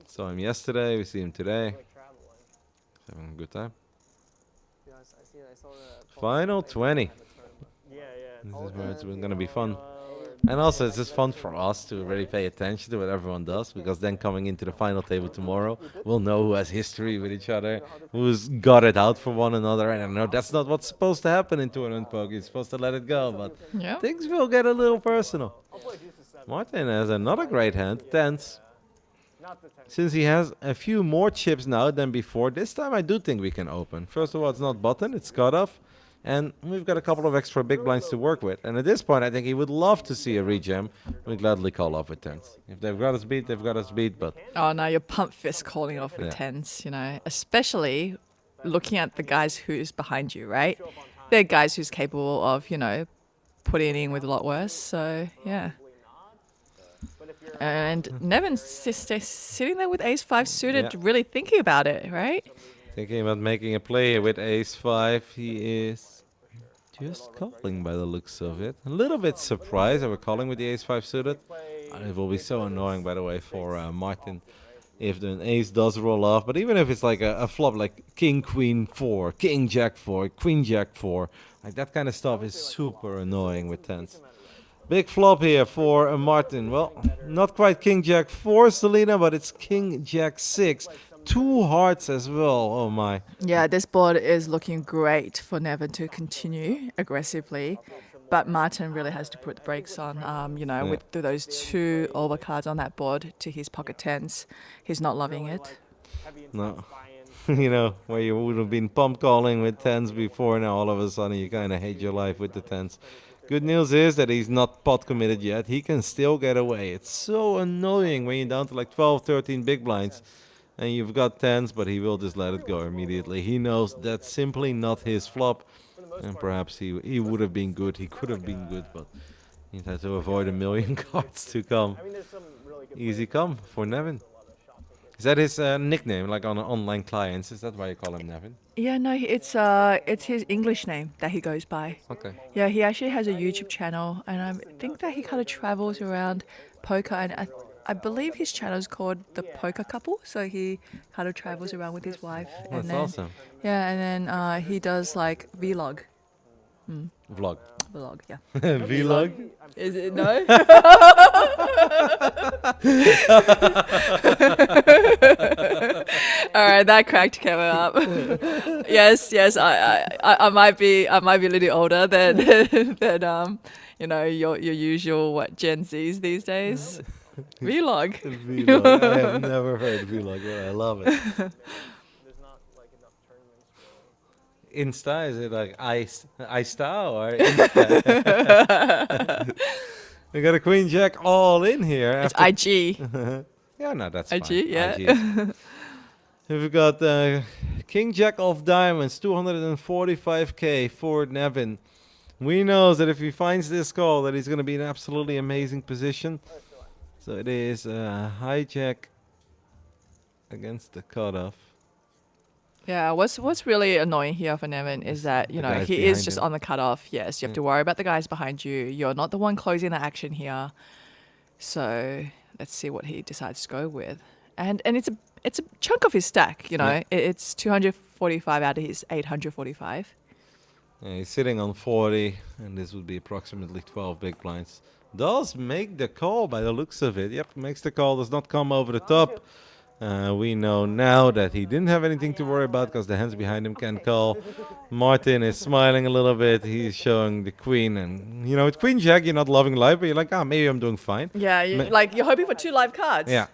Saw him yesterday. We see him today. He's having a good time. Final 20. This is where it's going to be fun. And also, it's just fun for us to really pay attention to what everyone does, because then coming into the final table tomorrow, we'll know who has history with each other, who's got it out for one another. And I know that's not what's supposed to happen in tournament poker. You're supposed to let it go, but Yeah. things will get a little personal. Martin has another great hand, tens. Since he has a few more chips now than before, this time I do think we can open. First of all, it's not button, it's cutoff. And we've got a couple of extra big blinds to work with. And at this point, I think he would love to see a rejam. We gladly call off with tens. If they've got us beat, they've got us beat. But Oh, now you're pump fist calling off with Yeah. tens, especially looking at the guys who's behind you, right? They're guys who's capable of, putting in with a lot worse. So, yeah. And Nevin's sitting there with ace-5 suited, Yeah. really thinking about it, right? thinking about making a play here with ace-5, he is just calling by the looks of it. A little bit surprised that we're calling with the ace-5 suited. It will be so annoying, by the way, for Martin if an ace does roll off. But even if it's like a flop like king, queen, 4, king, jack, 4, queen, jack, 4, like that kind of stuff is super annoying with tens. Big flop here for Martin. Well, not quite king, jack, 4, Selena, but it's king, jack, 6. 2 hearts as well. Oh my. Yeah, this board is looking great for Nevin to continue aggressively. But Martin really has to put the brakes on, with those 2 overcards on that board to his pocket tens. He's not loving it. No. Where you would have been pump calling with tens before, now all of a sudden you kind of hate your life with the tens. Good news is that he's not pot committed yet. He can still get away. It's so annoying when you're down to like 12, 13 big blinds and you've got tens, but he will just let it go immediately. He knows that's simply not his flop. And perhaps he would have been good. He could have been good, but he had to avoid a million cards to come. Easy come for Nevin. Is that his nickname, like on online clients? Is that why you call him Nevin? Yeah, no, it's his English name that he goes by. Okay. Yeah, he actually has a YouTube channel, and I think that he kind of travels around poker, and I believe his channel is called The Poker Couple. So he kind of travels around with his wife. That's awesome. Yeah, and then he does like vlog. Vlog. Vlog, yeah. Vlog? Is it no? All right, that cracked Kevin up. yes, I might be a little older than your usual Gen Zs these days. Vlog. Vlog. I have never heard vlog, but I love it. Insta, is it like Insta or Insta? We got a queen jack all in here. It's IG. Yeah, no, that's IG, fine. yeah. IG. We've got king jack of diamonds, 245k for Nevin. We know that if he finds this call, that he's going to be in an absolutely amazing position. So it is hijack against the cutoff. Yeah, what's really annoying here for Nevin is that, guys he is behind just him. on the cutoff. Yes, you have to worry about the guys behind you. You're not the one closing the action here. So let's see what he decides to go with. And it's a chunk of his stack, Yeah. It's 245 out of his 845. Yeah, he's sitting on 40, and this would be approximately 12 big blinds. Does make the call by the looks of it. Yep, makes the call, does not come over the top. We know now that he didn't have anything to worry about because the hands behind him can call. Martin is smiling a little bit. He's showing the queen. And, with queen jack, you're not loving life, but you're like, maybe I'm doing fine. Yeah, you're hoping for 2 live cards. Yeah.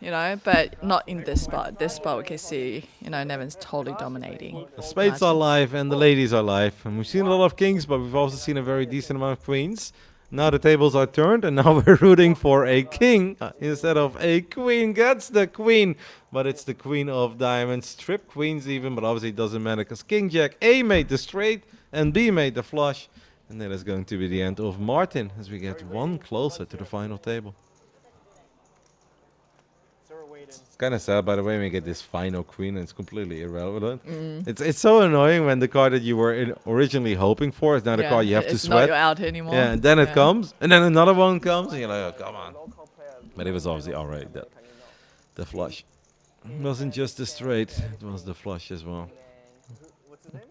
But not in this spot. This spot we can see, Nevin's totally dominating. The spades are live and the ladies are live. And we've seen a lot of kings, but we've also seen a very decent amount of queens. Now the tables are turned, and now we're rooting for a king instead of a queen. That's the queen, but it's the queen of diamonds. Trip queens even, but obviously it doesn't matter because king jack A made the straight and B made the flush. And that is going to be the end of Martin as we get one closer to the final table. It's kind of sad, by the way, when we get this final queen and it's completely irrelevant. It's so annoying when the card that you were originally hoping for is now the card you have to it's sweat. not out anymore. Yeah, and then it comes, and then another one comes, and you're like, oh, come on. But it was obviously alright, the flush. It wasn't just the straight, it was the flush as well.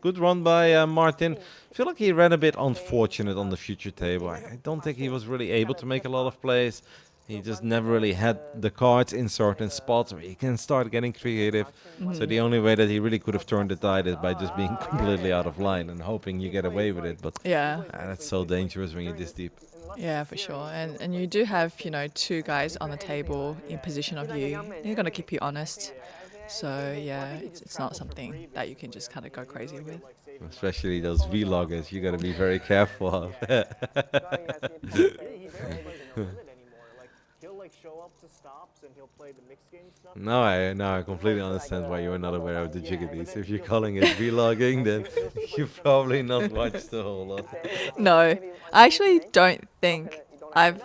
Good run by Martin. I feel like he ran a bit unfortunate on the future table. I don't think he was really able to make a lot of plays. He just never really had the cards in certain spots where he can start getting creative. So the only way that he really could have turned the tide is by just being completely out of line and hoping you get away with it. But Yeah. that's so dangerous when you're this deep. Yeah, for sure. And you do have, you know, two guys on the table in position of you. They're going to keep you honest. So, yeah, it's not something that you can just kind of go crazy with. Especially those vloggers, you got to be very careful of. He barely plays with it anymore. Like he'll like show up to stops and he'll play the mixed game stuff. Now I completely understand why you are not aware of the jiggities. If you're calling it vlogging, then you probably not watched the whole lot. No, I actually don't think I've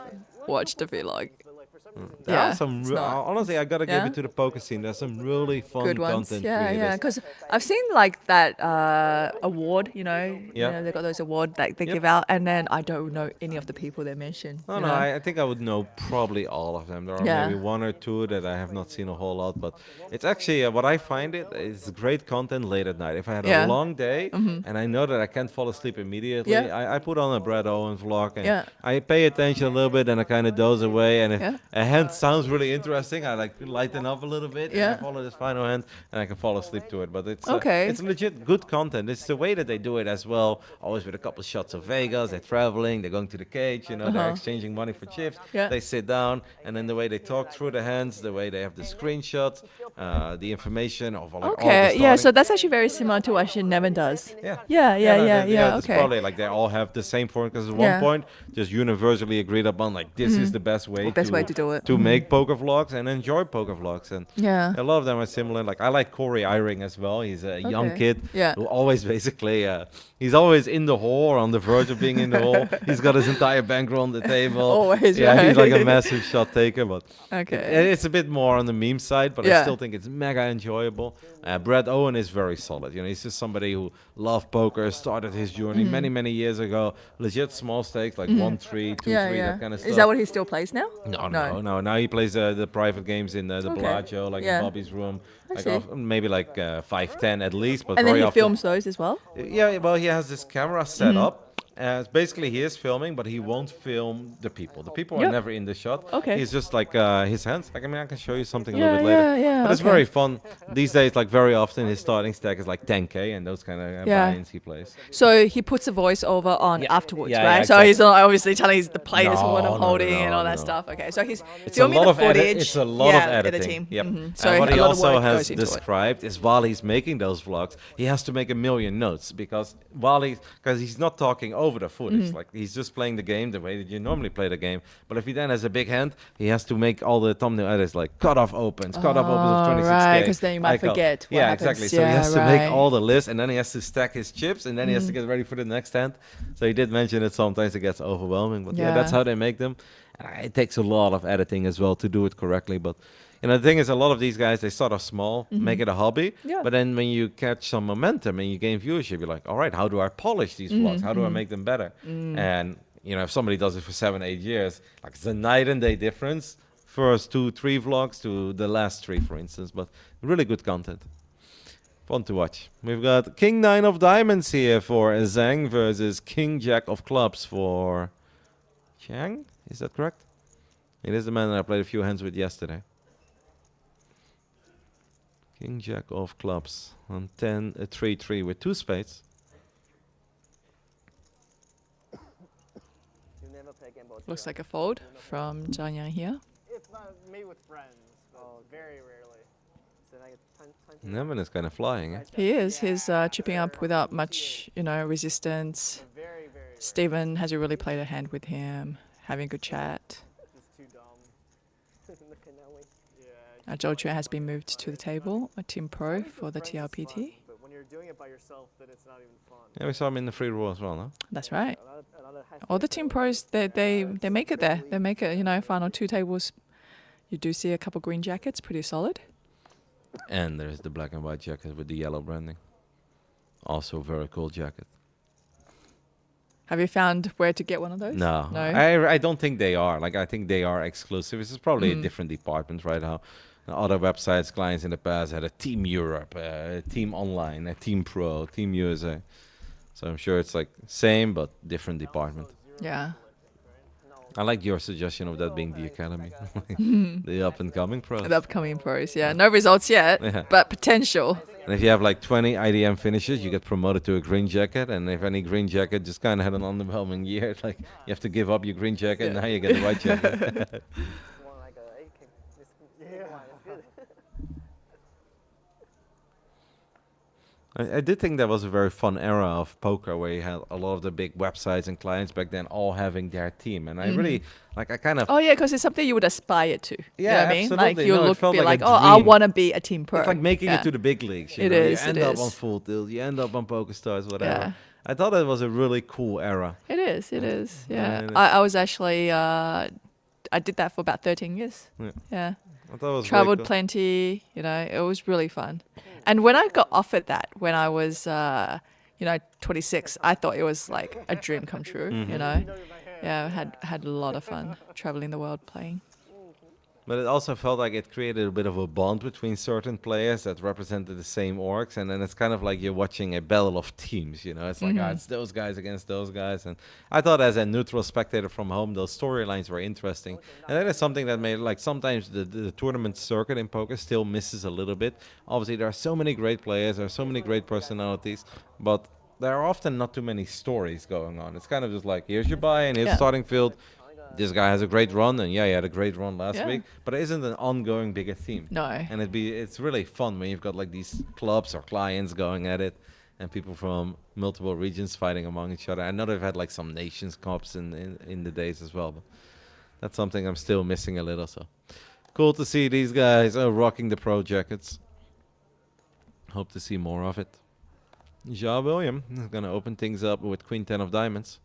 watched a vlog. There Yeah, are some it's real, not. honestly, I gotta give Yeah? it to the poker scene. There's some really fun Good ones. content Yeah, creators. yeah. Because I've seen like that award, you know, Yeah. they've got those awards that they Yep. give out, and then I don't know any of the people they mention. No, you no, know? I think I would know probably all of them. There are Yeah. maybe one or two that I have not seen a whole lot, but it's actually what I find it is great content late at night. If I had Yeah. a long day and I know that I can't fall asleep immediately, Yeah. I put on a Brad Owen vlog and Yeah. I pay attention a little bit and I kind of doze away. And if Yeah. a hand sounds really interesting, I like lighten up a little bit and I Yeah. follow this final hand and I can fall asleep to it. But Okay. it's legit good content. It's the way that they do it as well. Always with a couple shots of Vegas. They're traveling. They're going to the cage. You know, they're exchanging money for chips. Yeah. They sit down, and then the way they talk through the hands, the way they have the screenshots, the information of all, like, all the Okay, yeah, so starting- that's actually very similar to what Nevin does. yeah. Yeah, yeah, no, yeah, yeah, It's okay. probably like they all have the same form because at Yeah. one point just universally agreed upon like this is the best way Best way to do it. to make poker vlogs and enjoy poker vlogs. And Yeah. a lot of them are similar. Like I like Corey Eyring as well. He's a young Okay. kid Yeah. who always basically he's always in the hole or on the verge of being in the hole. He's got his entire bankroll on the table. Always, yeah, he's like a right. massive shot taker, but Okay. it's a bit more on the meme side, but I Yeah. still think it's mega enjoyable. Brad Owen is very solid. You know, he's just somebody who loved poker, started his journey Mm-hmm. many years ago. Legit small stakes, like 1-3, 2-3, Yeah, yeah. that kind of stuff. Is that what he still plays now? No. Now he plays the private games in the Okay. Bellagio, like Yeah. in Bobby's room. Like see. maybe like 5-10 at least, but And then very he often. films those as well? Yeah, well, he has this camera set Mm-hmm. up. Basically, he is filming, but he won't film the people. The people are Yep. never in the shot. Okay. He's just like his hands. Like, I mean, I can show you something a Yeah, little bit later. yeah, yeah, But it's okay. very fun. These days, like very often, his starting stack is like 10K and those kind of Yeah. buy-ins he plays. So he puts a voiceover on Yeah. afterwards, Yeah, right? yeah, So he's exactly. not obviously telling the players what No, I'm no, holding no, and all that no. stuff. Okay, so he's It's a filming lot the of footage. It's a lot yeah, of editing. editing. Yep. Mhm. So and what a he lot of also work has goes into it. described is while he's making those vlogs, he has to make a million notes because because he's not talking over the footage. Mm-hmm. Like he's just playing the game the way that you normally play the game. But if he then has a big hand, he has to make all the thumbnail edits like cutoff opens of Oh, 26K. right, 'cause then you might icon. forget what Yeah, happens. exactly. So he Yeah, has to make right. all the lists and then he has to stack his chips and then he has to Mm-hmm. get ready for the next hand. So he did mention it sometimes it gets overwhelming, but yeah, that's Yeah. how they make them. And it takes a lot of editing as well to do it correctly. But you know, the thing is, a lot of these guys they start off small, make it a hobby. Mm-hmm. Yeah. But then when you catch some momentum and you gain viewership, you're like, all right, how do I polish these vlogs? How do I make them better? And you know, if somebody does it for 7-8 years, like it's a night and day difference. First 2-3 vlogs to the last 3, for instance. But really good content. Fun to watch. We've got King 9 of Diamonds here for Zhang versus King Jack of Clubs for Chang. Is that correct? It is the man that I played a few hands with yesterday. King Jack of Clubs on 3-3 with 2 spades. You never play game board. Looks like a fold from Zhang Yang here. If not me with friends, but very rarely. So like 20 Nevin is kind of flying. Eh? He is. He's chipping up without much, you know, resistance. very, very rare. Steven has really played a hand with him, having a good chat. Just too dumb. Look at Nelly. Yeah. Joe Chua has been moved to the table, a team pro for the TLPT. But when you're doing it by yourself, then it's not even fun. Yeah, we saw him in the free roll as well, no? That's right. Another All the team pros, they make it there. They make it, you know, final 2 tables. You do see a couple green jackets, pretty solid. And there's the black and white jacket with the yellow branding. Also very cool jacket. Have you found where to get one of those? No, No. I don't think they are. Like, I think they are exclusive. This is probably a different department, right? How other websites, clients in the past had a Team Europe, a Team Online, a Team Pro, Team USA. So I'm sure it's like same but different department. Yeah. I like your suggestion of that being the academy, the up and coming pros. The upcoming pros. Yeah. No results yet, Yeah. but potential. And if you have like 20 IDM finishes, you get promoted to a green jacket. And if any green jacket just kind of had an underwhelming year, it's like you have to give up your green jacket, and now you get the white jacket. More like a AK. It's good. I did think that was a very fun era of poker where you had a lot of the big websites and clients back then all having their team. And I really, like, I kind of, Oh yeah, because it's something you would aspire to. You know Yeah, what I mean? Like absolutely. you No, it look, felt be like like, a oh, I dream. want to be a team pro. it's like making Yeah. it to the big leagues. You It know? is, You it end up is. on Full Tilt, you end up on Poker Stars, whatever. Yeah. I thought it was a really cool era. It is. It is. Yeah. and I was actually. I did that for about 13 years. Yeah. Yeah. I thought it was Traveled very cool. plenty. You know, it was really fun. And when I got offered that, when I was, 26, I thought it was like a dream come true. You know. Yeah, I had a lot of fun traveling the world playing. But it also felt like it created a bit of a bond between certain players that represented the same orgs, and then it's kind of like you're watching a battle of teams, you know? It's like, it's those guys against those guys, and I thought as a neutral spectator from home, those storylines were interesting, and that is something that made, like, sometimes the tournament circuit in poker still misses a little bit. Obviously, there are so many great players, there are so many great personalities, but there are often not too many stories going on. It's kind of just like, here's your buy, and here's Yeah. starting field. This guy has a great run, and yeah, he had a great run last Yeah. week. But it isn't an ongoing bigger theme. No. And it's really fun when you've got like these clubs or clients going at it, and people from multiple regions fighting among each other. I know they've had like some nations cups in the days as well, but that's something I'm still missing a little. So cool to see these guys rocking the pro jackets. Hope to see more of it. Ja William is gonna open things up with Queen 10 of Diamonds.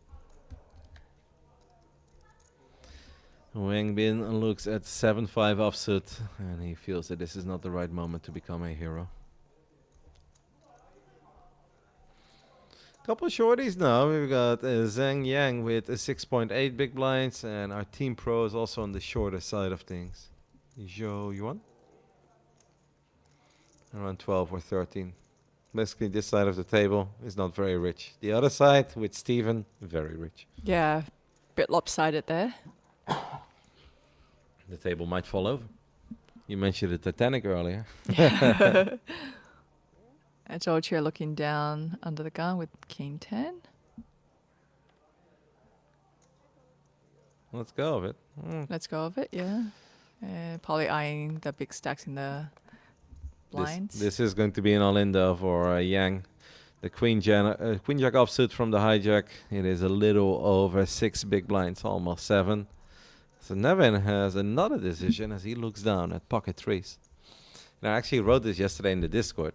Wang Bin looks at 7-5 offsuit, and he feels that this is not the right moment to become a hero. Couple of shorties now. We've got Zhang Yang with a 6.8 big blinds, and our team pro is also on the shorter side of things. Zhou Yuan? Around 12 or 13. Basically, this side of the table is not very rich. The other side, with Steven, very rich. Yeah, bit lopsided there. The table might fall over. You mentioned the Titanic earlier. And George here looking down under the gun with King 10. Let's go of it. Let's go of it, yeah. Probably eyeing the big stacks in the blinds. This is going to be an all-in though for Yang. The Queen Jack offsuit from the hijack. It is a little over 6 big blinds, almost 7. So Nevin has another decision as he looks down at pocket threes. And I actually wrote this yesterday in the Discord,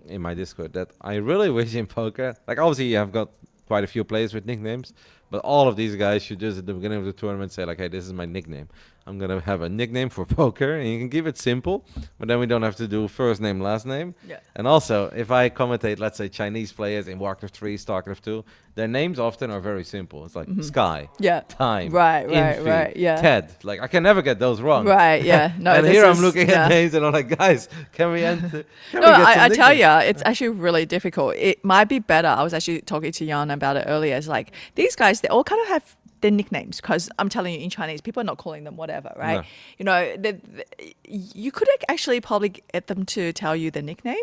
in my Discord, that I really wish in poker, like obviously I've got quite a few players with nicknames, but all of these guys should just at the beginning of the tournament say like, hey, this is my nickname. I'm going to have a nickname for poker, and you can keep it simple, but then we don't have to do first name, last name. Yeah. And also, if I commentate, let's say, Chinese players in Warcraft 3, StarCraft 2, their names often are very simple. It's like Sky, Yeah. Time, Right, Infi, yeah. Ted. Like, I can never get those wrong. Right, yeah. No, and this here I'm is- looking yeah. at names, and I'm like, guys, can we enter? Can No, we get some I tell nicknames? you, it's actually really difficult. It might be better. I was actually talking to Jan about it earlier. It's like these guys, they all kind of have their nicknames because I'm telling you, in Chinese, people are not calling them whatever, right? No. You know, you could actually probably get them to tell you the nickname,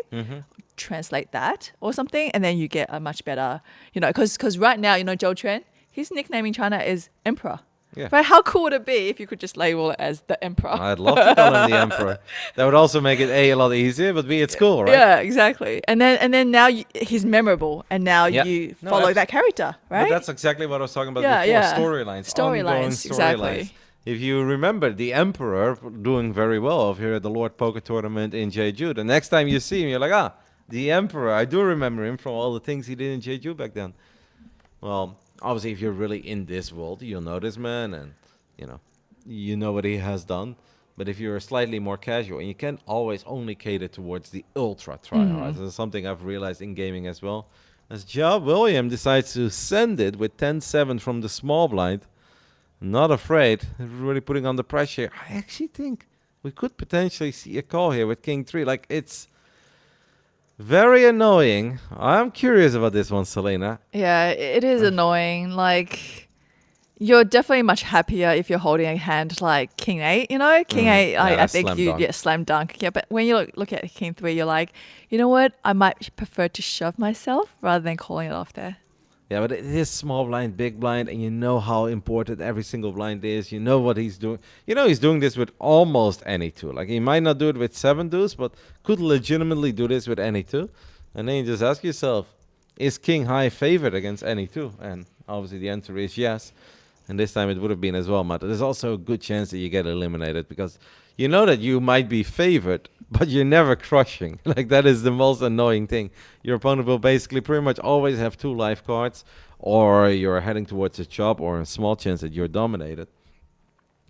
translate that or something, and then you get a much better, you know, because right now, you know, Zhou Quan, his nickname in China is Emperor. Yeah. Right? How cool would it be if you could just label it as the Emperor? I'd love to call him the Emperor. That would also make it A lot easier, but B, it's cool, right? Yeah, exactly. And then now he's memorable, and now Yeah. you No, follow abs- that character, right? But that's exactly what I was talking about Yeah, before. yeah. Storylines. Storylines, ongoing exactly. If you remember the Emperor doing very well over here at the Lord Poker Tournament in Jeju, the next time you see him, you're like, the Emperor. I do remember him from all the things he did in Jeju back then. Well, obviously, if you're really in this world, you'll know this man, and you know what he has done. But if you're slightly more casual, and you can't always only cater towards the ultra tryhards, this is something I've realized in gaming as well. as Joe William decides to send it with 10-7 from the small blind. Not afraid, really putting on the pressure. I actually think we could potentially see a call here with King 3. Like, it's very annoying. I'm curious about this one, Selena. Yeah, it is annoying. Like, you're definitely much happier if you're holding a hand like King 8, you know? King 8, Yeah, I that's think slam you dunk. get slam dunk. Yeah, but when you look at King 3, you're like, you know what? I might prefer to shove myself rather than calling it off there. Yeah, but it is small blind, big blind, and you know how important every single blind is. You know what he's doing. You know he's doing this with almost any two. Like, he might not do it with 7 deuce, but could legitimately do this with any two. And then you just ask yourself, is King High favored against any two? And obviously the answer is yes. And this time it would have been as well, Matt. There's also a good chance that you get eliminated because you know that you might be favored, but you're never crushing. Like, that is the most annoying thing. Your opponent will basically pretty much always have 2 life cards, or you're heading towards a chop, or a small chance that you're dominated.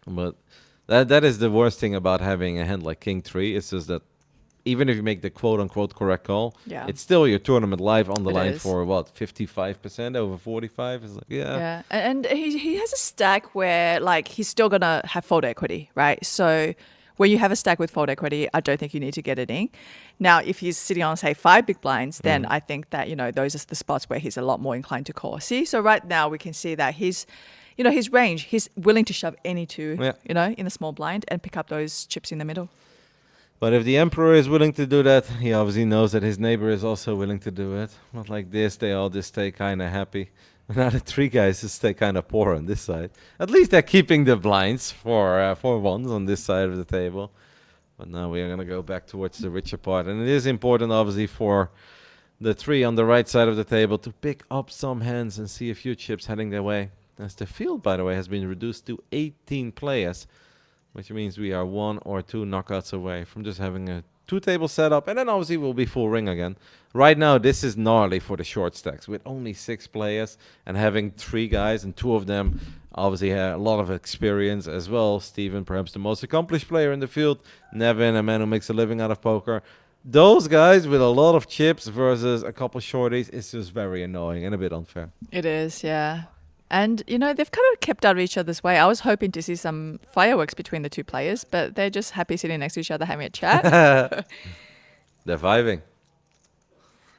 But that is the worst thing about having a hand like King 3. It's just that even if you make the quote-unquote correct call, Yeah. it's still your tournament life on the It line is. for, what, 55% over 45? It's like, Yeah, and he has a stack where like he's still gonna have fold equity, right? So when you have a stack with fold equity, I don't think you need to get it in. Now, if he's sitting on say 5 big blinds, then I think that those are the spots where he's a lot more inclined to call. See, so right now we can see that his range, he's willing to shove any two, Yeah. in the small blind and pick up those chips in the middle. But if the Emperor is willing to do that, he obviously knows that his neighbor is also willing to do it. Not like this, they all just stay kind of happy. Now the 3 guys just stay kind of poor on this side. At least they're keeping the blinds for ones on this side of the table. But now we are going to go back towards the richer part. And it is important, obviously, for the 3 on the right side of the table to pick up some hands and see a few chips heading their way. As the field, by the way, has been reduced to 18 players, which means we are 1 or 2 knockouts away from just having a 2-table setup, and then obviously we'll be full ring again. Right now, this is gnarly for the short stacks with only 6 players and having 3 guys, and 2 of them obviously have a lot of experience as well. Steven, perhaps the most accomplished player in the field. Nevin, a man who makes a living out of poker. Those guys with a lot of chips versus a couple shorties is just very annoying and a bit unfair. It is, yeah. And, they've kind of kept out of each other's way. I was hoping to see some fireworks between the 2 players, but they're just happy sitting next to each other having a chat. They're vibing.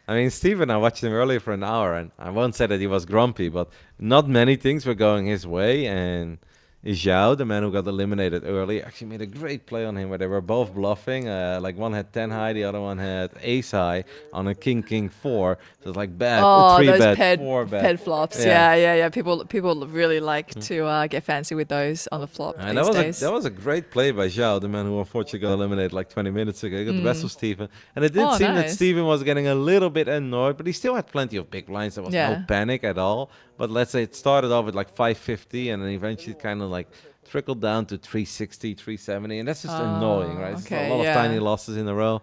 I mean, Steven, I watched him earlier for an hour, and I won't say that he was grumpy, but not many things were going his way. And Zhao, the man who got eliminated early, actually made a great play on him where they were both bluffing. Like, one had 10 high, the other one had ace high on a king 4. So it's like bet, Oh, 3 those bet, 4 bet. ped flops. Yeah. Yeah. People really like to get fancy with those on the flop And these days. that was a great play by Zhao, the man who unfortunately got eliminated like 20 minutes ago. He got the best of Steven. And it did seem that nice. Steven was getting a little bit annoyed, but he still had plenty of big blinds. There was no panic at all. But let's say it started off with like 550 and then eventually kind of like trickled down to 360, 370. And that's just annoying, right? It's okay, a lot yeah. of tiny losses in a row.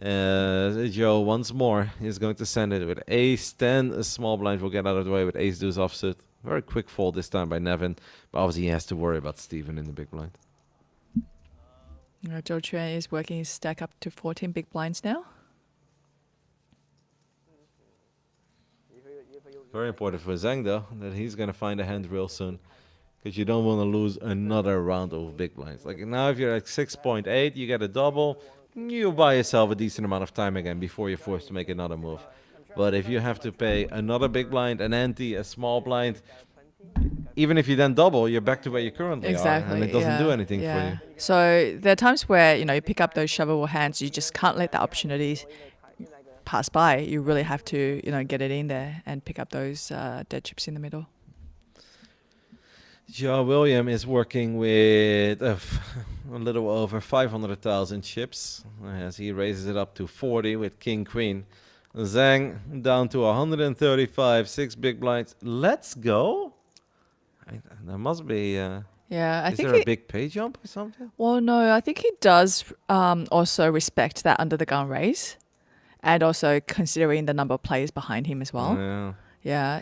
Joe once more is going to send it with ace 10. A small blind will get out of the way with ace deuce offsuit. Very quick fold this time by Nevin. But obviously he has to worry about Steven in the big blind. Joe Chuan is working his stack up to 14 big blinds now. Very important for Zhang, though, that he's going to find a hand real soon. Because you don't want to lose another round of big blinds. Like now, if you're at 6.8, you get a double, you buy yourself a decent amount of time again before you're forced to make another move. But if you have to pay another big blind, an ante, a small blind, even if you then double, you're back to where you currently are. And it doesn't do anything for you. So there are times where, you pick up those shovelable hands, you just can't let the opportunities pass by. You really have to, get it in there and pick up those dead chips in the middle. Joe William is working with a little over 500,000 chips as he raises it up to 40 with King Queen. Zhang down to 135, 6 big blinds. Let's go. There must be. I is think there a big pay jump or something? Well, no, I think he does also respect that under the gun raise, and also considering the number of players behind him as well. Yeah. Yeah,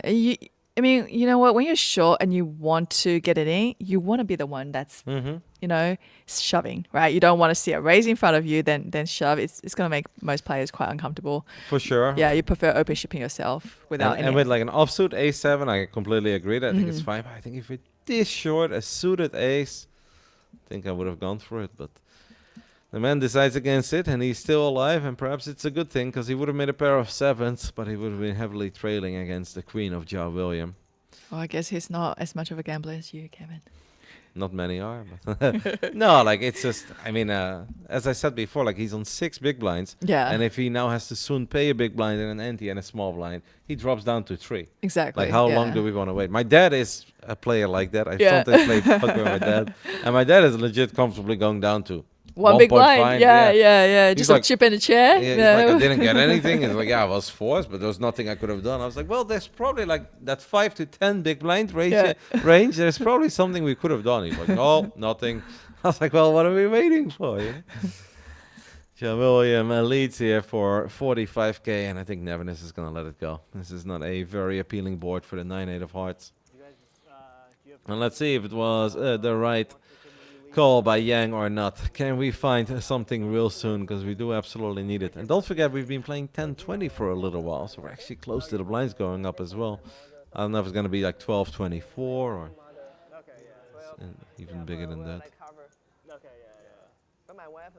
I mean, you know what? When you're short and you want to get it in, you want to be the one that's, shoving, right? You don't want to see a raise in front of you, then shove. It's going to make most players quite uncomfortable. For sure. Yeah, you prefer open shipping yourself without And, any. and with like an offsuit ace-7, I completely agree. I think it's fine. But I think if it is short, a suited ace, I think I would have gone for it. But the man decides against it, and he's still alive. And perhaps it's a good thing, because he would have made a pair of 7s, but he would have been heavily trailing against the queen of Ja William. Well, I guess he's not as much of a gambler as you, Kevin. Not many are, but no, like it's just, I mean, as I said before, like he's on 6 big blinds. Yeah. And if he now has to soon pay a big blind and an ante and a small blind, he drops down to 3. Exactly. Like, how long yeah. do we want to wait? My dad is a player like that. I Yeah. sometimes play poker with my dad. And my dad is legit comfortably going down to One big 1.5, blind? Yeah. Just like, chip in a chair? Yeah, he's No. like, I didn't get anything. He's like, yeah, I was forced, but there was nothing I could have done. I was like, well, there's probably like that 5 to 10 big blind range. There's probably something we could have done. He's like, no, nothing. I was like, well, what are we waiting for? You know? John William leads here for 45k, and I think Nevinus is going to let it go. This is not a very appealing board for the 9-8 of hearts. You guys, do you have And let's see if it was the right call by Yang or not. Can we find something real soon, because we do absolutely need it. And don't forget, we've been playing 10-20 for a little while, so we're actually close to the blinds going up as well. I don't know if it's going to be like 12-24 or okay, yeah. Well, even bigger than that. Like cover. okay, yeah. But my wife,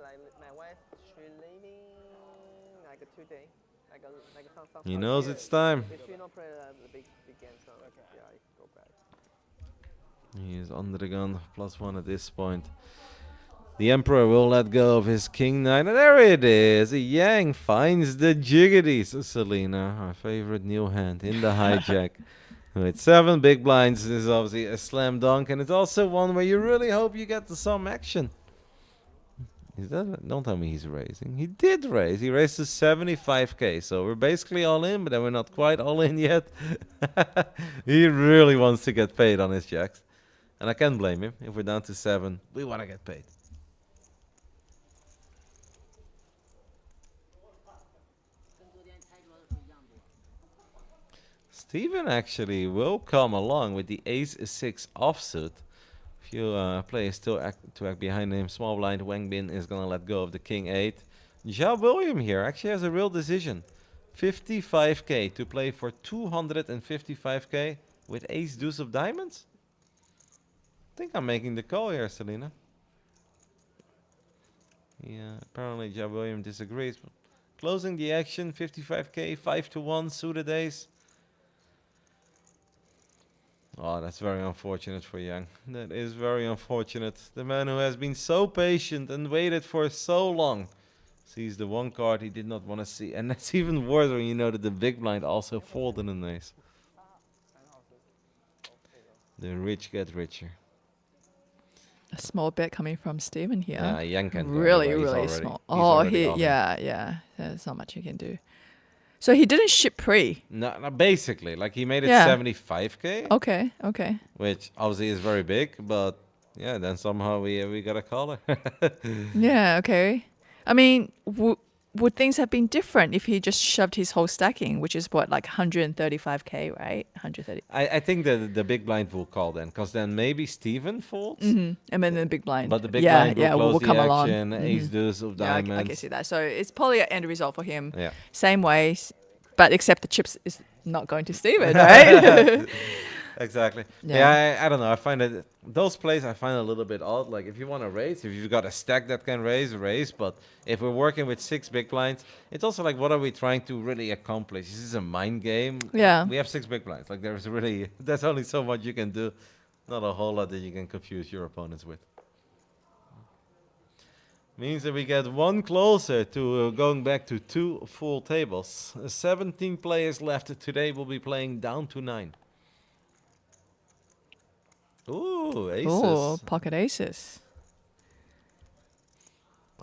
she leaving like 2 days, like some. He knows it's time. If she not play the big game, so yeah, I go back. He is under the gun, +1 at this point. The Emperor will let go of his King 9, and there it is. Yang finds the jiggity. So Selena, our favorite new hand, in the hijack. With 7 big blinds, this is obviously a slam dunk, and it's also one where you really hope you get some action. Don't tell me he's raising. He did raise. He raised to 75k, so we're basically all in, but then we're not quite all in yet. He really wants to get paid on his jacks. And I can't blame him. If we're down to 7, we want to get paid. Steven actually will come along with the ace-6 offsuit. If you players still act behind him, small blind, Wang Bin is going to let go of the King 8. Ja William here actually has a real decision. 55k to play for 255k with ace-deuce of diamonds? I think I'm making the call here, Selena. Yeah, apparently Ja William disagrees. But closing the action, 55k, 5-1, suited ace. Oh, that's very unfortunate for Yang. That is very unfortunate. The man who has been so patient and waited for so long sees the one card he did not want to see. And that's even worse when you know that the big blind also folded an ace. The rich get richer. A small bet coming from Steven here. Yeah, Yang can go really, anywhere. He's really already- small. he's Oh, already all in. yeah. There's not much you can do. So he didn't ship pre. No, basically, like he made it Yeah. 75k, Okay. which obviously is very big, but yeah, then somehow we got a caller. Yeah, okay. I mean, would things have been different if he just shoved his whole stacking, which is what, like 135k, right? 130. I think that the big blind will call then, because then maybe Steven folds, And then the big blind. but the big blind will close will the come along. action, ace-deuce of Yeah, I diamonds. can see that. So it's probably an end result for him. Yeah. Same way, but except the chips is not going to Steven, right? Exactly. Yeah. Yeah, I don't know. I find it those plays I find a little bit odd. Like if you want to raise, if you've got a stack that can raise. But if we're working with 6 big blinds, it's also like, what are we trying to really accomplish? Is this a mind game? Yeah. We have 6 big blinds. Like there's only so much you can do. Not a whole lot that you can confuse your opponents with. Means that we get one closer to going back to 2 full tables. 17 players left today. Will be playing down to 9. Ooh, aces. Oh, pocket aces.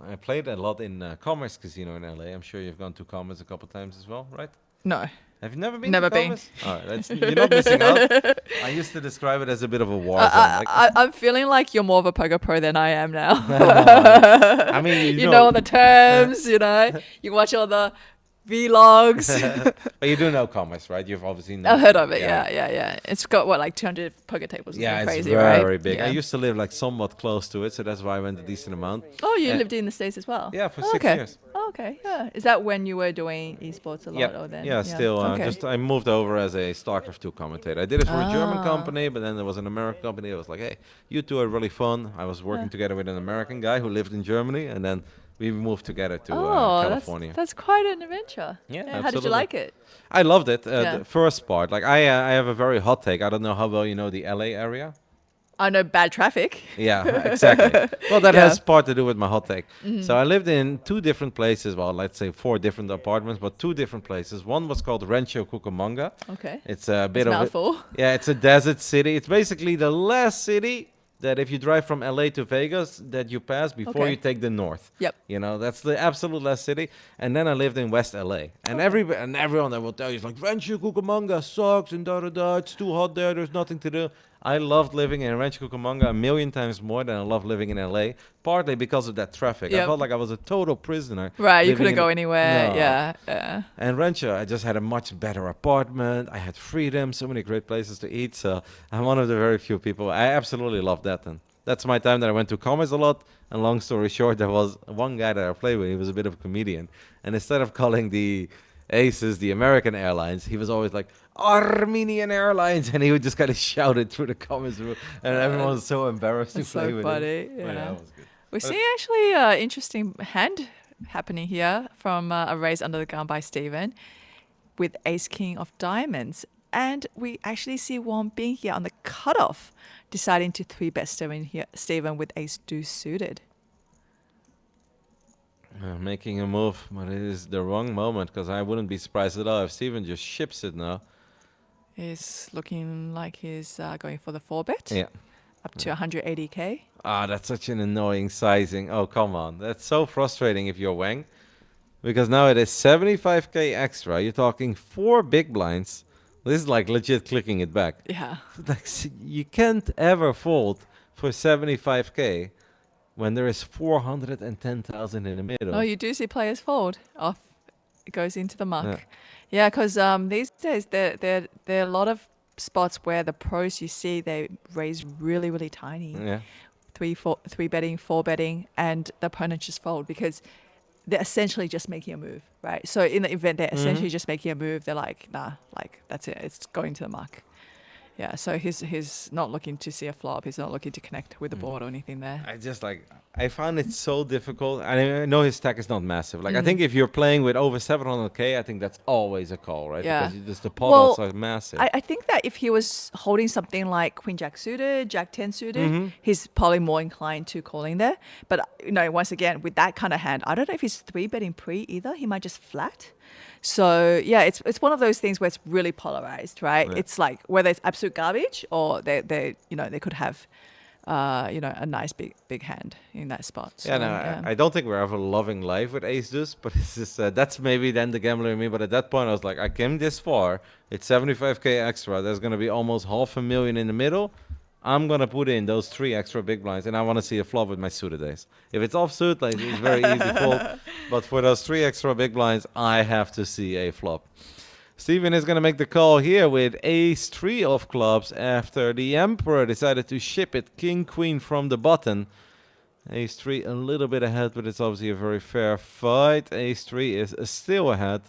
I played a lot in Commerce Casino in LA. I'm sure you've gone to Commerce a couple times as well, right? No. Have you never been Never to been. Commerce? All right, you're not missing out. I used to describe it as a bit of a war zone. Like, I'm feeling like you're more of a poker pro than I am now. I mean, You know all the terms, you watch all the vlogs. But you do know Commerce, right? You've obviously known. I've heard of it. Yeah. It's got what, like 200 poker tables. Yeah, Something it's crazy, very right? big. I Yeah. used to live like somewhat close to it, so that's why I went a decent amount. Oh, you Uh, lived in the States as well? Yeah, for Oh, 6 okay. years. Oh, okay. Yeah. Is that when you were doing esports a lot, Yep. or then? Yeah, still. Okay. Just I moved over as a StarCraft 2 commentator. I did it for a German Ah. company, but then there was an American company that was like, "Hey, you two are really fun." I was working together with an American guy who lived in Germany, and then we moved together to California. That's quite an adventure. Yeah, How did you absolutely. like it? I loved it. Yeah. The first part, like I have a very hot take. I don't know how well you know the LA area. I know bad traffic. Yeah, exactly. Well, that Yeah. has part to do with my hot take. So I lived in 2 different places. Well, let's say 4 different apartments, but 2 different places. One was called Rancho Cucamonga. Okay. It's a bit It's a of mouthful. yeah, it's a desert city. It's basically the last city that if you drive from LA to Vegas that you pass before Okay. you take the north. Yep. You know, that's the absolute last city. And then I lived in West LA. And everyone that will tell you is like, Rancho Cucamonga sucks and da da da. It's too hot there. There's nothing to do. I loved living in Rancho Cucamonga a million times more than I love living in LA, partly because of that traffic. I Yep. felt like I was a total prisoner. Right. You living couldn't in go a- anywhere. No. Yeah. And Rancho, I just had a much better apartment. I had freedom, so many great places to eat. So I'm one of the very few people. I absolutely love that. And that's my time that I went to commerce a lot. And long story short, there was one guy that I played with. He was a bit of a comedian. And instead of calling the Aces the American Airlines, he was always like, Armenian Airlines. And he would just kind of shout it through the commerce room. And everyone was so embarrassed to That's play so with funny. him. Yeah. But that was good. We see actually an interesting hand happening here from a raise under the gun by Steven with Ace King of Diamonds. And we actually see Wong being here on the cutoff, deciding to 3-bet Steven with Ace Deuce suited. Making a move, but it is the wrong moment because I wouldn't be surprised at all if Steven just ships it now. Is looking like he's going for the 4-bet. Yeah. Up to 180k. Ah, that's such an annoying sizing. Oh, come on. That's so frustrating if you're Wang. Because now it is 75k extra. You're talking 4 big blinds. This is like legit clicking it back. Yeah. Like, you can't ever fold for 75k when there is 410,000 in the middle. Oh, you do see players fold off. It goes into the muck. Yeah. Yeah, because these days there are a lot of spots where the pros you see they raise really really tiny, Yeah. 3 betting, 4 betting, and the opponent just fold because they're essentially just making a move, right? So in the event they're essentially just making a move, they're like, nah, like that's it, it's going to the muck. Yeah, so he's not looking to see a flop. He's not looking to connect with the board or anything there. I just I found it so difficult. I know his stack is not massive. Like I think if you're playing with over 700k, I think that's always a call, right? Yeah. Because just the pot Well, odds are massive. I think that if he was holding something like Queen Jack suited, Jack 10 suited, he's probably more inclined to calling there. But once again, with that kind of hand, I don't know if he's 3-betting pre either. He might just flat. So yeah, it's one of those things where it's really polarized, right? Yeah. It's like whether it's absolute garbage or they could have a nice big hand in that spot. So, Yeah, no, I don't think we're ever loving life with Ace Deuce, but it's just that's maybe then the gambler in me. But at that point, I was like, I came this far. It's 75k extra. There's gonna be almost $500,000 in the middle. I'm gonna put in those 3 extra big blinds, and I want to see a flop with my suited ace. If it's offsuit, like it's very easy fold. But for those 3 extra big blinds, I have to see a flop. Steven is going to make the call here with ace 3 of clubs after the Emperor decided to ship it king queen from the button. Ace 3 a little bit ahead, but it's obviously a very fair fight. Ace 3 is still ahead.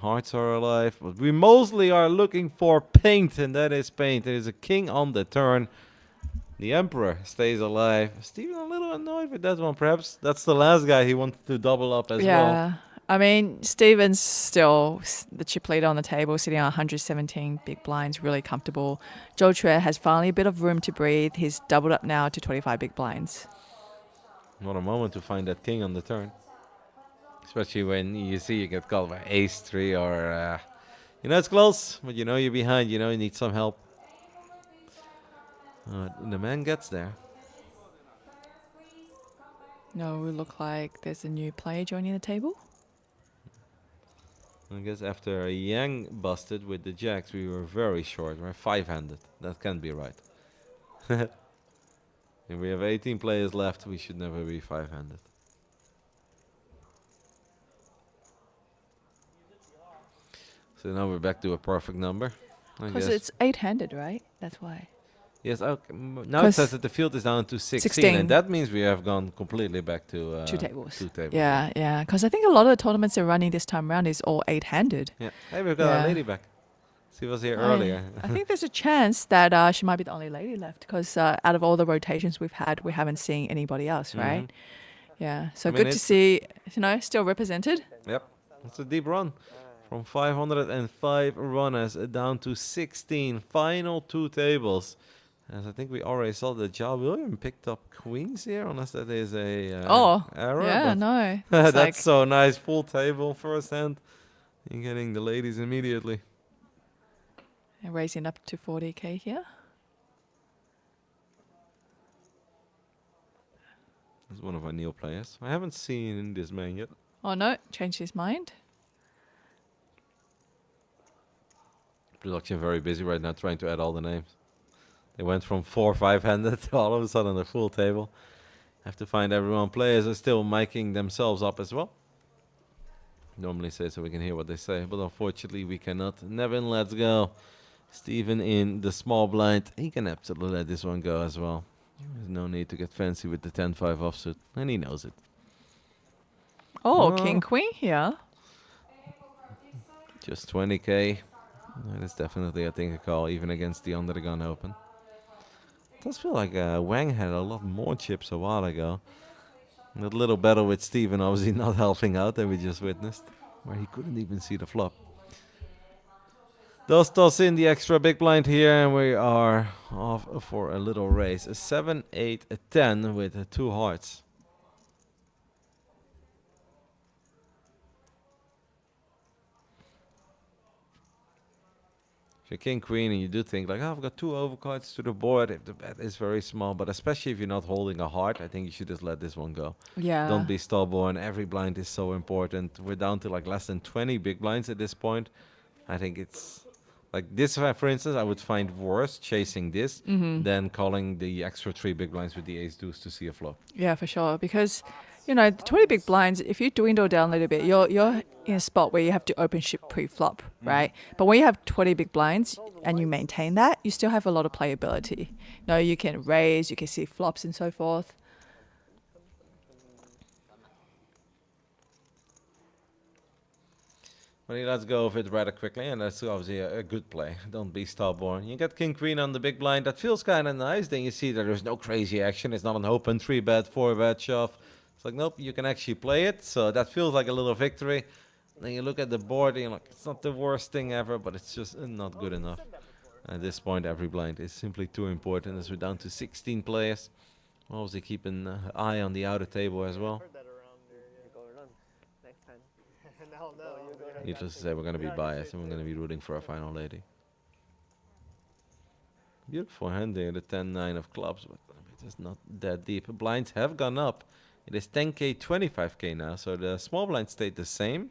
Hearts are alive, but we mostly are looking for paint, and that is paint. There is a king on the turn. The Emperor stays alive. Steven a little annoyed with that one, perhaps. That's the last guy he wanted to double up as well. Yeah. I mean, Steven's still the chip leader on the table, sitting on 117 big blinds, really comfortable. Joe Tre has finally a bit of room to breathe. He's doubled up now to 25 big blinds. Not a moment to find that king on the turn. Especially when you see you get called by ace 3 or... it's close, but you're behind. You need some help. The man gets there. No, it look like there's a new player joining the table. I guess after Yang busted with the jacks, we were very short. We're 5-handed. That can't be right. If we have 18 players left, we should never be 5-handed. So now we're back to a perfect number. I Because guess. it's 8-handed, right? That's why. Yes, now it says 'Cause that the field is down to 16, 16. and that means we have gone completely back to 2 tables. 2 tables. Yeah, yeah. Because I think a lot of the tournaments they're running this time around is all 8-handed. Yeah. Hey, we've got our Yeah. lady back. She was here earlier. I think there's a chance that she might be the only lady left because out of all the rotations we've had, we haven't seen anybody else, right? Yeah. So I mean, good to it's- see, still represented. Yep. It's a deep run. From 505 runners down to 16. Final 2 tables. As I think we already saw that Ja William picked up queens here, unless that is a error. yeah, but no. That's It's like so nice. Full table first hand. You're getting the ladies immediately. raising up to 40K here. That's one of our new players. I haven't seen this man yet. Oh no, changed his mind. Production very busy right now trying to add all the names. They went from 4 5-handed to all of a sudden a full table. Have to find everyone. Players are still miking themselves up as well. Normally say so we can hear what they say, but unfortunately we cannot. Nevin, let's go. Steven in the small blind. He can absolutely let this one go as well. There's no need to get fancy with the 10-5 offsuit, and he knows it. Oh, Oh. King Queen here. Just 20K. That is definitely, I think, a call, even against the under the gun open. It does feel like Wang had a lot more chips a while ago. That little battle with Steven obviously not helping out that we just witnessed, where he couldn't even see the flop. Does toss in the extra big blind here, and we are off for a little race. A 7, 8, a 10 with 2 hearts. If you're king queen and you do think like, oh, I've got 2 overcards to the board, if the bet is very small, but especially if you're not holding a heart, I think you should just let this one go. Yeah. Don't be stubborn. Every blind is so important. We're down to like less than 20 big blinds at this point. I think it's like this, for instance, I would find worse chasing this than calling the extra 3 big blinds with the ace deuce to see a flop. Yeah, for sure. Because, the 20 big blinds, if you dwindle down a little bit, you're in a spot where you have to open ship pre-flop, right? But when you have 20 big blinds and you maintain that, you still have a lot of playability. You can raise, you can see flops and so forth. Well, let's go with it rather quickly, and that's obviously a good play. Don't be stubborn. You get king queen on the big blind. That feels kind of nice. Then you see that there's no crazy action. It's not an open 3-bet, 4-bet shove. It's like, nope, you can actually play it. So that feels like a little victory. Then you look at the board and you're like, it's not the worst thing ever, but it's just not good enough. At this point, every blind is simply too important as we're down to 16 players. Obviously keep an eye on the outer table as well. Heard that around your going on next time. No. Needless to say, we're going to be biased and we're going to be rooting for our final lady. Beautiful hand there, the 10-9 of clubs, but it's not that deep. Blinds have gone up. It is 10K, 25K now, so the small blind stayed the same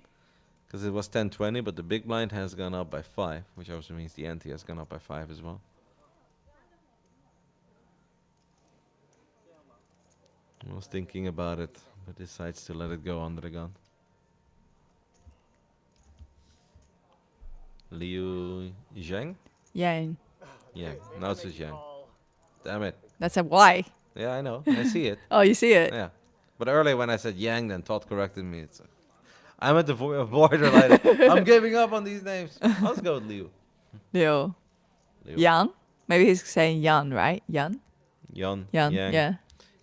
because it was 10-20, but the big blind has gone up by 5, which also means the ante has gone up by 5 as well. I was thinking about it, but decides to let it go under the gun. Liu Zheng? Yang. Yeah, now it's a Zheng. Damn it. That's a Y. Yeah, I know. I see it. Oh, you see it? Yeah. But earlier when I said Yang, then Todd corrected me. It's I'm at the borderline. I'm giving up on these names. Let's go with Liu. Liu. Liu. Yang. Maybe he's saying Yan, right? Yan? Yan. Yan. Yang. Yeah.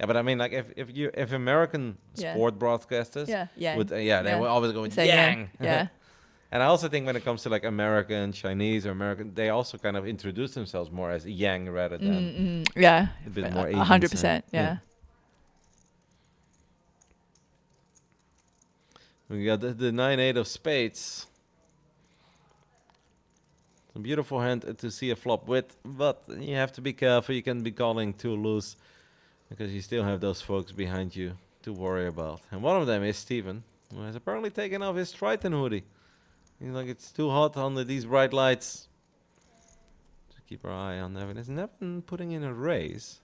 Yeah, but I mean, like, if American Yeah. sport broadcasters Yeah. Yang. would, yeah, they Yeah. were always going Say Yang. Yeah. And I also think when it comes to like American, Chinese, or American, they also kind of introduce themselves more as Yang rather than Yeah. a bit more Asian 100%. side. Yeah. We got the 9-8 of spades. It's a beautiful hand to see a flop with, but you have to be careful. You can be calling too loose because you still have those folks behind you to worry about. And one of them is Steven, who has apparently taken off his Triton hoodie. He's like, it's too hot under these bright lights. So keep our eye on Nevin. Is Nevin putting in a raise?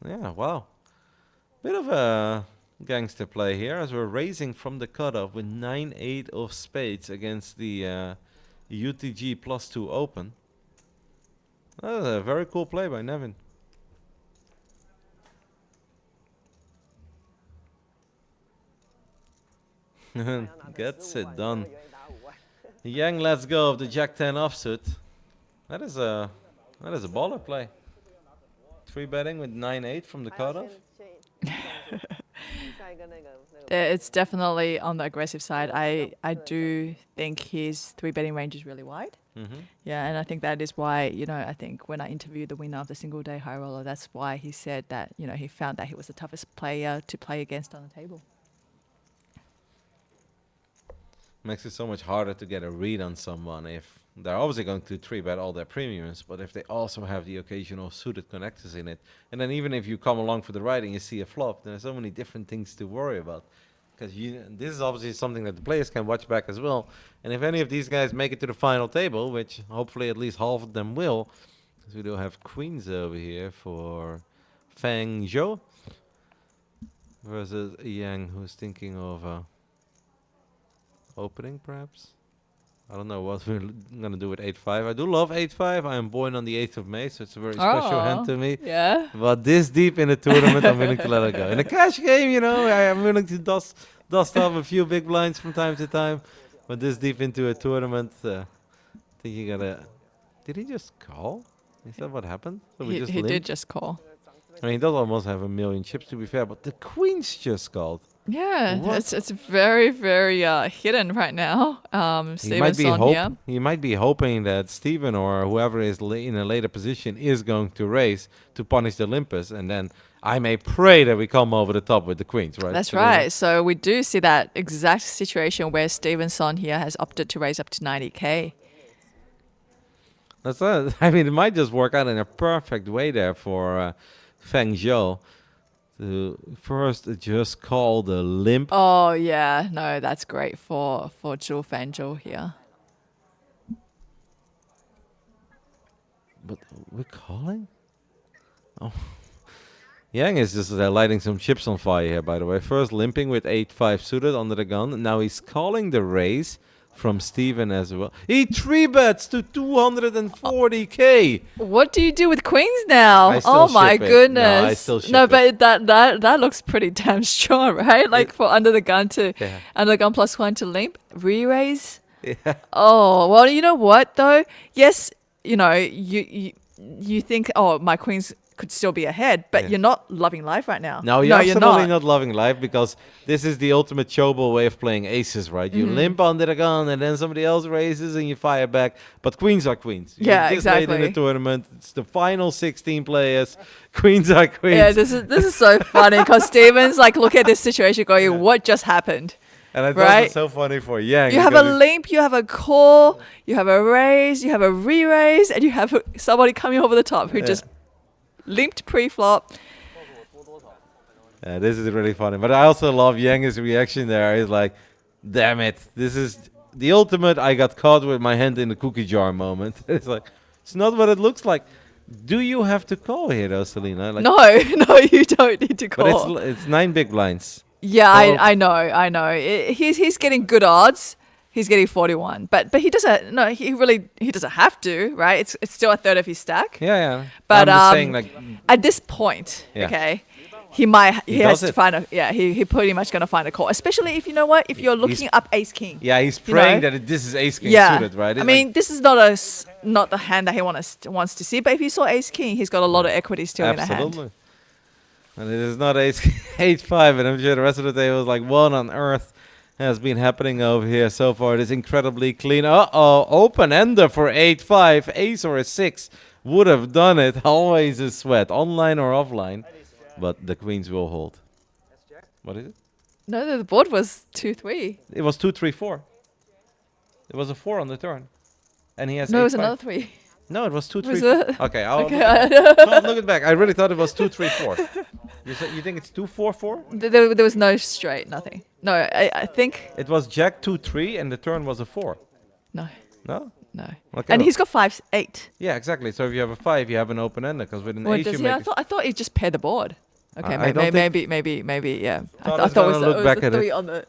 Yeah, wow. Bit of a gangster play here as we're raising from the cutoff with 9-8 of spades against the UTG +2 open. That was a very cool play by Nevin. Gets it done. Yang lets go of the Jack-10 offsuit. That is a baller play. 3-betting with 9-8 from the cutoff. It's definitely on the aggressive side. I do think his 3-betting range is really wide. Yeah, and I think that is why, I think when I interviewed the winner of the single day high roller, that's why he said that, he found that he was the toughest player to play against on the table. Makes it so much harder to get a read on someone if they're obviously going to 3-bet all their premiums, but if they also have the occasional suited connectors in it. And then even if you come along for the ride and you see a flop, there's so many different things to worry about. Because this is obviously something that the players can watch back as well. And if any of these guys make it to the final table, which hopefully at least half of them will, because we do have queens over here for Feng Zhou versus Yang, who's thinking of opening perhaps. I don't know what we're gonna do with 8-5. I do love 8-5. I am born on the 8th of May, so it's a very special hand to me. Yeah. But this deep in the tournament, I'm willing to let it go. In a cash game, I am willing to dust off a few big blinds from time to time. But this deep into a tournament, I think you gotta. Did he just call? Is that what happened? So we He did just call. I mean, he does almost have a million chips to be fair, but the queens just called. Yeah, What? it's very, very hidden right now. He might be Stevenson here. he might be hoping that Steven or whoever is in a later position is going to raise to punish the Olympus, and then I may pray that we come over the top with the queens, right? That's So right. So we do see that exact situation where Stevenson here has opted to raise up to 90K. That's I mean, it might just work out in a perfect way there for Feng Zhou to first just call the limp. Oh yeah, no, that's great for Zhou Fangzhou here. But we're calling? Oh. Yang is just lighting some chips on fire here, by the way. First limping with 8-5 suited under the gun. Now he's calling the raise from Steven as well. He 3-bets to 240K. What do you do with queens now? I still Oh my ship it. goodness. No, I still ship No, it. but that looks pretty damn strong, right? Like for under the gun +1 to limp, re-raise. Yeah. Oh, well, you know what though? Yes, you think, oh, my queens could still be ahead, but you're not loving life right now. No, you're absolutely not loving life, because this is the ultimate showball way of playing aces, right? You limp under the gun and then somebody else raises and you fire back. But queens are queens. Yeah, You're just late in exactly. the tournament. It's the final 16 players. Queens are queens. Yeah, this is so funny because Steven's like, look at this situation going, what just happened? And it's right? also so funny for Yang. You have a because limp, you have a call, you have a raise, you have a re-raise, and you have somebody coming over the top who just limped pre-flop. this is really funny. But I also love Yang's reaction there. He's like, damn it. This is the ultimate I got caught with my hand in the cookie jar moment. It's like, it's not what it looks like. Do you have to call here though, Selena? Like, No, you don't need to call. but it's 9 big blinds. Yeah, Well- I know. He's getting good odds. He's getting 41, but he doesn't. No, he doesn't have to, right? It's still a third of his stack. Yeah. But I'm just saying, like, at this point, Yeah. okay, he has does it. to find he pretty much gonna find a call, especially if you know what, if you're looking up ace king. yeah, he's You praying know? that this is ace king Yeah, suited, right? I It's mean, like, this is not the hand that he wants to see. But if he saw ace king, he's got a lot of equity still in the hand. absolutely. And it is not ace 8-5, and I'm sure the rest of the table is like, what on earth has been happening over here so far? It is incredibly clean. Open ender for 8-5. Ace or a 6 would have done it. Always a sweat, online or offline. But the queens will hold. What is it? No, the board was 2-3. It was 2-3-4. It was a 4 on the turn. And he has No, it was 8-5. another 3. No, it was 2-3-4. Was it? Okay, I'll Okay. look it back. I really thought it was 2-3-4. You think it's 2-4-4? There was no straight, nothing. No, I think It was Jack 2-3 and the turn was a 4. no. No? No. Okay. And he's got 5-8. Yeah, exactly. So if you have a 5, you have an open ender, because with an What ace does you he? make. I thought he just paired the board. Okay, I don't think- maybe, yeah. Thought I I was thought it gonna was, look it was back the at it. 3 on the.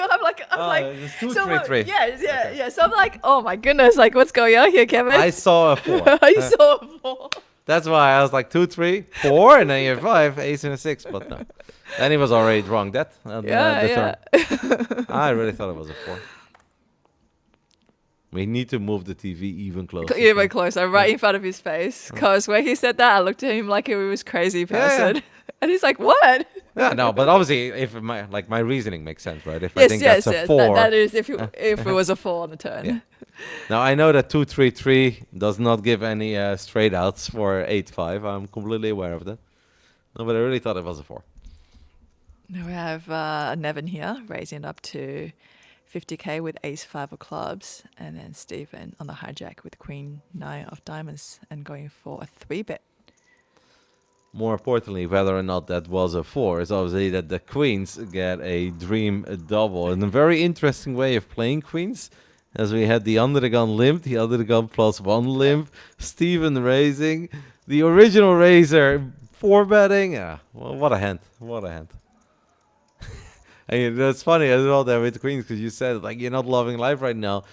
I'm like, it's 2, so 3, 3. yeah. So I'm like, oh my goodness, like what's going on here, Kevin? I saw a 4. You saw a 4. That's why I was like 2, 3, 4, and then you have 5, ace and a 6. But no. Then he was already drawing that. The turn. I really thought it was a 4. We need to move the TV even closer. Even closer, right in front of his face. Because when he said that, I looked at him like he was crazy person. And he's like, what? Yeah, no, but obviously, if my reasoning makes sense, right? If I Yes, think yes, that's a yes. 4. That is if it was a 4 on the turn. Yeah. Now I know that 2, 3, 3 does not give any straight outs for 8, 5. I'm completely aware of that. No, but I really thought it was a 4. Now we have Nevin here raising it up to 50k with ace 5 of clubs, and then Stephen on the hijack with queen 9 of diamonds and going for a 3-bet. More importantly, whether or not that was a 4 is obviously that the queens get a dream double. And a very interesting way of playing queens, as we had the under the gun limp, the under the gun +1 limp, Steven raising, the original raiser 4-betting. Yeah, well, what a hand. What a hand. And that's funny as well there with the queens, because you said like you're not loving life right now.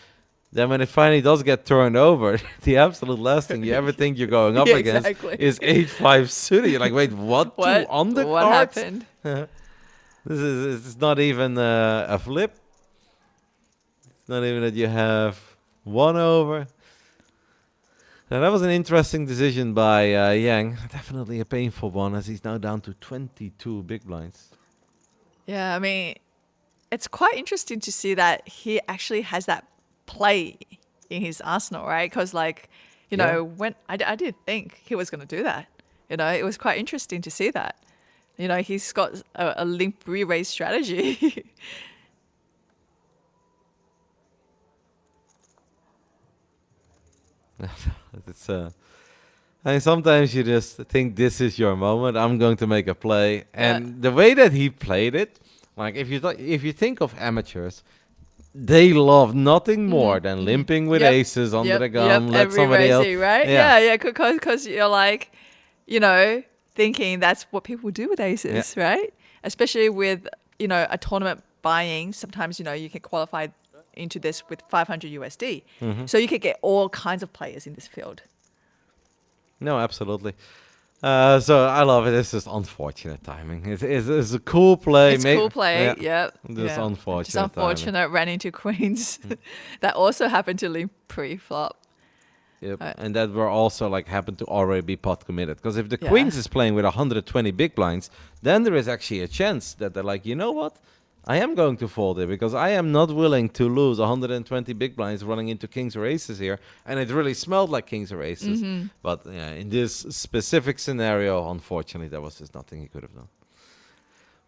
Then when it finally does get turned over, the absolute last thing you ever think you're going up Yeah, against exactly. is 8-5 suited. You're like, wait, what? What? 2 undercards? What happened? This is not even a flip. It's not even that you have 1 over. Now that was an interesting decision by Yang. Definitely a painful one, as he's now down to 22 big blinds. Yeah, I mean, it's quite interesting to see that he actually has that play in his arsenal, right? Because, like, you know, when I didn't think he was going to do that. You know, it was quite interesting to see that. You know, he's got a limp re-raise strategy. It's I mean, sometimes you just think this is your moment. I'm going to make a play, and the way that he played it, like if you think of amateurs, they love nothing more than limping with aces under the gun. Let every somebody else, raising, right? Yeah, because you're like, you know, thinking that's what people do with aces, right? Especially with, you know, a tournament buying. Sometimes, you know, you can qualify into this with 500 USD. So you could get all kinds of players in this field. No, absolutely. So I love it. It's just unfortunate timing. It's a cool play. It's cool play, Just unfortunate. Just unfortunate, ran into queens. That also happened to limp pre-flop. Yep. And that were also like happened to already be pot committed. Because if the queens is playing with 120 big blinds, then there is actually a chance that they're like, you know what? I am going to fold it because I am not willing to lose 120 big blinds running into kings or aces here. And it really smelled like kings or aces. But yeah, in this specific scenario, unfortunately, there was just nothing he could have done.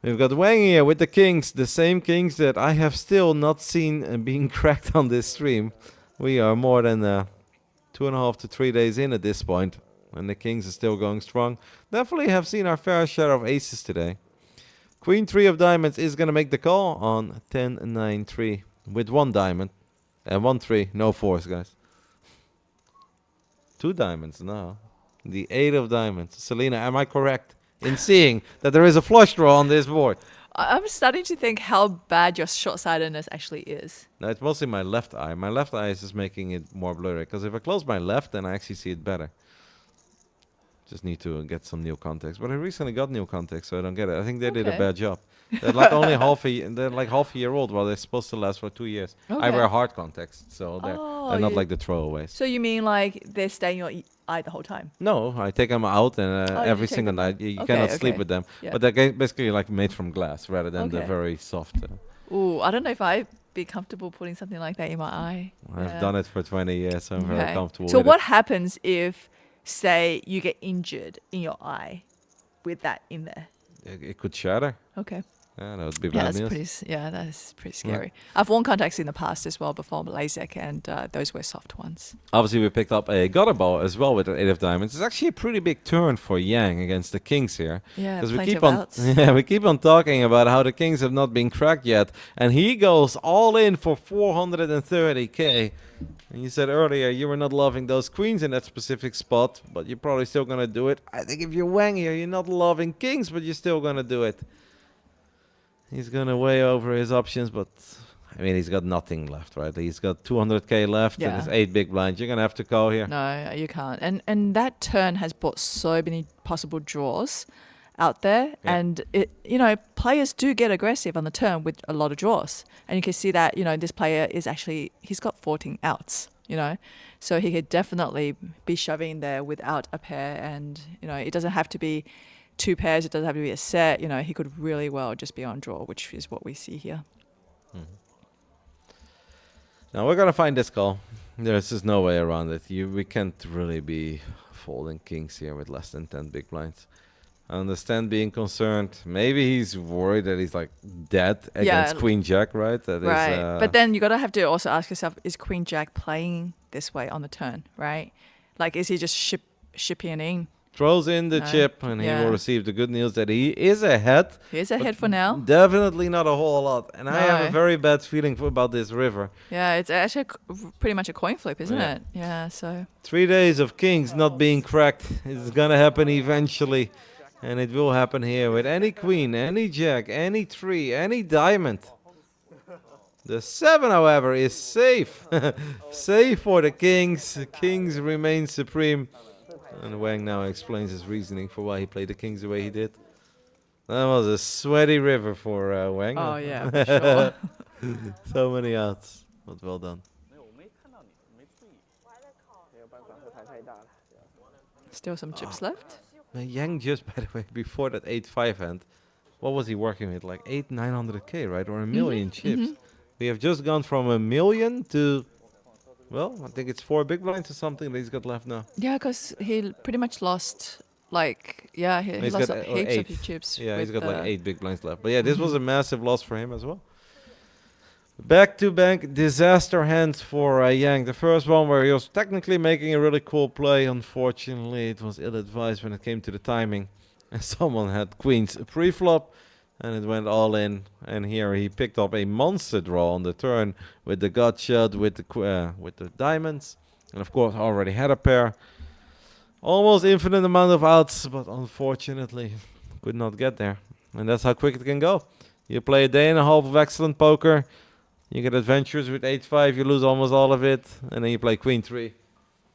We've got Wang here with the kings, the same kings that I have still not seen being cracked on this stream. We are more than 2.5 to 3 days in at this point, and the kings are still going strong. Definitely have seen our fair share of aces today. Queen 3 of diamonds is going to make the call on 10-9-3 with 1 diamond and 1-3, no 4s, guys. 2 diamonds now. The 8 of diamonds. Selena, am I correct in seeing that there is a flush draw on this board? I'm starting to think how bad your short-sightedness actually is. No, it's mostly my left eye. My left eye is just making it more blurry. Because if I close my left, then I actually see it better. Just need to get some new contacts. But I recently got new contacts, so I don't get it. I think they did a bad job. They're like only they're like half a year old, while they're supposed to last for 2 years. I wear hard contacts, so they're not like the throwaways. So you mean like they're staying on your eye the whole time? No, I take them out and every single night. You cannot sleep with them. Yeah. But they're basically like made from glass rather than the very soft. Ooh, I don't know if I'd be comfortable putting something like that in my eye. I've done it for 20 years, so I'm very comfortable So with what it. happens if, say, you get injured in your eye with that in there? It could shatter. Okay. Yeah, that would be Yeah, bad news. that's pretty scary. I've worn contacts in the past as well before LASIK, and those were soft ones. Obviously, we picked up a gutter ball as well with the 8 of diamonds. It's actually a pretty big turn for Yang against the kings here. Yeah, because plenty of outs. we keep on talking about how the kings have not been cracked yet, and he goes all in for 430k. And you said earlier you were not loving those queens in that specific spot, but you're probably still gonna do it. I think if you're Wang here, you're not loving kings, but you're still gonna do it. He's gonna weigh over his options, but I mean he's got nothing left, right? He's got 200k left and Yeah. it's 8 big blinds. You're gonna have to call here. No, you can't. And that turn has brought so many possible draws out there. Yeah. And it, players do get aggressive on the turn with a lot of draws. And you can see that, this player is actually, he's got 14 outs, So he could definitely be shoving there without a pair. And, it doesn't have to be 2 pairs. It doesn't have to be a set. He could really well just be on draw, which is what we see here. Now we're gonna find this call. There's just no way around it. We can't really be folding kings here with less than 10 big blinds. I understand being concerned. Maybe he's worried that he's like dead against Queen Jack, right? That Right. is, But then you gotta have to also ask yourself: is Queen Jack playing this way on the turn? Right? Like, is he just shipping in? throws in the chip, and he will receive the good news that he is ahead. He is ahead for now. Definitely not a whole lot. And I have a No. very bad feeling about this river. Yeah, it's actually pretty much a coin flip, isn't Yeah. it? Yeah. So 3 days of kings not being cracked. It's gonna happen eventually. And it will happen here with any queen, any jack, any tree, any diamond. The 7, however, is safe. Safe for the kings. Kings remain supreme. And Wang now explains his reasoning for why he played the kings the way he did. That was a sweaty river for Wang. oh yeah, for sure. So many outs. But well done. 没有，我没看到你，没注意。没有办法，这台太大了。 Still some chips left. Yang just, by the way, before that 8-5 hand, what was he working with? Like 900k, right? Or a million chips. We have just gone from a million to, well, I think it's 4 big blinds or something that he's got left now. Yeah, because he pretty much lost. Like, yeah, he He's lost got, heaps or of 8. chips. Yeah, he's with got like the- 8 big blinds left. But yeah, this was a massive loss for him as well. Back-to-back disaster hands for Yang. The first one where he was technically making a really cool play. Unfortunately, it was ill-advised when it came to the timing. And someone had queens pre-flop, and it went all in. And here he picked up a monster draw on the turn with the gut shot, with the diamonds. And of course, already had a pair. Almost infinite amount of outs, but unfortunately could not get there. And that's how quick it can go. You play a day and a half of excellent poker. You get adventures with 8-5, you lose almost all of it, and then you play Queen 3.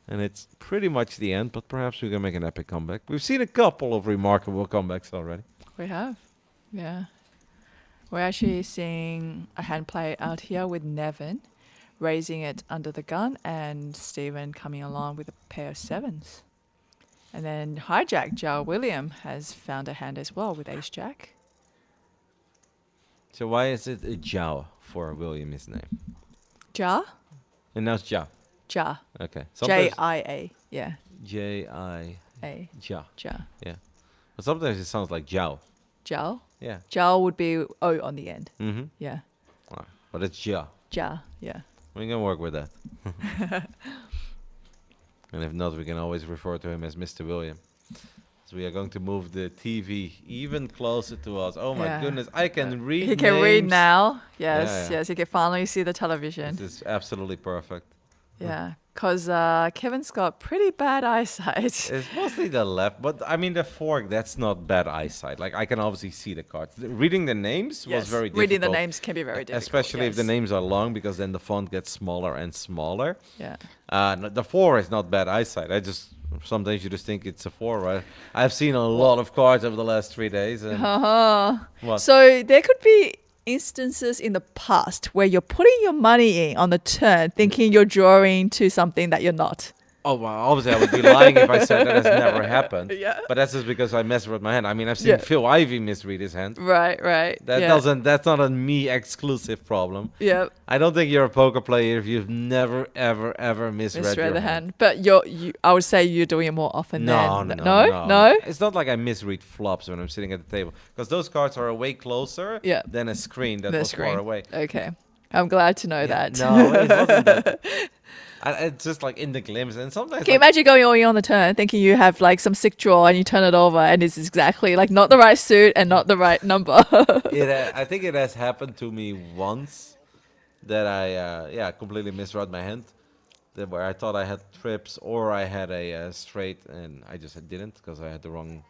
And it's pretty much the end, but perhaps we can make an epic comeback. We've seen a couple of remarkable comebacks already. We have, yeah. We're actually seeing a hand play out here with Nevin raising it under the gun and Stephen coming along with a pair of 7s. And then Hijack Joe William has found a hand as well with Ace Jack. So why is it a Jiao for William, his name? Ja? And now it's Jiao. Ja. Okay. J-I-A. Yeah. J-I... A. Jia. Ja. Yeah. But sometimes it sounds like Jiao. Jiao? Yeah. Jiao would be O on the end. Mm-hmm. Yeah. But it's Jia. Ja. Yeah. We can work with that. And if not, we can always refer to him as Mr. William. So we are going to move the TV even closer to us. Oh my Yeah. goodness, I can read He can read names. now. Yes, Yeah. yes. He can finally see the television. This is absolutely perfect. Yeah. Because Kevin's got pretty bad eyesight. It's mostly the left, but I mean the fork, that's not bad eyesight. Like I can obviously see the cards. Reading the names was very difficult. Reading the names can be very difficult. Especially if the yes. names are long, because then the font gets smaller and smaller. Yeah. The 4 is not bad eyesight. Sometimes you just think it's a 4, right? I've seen a lot of cards over the last 3 days. And what? So there could be instances in the past where you're putting your money in on the turn thinking you're drawing to something that you're not. Oh, well, obviously I would be lying if I said that has never happened. Yeah. But that's just because I messed with my hand. I mean, I've seen Yeah. Phil Ivey misread his hand. Right, right. That yeah. doesn't. That's not a me exclusive problem. Yeah. I don't think you're a poker player if you've never, ever misread, Misread your the hand. But I would say you're doing it more often No, than... no. It's not like I misread flops when I'm sitting at the table, because those cards are way closer Yeah. than a screen that The was screen. far away. Okay. I'm glad to know Yeah, that. No, it wasn't that. It's just like in the glimpse, and sometimes Can you like, imagine going all in on the turn, thinking you have like some sick draw and you turn it over and it's exactly like not the right suit and not the right number? I think it has happened to me once that I completely misread my hand. where I thought I had trips or I had a straight, and I just didn't because I had the wrong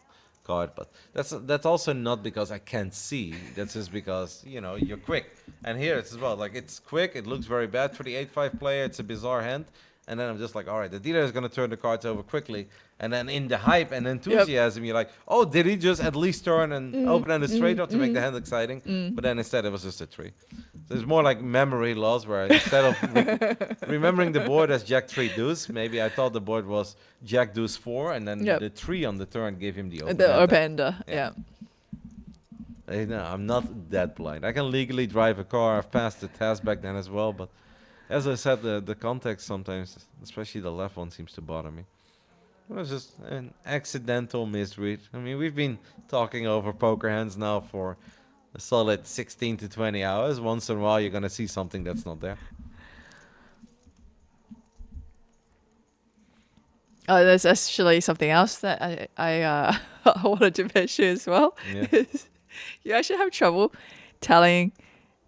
card. But that's also not because I can't see. That's just because you're quick. And here it's as well. Like it's quick. It looks very bad for the 8-5 player. It's a bizarre hand. And then I'm just like, all right, the dealer is going to turn the cards over quickly. And then in the hype and enthusiasm, you're like, oh, did he just at least turn and open and straight up to make the hand exciting? But then instead it was just a 3. So it's more like memory loss, where instead of remembering the board as Jack 3 deuce, maybe I thought the board was Jack deuce 4, and then the 3 on the turn gave him the open. The open-ender, yeah. No, I'm not that blind. I can legally drive a car. I've passed the test back then as well, but as I said, the context sometimes, especially the left one, seems to bother me. It was just an accidental misread. I mean, we've been talking over poker hands now for a solid 16 to 20 hours. Once in a while, you're going to see something that's not there. Oh, there's actually something else that I wanted to mention as well. Yeah. You actually have trouble telling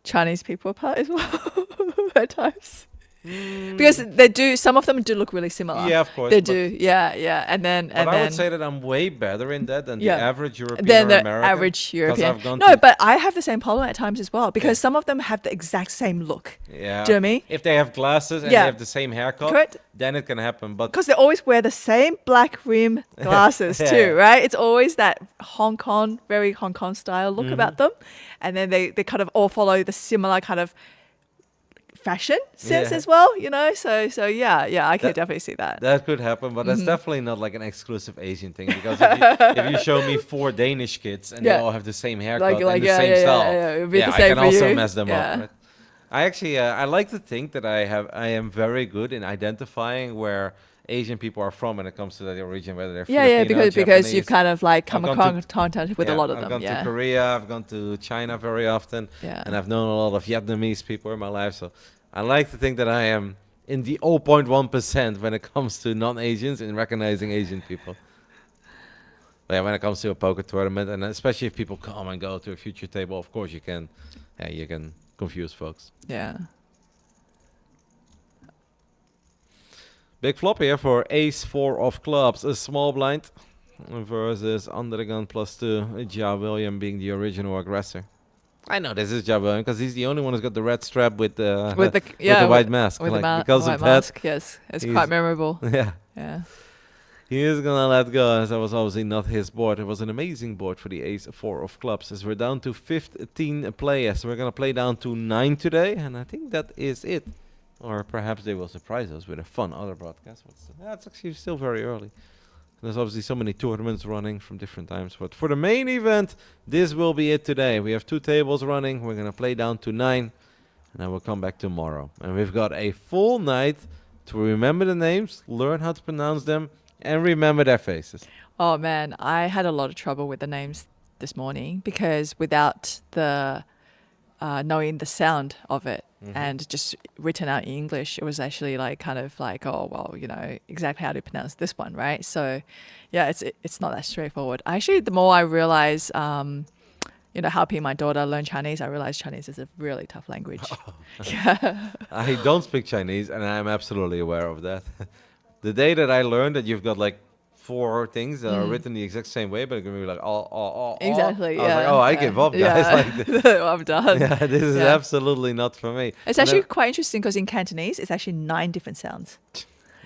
Chinese people apart as well at times. Because they do, some of them do look really similar. Yeah, of course. They do, yeah. And then, But I would say that I'm way better in that than the average European than or the American. average European. I've gone No, to- but I have the same problem at times as well, because some of them have the exact same look. Yeah. Do you know what I mean? If they have glasses and Yeah. they have the same haircut, Correct. then it can happen. But Because they always wear the same black rim glasses Yeah. too, right? It's always that very Hong Kong style look about them. And then they kind of all follow the similar kind of fashion sense Yeah. as well, So yeah, I can That- definitely see that. that could happen, but that's definitely not like an exclusive Asian thing. Because if you show me 4 Danish kids and Yeah. they all have the same haircut and the yeah, same yeah, style, yeah, it would be the I same can for also you. mess them Yeah. up. Right? I actually I like to think that I am very good in identifying where Asian people are from when it comes to the origin, whether they're Yeah, Filipino, because you've Japanese. kind of like come I've gone across contact with a lot of I've them. gone Yeah. to Korea, I've gone to China very often, Yeah. and I've known a lot of Vietnamese people in my life. So I like to think that I am in the 0.1% when it comes to non-Asians in recognizing Asian people. But yeah, when it comes to a poker tournament, and especially if people come and go to a future table, of course you can confuse folks. Yeah. Big flop here for ace 4 of clubs, a small blind versus under the gun +2, Ja William being the original aggressor. I know this is Ja William because he's the only one who's got the red strap with the With the white mask. With like, the because white of that, mask, yes, it's he's- quite memorable. yeah, Yeah. he is gonna let go, as that was obviously not his board. It was an amazing board for the ace 4 of clubs. As we're down to 15 players, we're gonna play down to 9 today, and I think that is it. Or perhaps they will surprise us with a fun other broadcast. But it's actually still very early. There's obviously so many tournaments running from different times. But for the main event, this will be it today. We have 2 tables running. We're going to play down to 9. And then we'll come back tomorrow. And we've got a full night to remember the names, learn how to pronounce them, and remember their faces. Oh man, I had a lot of trouble with the names this morning because without the knowing the sound of it and just written out in English, it was actually like kind of like, oh well, exactly how to pronounce this one, right? So yeah, it's not that straightforward. Actually, the more I realize, helping my daughter learn Chinese, I realize Chinese is a really tough language. Yeah. I don't speak Chinese, and I'm absolutely aware of that. The day that I learned that you've got like 4 things that are written the exact same way, but it's gonna be like oh. Exactly. I was like, oh, I give up, guys. Like, I'm done. yeah, this is Yeah. absolutely not for me. It's And actually then- quite interesting because in Cantonese, it's actually 9 different sounds.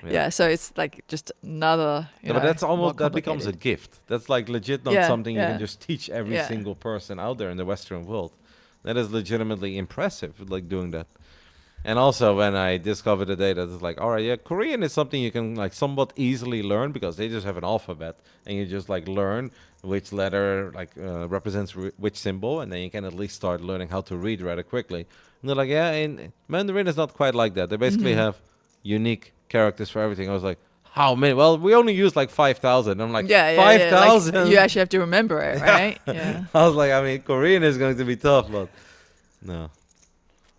Yeah. Yeah, so it's like just another. But that's more almost that becomes a complicated. gift. That's like legit not Yeah, something you yeah. can just teach every Yeah. single person out there in the Western world. That is legitimately impressive, like doing that. And also when I discovered the data, it's like, all right, yeah, Korean is something you can like somewhat easily learn because they just have an alphabet and you just like learn which letter like represents which symbol, and then you can at least start learning how to read rather quickly. And they're like, yeah, in Mandarin is not quite like that. They basically have unique characters for everything. I was like, how many? Well, we only use like 5,000. I'm like, Yeah, 5,000? Like, you actually have to remember it, right? Yeah. I was like, I mean, Korean is going to be tough, but no.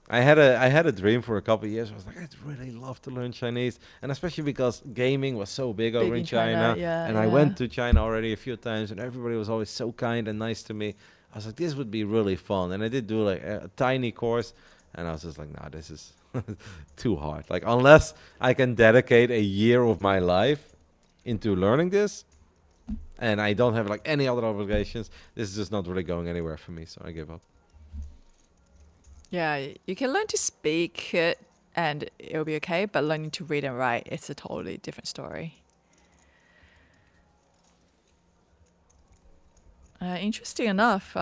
I had a dream for a couple of years. I was like, I'd really love to learn Chinese, and especially because gaming was so big over in China. yeah, and I went to China already a few times, and everybody was always so kind and nice to me. I was like, this would be really fun, and I did do like a tiny course, and I was just like, nah, this is too hard. Like, unless I can dedicate a year of my life into learning this, and I don't have like any other obligations, this is just not really going anywhere for me. So I give up. Yeah, you can learn to speak it and it'll be okay, but learning to read and write, it's a totally different story. Interesting enough,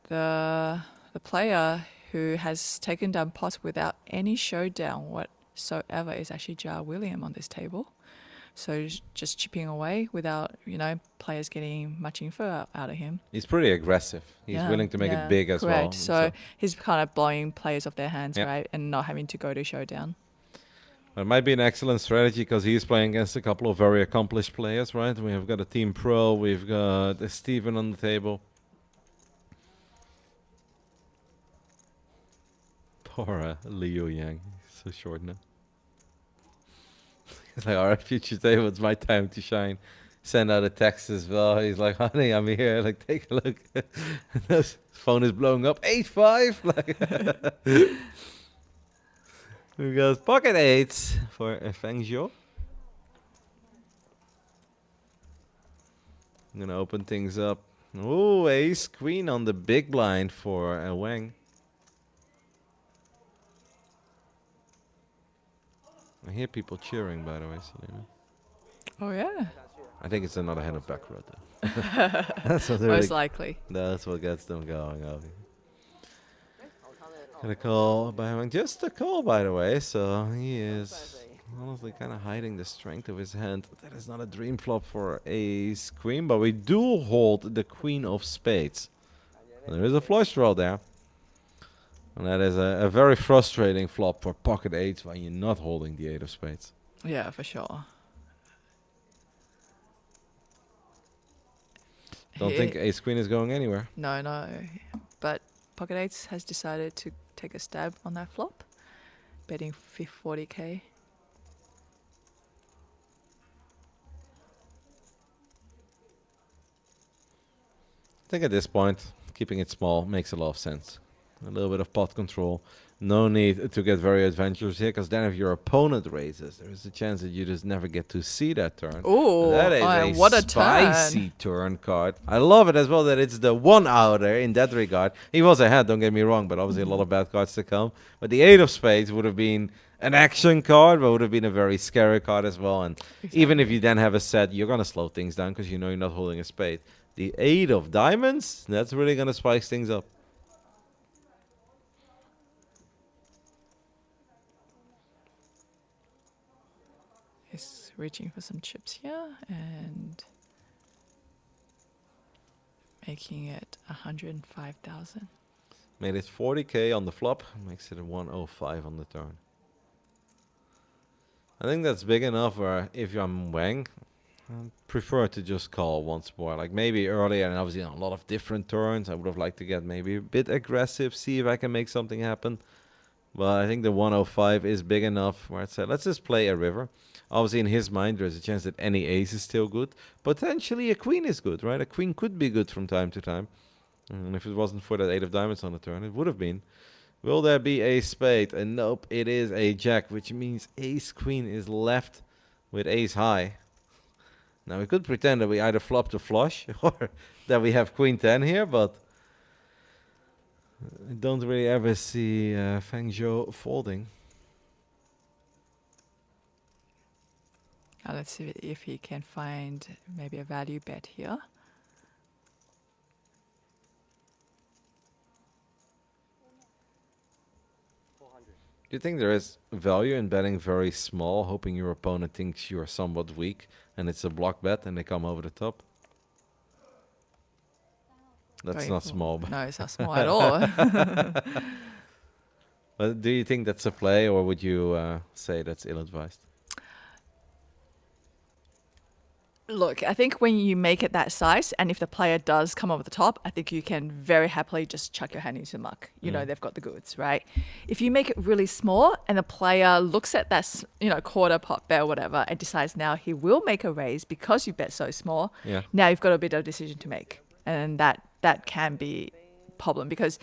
the player who has taken down pots without any showdown whatsoever is actually Jar William on this table. So just chipping away without, players getting much info out of him. He's pretty aggressive. He's willing to make it big as well. Correct. So he's kind of blowing players off their hands, Yeah. right? And not having to go to showdown. It might be an excellent strategy because he's playing against a couple of very accomplished players, right? We have got a team pro. We've got Steven on the table. Poor Liu Yang. He's so short now. He's like, all right, future table, it's my time to shine. Send out a text as well. He's like, honey, I'm here. Like, take a look. His phone is blowing up. 8-5. Like, we got pocket eights for Feng Zhou. I'm gonna open things up. Ooh, ace queen on the big blind for Wang. I hear people cheering, by the way, Selena. Oh, yeah. I think it's another hand of back row, though. That's what Most likely. That's what gets them going. Gonna call by Wang. Just a call, by the way. So he is honestly kind of hiding the strength of his hand. That is not a dream flop for ace queen, but we do hold the queen of spades. There is a flush draw there. And that is a very frustrating flop for pocket eights when you're not holding the 8 of spades. Yeah, for sure. Don't think ace queen is going anywhere. No. But pocket eights has decided to take a stab on that flop, betting 40k. I think at this point, keeping it small makes a lot of sense. A little bit of pot control. No need to get very adventurous here, because then if your opponent raises, there is a chance that you just never get to see that turn. Ooh, that is what a spicy turn card. I love it as well that it's the one-outer in that regard. He was ahead, don't get me wrong, but obviously a lot of bad cards to come. But the 8 of spades would have been an action card, but would have been a very scary card as well. And even if you then have a set, you're going to slow things down because you know you're not holding a spade. The 8 of diamonds, that's really going to spice things up. He's reaching for some chips here and making it 105,000. Made it 40k on the flop, makes it a 105 on the turn. I think that's big enough where if I'm Wang, I prefer to just call once more. Like maybe earlier, and obviously on a lot of different turns, I would have liked to get maybe a bit aggressive, see if I can make something happen. But I think the 105 is big enough where I said, let's just play a river. Obviously, in his mind, there's a chance that any ace is still good. Potentially, a queen is good, right? A queen could be good from time to time. And if it wasn't for that 8 of diamonds on the turn, it would have been. Will there be a spade? And nope, it is a jack, which means ace queen is left with ace high. Now, we could pretend that we either flop the flush or that we have queen 10 here, but I don't really ever see Feng Zhou folding. Let's see if he can find maybe a value bet here. Do you think there is value in betting very small, hoping your opponent thinks you're somewhat weak, and it's a block bet and they come over the top? That's Very not cool. small. But No, it's not small at all. But do you think that's a play, or would you say that's ill-advised? Look, I think when you make it that size, and if the player does come over the top, I think you can very happily just chuck your hand into the muck. You know, they've got the goods, right? If you make it really small and the player looks at that, quarter pot bet or whatever, and decides now he will make a raise because you bet so small, Yeah. now you've got a bit of a decision to make. And that can be a problem because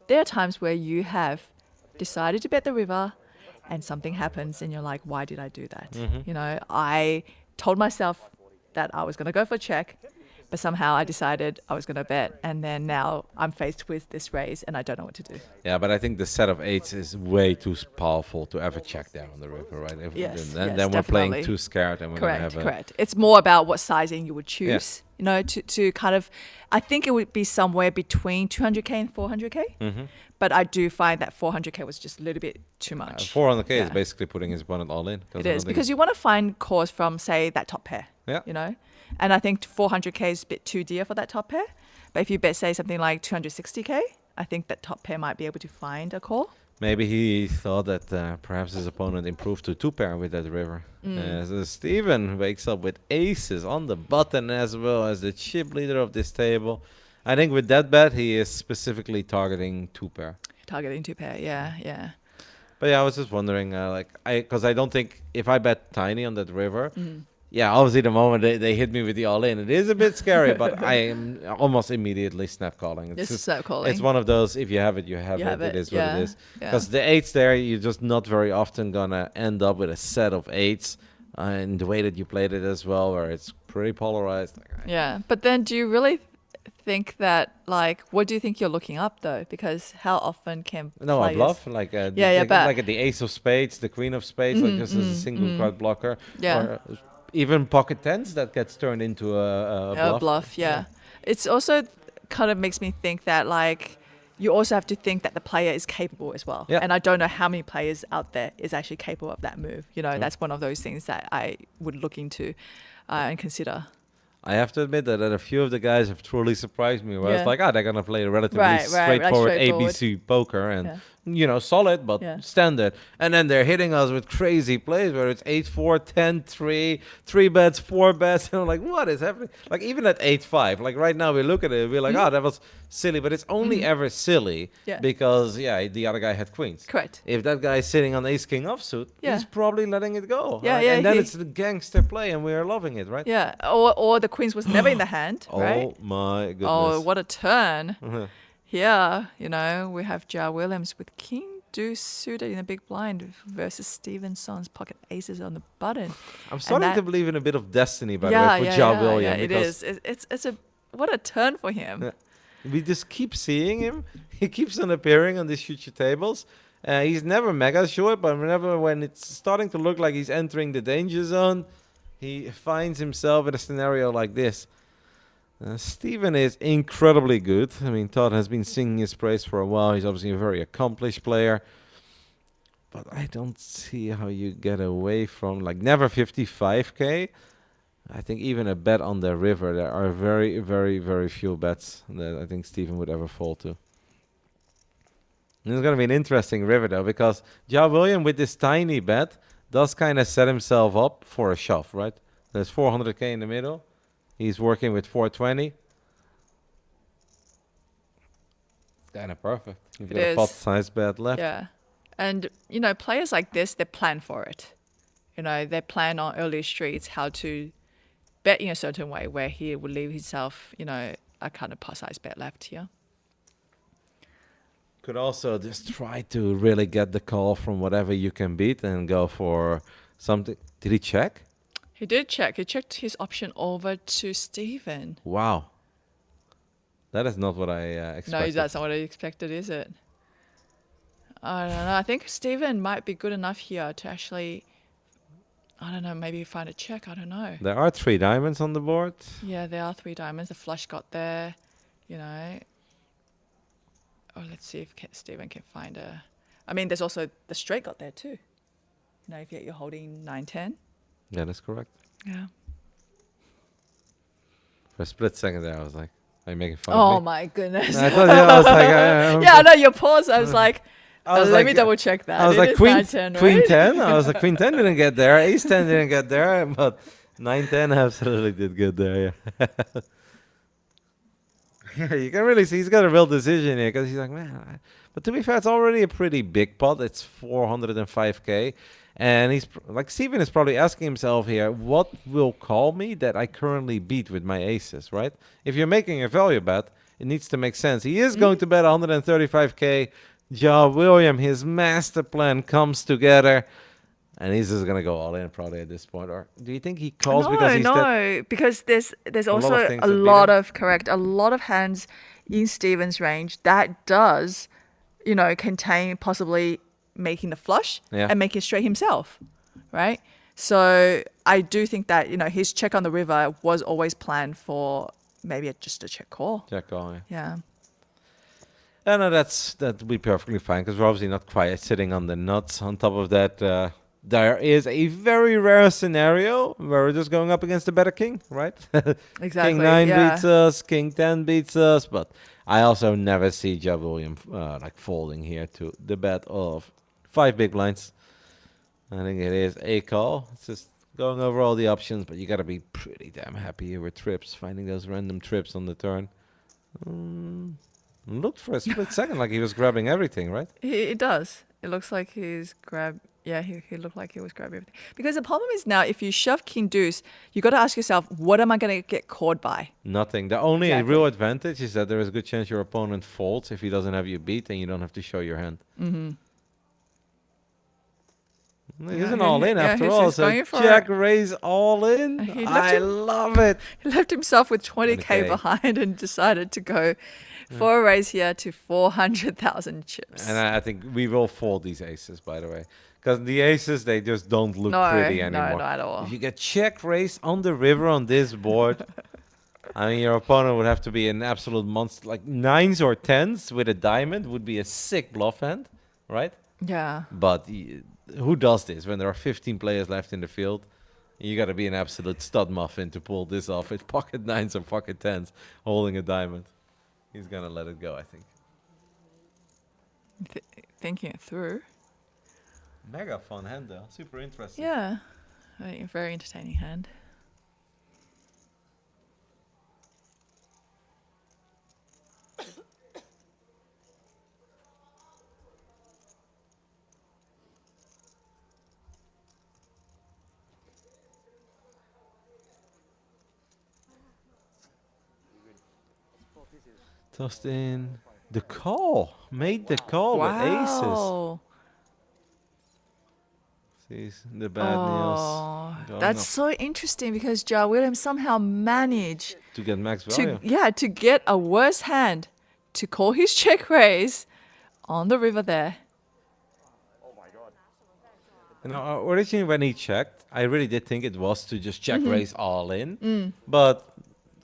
there are times where you have decided to bet the river and something happens and you're like, why did I do that? You know, I told myself that I was going to go for check, but somehow I decided I was going to bet. And then now I'm faced with this raise and I don't know what to do. Yeah, but I think the set of eights is way too powerful to ever check there on the river, right? Yes, then yes, we're playing definitely. too scared, and we're gonna Correct, have correct. It's more about what sizing you would choose, you know, to kind of, I think it would be somewhere between 200K and 400K. But I do find that 400K was just a little bit too much. 400K is Yeah. basically putting his opponent all in. It is, because you want to find calls from, say, that top pair, Yeah. you know? And I think 400K is a bit too dear for that top pair. But if you bet, say, something like 260K, I think that top pair might be able to find a call. Maybe he thought that perhaps his opponent improved to 2-pair with that river. So Steven wakes up with aces on the button as well as the chip leader of this table. I think with that bet, he is specifically targeting 2-pair. Targeting two pair, yeah, yeah. But yeah, I was just wondering, because I don't think if I bet tiny on that river, yeah, obviously the moment they hit me with the all in, it is a bit scary, but I am almost immediately snap calling. It's just- snap calling. It's one of those, if you have it, you have You it. have It it, is yeah, what it is. yeah. Because the eights there, you're just not very often going to end up with a set of eights in the way that you played it as well, where it's pretty polarized. Yeah, but then do you really think that, like, what do you think you're looking up though? Because how often can No, I players- bluff like but- like the ace of spades, the queen of spades, like just as a single card blocker. Yeah. Or even pocket tens that gets turned into a bluff. bluff, yeah. It's also kind of makes me think that, like, you also have to think that the player is capable as well. Yeah. And I don't know how many players out there is actually capable of that move. You know, that's one of those things that I would look into and consider. I have to admit that a few of the guys have truly surprised me. Where Yeah. it's like, they're gonna play a relatively Right, like straightforward straightforward. ABC poker and Yeah. solid but Yeah. standard. And then they're hitting us with crazy plays where it's 8-4, 10-3, 3 bets, 4 bets. And I'm like, what is happening? Like even at 8-5, like right now we look at it, we're like, that was silly, but it's only ever silly Yeah. because the other guy had queens. Correct. If that guy is sitting on ace king offsuit, Yeah. he's probably letting it go. Yeah, right? yeah, And then he- it's the gangster play, and we are loving it, right? Yeah. Or the queens was never in the hand, right? Oh my goodness! Oh, what a turn. Mhm. Here, you know, we have Jar Williams with king deuce suited in a big blind versus Stevenson's pocket aces on the button. I'm starting that- to believe in a bit of destiny, by the way, for Ja William. yeah, it because is. It's a what a turn for him. Yeah. We just keep seeing him. He keeps on appearing on these future tables. He's never mega short, but whenever when it's starting to look like he's entering the danger zone, he finds himself in a scenario like this. Steven is incredibly good. I mean, Todd has been singing his praise for a while. He's obviously a very accomplished player. But I don't see how you get away from, like, never 55K. I think even a bet on the river, there are very, very, very few bets that I think Steven would ever fall to. And it's going to be an interesting river, though, because Ja William, with this tiny bet, does kind of set himself up for a shove, right? There's 400K in the middle. He's working with 420. It's kind of perfect. You've It got a is. pot size bet left. Yeah. And, you know, players like this, they plan for it. You know, they plan on early streets how to bet in a certain way where he would leave himself, you know, a kind of pot size bet left here. Could also just try to really get the call from whatever you can beat and go for something. Did he check? He did check. He checked his option over to Steven. Wow. That is not what I expected. No, that's not what I expected, is it? I don't know. I think Steven might be good enough here to actually, I don't know, maybe find a check. I don't know. There are 3 diamonds on the board. Yeah, there are 3 diamonds. The flush got there, you know. Oh, let's see if Steven can find a... I mean, there's also the straight got there too. You know, if you're holding 9-10. Yeah, that's correct. Yeah. For a split second there, I was like, are you making fun Oh of me? my goodness. I thought, I was like, Yeah, I know your pause. I was like, I was let like, me double check that. I was It like, is queen 9-10, queen right? 10. I was like, queen 10 didn't get there. Ace 10 didn't get there. But 9-10 absolutely did good there, yeah. Yeah, you can really see he's got a real decision here because he's like, man. But to be fair, it's already a pretty big pot. It's 405K. And like Steven is probably asking himself here, what will call me that I currently beat with my aces, right? If you're making a value bet, it needs to make sense. He is going to bet 135k. Ja William, his master plan comes together. And he's just gonna go all in probably at this point. Or do you think he calls because he's because there's lot of also things a that beat lot him? of a lot of hands in Steven's range that does, contain possibly making the flush Yeah. and making straight himself, right? So I do think that his check on the river was always planned for maybe just a check call. Check calling? Yeah. No, that'd be perfectly fine because we're obviously not quite sitting on the nuts. On top of that, there is a very rare scenario where we're just going up against a better king, right? Exactly. King 9 yeah. beats us, King 10 beats us, but I also never see Ja William like folding here to the bet of 5 big blinds. I think it is a call. It's just going over all the options, but you got to be pretty damn happy here with trips, finding those random trips on the turn. Looked for a split second like he was grabbing everything, right? It does. It looks like he's grabbed. Yeah, he looked like he was grabbing everything. Because the problem is now, if you shove King Deuce, you got to ask yourself, what am I going to get caught by? Nothing. The only Exactly. real advantage is that there is a good chance your opponent folds if he doesn't have you beat, and you don't have to show your hand. Mm-hmm. He Yeah, isn't all in yeah, after he's all. just So going for Jack it. raise all in. He left I him- love it. He left himself with 20K 20K. behind and decided to go for a raise here to 400,000 chips. And I think we will fold these aces, by the way. Because the aces, they just don't look no, pretty no, anymore. not at all. If you get check raise on the river on this board, I mean, your opponent would have to be an absolute monster. Like 9s or 10s with a diamond would be a sick bluff hand, right? Yeah. But who does this when there are 15 players left in the field? You got to be an absolute stud muffin to pull this off with pocket 9s or pocket 10s holding a diamond. He's going to let it go, I think. Thinking it through. Mega fun hand, though. Super interesting. Yeah. A very entertaining hand. Tossed in the call. Made the call with aces. Wow. Sees the bad Oh, news. Going that's up so interesting because Ja Williams somehow managed to get max value. to get a worse hand to call his check raise on the river there. You know, originally when he checked, I really did think it was to just check Mm-hmm. raise all in. But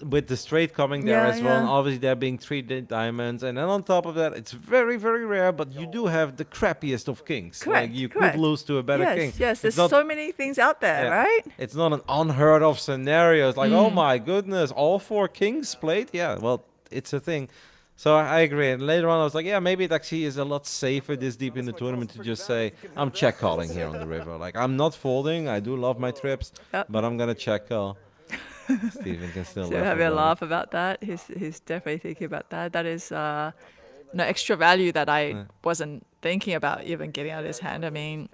with the straight coming there Yeah, as well, and yeah. obviously there being 3 diamonds, and then on top of that, it's very, very rare, but you do have the crappiest of kings. Correct, Like you correct. could lose to a better yes, king. yes. It's There's not- so many things out there, Yeah. right? It's not an unheard of scenario. It's like, oh Mm. my goodness, all 4 kings played? Yeah, well, it's a thing. So I agree. And later on, I was like, yeah, maybe it actually is a lot safer this deep in the tournament to just say, I'm check calling here on the river. Like, I'm not folding. I do love my trips, Yep. but I'm going to check call. Steven can still So laugh having a about it. laugh about that. He's definitely thinking about that. That is no extra value that I wasn't thinking about even getting out of his hand. I mean,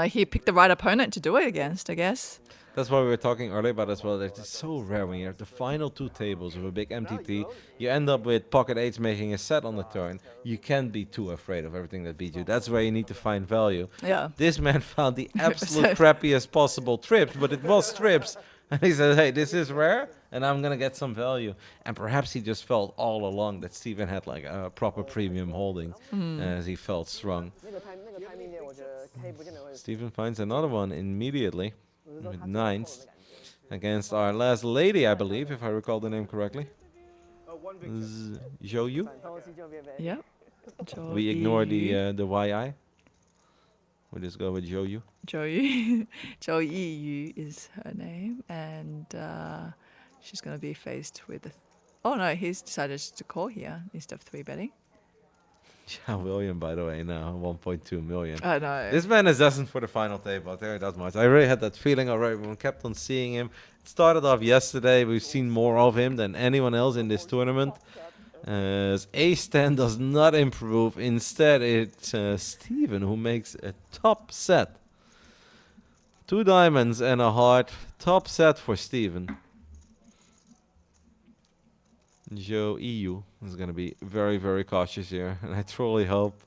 he picked the right opponent to do it against, I guess. That's why we were talking earlier about as well. That it's so rare when you're at the final 2 tables of a big MTT. You end up with pocket 8s making a set on the turn. You can't be too afraid of everything that beats you. That's where you need to find value. Yeah. This man found the absolute crappiest possible trips, but it was trips. And he said, hey, this is rare, and I'm going to get some value. And perhaps he just felt all along that Steven had like a proper premium holding as he felt strong. 那个 timing 点，我觉得 K 不见得会。 Steven finds another one immediately with 9s against our last lady, I believe, if I recall the name correctly. Zhou 反偷鸡就变呗。 Yep. We ignore the YI. We just go with Zhou Yu. Joey Yu is her name, and she's going to be faced with. Oh no, he's decided to call here instead of 3-betting. Ja William, by the way, now 1.2 million. I know. This man is destined for the final table. I'll tell you that much. I really had that feeling already. We kept on seeing him. It started off yesterday. We've seen more of him than anyone else in this tournament. As Ace-10 does not improve. Instead, it's Steven who makes a top set. 2 diamonds and a heart. Top set for Steven. Joe EU is going to be very, very cautious here. And I truly hope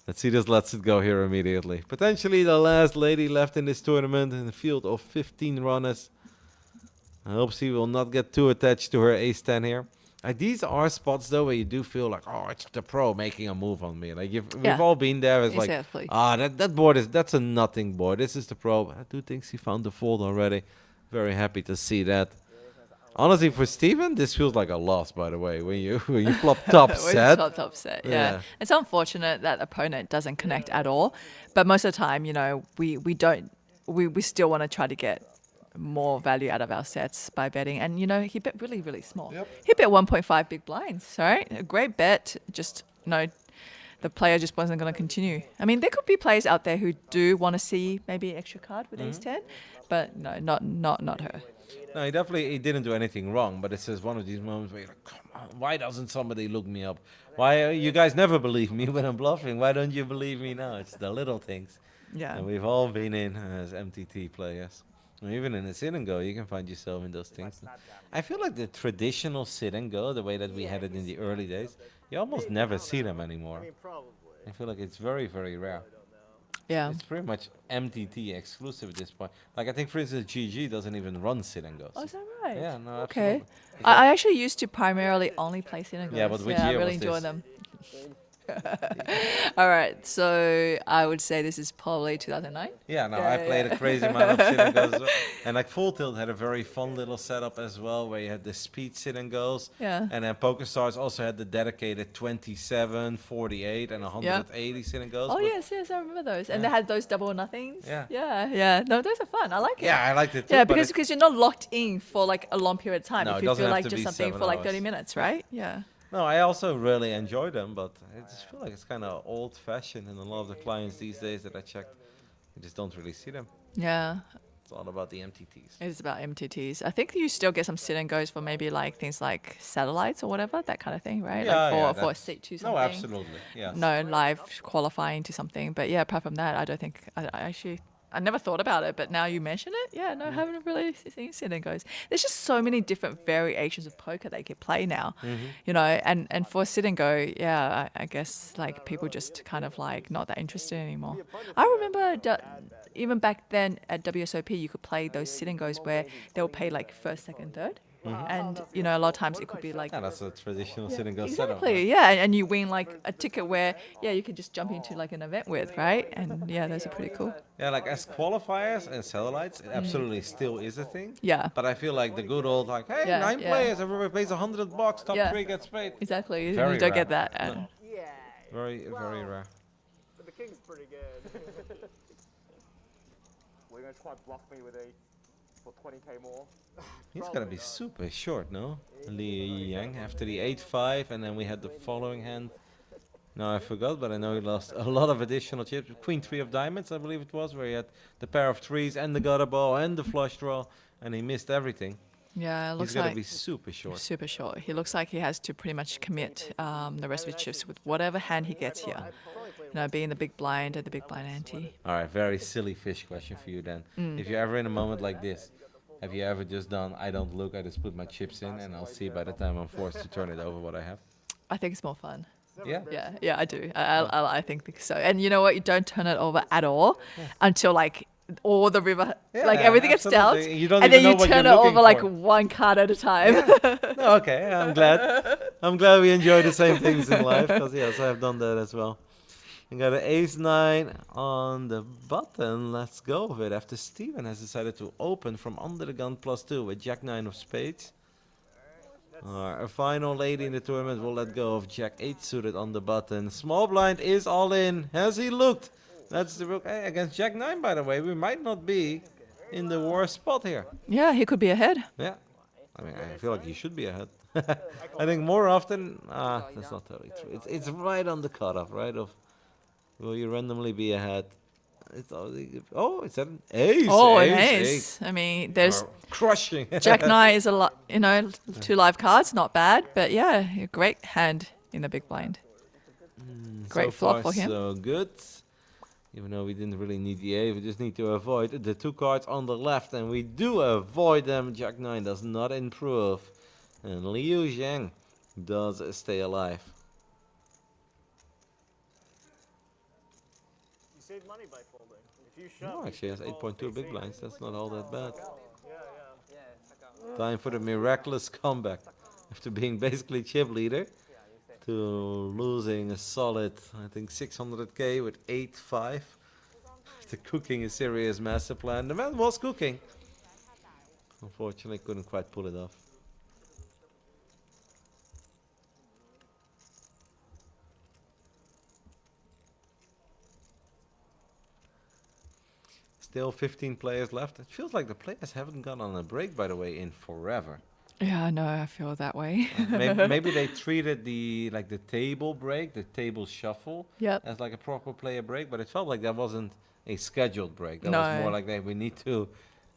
that he just lets it go here immediately. Potentially the last lady left in this tournament in the field of 15 runners. I hope she will not get too attached to her ace-10 here. These are spots, though, where you do feel like, oh, it's the pro making a move on me. Like, we've all been there. It's Exactly. like, that board that's a nothing board. This is the pro. I do think she found the fold already. Very happy to see that. Honestly, for Steven, this feels like a loss, by the way, when you flop top With set. top set, yeah. Yeah. It's unfortunate that opponent doesn't connect at all, but most of the time, we still want to try to get more value out of our sets by betting. And, he bet really, really small. Yep. He bet 1.5 big blinds, right? A great bet. Just, the player just wasn't going to continue. I mean, there could be players out there who do want to see maybe an extra card with ace-10, but no, not her. No, he didn't do anything wrong, but it's just one of these moments where you're like, come on, why doesn't somebody look me up? Why you guys never believe me when I'm bluffing? Why don't you believe me now? It's the little things. Yeah. And we've all been in as MTT players. Even in a sit and go, you can find yourself in those things. I feel like the traditional sit and go, the way that we had it in the early days, you almost never see them anymore. I feel like it's very, very rare. Yeah. It's pretty much MTT exclusive at this point. Like, I think, for instance, GG doesn't even run sit and goes. Oh, is that right? Yeah, no, Okay. absolutely. I actually used to primarily only play sit and goes. Yeah, but which I year really was enjoy this? them. All right, so I would say this is probably 2009. Yeah, no, Yeah, I played yeah. a crazy amount of sit and goes as well. And like Full Tilt had a very fun little setup as well, where you had the speed sit and goes. Yeah. And then PokerStars also had the dedicated 27, 48, and 180 sit and goes. Oh but yes, I remember those. And they had those double or nothings. Yeah. Yeah. No, those are fun. I like it. Yeah, I liked it too. Yeah, but because you're not locked in for like a long period of time. No, if it you doesn't feel have like to just be something 7 for like hours. 30 minutes, right? Yeah. No, I also really enjoy them, but I just feel like it's kind of old-fashioned, and a lot of the clients these days that I checked, you just don't really see them. Yeah. It's all about the MTTs. It is about MTTs. I think you still get some sit and goes for maybe like things like satellites or whatever, that kind of thing, right? Yeah, like yeah, for a that's- seat to something. No, absolutely. Yes. No live qualifying to something. But yeah, apart from that, I don't think I never thought about it, but now you mention it, yeah, no, I haven't really seen sit and goes. There's just so many different variations of poker they can play now, and for sit and go, yeah, I guess like people just kind of like not that interested anymore. I remember even back then at WSOP, you could play those sit and goes where they'll pay like first, second, third. And a lot of times it could be like Yeah, that's a traditional sit and go setup. exactly, yeah, and you win like a ticket where you could just jump into like an event with, right? And yeah, those are pretty cool. Yeah, like as qualifiers and satellites, it absolutely still is a thing. Yeah. But I feel like the good old like, hey, Yeah, 9 yeah. players, everybody pays $100, top Yeah. 3 gets paid. Exactly, you Very don't rare. get that. No. Yeah. Very, very rare. But the king's pretty good. We're gonna try and bluff me with for 20k more. He's gonna be super short, no? Li Yang after the 8-5, and then we had the following hand. No, I forgot, but I know he lost a lot of additional chips. Queen 3 of diamonds, I believe it was, where he had the pair of threes and the gutter ball and the flush draw, and he missed everything. Yeah, it He's looks gonna like be super short. super short. He looks like he has to pretty much commit the rest of his chips with whatever hand he gets here. Being the big blind or the big blind ante. All right, very silly fish question for you then. If you're ever in a moment like this, have you ever just done, I don't look, I just put my chips in, and I'll see by the time I'm forced to turn it over what I have? I think it's more fun. Yeah? Yeah, I do. I think so. And you know what? You don't turn it over at all until like all the river, like Yeah, everything gets dealt, absolutely. You don't and even then know you what turn it you're over looking like for. one card at a time. No, okay, I'm glad. I'm glad we enjoy the same things in life, because yes, I've done that as well. We got an ace-9 on the button. Let's go with it. After Steven has decided to open from under the gun +2 with Jack-9 of spades. Our final lady in the tournament will let go of Jack-8 suited on the button. Small blind is all in. Has he looked? That's the rook. Hey, against Jack-9, by the way, we might not be in the worst spot here. Yeah, he could be ahead. Yeah. I mean, I feel like he should be ahead. I think more often, that's not totally true. It's right on the cutoff, right? Of will you randomly be ahead? It's it's an ace. Oh, an ace. ace. I mean, there's Crushing. Jack-9 is a lot. 2 live cards, not bad. But yeah, a great hand in the big blind. Great So flop far, for him. so good. Even though we didn't really need the 8, we just need to avoid the 2 cards on the left, and we do avoid them. Jack 9 does not improve, and Liu Zhang does stay alive. You save money by folding. If you shove, Oh, you actually, has can call 8.2 big AC. blinds. That's not all that bad. Yeah, yeah. Yeah, Time for the miraculous comeback. After being basically chip leader to losing a solid, I think, 600k with 8-5. After cooking a serious master plan. The man was cooking. Unfortunately, couldn't quite pull it off. Still 15 players left. It feels like the players haven't gone on a break, by the way, in forever. Yeah, I know. I feel that way. Maybe they treated the table break, the table shuffle, Yep. as like a proper player break, but it felt like that wasn't a scheduled break. That was more No. like we need to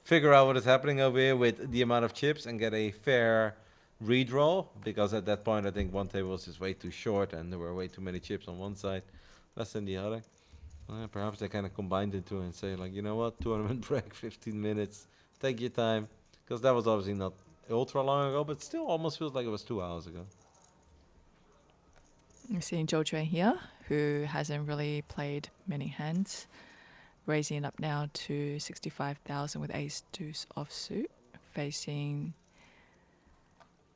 figure out what is happening over here with the amount of chips and get a fair redraw, because at that point I think one table was just way too short and there were way too many chips on one side, less than the other. Perhaps they kind of combined it two and say like, you know what, tournament break, 15 minutes, take your time, because that was obviously not ultra long ago, but still almost feels like it was 2 hours ago. We're seeing Zhou Juan here, who hasn't really played many hands, raising it up now to 65,000 with ace deuce offsuit, facing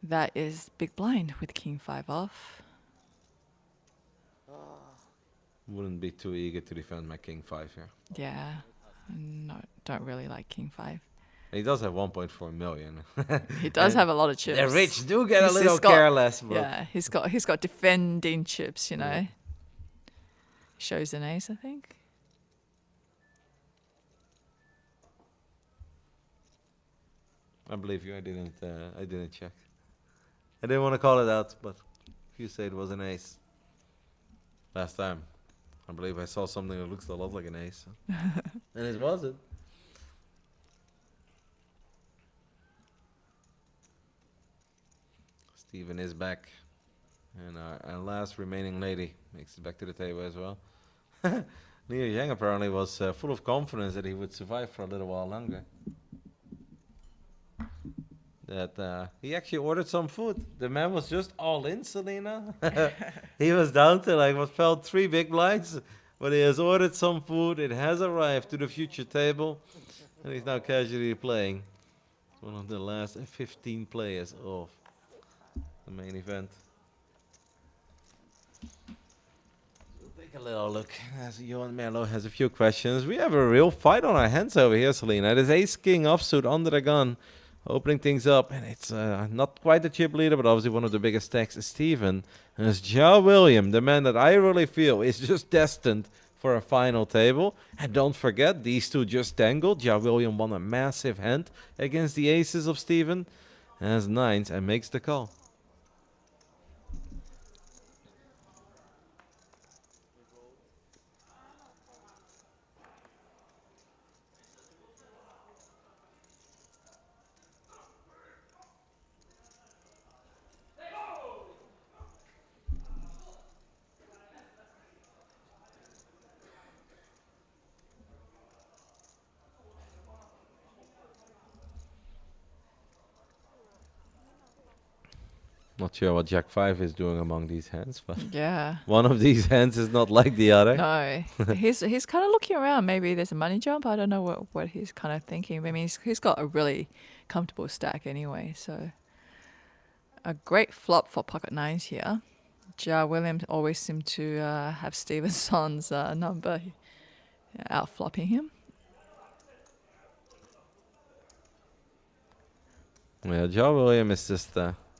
that is big blind with king 5 off. Wouldn't be too eager to defend my king 5 here. Yeah, no, don't really like king 5. He does have 1.4 million. He does And have a lot of chips. the rich do get a He's little got- careless, but Yeah, he's got defending chips, you know. Yeah. Shows an ace, I think. I believe you. I didn't check. I didn't want to call it out, but if you say it was an ace last time, I believe I saw something that looks a lot like an ace, and it wasn't. Steven is back, and our last remaining lady makes it back to the table as well. Liu Yang apparently was full of confidence that he would survive for a little while longer. That he actually ordered some food. The man was just all in, Selena. He was down to like what felt 3 big blinds, but he has ordered some food. It has arrived to the future table, and he's now casually playing. It's one of the last 15 players of the main event. We'll take a little look as Johan Merlo has a few questions. We have a real fight on our hands over here, Selena. It is ace king offsuit under the gun, opening things up, and it's not quite the chip leader, but obviously one of the biggest stacks is Steven. And it's Jia William, the man that I really feel is just destined for a final table. And don't forget, these two just tangled. Jia William won a massive hand against the aces of Steven, has 9s and makes the call. Not sure what Jack 5 is doing among these hands, but Yeah. one of these hands is not like the other. No, he's kind of looking around. Maybe there's a money jump. I don't know what he's kind of thinking. I mean, he's got a really comfortable stack anyway. So a great flop for pocket 9s here. Jia Williams always seemed to have Stevenson's number out flopping him. Yeah, Joe William is just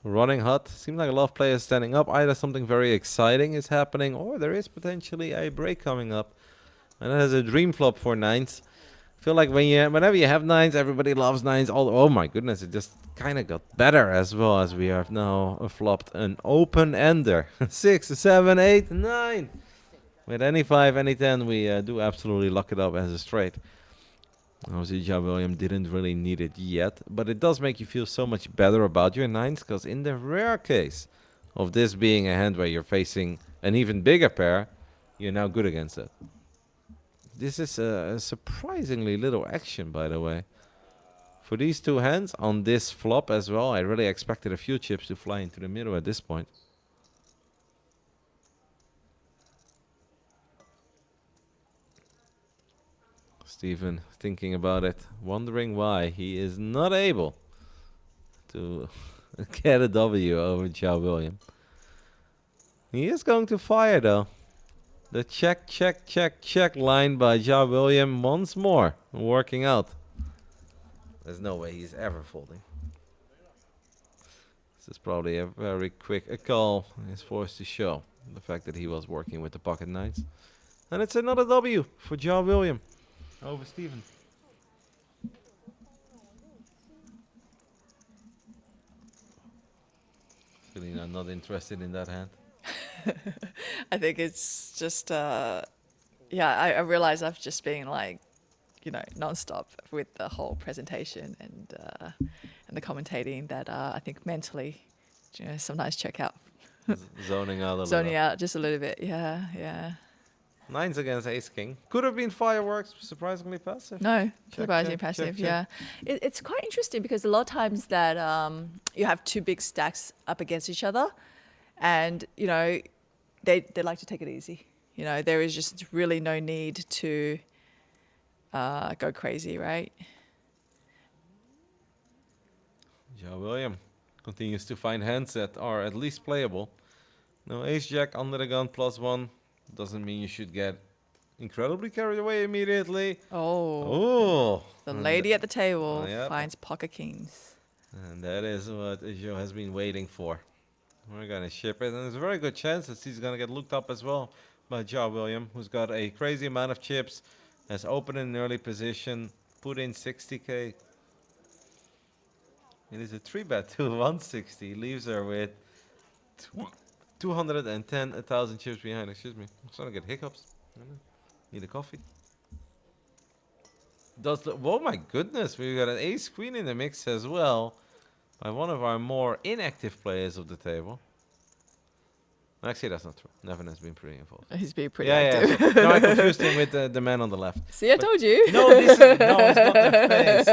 running hot. Seems like a lot of players standing up. Either something very exciting is happening, or there is potentially a break coming up. And that is a dream flop for 9s. I feel like whenever you have 9s, everybody loves 9s. Oh my goodness, it just kind of got better as well, as we have now flopped an open ender. 6, 7, 8, 9. With any 5, any 10, we do absolutely lock it up as a straight. Obviously, Ja William didn't really need it yet, but it does make you feel so much better about your 9s, because in the rare case of this being a hand where you're facing an even bigger pair, you're now good against it. this is a surprisingly little action, by the way. For these two hands on this flop as well, I really expected a few chips to fly into the middle at this point. Steven thinking about it, wondering why he is not able to get a W over Zhao William. He is going to fire though. The check, check, check, check line by Zhao William once more working out. There's no way he's ever folding. This is probably a very quick call. He's forced to show the fact that he was working with the pocket nines. And it's another W for Zhao William over Steven. Selena not interested in that hand. I think it's just, yeah, I realize I've just been like, you know, nonstop with the whole presentation and the commentating that I think mentally, you know, sometimes check out. Zoning out a little. Zoning out just a little bit, yeah, yeah. Nines against ace king. Could have been fireworks, surprisingly passive. No, Check, surprisingly check, passive, check, yeah. It's quite interesting because a lot of times that you have two big stacks up against each other and, you know, they like to take it easy. You know, there is just really no need to go crazy, right? Zhao William continues to find hands that are at least playable. No ace jack under the gun +1 doesn't mean you should get incredibly carried away immediately. Oh, Oh, the lady at the table yep. finds pocket kings. And that is what Zhao has been waiting for. We're gonna ship it, and there's a very good chance that he's gonna get looked up as well by Zhao William, who's got a crazy amount of chips, has opened in an early position, put in 60k. It is a 3-bet to 160. Leaves her with 210,000 chips behind. Excuse me. I'm starting to get hiccups. Need a coffee. Oh my goodness, we got an ace queen in the mix as well by one of our more inactive players of the table. Actually, that's not true. Nevin has been pretty involved. He's being pretty Yeah, active. yeah. No, I confused him with the man on the left. See, I told you. No, it's not the face.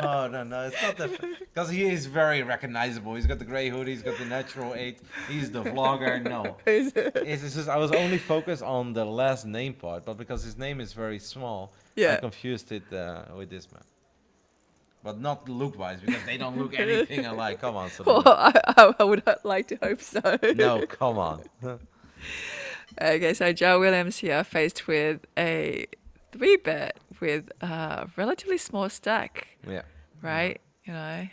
No, it's not the face. Because he is very recognizable. He's got the gray hoodie, he's got the natural 8, he's the vlogger. No. It's just I was only focused on the last name part, but because his name is very small, Yeah. I confused it with this man. But not look-wise, because they don't look anything alike. Come on, Selena. Well, I would like to hope so. No, come on. Okay, so Joe Williams here faced with a 3-bet with a relatively small stack, Yeah. right? You know.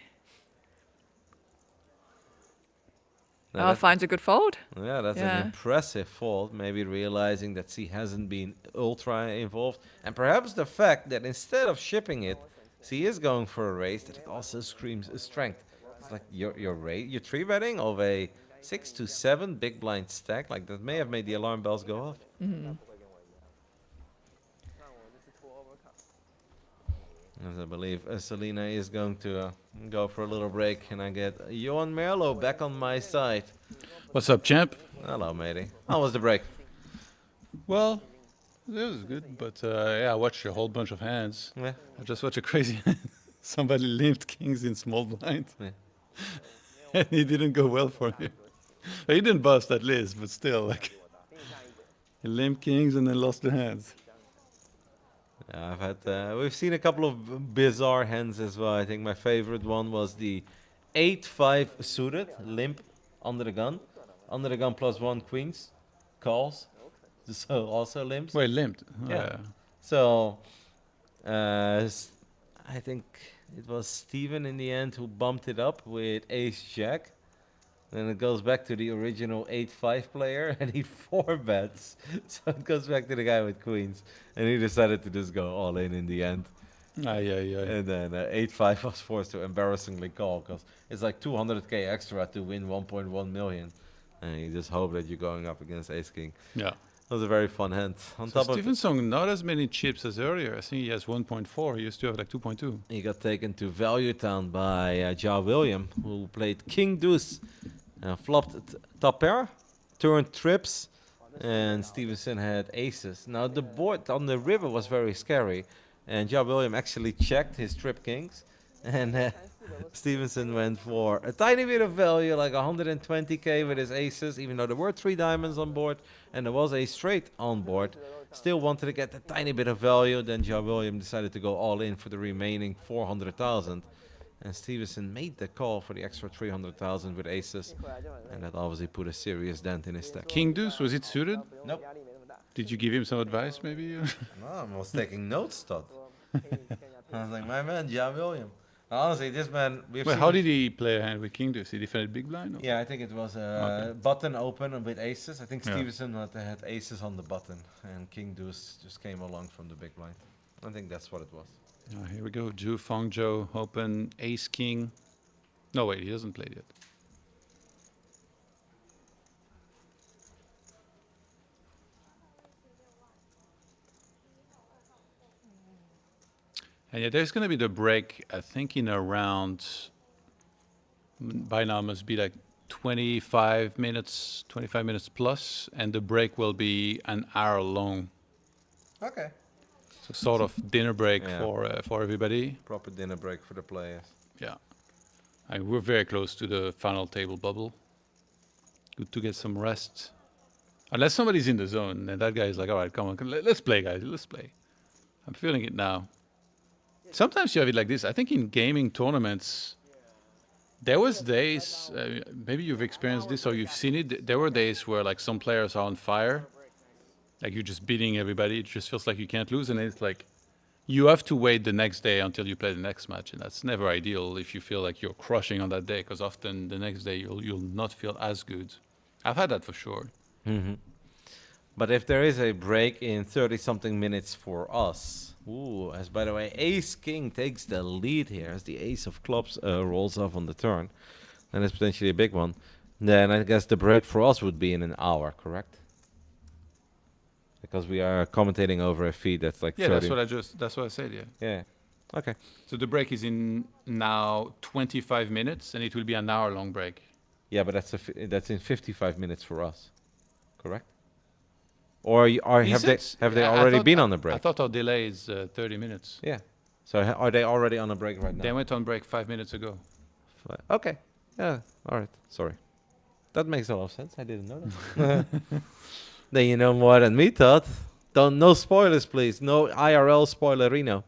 No, Oh, that's- finds a good fold. Yeah, that's Yeah. an impressive fold. Maybe realizing that C hasn't been ultra involved. And perhaps the fact that instead of shipping it, C is going for a raise, that it also screams strength. It's like you're 3-betting of a 6 to 7 big blind stack. Like that may have made the alarm bells go off. As I believe Selena is going to go for a little break, and I get Johan Merlo back on my side. What's up, champ? Hello, matey. How was the break? Well, it was good, but yeah, I watched a whole bunch of hands. Yeah. I just watched a crazy hand. Somebody limped kings in small blind. Yeah. And he didn't go well for him. He didn't bust at least, but still, like, he limped kings and then lost the hands. Yeah, I've had we've seen a couple of bizarre hands as well. I think my favorite one was the 8-5 suited limp under the gun +1 queens calls, so also limps. Wait, limped? Oh, Yeah. So I think it was Steven in the end who bumped it up with ace jack. Then it goes back to the original 8-5 player, and he 4-bets. So it goes back to the guy with queens, and he decided to just go all in the end. Yeah. And then 8-5 was forced to embarrassingly call, because it's like 200k extra to win 1.1 million. And you just hope that you're going up against ace king. Yeah. That was a very fun hand. On So top of Steven Song, not as many chips as earlier. I think he has 1.4. He used to have like 2.2. he got taken to Value Town by Zhao William, who played King Deuce, flopped top pair, turned trips, and Stevenson had aces. Now the board on the river was very scary, and John William actually checked his trip kings, and Stevenson went for a tiny bit of value, like 120k with his aces, even though there were 3 diamonds on board and there was a straight on board. Still wanted to get a tiny bit of value. Then John William decided to go all in for the remaining 400,000. And Stevenson made the call for the extra 300,000 with aces, and that obviously put a serious dent in his stack. King Deuce, was it suited? Nope. Did you give him some advice, maybe? No, I was taking notes, Todd. I was like, my man, John William. Honestly, this man. Well, how did he play a hand with King Deuce? He defended big blind? Or? Yeah, I think it was a button open with aces. I think Yeah. Stevenson had aces on the button, and King Deuce just came along from the big blind. I think that's what it was. Here we go. Zhu Fangzhou, open, ace, king. No, wait, he doesn't play yet. And yeah, there's going to be the break, I think, in around, by now must be like 25 minutes plus, and the break will be an hour long. Okay. So sort of dinner break Yeah. for everybody. Proper dinner break for the players. Yeah. We're very close to the final table bubble. Good to get some rest. Unless somebody's in the zone, then that guy is like, all right, come on, let's play, guys, let's play. I'm feeling it now. Sometimes you have it like this. I think in gaming tournaments, there was days, maybe you've experienced this or you've seen it, there were days where like some players are on fire, like you're just beating everybody, it just feels like you can't lose, and it's like, you have to wait the next day until you play the next match, and that's never ideal if you feel like you're crushing on that day, because often the next day you'll not feel as good. I've had that for sure. Mm-hmm. But if there is a break in 30-something minutes for us, ooh, as by the way, Ace King takes the lead here as the Ace of Clubs rolls off on the turn, and it's potentially a big one. Then I guess the break for us would be in an hour, correct? Because we are commentating over a feed that's like 30. That's what I said, yeah. Yeah. Okay. So the break is in now 25 minutes, and it will be an hour-long break. Yeah, but that's in 55 minutes for us, correct? Or have they already been on the break? I thought our delay is 30 minutes. Yeah. So are they already on a break right now? They went on break 5 minutes ago. Okay. Yeah. All right. Sorry. That makes a lot of sense. I didn't know that. Then you know more than me, Todd. No spoilers, please. No IRL spoilerino.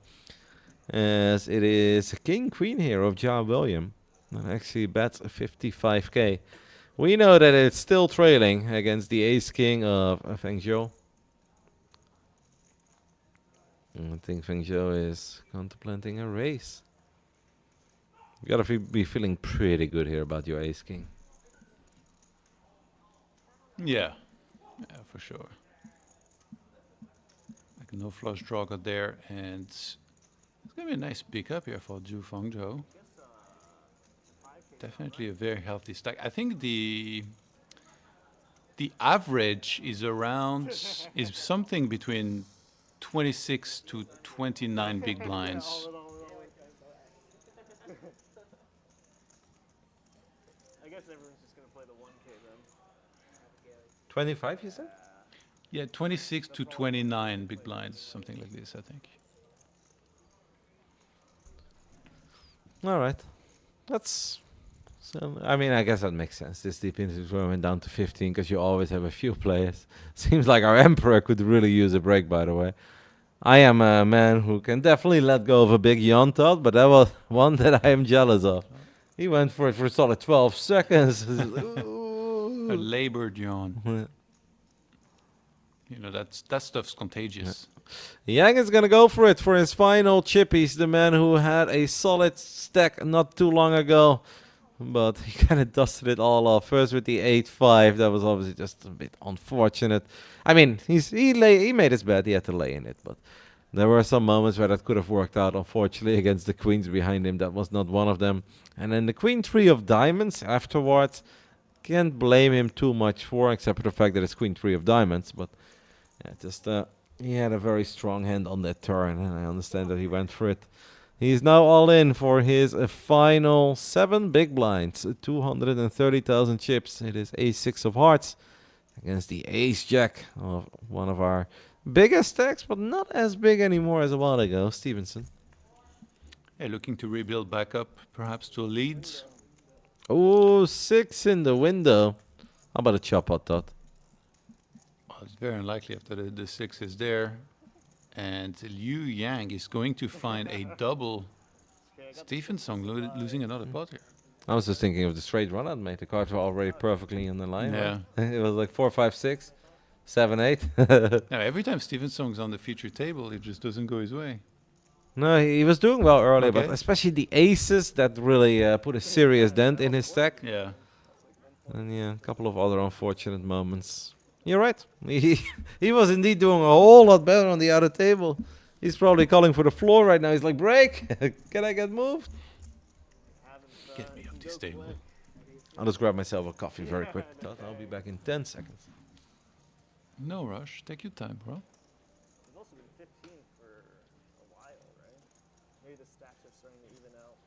As it is a king queen here of John William. And actually bets 55k. We know that it's still trailing against the ace king of Feng Zhou. I think Feng Zhou is contemplating a race. You gotta be feeling pretty good here about your ace king. Yeah, for sure. Like no flush draw got there, and it's gonna be a nice pickup here for Zhu Fangzhou. Definitely a very healthy stack. I think the average is something between 26 to 29 big blinds. I guess everyone's just gonna play the 1K then. 25, you said? Yeah, 26 to 29 big blinds, something like this, I think. All right. That's... So, I mean, I guess that makes sense. This deep into the went down to 15 because you always have a few players. Seems like our Emperor could really use a break, by the way. I am a man who can definitely let go of a big yawn, Todd, but that was one that I am jealous of. He went for it for a solid 12 seconds. A labored yawn. You know, that stuff's contagious. Yang is going to go for it for his final chippies. The man who had a solid stack not too long ago. But he kind of dusted it all off. First with the 8-5. That was obviously just a bit unfortunate. I mean, he made his bet. He had to lay in it. But there were some moments where that could have worked out. Unfortunately, against the queens behind him. That was not one of them. And then the queen 3 of diamonds afterwards. Can't blame him too much for. Except for the fact that it's queen 3 of diamonds. But yeah, just he had a very strong hand on that turn. And I understand that he went for it. He's now all in for his final 7 big blinds, 230,000 chips. It is a 6 of hearts, against the ace jack of one of our biggest stacks, but not as big anymore as a while ago. Stevenson. Yeah, looking to rebuild back up, perhaps to a lead. Oh, 6 in the window. How about a chop out dot? Well, it's very unlikely after the 6 is there. And Liu Yang is going to find a double. Stevenson losing another pot here. I was just thinking of the straight run I'd made. The cards were already perfectly in the line. Yeah. Right? It was like 4, 5, 6, 7, 8. Now, every time Stevenson's on the feature table, it just doesn't go his way. No, he was doing well earlier, but Okay. especially the aces that really put a serious dent in his stack. Yeah. And yeah, a couple of other unfortunate moments. You're right. He was indeed doing a whole lot better on the other table. He's probably calling for the floor right now. He's like, break! Can I get moved? Get me off this table. I'll just grab myself a coffee very quick. I'll be back in 10 seconds. No rush. Take your time, bro. It's also been 15 for a while, right? Maybe the stacks are starting to even out.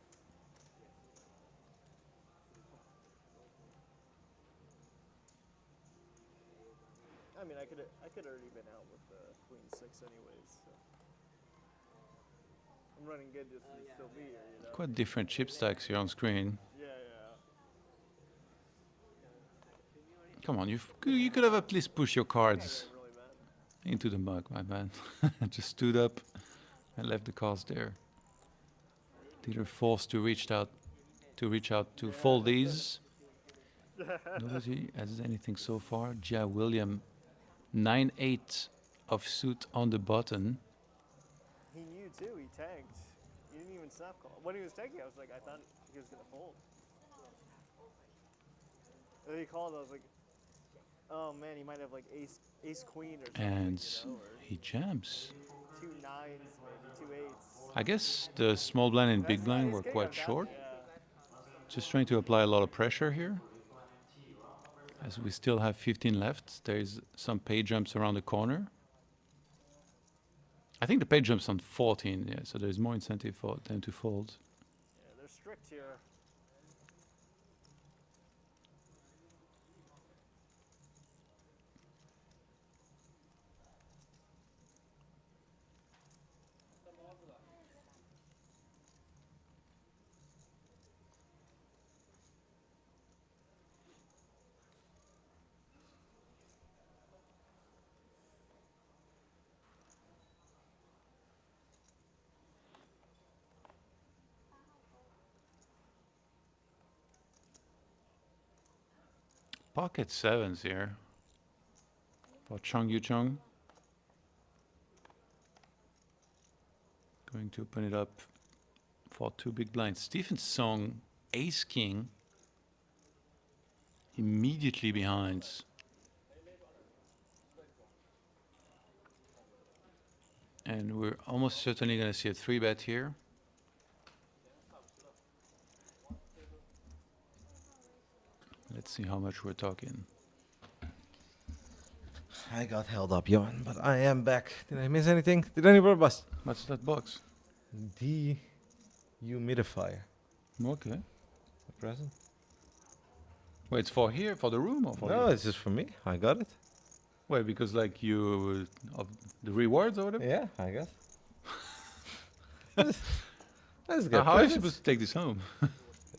I mean, I could already been out with the queen 6 anyways. So. I'm running good just to still be here, you know. Quite different chip stacks here on screen. Yeah. Come on, you could have at least pushed your cards Really bad. into the mug, my man. Just stood up and left the cards there. Either forced to reach out to fold these. Nobody has anything so far. Ja William, 9-8 of suit on the button. He knew too. He tagged. He didn't even snap call. When he was tagging, I was like, I thought he was gonna fold. And then he called. I was like, oh man, he might have like ace queen or something. And you know, or he jams. 2 9s, maybe 2 8s. I guess the small blind and big blind were quite short. Just trying to apply a lot of pressure here. As we still have 15 left, there's some pay jumps around the corner. I think the pay jumps on 14, yeah, so there's more incentive for them to fold. Yeah, they're strict here. Pocket sevens here for Chung Yu Chung. Going to open it up for 2 big blinds. Stephen Song, ace king, immediately behind. And we're almost certainly going to see a 3-bet here. Let's see how much we're talking. I got held up, Johan, but I am back. Did I miss anything? Did anybody bust? What's that box? Dehumidifier. Okay. A present? Wait, it's for here, for the room, or for No, you? it's just for me. I got it. Wait, because like you of the rewards or whatever. Yeah, I guess. Let's Now, get how are you presents. supposed to take this home?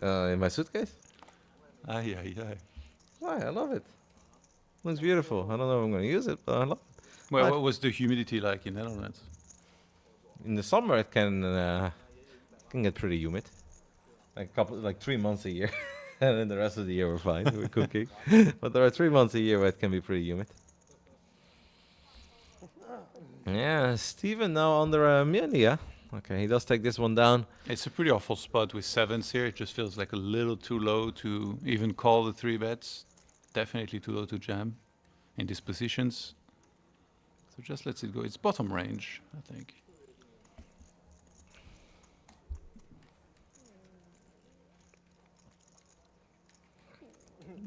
In my suitcase. Aye, aye, aye. Why? I love it. Looks beautiful. I don't know if I'm going to use it, but I love it. Well, I- what was the humidity like in Netherlands? In the summer, it can get pretty humid. Like 3 months a year. And then the rest of the year we're fine. We're cooking. But there are 3 months a year where it can be pretty humid. Yeah, Steven now under a muni, yeah? Okay, he does take this one down. It's a pretty awful spot with sevens here. It just feels like a little too low to even call the 3-bets. Definitely too low to jam in these positions. So just lets it go. It's bottom range, I think.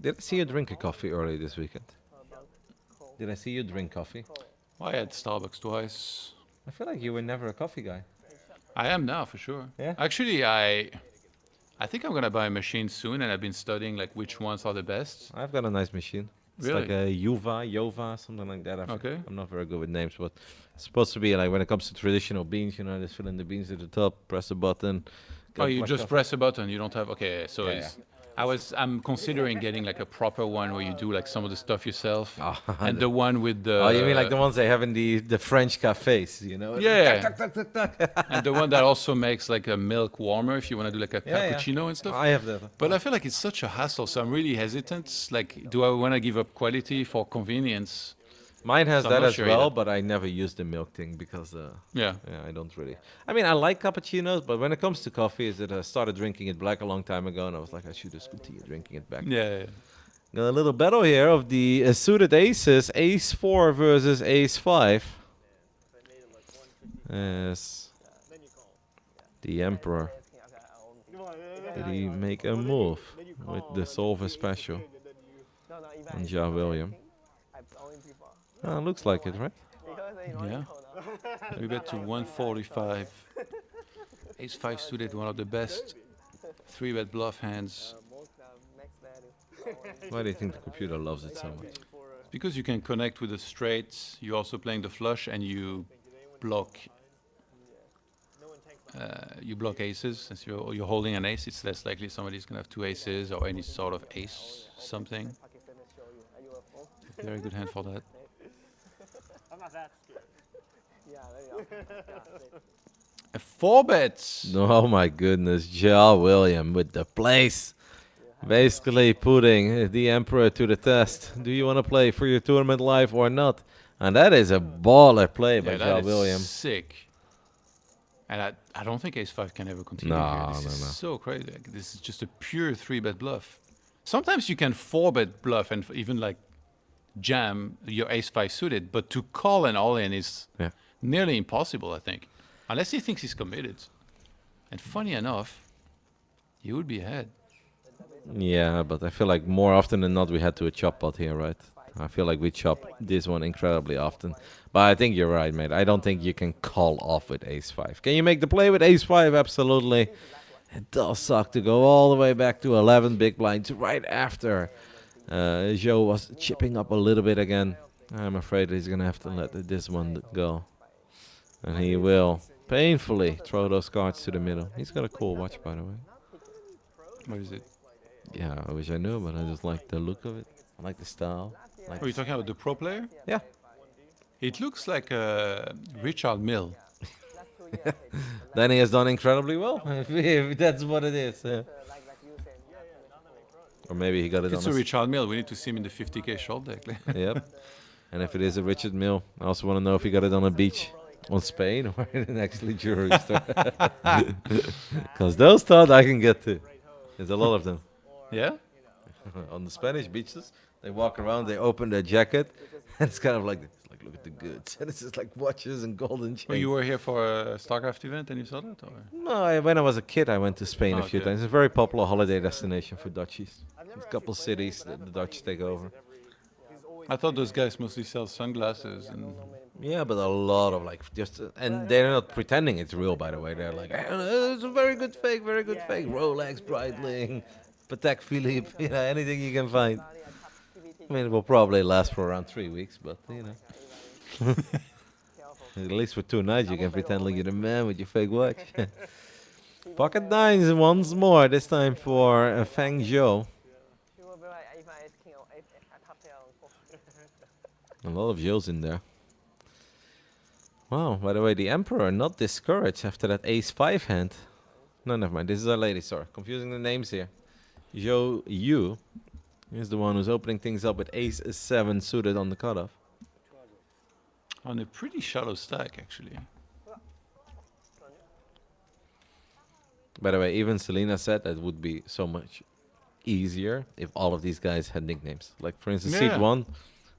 Did I see you drink a coffee early this weekend? Did I see you drink coffee? I had Starbucks twice. I feel like you were never a coffee guy. I am now for sure. Yeah? Actually, I think I'm gonna buy a machine soon, and I've been studying like which ones are the best. I've got a nice machine. It's like a Yova, something like that. Okay. I'm not very good with names, but it's supposed to be like when it comes to traditional beans, just fill in the beans at the top, press a button. Oh, get you black just coffee. press a button. You don't have. Okay, so Yeah, it's. I'm considering getting like a proper one where you do like some of the stuff yourself, Ah, and the one with the. Oh, you mean like the ones they have in the French cafes, Yeah. Tuck, tuck, tuck, tuck, tuck. And the one that also makes like a milk warmer if you want to do like a Yeah, yeah. cappuccino and stuff. I have that. But I feel like it's such a hassle, so I'm really hesitant. Like, do I want to give up quality for convenience? Mine has So I'm that not as sure well, either. but I never use the milk thing because Yeah. I don't really. I mean, I like cappuccinos, but when it comes to coffee, I started drinking it black a long time ago, and I was like, I should just continue drinking it back. Yeah. Got a little battle here of the suited aces, ace 4 versus ace 5. Yes, Then you call. the Emperor. Did he make a move with the Solver special No, no, even on if Ja I'm William? I only prefer. Oh, looks like it, right? Because they only Yeah. call now. We bet to 145. Ace 5 suited, one of the best 3-bet bluff hands. Most max value. Why do you think the computer loves it so much? Because you can connect with the straight, you're also playing the flush, and you block. You block aces. Since you're holding an ace, it's less likely somebody's gonna have two aces or any sort of ace something. Pocket finish show you. Are you a fool? Very good hand for that. I'm not that scared. Yeah, there you go. Yeah, A 4-bet. Oh my goodness, Ja William with the place. Basically putting the Emperor to the test. Do you want to play for your tournament life or not? And that is a baller play by Yeah, Ja that is William. sick. And I don't think ace 5 can ever continue No, here. This no, is no. so crazy. Like, this is just a pure 3-bet bluff. Sometimes you can 4-bet bluff and even like jam your ace 5 suited, but to call an all-in is Yeah. nearly impossible, I think. Unless he thinks he's committed. And funny enough, he would be ahead. Yeah, but I feel like more often than not we had to a chop pot here, right? I feel like we chop this one incredibly often. But I think you're right, mate. I don't think you can call off with ace 5. Can you make the play with ace 5? Absolutely. It does suck to go all the way back to 11 big blinds right after Joe was chipping up a little bit again. I'm afraid he's going to have to let this one go. And he will painfully throw those cards to the middle. He's got a cool watch, by the way. What is it? Yeah, I wish I knew, but I just like the look of it. I like the style. Like Are you talking about the pro player? yeah. It looks like Richard Mill. Then he has done incredibly well, if that's what it is. like you said. Or maybe he got it If it's on a a Richard Mill, we need to see him in the 50k short deck. Yep. And if it is a Richard Mill, I also want to know if he got it on a beach on Spain or in an actually jewelry store. Because those thought I can get to. There's a lot of them. Yeah? On the Spanish beaches, they walk around, they open their jacket, and it's kind of like, it's like look at the goods. And it's just like watches and golden chains. Well, you were here for a StarCraft event and you saw that? Or? No, when I was a kid, I went to Spain a few Okay. times. It's a very popular holiday destination for Dutchies. There's a couple cities that the Dutch take over. I thought those guys mostly sell sunglasses and Yeah, but a lot of like just, and they're not pretending it's real, by the way. They're like, it's a very good fake, Rolex, Breitling, Patek Philippe, anything you can find. I mean, it will probably last for around 3 weeks, but at least for 2 nights you can pretend like you're the man with your fake watch. Pocket nines once more, this time for Feng Zhou. People will be like, if I ace king or ace top pair on four. A lot of Zhou's in there. Wow, by the way, the Emperor not discouraged after that ace 5 hand. No, never mind. This is our lady, sorry. Confusing the names here. Zhou Yu is the one who's opening things up with ace 7 suited on the cutoff. on a pretty shallow stack, actually. By the way, even Selena said that it would be so much easier if all of these guys had nicknames. Like, for instance, Yeah. Seed 1,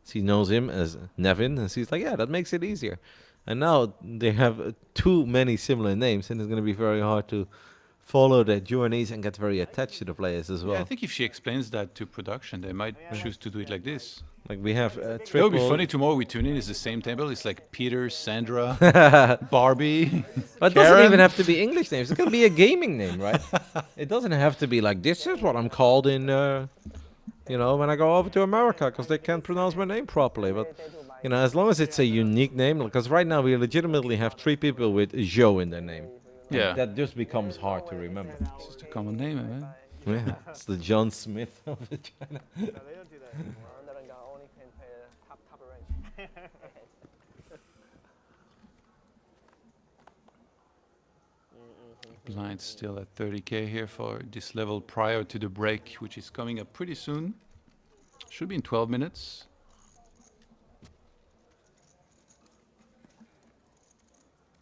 she knows him as Nevin, and she's like, yeah, that makes it easier. And now they have too many similar names, and it's going to be very hard to follow their journeys and get very attached to the players as well. Yeah, I think if she explains that to production, they might choose to do it like this. Like we have It would be funny tomorrow we tune in, it's the same table. It's like Peter, Sandra, Barbie. But it doesn't Karen? even have to be English names. It can be a gaming name, right? It doesn't have to be like, this is what I'm called in You know, when I go over to America, because they can't pronounce my name properly. But you know, as long as it's a unique name, because right now we legitimately have 3 people with Zhou in their name. Yeah. That just becomes hard to remember. It's just a common name, man. Yeah, it's the John Smith of the China. No, they don't do that anymore. only can play top range. Blind still at 30k here for this level prior to the break, which is coming up pretty soon. Should be in 12 minutes.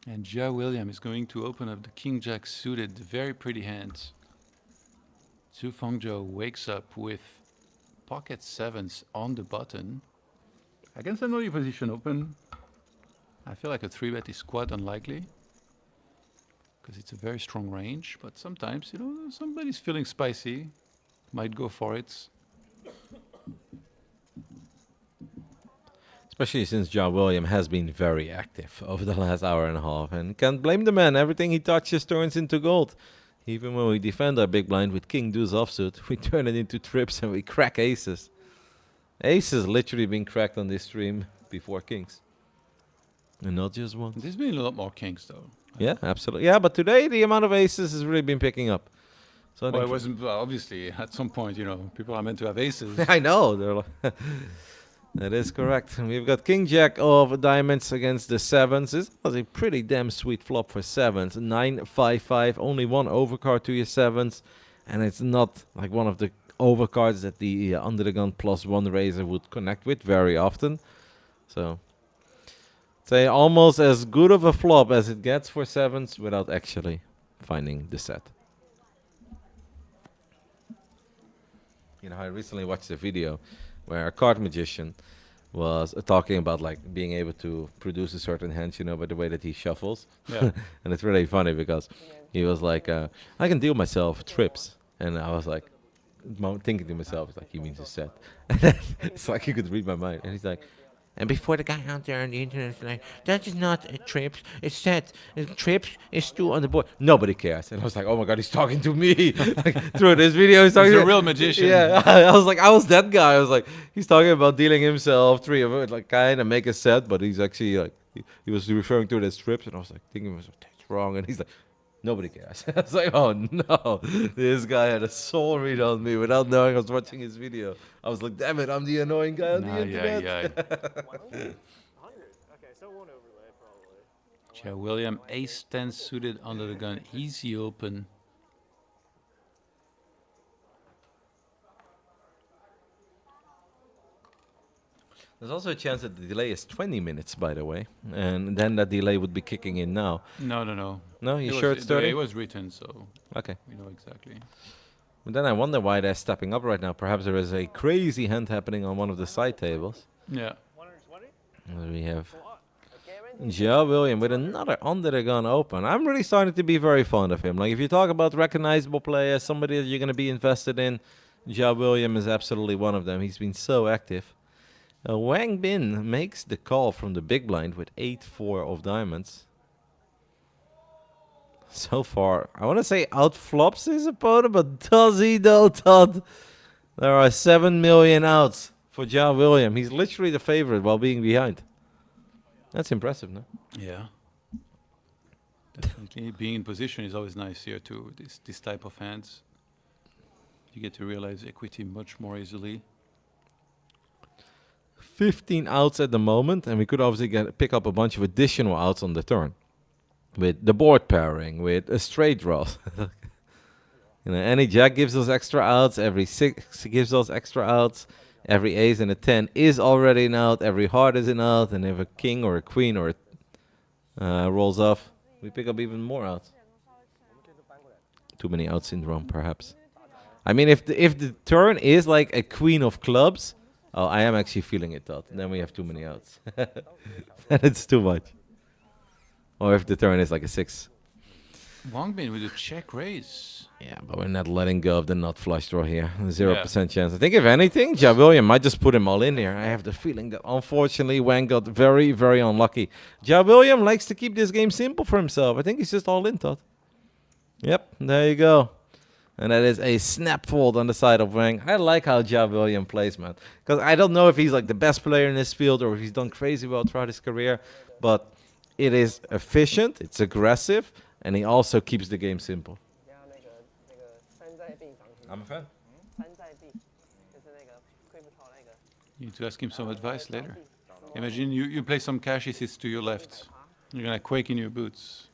And Jia William is going to open up the King Jack suited, very pretty hands. Zhu Fengzhou wakes up with pocket sevens on the button. Against an early position open, I feel like a 3-bet is quite unlikely, because it's a very strong range, but sometimes, you know, somebody's feeling spicy, might go for it. Especially since John William has been very active over the last hour and a half. And can't blame the man. Everything he touches turns into gold. Even when we defend our big blind with king deuce offsuit, we turn it into trips and we crack aces. Aces literally been cracked on this stream before kings. And not just one. There's been a lot more kings, though. Yeah, absolutely. Yeah, but today the amount of aces has really been picking up. So I Well, think it wasn't, well, obviously, at some point, you know, people are meant to have aces. I know. They're like that is correct. And we've got King Jack of diamonds against the sevens. This was a pretty damn sweet flop for sevens. 9-5-5, only one overcard to your sevens. And it's not like one of the overcards that the under the gun +1 raiser would connect with very often. So, say almost as good of a flop as it gets for sevens without actually finding the set. You know, I recently watched a video where a card magician was talking about like being able to produce a certain hand, you know, by the way that he shuffles. Yeah. And it's really funny because he was like, I can deal myself trips. And I was like, thinking to myself, it's like, he means a set. It's like he could read my mind. And he's like, and before the guy out there on the internet is like, that is not a trips, it's set. Trips is 2 on the board. Nobody cares. And I was like, oh my God, he's talking to me. Like, through this video, he's talking He's to a real magician. Yeah, I was like, I was that guy. I was like, he's talking about dealing himself 3 of it, like kind of make a set, but he's actually like, he was referring to it as trips. And I was like, thinking, that's wrong. And he's like, nobody cares. I was like, oh no, this guy had a soul read on me without knowing I was watching his video. I was like, damn it, I'm the annoying guy on the internet. Yeah. 100? Okay, so it won't overlay probably. Jia William, ace-10 suited under the gun, easy open. There's also a chance that the delay is 20 minutes, by the way. And then that delay would be kicking in now. No. No, you It sure was- it's 30? It was written, so Okay. we know exactly. But then I wonder why they're stepping up right now. Perhaps there is a crazy hand happening on one of the side tables. Yeah. 120? And we have What? Joe William with another under the gun open. I'm really starting to be very fond of him. Like, if you talk about recognizable players, somebody that you're going to be invested in, Joe William is absolutely one of them. He's been so active. Wang Bin makes the call from the big blind with 8-4 of diamonds. So far, I want to say outflops his opponent, but does he though, Todd? There are 7 million outs for Ja William. He's literally the favorite while being behind. That's impressive, no? Yeah. Definitely. Being in position is always nice here too. This type of hands. You get to realize equity much more easily. 15 outs at the moment, and we could obviously pick up a bunch of additional outs on the turn. With the board pairing, with a straight draw. You know, any jack gives us extra outs, every 6 gives us extra outs, every ace and a 10 is already an out, every heart is an out, and if a king or a queen or rolls off, we pick up even more outs. Too many outs syndrome, perhaps. I mean, if the turn is like a queen of clubs, oh, I am actually feeling it, Todd. Then we have too many outs. And it's too much. Or if the turn is like a 6. Wang Bin with a check raise. Yeah, but we're not letting go of the not flush draw here. 0% chance. I think if anything, Ja William might just put them all in here. I have the feeling that unfortunately Wang got very, very unlucky. Ja William likes to keep this game simple for himself. I think he's just all in, Todd. Yep, there you go. And that is a snap fold on the side of Wang. I like how Ja William plays, man. Because I don't know if he's like the best player in this field or if he's done crazy well throughout his career. But it is efficient, it's aggressive, and he also keeps the game simple. 然后那个山寨病防停， I'm a fan. 山寨病就是那个亏不超那个。 You need to ask him some advice later. Imagine you play some cash, he sits to your left. You're gonna quake in your boots.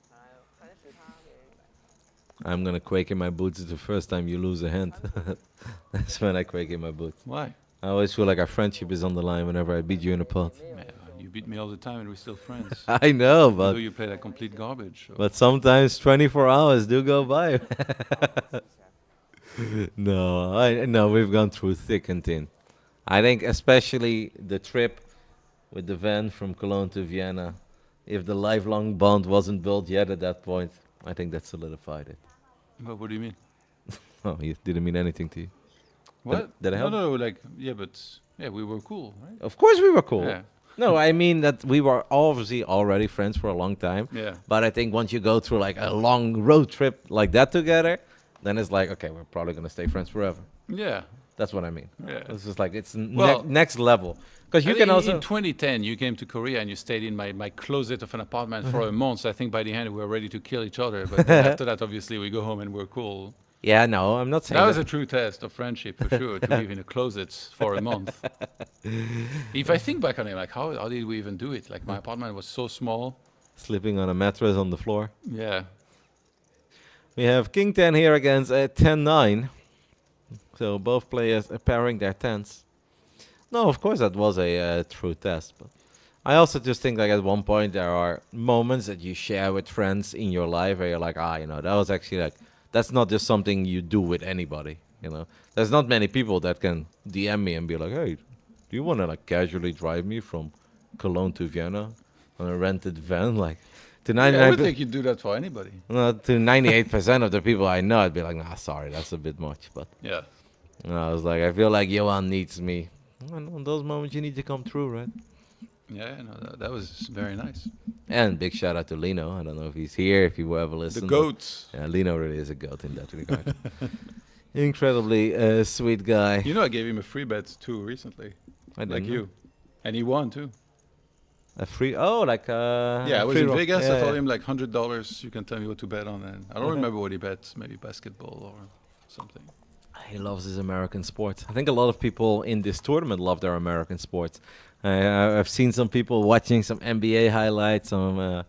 30趴给100。 I'm gonna quake in my boots the first time you lose a hand. That's when I quake in my boots. Why? I always feel like our friendship is on the line whenever I beat you in a pot. Man, you beat me all the time and we're still friends. I know, Although but you play like complete garbage. So. but sometimes 24 hours do go by. No, we've gone through thick and thin. I think especially the trip with the van from Cologne to Vienna, if the lifelong bond wasn't built yet at that point, I think that solidified it. What do you mean? Oh, it didn't mean anything to you. What? Did I help? No, like, yeah, but, yeah, we were cool, right? Of course we were cool. Yeah. No, I mean that we were obviously already friends for a long time. Yeah. But I think once you go through like a long road trip like that together, then it's like, okay, we're probably going to stay friends forever. Yeah. That's what I mean. Yeah. It's just like, it's Well, next level. Because you I can think also... in 2010, you came to Korea and you stayed in my closet of an apartment for a month. I think by the end, we were ready to kill each other. But then after that, obviously, we go home and we're cool. Yeah, no, I'm not saying That was a true test of friendship, for sure, to live in a closet for a month. If I think back on it, like, how did we even do it? Like, my apartment was so small. Sleeping on a mattress on the floor. Yeah. We have King 10 here against 10-9. So both players are pairing their 10s. No, of course that was a true test. But I also just think like at one point there are moments that you share with friends in your life where you're like, that was actually like, that's not just something you do with anybody, There's not many people that can DM me and be like, hey, do you want to like casually drive me from Cologne to Vienna on a rented van? Like, to I 99%, would think you'd do that for anybody. no, to 98% of the people I know, I'd be like, nah, sorry, that's a bit much. But Yeah. I was like, I feel like Johan needs me. And on those moments, you need to come through, right? Yeah, no, that was very nice. And big shout out to Lino. I don't know if he's here, if he will ever listen. The goat. Yeah, Lino really is a goat in that regard. Incredibly sweet guy. You know, I gave him a free bet too recently, I like didn't know. you, and he won too. A free, like Yeah, I was free in roll. Vegas. Yeah, I told yeah. him like $100. You can tell me what to bet on, and I don't Okay. remember what he bet. Maybe basketball or something. He loves his American sports. I think a lot of people in this tournament love their American sports. I've seen some people watching some NBA highlights, some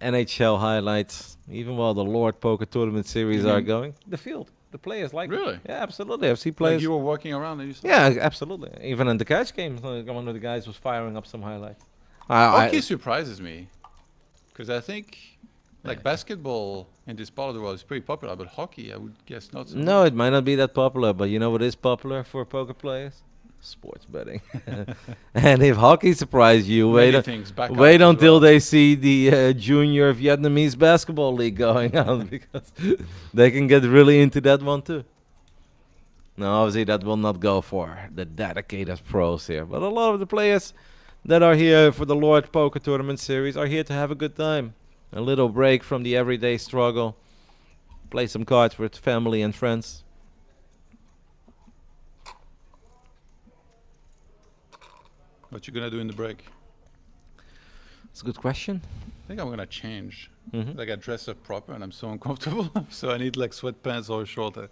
NHL highlights, even while the Lord Poker Tournament series are Mhm. going. The field, the players like it. Really? Yeah, absolutely. I've seen Like players. you were walking around and you saw. Yeah, absolutely. Even in the catch game, one of the guys was firing up some highlights. I- Hockey surprises me, because I think like basketball in this part of the world is pretty popular, but hockey I would guess not. So No, it might not be that popular, but you know what is popular for poker players? Sports betting. And if hockey surprised you, Many wait, things back up wait as until well. they see the junior Vietnamese basketball league going on, because they can get really into that one too. Now, obviously, that will not go for the dedicated pros here, but a lot of the players that are here for the Lord Poker Tournament Series are here to have a good time. A little break from the everyday struggle. Play some cards with family and friends. What you gonna do in the break? It's a good question. I think I'm gonna change. Mhm. Like I dress up proper and I'm so uncomfortable, so I need like sweatpants or shorter.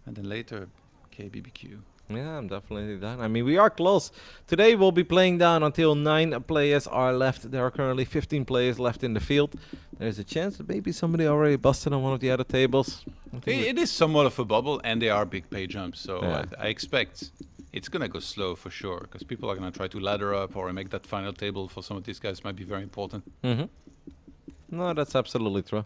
And then later, KBBQ. Yeah, I'm definitely done. I mean, we are close. Today we'll be playing down until 9 players are left. There are currently 15 players left in the field. There's a chance that maybe somebody already busted on one of the other tables. I think we- It is somewhat of a bubble, and they are big pay jumps, so Yeah. I expect it's gonna go slow for sure, because people are gonna try to ladder up or make that final table for some of these guys might be very important. Mhm. No, that's absolutely true.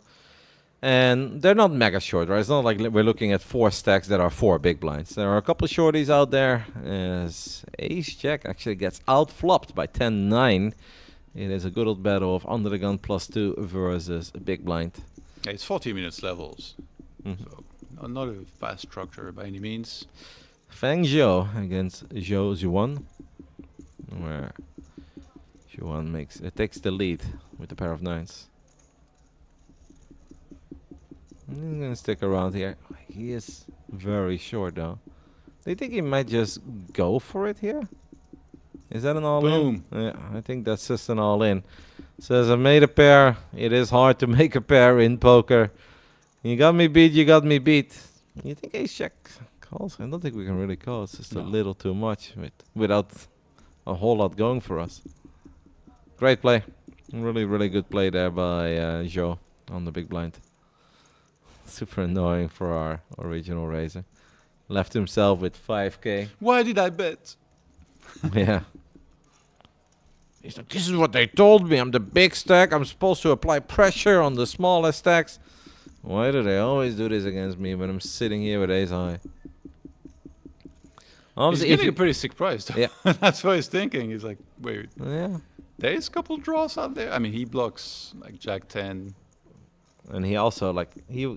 And they're not mega short, right? It's not like we're looking at 4 stacks that are 4 big blinds. There are a couple of shorties out there. As Ace Jack actually gets outflopped by 10-9. It is a good old battle of under the gun +2 versus a big blind. Yeah, it's 40 minutes levels, Mhm. so not a fast structure by any means. Fang Zhou against Zhou Zhuan, where Zhuan takes the lead with a pair of 9s. He's gonna stick around here. He is very short though. Do you think he might just go for it here? Is that an all-in? Boom. Yeah, I think that's just an all-in. Says I made a pair. It is hard to make a pair in poker. You got me beat. You got me beat. You think ace check calls? I don't think we can really call. It's just a No. little too much without a whole lot going for us. Great play. Really, really good play there by Joe on the big blind. Super annoying for our original raiser. Left himself with 5k. Why did I bet? Yeah. He's like, this is what they told me. I'm the big stack. I'm supposed to apply pressure on the smaller stacks. Why do they always do this against me when I'm sitting here with ace high? He's Obviously, if getting you, a pretty sick price. Yeah. That's what he's thinking. He's like, wait, yeah. there's a couple draws out there. I mean, he blocks like Jack 10. And he also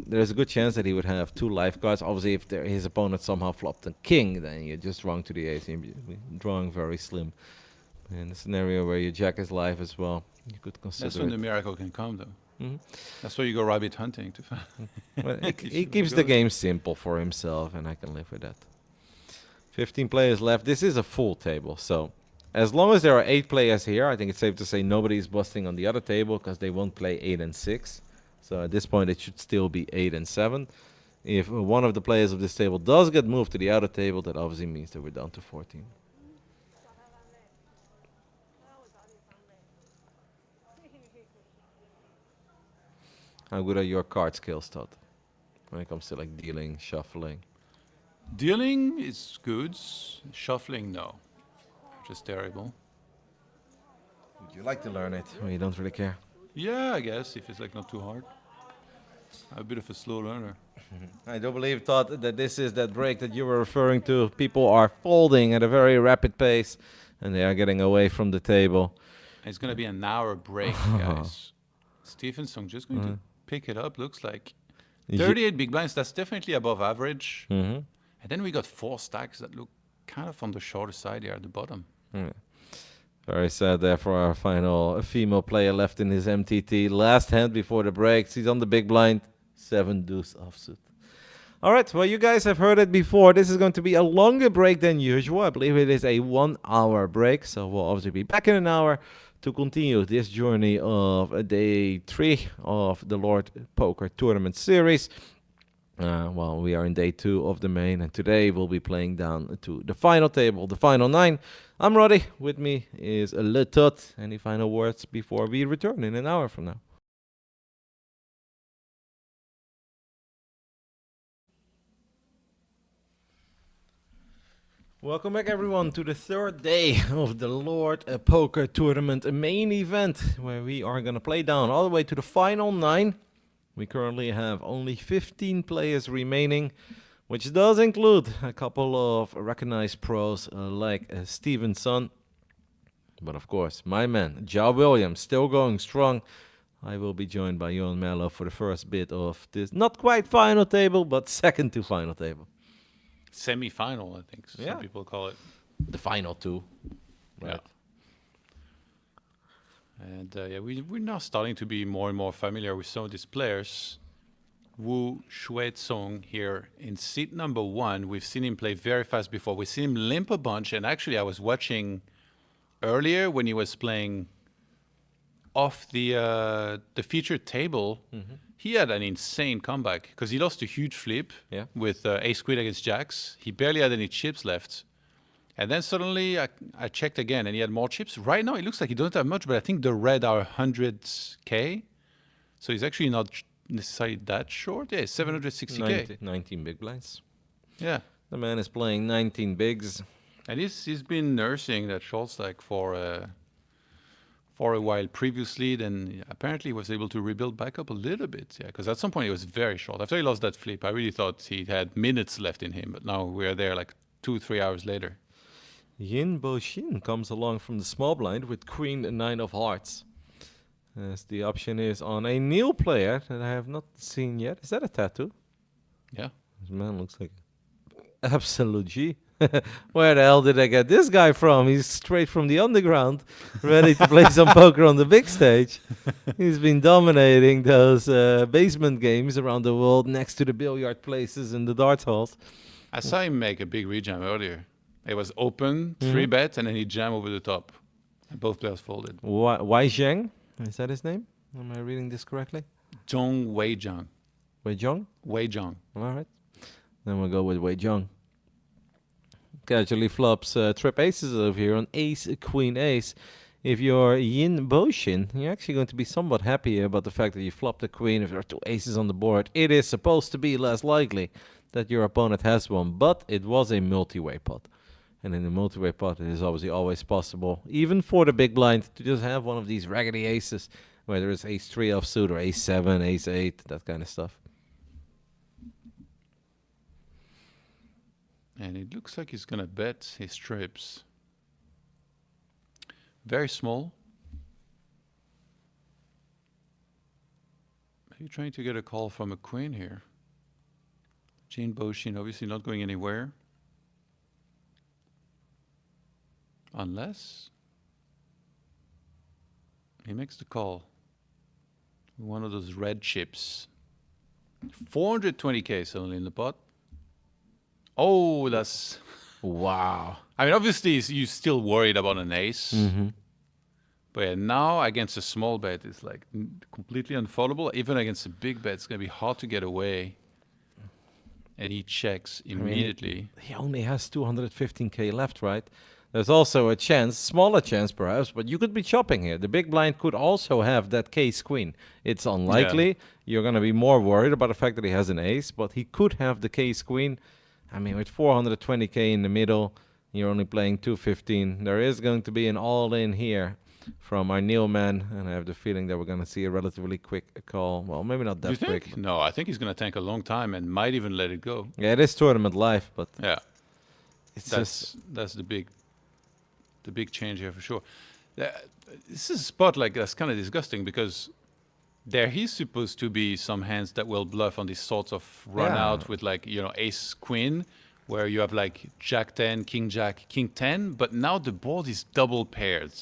there's a good chance that he would have 2 lifeguards. Obviously, if his opponent somehow flopped a king, then you're just drawing to the ace. You're drawing very slim. In a scenario where you jack his life as well, you could consider That's when it. the miracle can come, though. Mhm. That's why you go rabbit hunting to find. Well, he You he should keeps go the there. game simple for himself, and I can live with that. 15 players left. This is a full table, so as long as there are 8 players here, I think it's safe to say nobody's busting on the other table because they won't play 8 and 6. So at this point, it should still be 8 and 7. If one of the players of this table does get moved to the outer table, that obviously means that we're down to 14. How good are your card skills, Todd? When it comes to like dealing, shuffling. Dealing is good. Shuffling, no. Just terrible. Would you like to learn it? Or you don't really care? Yeah, I guess, if it's like not too hard. I'm a bit of a slow learner. I do believe, Todd, that this is that break that you were referring to. People are folding at a very rapid pace, and they are getting away from the table. It's going to be an hour break, guys. Stevenson just going to pick it up, looks like. 38 big blinds, that's definitely above average. Mm-hmm. And then we got 4 stacks that look kind of on the shorter side here at the bottom. Very sad there for our final female player left in his MTT. Last hand before the break. She's on the big blind. 7 deuce offsuit. All right, well, you guys have heard it before. This is going to be a longer break than usual. I believe it is a 1-hour break. So we'll obviously be back in an hour to continue this journey of day 3 of the Lord Poker Tournament Series. Well, we are in day 2 of the main, and today we'll be playing down to the final table, the final 9. I'm Roddy. With me is Le Tut. Any final words before we return in an hour from now? Welcome back, everyone, to the 3rd day of the Lord Poker Tournament main event, where we are going to play down all the way to the final 9. We currently have only 15 players remaining, which does include a couple of recognized pros like Stevenson. But of course, my man, Ja Williams, still going strong. I will be joined by Johan Mello for the first bit of this, not quite final table, but second to final table. Semi-final, I think Yeah. some people call it. The final 2. Right. And we're now starting to be more and more familiar with some of these players. Wu Shuai-Tsong here in seat number 1. We've seen him play very fast before. We've seen him limp a bunch. And actually, I was watching earlier when he was playing off the featured table. He had an insane comeback because he lost a huge flip with ace queen against jacks. He barely had any chips left. And then suddenly I checked again and he had more chips. Right now it looks like he doesn't have much, but I think the red are 100K. So he's actually not necessarily that short. Yeah, 760K. 19 big blinds. Yeah. The man is playing 19 bigs. And he's been nursing that short stack for a while previously. Then apparently he was able to rebuild back up a little bit. Yeah, because at some point he was very short. After he lost that flip, I really thought he had minutes left in him. But now we're there like 2-3 hours later. Yin Bo Shin comes along from the small blind with Queen and 9 of Hearts. As the option is on a new player that I have not seen yet. Is that a tattoo? Yeah. This man looks like absolute G. Where the hell did I get this guy from? He's straight from the underground, ready to play some poker on the big stage. He's been dominating those basement games around the world next to the billiard places and the darts halls. I saw him make a big rejam earlier. It was open, 3-bet, and then he jammed over the top. And both players folded. Wai Zheng? Is that his name? Am I reading this correctly? Zhong Wei Zhang. Wei Zhong? Wei Zhang. All right. Then we'll go with Wei Zhong. Casually flops trip aces over here on ace, queen, ace. If you're Yin Boshin, you're actually going to be somewhat happy about the fact that you flopped the queen. If there are 2 aces on the board, it is supposed to be less likely that your opponent has one, but it was a multi-way pot. And in the multi-way pot, it is obviously always possible, even for the big blind, to just have one of these raggedy aces, whether it's ace-3 offsuit or ace-7, ace-8, that kind of stuff. And it looks like he's going to bet his trips. Very small. Maybe trying to get a call from a queen here. Jin Boshin obviously not going anywhere. Unless he makes the call. One of those red chips. 420k is only in the pot. Oh, that's... Wow. I mean, obviously, you're still worried about an ace. But yeah, now against a small bet, it's like completely unfoldable. Even against a big bet, it's going to be hard to get away. And he checks immediately. He only has 215k left, right? There's also a chance, smaller chance perhaps, but you could be chopping here. The big blind could also have that case queen. It's unlikely. Yeah. You're going to be more worried about the fact that he has an ace, but he could have the case queen. I mean, with 420k in the middle, you're only playing 215. There is going to be an all-in here from our Neil man, and I have the feeling that we're going to see a relatively quick call. Well, maybe not Do that you quick. think? No, I think he's going to tank a long time and might even let it go. Yeah, it is tournament life, but Yeah, it's that's the big change here for sure. This is a spot like that's kind of disgusting because there he's supposed to be some hands that will bluff on these sorts of run Yeah. out with like, you know, ace queen, where you have like jack 10, king jack, king 10, but now the board is double paired.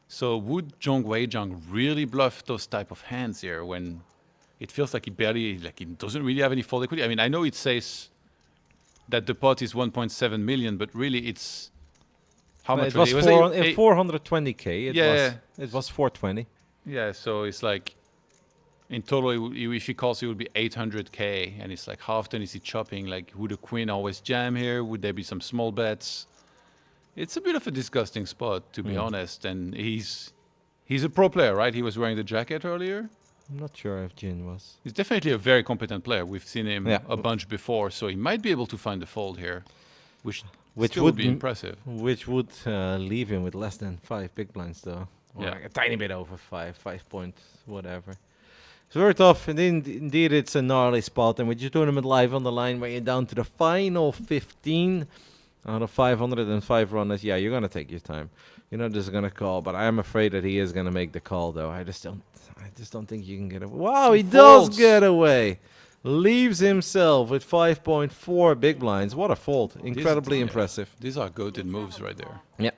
So would Zhong Wei Zhang really bluff those type of hands here when it feels like he barely, like he doesn't really have any fold equity? I mean, I know it says that the pot is 1.7 million, but really it's how much it was, was 420k. It was 420. Yeah, so it's like in total, if he calls, it would be 800k, and it's like how often is he chopping? Like, would a queen always jam here? Would there be some small bets? It's a bit of a disgusting spot, to be honest. And he's a pro player, right? He was wearing the jacket earlier. I'm not sure if Jin was. He's definitely a very competent player. We've seen him Yeah. a bunch before, so he might be able to find the fold here, which still would would be m- impressive. Which would leave him with less than 5 big blinds, though. Or Yeah. like a tiny bit over 5 point, whatever. It's very tough. And indeed, it's a gnarly spot. And with your tournament live on the line, where you're down to the final 15 out of 505 runners, yeah, you're going to take your time. You're not just going to call. But I am afraid that he is going to make the call, though. I just don't think you can get away. Wow, he does folds. get away. Leaves himself with 5.4 big blinds. What a fold. Incredibly yeah. impressive. These are goated moves right there. Yeah.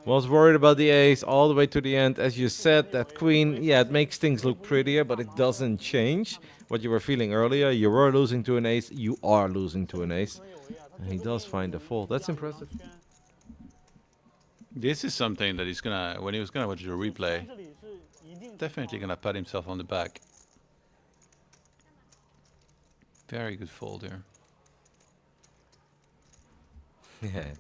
Was worried about the ace all the way to the end. As you said, that queen, yeah, it makes things look prettier, but it doesn't change what you were feeling earlier. You were losing to an ace. You are losing to an ace. And he does find a fold. That's impressive. This is something that he's gonna, when he was gonna watch the replay, definitely gonna pat himself on the back. Very good fold here. Yeah.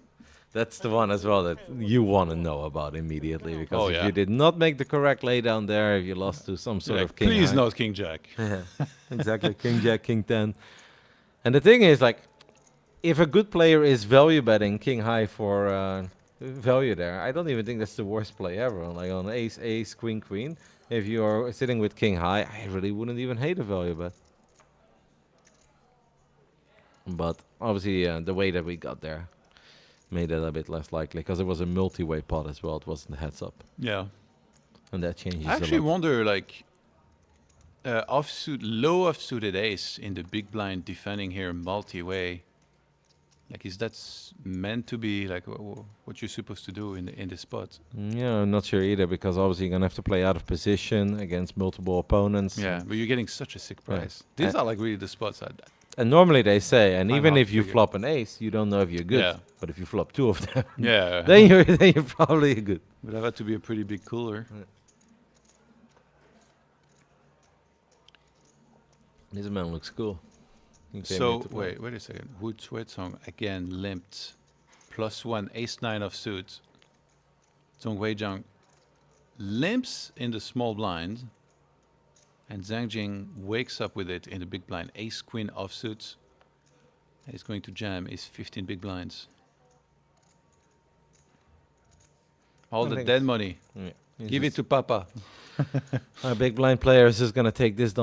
That's the one as well that you want to know about immediately. Because Oh, if yeah. you did not make the correct laydown there, if you lost to some sort Like, of king please high. not king jack. Exactly. King Jack, King 10. And the thing is, like, if a good player is value betting King High for value there, I don't even think that's the worst play ever. Like on Ace, Ace, Queen, Queen. If you're sitting with King High, I really wouldn't even hate a value bet. But obviously, the way that we got there made it a bit less likely because it was a multi-way pot as well. It wasn't heads up. Yeah. And that changes I actually a lot. wonder, like, low offsuited ace in the big blind defending here multi-way. Like, is that meant to be like what you're supposed to do in this spot? Yeah, I'm not sure either because obviously you're gonna have to play out of position against multiple opponents. Yeah, but you're getting such a sick Yeah. price. These are like really the spots. And normally they say, and Find even hard if to you figure. flop an ace, you don't know if you're good. Yeah. But if you flop two of them, Yeah. then you're probably good. But that had to be a pretty big cooler. This man looks cool. He came So here to play. wait a second. Wood Sweat Song again limped. +1, ace-9 of suits. Zhong Weizhang limps in the small blind, and Zhang Jing wakes up with it in the big blind. Ace-Queen offsuits. And he's going to jam his 15 big blinds. All I the think dead it's- money. Yeah. Give it to Papa. Our big blind player is just gonna take this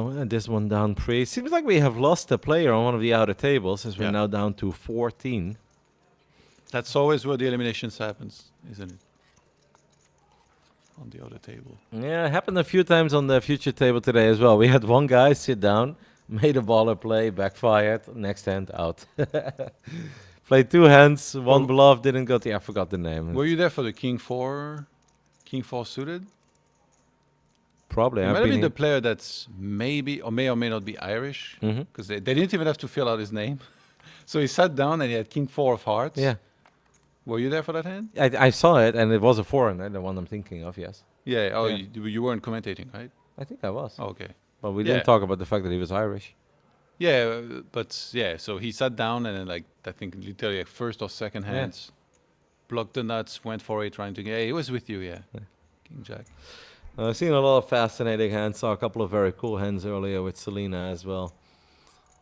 one down pre. Seems like we have lost a player on one of the outer tables, as we're Yeah. now down to 14. That's always where the eliminations happens, isn't it? On the other table. Yeah, it happened a few times on the future table today as well. We had one guy sit down, made a baller play, backfired, next hand out. Played two hands, one Oh. bluff, didn't go to. I forgot the name. Were you there for the King 4 suited? Probably. It I've might have been been the player that's maybe or may not be Irish, Mhm. because they didn't even have to fill out his name. So he sat down and he had King 4 of hearts. Yeah, Were you there for that hand? I saw it, and it was a foreigner, the one I'm thinking of. Yes, Yeah. Oh, Yeah. You weren't commentating, right? I think I was. Okay. But we Yeah. didn't talk about the fact that he was Irish. Yeah, but yeah. So he sat down and then, like, I think literally like first or second Yeah. hands, blocked the nuts, went for it, trying to get. Yeah, he was with you. Yeah. King Jack. I've seen a lot of fascinating hands. Saw a couple of very cool hands earlier with Selena as well.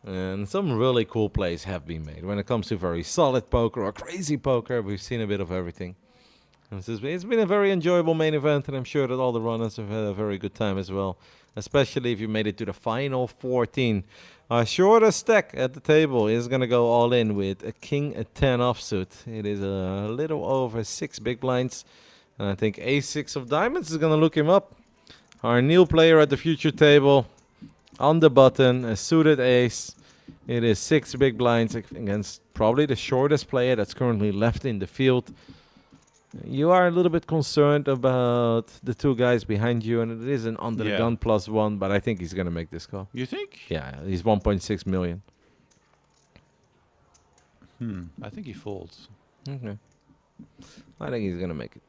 And some really cool plays have been made. When it comes to very solid poker or crazy poker, we've seen a bit of everything. And it's been a very enjoyable main event, and I'm sure that all the runners have had a very good time as well. Especially if you made it to the final 14. Our shortest stack at the table is going to go all in with a king, a 10 offsuit. It is a little over 6 big blinds. And I think a6 of diamonds is going to look him up. Our new player at the future table on the button, a suited ace. It is 6 big blinds against probably the shortest player that's currently left in the field. You are a little bit concerned about the two guys behind you, and it is an under the Yeah. gun +1, but I think he's going to make this call. You think? Yeah, he's 1.6 million. I think he folds. Okay. I think he's going to make it.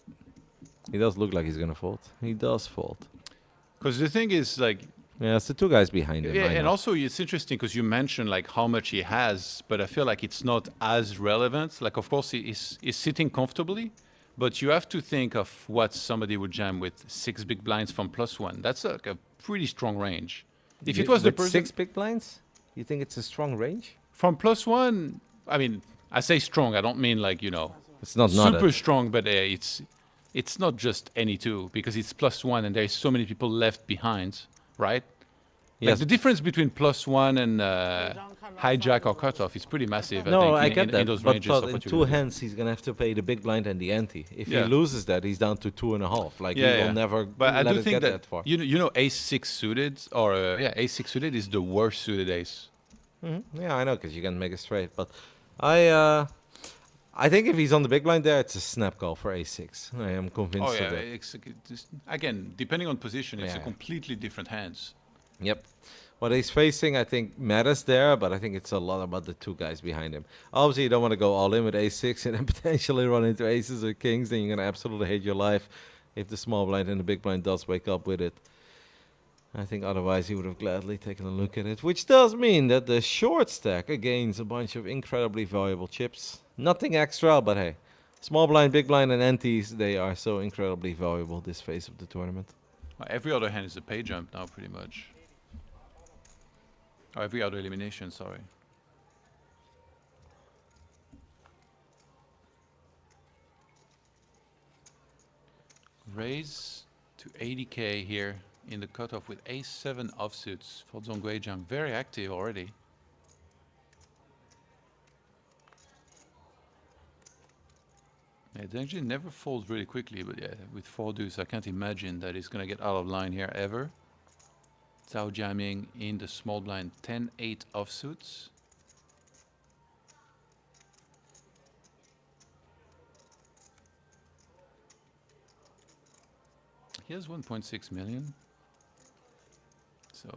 He does look like he's going to fold. He does fold. Because the thing is, like, Yeah, it's the two guys behind him. yeah, I and know. also it's interesting because you mentioned like how much he has, but I feel like it's not as relevant. Like, of course, he's sitting comfortably, but you have to think of what somebody would jam with 6 big blinds from +1. That's like a pretty strong range. If it was the With person 6 big blinds, you think it's a strong range? from +1, I mean, I say strong. I don't mean like, you know, It's not super a, strong, but it's not just any two because it's +1 and there's so many people left behind, right? Like Yes. the difference between +1 and hijack or cutoff is pretty massive. No, I I think get in that. those But ranges plus of in what you're two gonna do. hands, he's gonna have to pay the big blind and the ante. If Yeah. he loses that, he's down to 2.5. Like he will never But I let do it think get that, far. you know ace-6 suited or ace-6 suited is the worst suited ace. Yeah, I know, because you can make it straight. But I think if he's on the big blind there, it's a snap call for a6. I am convinced Oh yeah, of that. again, depending on position, it's a Yeah. completely different hands. Yep. What he's facing, I think, matters there, but I think it's a lot about the two guys behind him. Obviously, you don't want to go all in with a6 and then potentially run into aces or kings, then you're going to absolutely hate your life if the small blind and the big blind does wake up with it. I think otherwise he would have gladly taken a look at it, which does mean that the short stack gains a bunch of incredibly valuable chips. Nothing extra, but hey, small blind, big blind, and antes, they are so incredibly valuable this phase of the tournament. Every other hand is a pay jump now, pretty much. Or every other elimination, sorry. Raise to 80k here in the cutoff with ace-7 offsuits for Zhong Guizhang. Very active already. Yeah, it actually never folds really quickly, but yeah, with 4 deuce, I can't imagine that he's gonna get out of line here ever. Zhao jamming in the small blind, 10-8 offsuits. He has 1.6 million. So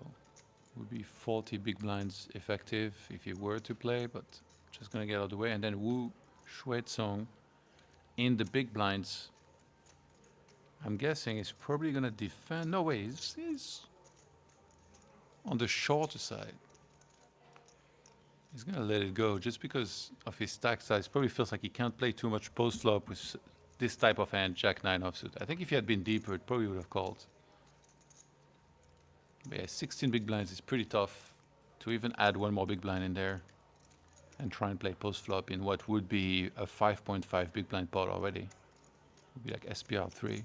would be 40 big blinds effective if he were to play, but just gonna get out of the way. And then Wu Shuizong in the big blinds. I'm guessing he's probably gonna defend. No way, he's on the shorter side. He's gonna let it go just because of his stack size. Probably feels like he can't play too much post flop with this type of hand, Jack 9 offsuit. I think if he had been deeper, it probably would have called. But yeah, 16 big blinds is pretty tough to even add one more big blind in there and try and play post flop in what would be a 5.5 big blind pot already. Would be like SPR 3.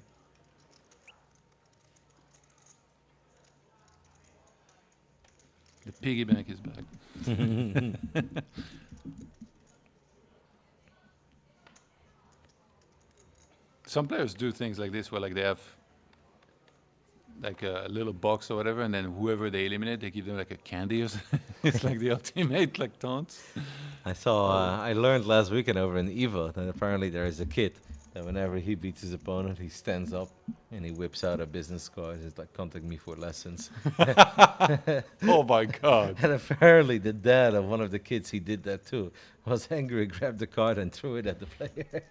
The piggy bank is back. Some players do things like this where like they have like a little box or whatever, and then whoever they eliminate, they give them like a candy or something. It's like the ultimate like taunt. I saw. I learned last weekend over in Evo that apparently there is a kid that whenever he beats his opponent, he stands up and he whips out a business card. It's like, contact me for lessons. Oh my god. And apparently the dad of one of the kids, he did that too. Was angry, grabbed the card and threw it at the player.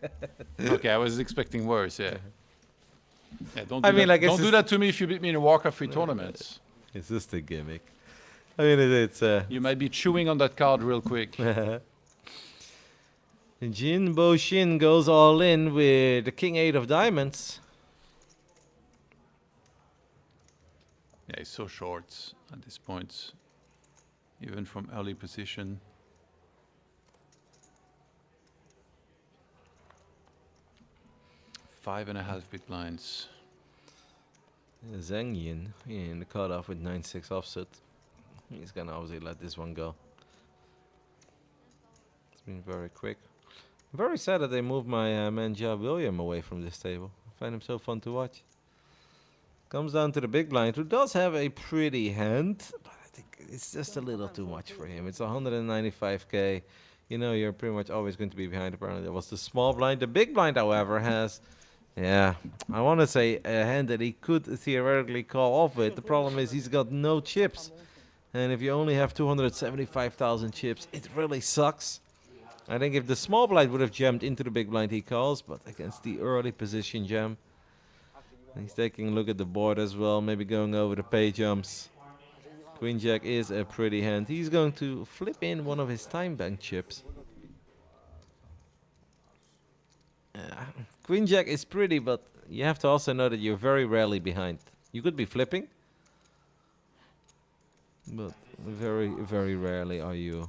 Okay, I was expecting worse, yeah. Yeah, don't I do mean, that. like, it's Don't do just- that to me if you beat me in a Warcraft 3 tournaments. It's just a gimmick. I mean, it's You might be chewing on that card real quick. Jin Bo Shin goes all in with the King 8 of diamonds. Yeah, he's so short at this point, even from early position. Five and a half big blinds. Zhang Yin in the cutoff with 9-6 offset. He's gonna obviously let this one go. It's been very quick. I'm very sad that they moved my man Ja William away from this table. I find him so fun to watch. Comes down to the big blind, who does have a pretty hand, but I think it's just a little too much for him. It's 195k. You know, you're pretty much always going to be behind. Apparently, that was the small blind. The big blind, however, has, yeah, I want to say a hand that he could theoretically call off with. The problem is he's got no chips. And if you only have 275,000 chips, it really sucks. I think if the small blind would have jammed into the big blind, he calls, but against the early position jam. He's taking a look at the board as well, maybe going over the pay jumps. Queen Jack is a pretty hand. He's going to flip in one of his time bank chips. Queen Jack is pretty, but you have to also know that you're very rarely behind. You could be flipping, but very, very rarely are you.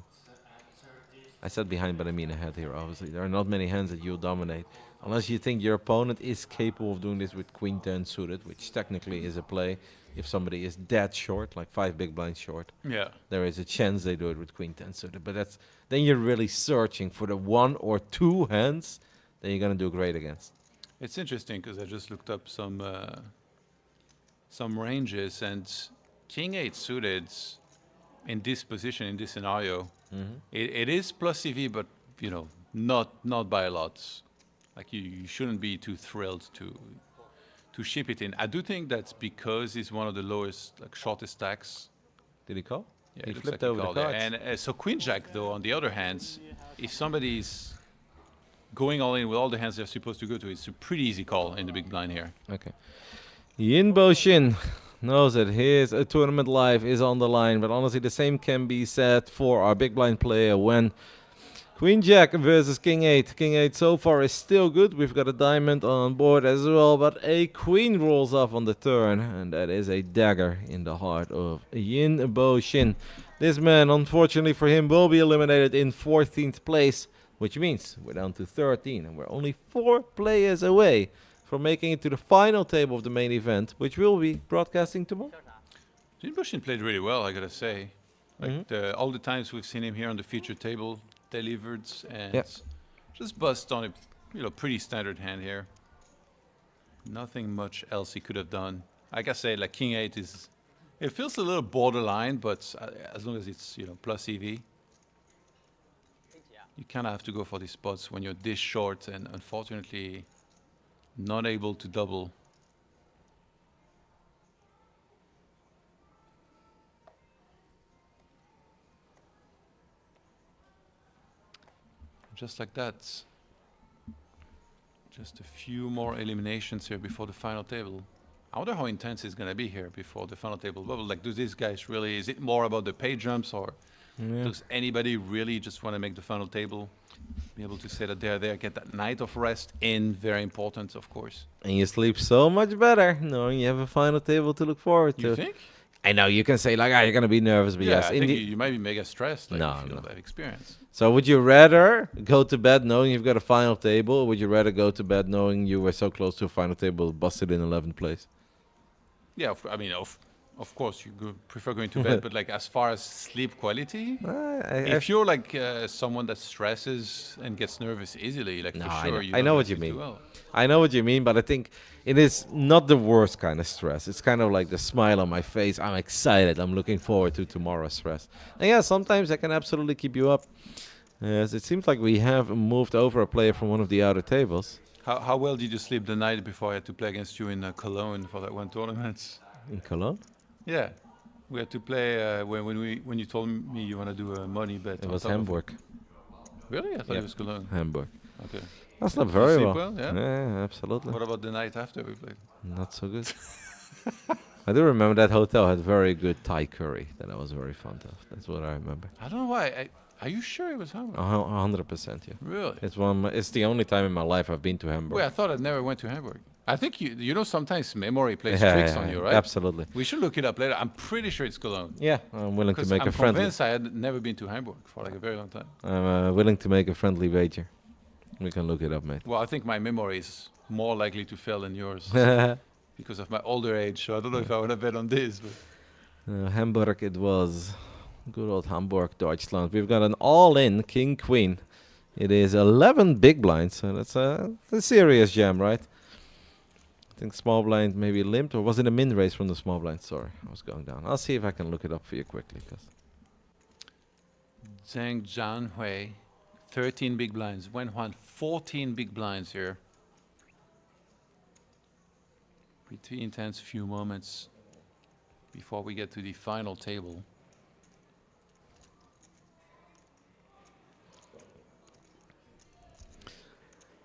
I said behind, but I mean ahead here, obviously. There are not many hands that you'll dominate. Unless you think your opponent is capable of doing this with Queen 10 suited, which technically is a play. If somebody is that short, like 5 big blinds short, Yeah. there is a chance they do it with Queen 10 suited. But that's then you're really searching for the 1 or 2 hands that you're going to do great against. It's interesting because I just looked up some ranges, and King 8 suited in this position, in this scenario, it is plus EV, but you know, not by a lot. Like you shouldn't be too thrilled to ship it in. I do think that's because he's one of the lowest, like shortest stacks. Did he call? Yeah, He it looks flipped like over the called, yeah. cards. And so Queen Jack, though, on the other hand, if somebody's going all in with all the hands they're supposed to go to, it's a pretty easy call in the big blind here. Okay. Yin Bo Shin knows that his tournament life is on the line, but honestly, the same can be said for our big blind player when Queen Jack versus King 8. King 8 so far is still good. We've got a diamond on board as well, but a queen rolls off on the turn, and that is a dagger in the heart of Yin Bo Shin. This man, unfortunately for him, will be eliminated in 14th place, which means we're down to 13, and we're only 4 players away from making it to the final table of the main event, which we'll be broadcasting tomorrow. Jin Bushin played really well, I gotta say. Like all the times we've seen him here on the feature table, delivered and Yeah. just bust on a pretty standard hand here. Nothing much else he could have done. Like I say, like King 8 is, it feels a little borderline, but as long as it's plus EV, you kind of have to go for these spots when you're this short and unfortunately not able to double. just like that. Just a few more eliminations here before the final table. I wonder how intense it's gonna be here before the final table bubble. Like, do these guys really? Is it more about the pay jumps, or does anybody really just want to make the final table? Be able to say that they're there, get that night of rest in. Very important, of course. And you sleep so much better knowing you have a final table to look forward to. You think? I know you can say like, you're gonna be nervous, but Yeah, yes, I think you might be mega stressed. Like, No, if you no. don't have experience. So would you rather go to bed knowing you've got a final table, or would you rather go to bed knowing you were so close to a final table, busted in 11th place? Yeah, I mean, of course, you prefer going to bed, but like as far as sleep quality, if you're like someone that stresses and gets nervous easily, like No, for I sure, know- you I don't know gonna what you sleep too mean. well. I know what you mean, but I think it is not the worst kind of stress. It's kind of like the smile on my face. I'm excited. I'm looking forward to tomorrow's stress. And yeah, sometimes that can absolutely keep you up. Yes, it seems like we have moved over a player from one of the outer tables How well did you sleep the night before I had to play against you in Cologne for that one tournament? in Cologne. Yeah, we had to play when you told me you want to do a money bet. It on was top of Hamburg. Really? I thought Yeah. it was Cologne. Hamburg. Okay. That's not Did you very sleep well. well? Yeah? Yeah, absolutely. What about the night after we played? Not so good. I do remember that hotel had very good Thai curry that I was very fond of. That's what I remember. I don't know why. Are you sure it was Hamburg? 100%, yeah. Really? It's the only time in my life I've been to Hamburg. Wait, I thought I never went to Hamburg. I think you know sometimes memory plays Yeah, tricks yeah, on you, yeah, right? Absolutely. We should look it up later. I'm pretty sure it's Cologne. Yeah, I'm willing to Because make I'm a friendly. convinced I had never been to Hamburg for like a very long time. I'm willing to make a friendly wager. We can look it up, mate. Well, I think my memory is more likely to fail than yours because of my older age. So I don't know if I want to bet on this. But Hamburg it was. Good old Hamburg, Deutschland. We've got an all-in King Queen. It is 11 big blinds, so that's a serious jam, right? I think small blind maybe limped, or was it a min raise from the small blind? Sorry, I was going down. I'll see if I can look it up for you quickly. Zhang Zhanhui, 13 big blinds. Wen Huan, 14 big blinds here. Pretty intense few moments before we get to the final table.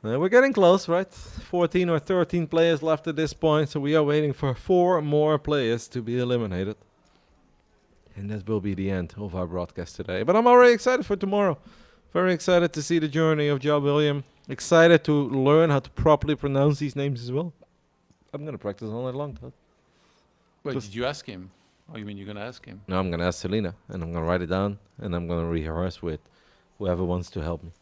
We're getting close, right? 14 or 13 players left at this point, so we are waiting for 4 more players to be eliminated. And that will be the end of our broadcast today. But I'm already excited for tomorrow. Very excited to see the journey of Joe William. Excited to learn how to properly pronounce these names as well. I'm going to practice all night long, Todd. Wait, Just- did you ask him? Oh, you mean you're going to ask him? No, I'm going to ask Selena, and I'm going to write it down, and I'm going to rehearse with whoever wants to help me.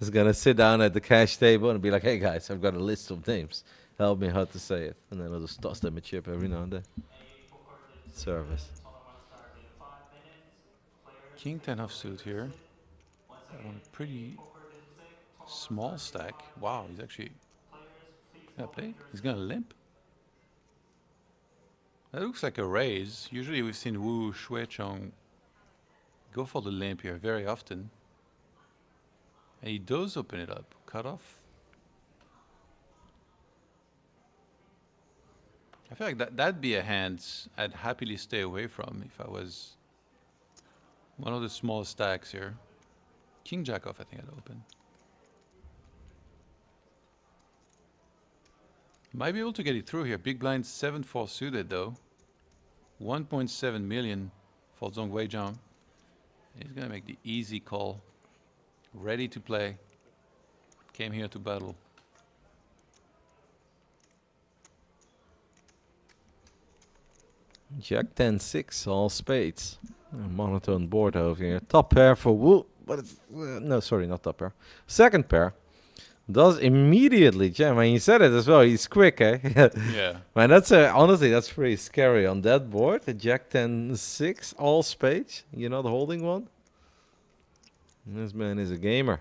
Is going to sit down at the cash table and be like, hey guys, I've got a list of names. Help me how to say it. And then I'll just toss them a chip every now and then. Service. King 10 off suit here. On a pretty small stack. Wow, he's actually gonna play. He's gonna limp. That looks like a raise. Usually we've seen Wu Shuichong go for the limp here very often. And he does open it up. Cut off. I feel like that'd be a hand I'd happily stay away from if I was one of the small stacks here. King Jack off, I think I'd open. Might be able to get it through here. Big blind 7-4 suited though. 1.7 million for Zhong Weizhang. He's gonna make the easy call. Ready to play. Came here to battle. Jack 10-6, all spades. Monotone board over here. Top pair for Wu. But it's, no, sorry, not top pair. Second pair. Does immediately jam. And he said it as well. He's quick, eh? Yeah. Man, that's honestly, that's pretty scary on that board. The Jack 10-6, all spades. You know, the holding one. This man is a gamer.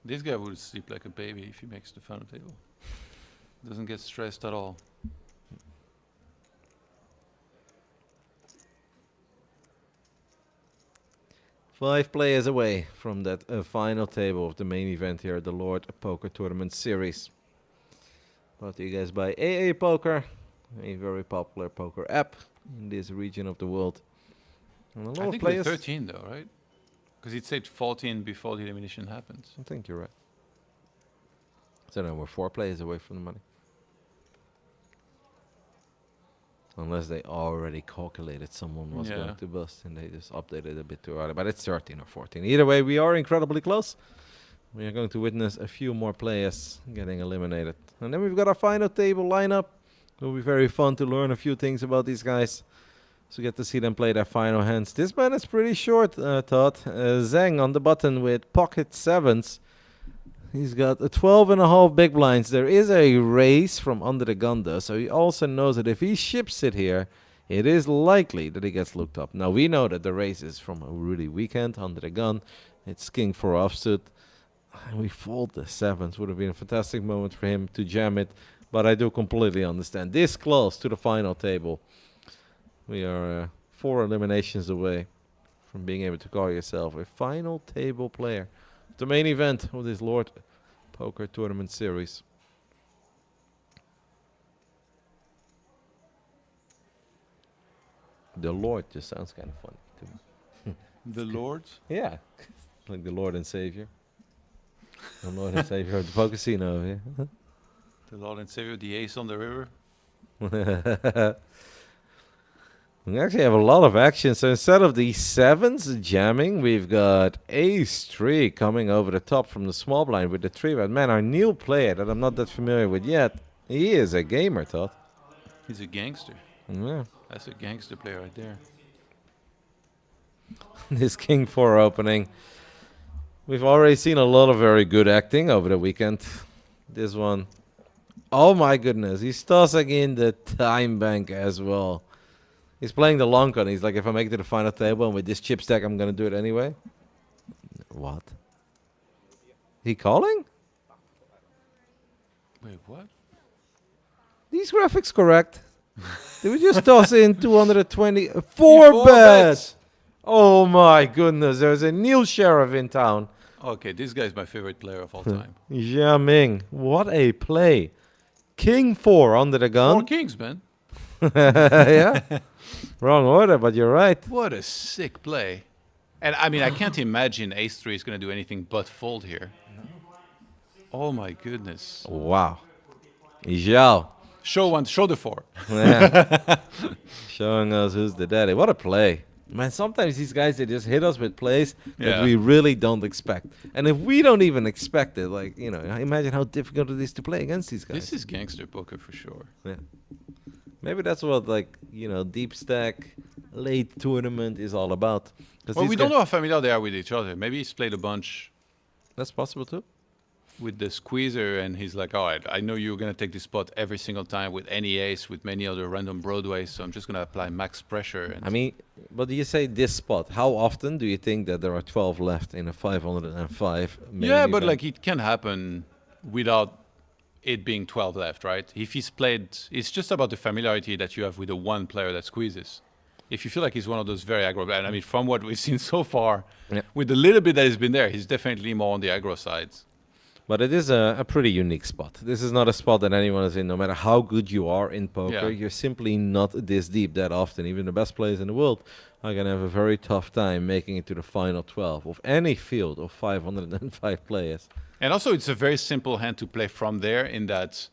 This guy would sleep like a baby if he makes the final table. Doesn't get stressed at all. Five players away from that final table of the main event here, the Lord Poker Tournament Series. Brought to you guys by AA Poker, a very popular poker app in this region of the world. And a lot I of think we're players. 13 though, right? Because it said 14 before the elimination happens. I think you're right. So now we're 4 players away from the money. Unless they already calculated someone was going Yeah. to bust and they just updated a bit too early. But it's 13 or 14. Either way, we are incredibly close. We are going to witness a few more players getting eliminated. And then we've got our final table lineup. It will be very fun to learn a few things about these guys. So get to see them play their final hands. This man is pretty short, Todd. Zheng on the button with pocket 7s. He's got a 12.5 big blinds. There is a raise from under the gun though, so he also knows that if he ships it here, it is likely that he gets looked up. Now we know that the raise is from a really weekend under the gun. It's king 4 offsuit. We fold the 7s. Would have been a fantastic moment for him to jam it, but I do completely understand. This close to the final table. We are 4 eliminations away from being able to call yourself a final table player. The main event of this Lord Poker Tournament Series. The Lord just sounds kind of funny to me. The Lord? Yeah, like the Lord and Savior. The Lord and Savior of the Poker scene over here. The Lord and Savior, the ace on the river. We actually have a lot of action. So instead of the 7s jamming, we've got ace-3 coming over the top from the small blind with the 3. But man, our new player that I'm not that familiar with yet, he is a gamer, Todd. He's a gangster. Yeah. That's a gangster player right there. This king 4 opening. We've already seen a lot of very good acting over the weekend. This one. Oh my goodness. He's tossing in the time bank as well. He's playing the long con. He's like, if I make it to the final table and with this chip stack, I'm going to do it anyway. What? He calling? Wait, what? These graphics correct? Did we just toss in 220? 4 bets! Oh my goodness. There's a new sheriff in town. Okay, this guy's my favorite player of all time. Jia Ming. What a play. King 4 under the 4 gun. kings, man. Yeah. Wrong order, but you're right. What a sick play. And I mean, I can't imagine ace-3 is going to do anything but fold here. Oh my goodness. Wow. Zhao. Show the 4. Yeah. Showing us who's the daddy. What a play. Man, sometimes these guys, they just hit us with plays that Yeah. we really don't expect. And if we don't even expect it, like, you know, imagine how difficult it is to play against these guys. This is gangster poker for sure. Yeah. Maybe that's what, like, you know, deep stack, late tournament is all about. 'Cause Well, these we don't guys- know how familiar they are with each other. Maybe he's played a bunch That's possible too. with the squeezer and he's like, all right, I know you're going to take this spot every single time with any ace, with many other random broadways, so I'm just going to apply max pressure. And I mean, but do you say this spot? How often do you think that there are 12 left in a 505? main yeah, but event? like it can happen without it being 12 left, right? If he's played, it's just about the familiarity that you have with the one player that squeezes. If you feel like he's one of those very aggro, and I mean, from what we've seen so far, Yeah. with the little bit that has been there, he's definitely more on the aggro side. But it is a pretty unique spot. This is not a spot that anyone is in. No matter how good you are in poker, Yeah. you're simply not this deep that often. Even the best players in the world are going to have a very tough time making it to the final 12 of any field of 505 players. And also, it's a very simple hand to play from there in that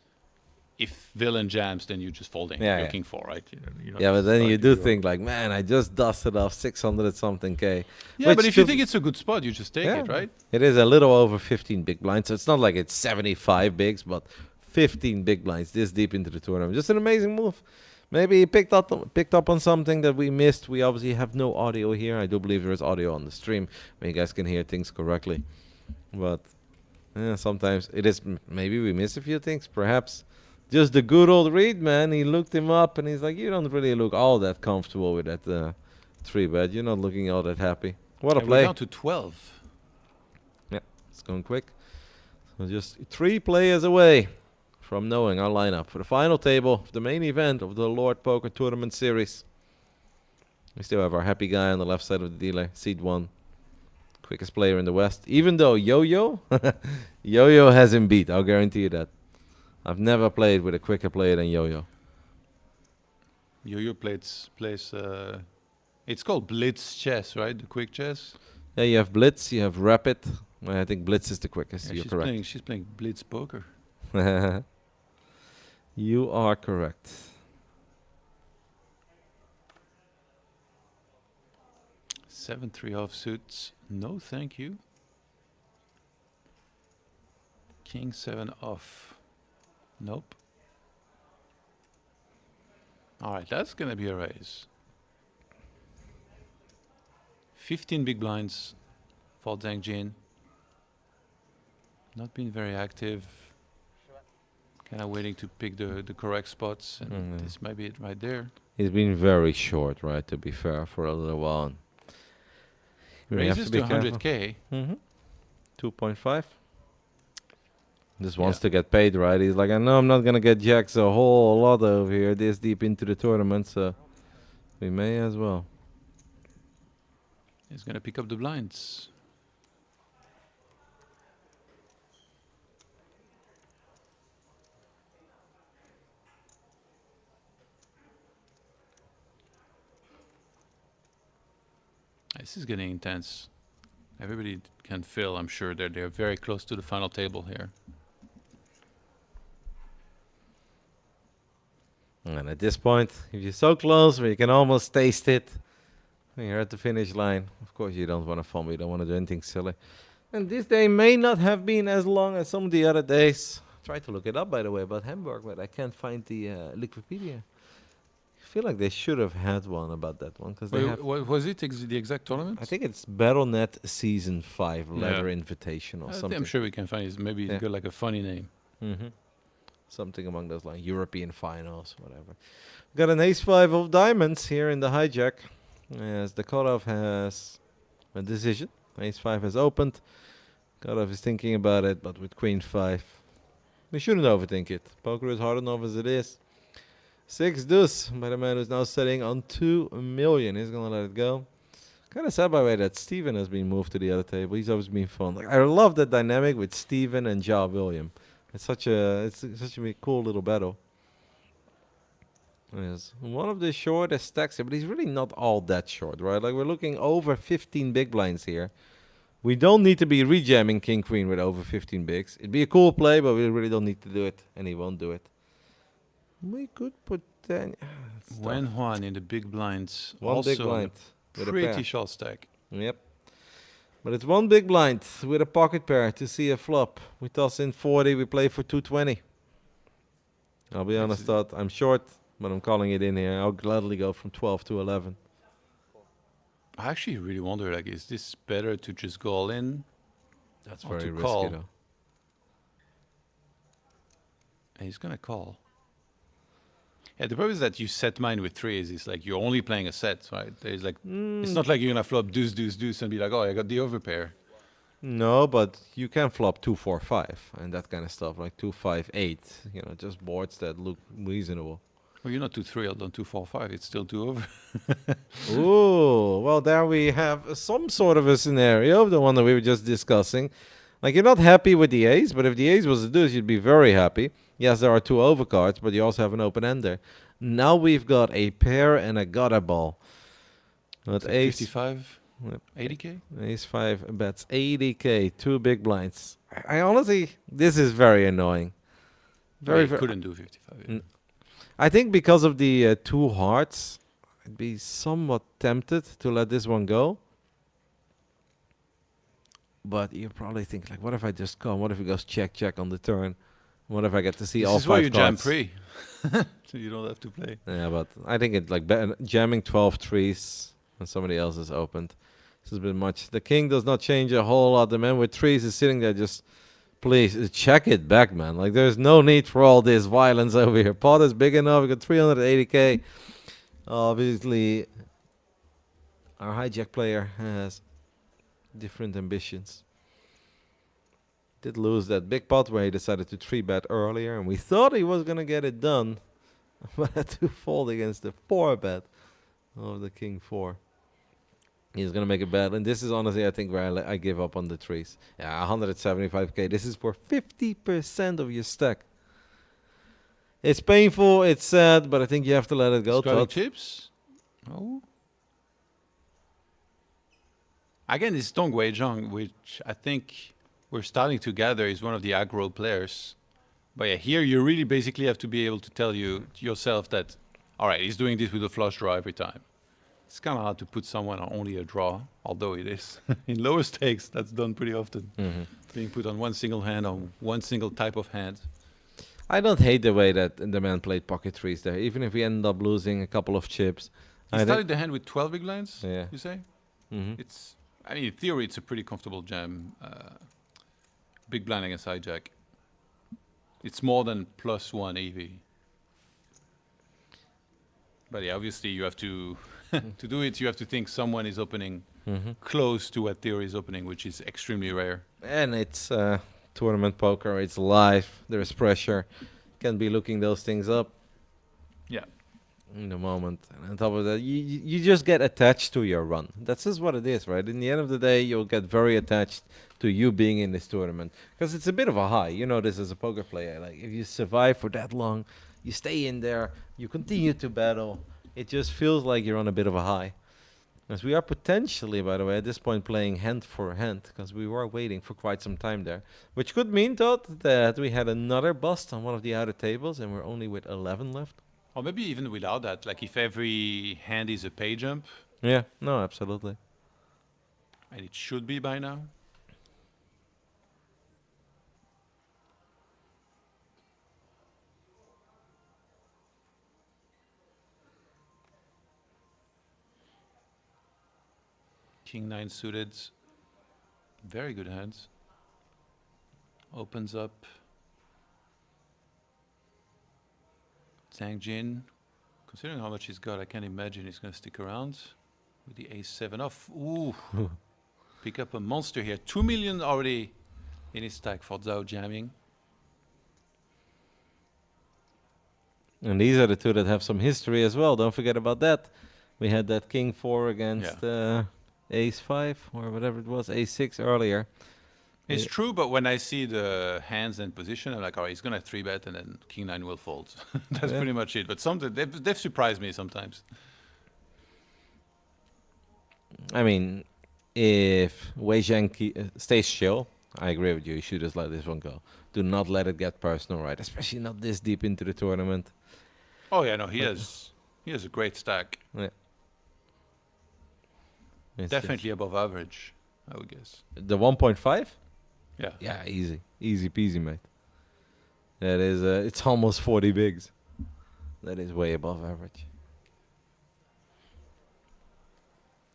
if villain jams, then you just folding. Yeah, You're yeah. king 4, right? You don't Yeah, but then decide you to do go. think like, man, I just dusted off 600 something K. Yeah, Which but if you to- think it's a good spot, you just take Yeah. it, right? It is a little over 15 big blinds, so it's not like it's 75 bigs, but 15 big blinds this deep into the tournament. Just an amazing move. Maybe he picked up on something that we missed. We obviously have no audio here. I do believe there is audio on the stream, where you guys can hear things correctly. But yeah, sometimes it is. Maybe we miss a few things, perhaps. Just the good old read, man. He looked him up, and he's like, "You don't really look all that comfortable with that 3-bet. You're not looking all that happy." What a And play! we're down to 12. Yeah, it's going quick. So just 3 players away from knowing our lineup for the final table of the main event of the Lord Poker Tournament Series. We still have our happy guy on the left side of the dealer, Seed 1. Quickest player in the West. Even though Yo-Yo, Yo-Yo has him beat, I'll guarantee you that. I've never played with a quicker player than Yo-Yo. Yo-Yo plays it's called blitz chess, right? The quick chess. Yeah, you have Blitz, you have Rapid. I think Blitz is the quickest. Yeah, You're she's correct. playing. She's playing blitz poker. You are correct. 7-3 offsuits. No, thank you. King 7 off. Nope. All right, that's gonna be a raise. 15 big blinds for Zhang Jin. Not been very active. Kind of waiting to pick the correct spots, and this might be it right there. He's been very short, right, to be fair, for a little while. You really have Raises to to be careful. 100k. 2.5. Just wants to get paid, right? He's like, I know I'm not going to get jacks a whole lot over here this deep into the tournament, so we may as well. He's gonna pick up the blinds. This is getting intense. Everybody can feel, I'm sure, that they're very close to the final table here. And at this point, if you're so close where you can almost taste it, when you're at the finish line, of course you don't want to fumble, you don't want to do anything silly. And this day may not have been as long as some of the other days. I tried to look it up, by the way, about Hamburg, but I can't find the Wikipedia. I feel like they should have had one about that one, because they have... Was it the exact tournament? I think it's BattleNet Season 5 Ladder Invitation or something. I'm sure we can find it. Maybe it's got like a funny name. Something among those like European finals, whatever. Got an ace-5 of diamonds here in the hijack. As the cutoff has a decision. Ace-5 has opened. Cutoff is thinking about it, but with Queen-5, we shouldn't overthink it. Poker is hard enough as it is. 6 deuce by the man who's now sitting on 2 million. He's gonna let it go. Kind of sad, by the way, that Steven has been moved to the other table. He's always been fun. Like, I love that dynamic with Steven and Ja William. It's such a cool little battle. Yes, one of the shortest stacks here, but he's really not all that short, right? Like, we're looking over 15 big blinds here. We don't need to be rejamming King Queen with over 15 bigs. It'd be a cool play, but we really don't need to do it, and he won't do it. We could put Wen Huan in the big blinds. One also big blind with a pair. pretty short stack. Yep. But it's one big blind with a pocket pair to see a flop. We toss in 40, we play for 220. I'll be honest, I'm short, but I'm calling it in here. I'll gladly go from 12 to 11. I actually really wonder, like, is this better to just go all in? That's or very to risky, call? though. And he's gonna call. Yeah, the problem is that you set mine with threes. It's like you're only playing a set, right? There's like, it's not like you're gonna flop deuce, deuce, deuce and be like, oh, I got the overpair. No, but you can flop 2, 4, 5 and that kind of stuff, like 2, 5, 8. You know, just boards that look reasonable. Well, you're not too thrilled on 2, 4, 5. It's still 2 over. Ooh, well, there we have some sort of a scenario, the one that we were just discussing. Like, you're not happy with the ace, but if the ace was a deuce, you'd be very happy. Yes, there are 2 overcards, but you also have an open ender. Now we've got a pair and a gutter ball. But ace 55, Yep. 80k. Ace 5 bets 80k, 2 big blinds. I honestly, this is very annoying. Very. Couldn't do 55. Yeah. I think because of the 2 hearts, I'd be somewhat tempted to let this one go. But you probably think, like, what if I just come? What if he goes check, check on the turn? What if I get to see all 5 This is why you jam cards? pre. So you don't have to play. Yeah, but I think it like jamming 12 threes when somebody else has opened. This has been much. The king does not change a whole lot. The man with threes is sitting there just, please check it back, man. Like, there's no need for all this violence over here. Pot is big enough. We got 380k. Obviously, our hijack player has different ambitions. Did lose that big pot where he decided to 3-bet earlier, and we thought he was gonna get it done, but had to fold against the 4-bet of the king 4. He's gonna make a bet, and this is honestly, I think, where I give up on the threes. Yeah, 175k. This is for 50% of your stack. It's painful, it's sad, but I think you have to let it go. Scotty Todd. chips. Oh. Again, it's Dong Weizhang, which I think we're starting to gather is one of the aggro players. But yeah, here you really basically have to be able to tell yourself that, all right, he's doing this with a flush draw every time. It's kind of hard to put someone on only a draw, although it is. In lower stakes, that's done pretty often. Being put on one single hand, on one single type of hand. I don't hate the way that the man played pocket threes there, even if we end up losing a couple of chips. He started the hand with 12 big blinds, Yeah. you say? Mhm. I mean, in theory, it's a pretty comfortable jam. Big blind against hijack. It's more than +1 EV. But yeah, obviously you have to, to do it, you have to think someone is opening close to what theory is opening, which is extremely rare. And it's tournament poker, it's live, there's pressure. Can be looking those things up Yeah. in the moment. And on top of that, you just get attached to your run. That's just what it is, right? In the end of the day, you'll get very attached to you being in this tournament. Because it's a bit of a high. You know this as a poker player. Like, if you survive for that long, you stay in there, you continue to battle. It just feels like you're on a bit of a high. As we are potentially, by the way, at this point playing hand for hand, because we were waiting for quite some time there. Which could mean, though, that we had another bust on one of the outer tables, and we're only with 11 left. Or maybe even without that, like if every hand is a pay jump, Yeah, no, absolutely. and it should be by now. King 9 suited, very good hands. Opens up. Tang Jin, considering how much he's got, I can't imagine he's going to stick around with the ace-7 off. Ooh, pick up a monster here. 2 million already in his stack for Zhao jamming. And these are the two that have some history as well. Don't forget about that. We had that King 4 against Ace 5 or whatever it was, Ace 6 earlier. It's Yeah. true, but when I see the hands and position, I'm like, all right, he's going to 3-bet and then King 9 will fold. That's Yeah. pretty much it. But sometimes they've surprised me sometimes. I mean, if Wei Zhang stays chill, I agree with you. You should just let this one go. Do not let it get personal, right? Especially not this deep into the tournament. Oh yeah, no, he has a great stack. Yeah. It's Definitely above average, I would guess. just- the 1.5? Yeah. Yeah, easy. Easy peasy, mate. That is, it's almost 40 bigs. That is way above average.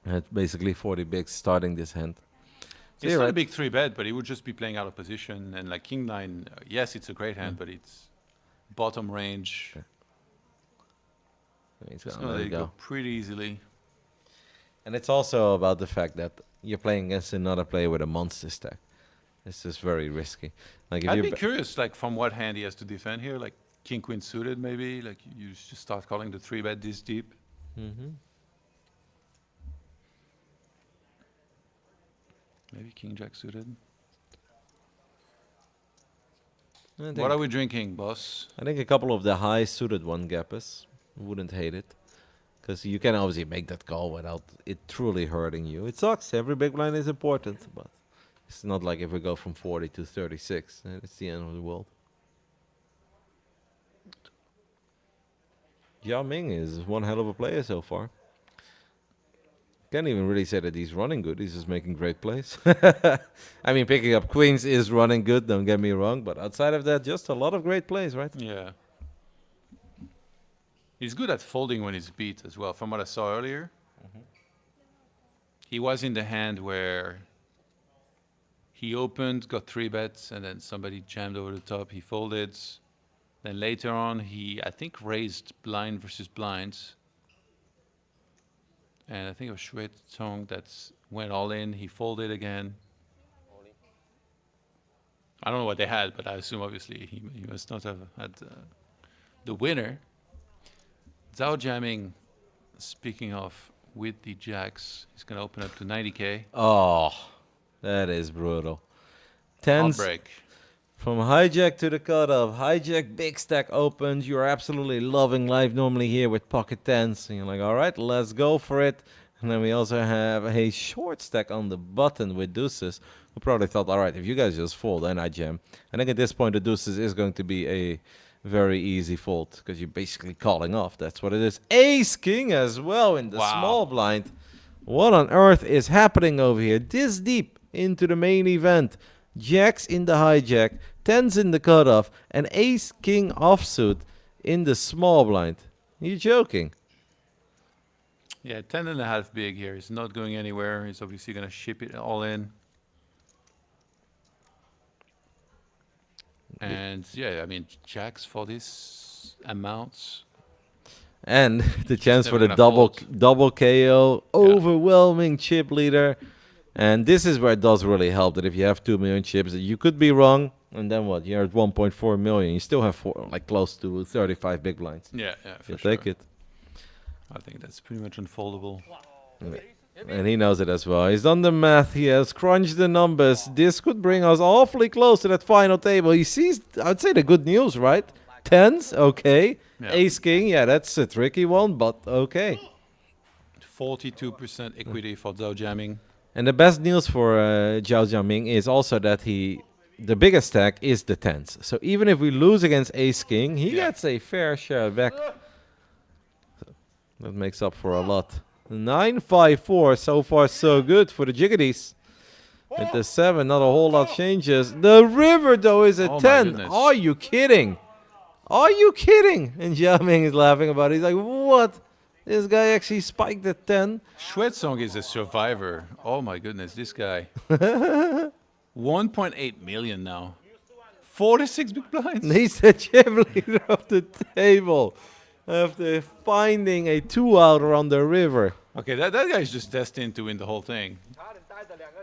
That's basically 40 bigs starting this hand. So It's you're not a right. big 3-bet, but he would just be playing out of position. And like King 9, yes, it's a great hand, but it's bottom range. He's It's gonna gonna let let it it go. go pretty easily. And it's also about the fact that you're playing against another player with a monster stack. It's just very risky. Like if I'd you be curious, like from what hand he has to defend here, like King Queen suited maybe. Like you just start calling the 3-bet this deep. Maybe King Jack suited. What are we drinking, boss? I think a couple of the high suited one gappers. Wouldn't hate it. Because you can obviously make that call without it truly hurting you. It sucks. Every big blind is important. But it's not like if we go from 40 to 36. It's the end of the world. Yao Ming is one hell of a player so far. Can't even really say that he's running good. He's just making great plays. I mean, picking up queens is running good. Don't get me wrong. But outside of that, just a lot of great plays, right? Yeah. He's good at folding when he's beat as well, from what I saw earlier. He was in the hand where he opened, got 3-bets, and then somebody jammed over the top. He folded. Then later on, he, I think, raised blind versus blind. And I think it was Shui Tong that went all in. He folded again. I don't know what they had, but I assume obviously he must not have had the winner. Zhao jamming, speaking of, with the jacks, he's going to open up to 90K. Oh, that is brutal. Tens Heartbreak. from hijack to the cutoff. Hijack, big stack opens. You're absolutely loving life normally here with pocket tens. And you're like, all right, let's go for it. And then we also have a short stack on the button with deuces, who probably thought, all right, if you guys just fold, then I jam. I think at this point, the deuces is going to be a very easy fold, because you're basically calling off. That's what it is. Ace King as well in the Wow. small blind. What on earth is happening over here? This deep into the main event. Jacks in the hijack, tens in the cutoff, and Ace King offsuit in the small blind. You joking? Yeah, 10.5 big here. He's not going anywhere. He's obviously going to ship it all in. And yeah, I mean, jacks for this amount. And the chance for never the gonna fold. double KO, overwhelming chip leader. And this is where it does really help that if you have 2 million chips, you could be wrong. And then what? You're at 1.4 million. You still have close to 35 big blinds. Yeah, You for take sure. it. I think that's pretty much unfoldable. And he knows it as well. He's done the math. He has crunched the numbers. This could bring us awfully close to that final table. He sees, I'd say, the good news, right? Tens, okay. Yeah. Ace King, yeah, that's a tricky one, but okay. 42% equity for Zhao Jamming. And the best news for Zhao Jiaming is also that the biggest stack is the tens. So even if we lose against Ace King, he Yeah. gets a fair share back. That makes up for a lot. 9-5-4, so far so good for the Jiggities. With the 7, not a whole lot changes. The river, though, is a Oh my 10. goodness. Are you kidding? Are you kidding? And Jiaming is laughing about it. He's like, what? This guy actually spiked the 10. Shuetsong is a survivor. Oh my goodness, this guy. 1.8 million now. 46 big blinds. And he's the chip leader of the table after finding a 2-outer on the river. Okay, that guy is just destined to win the whole thing.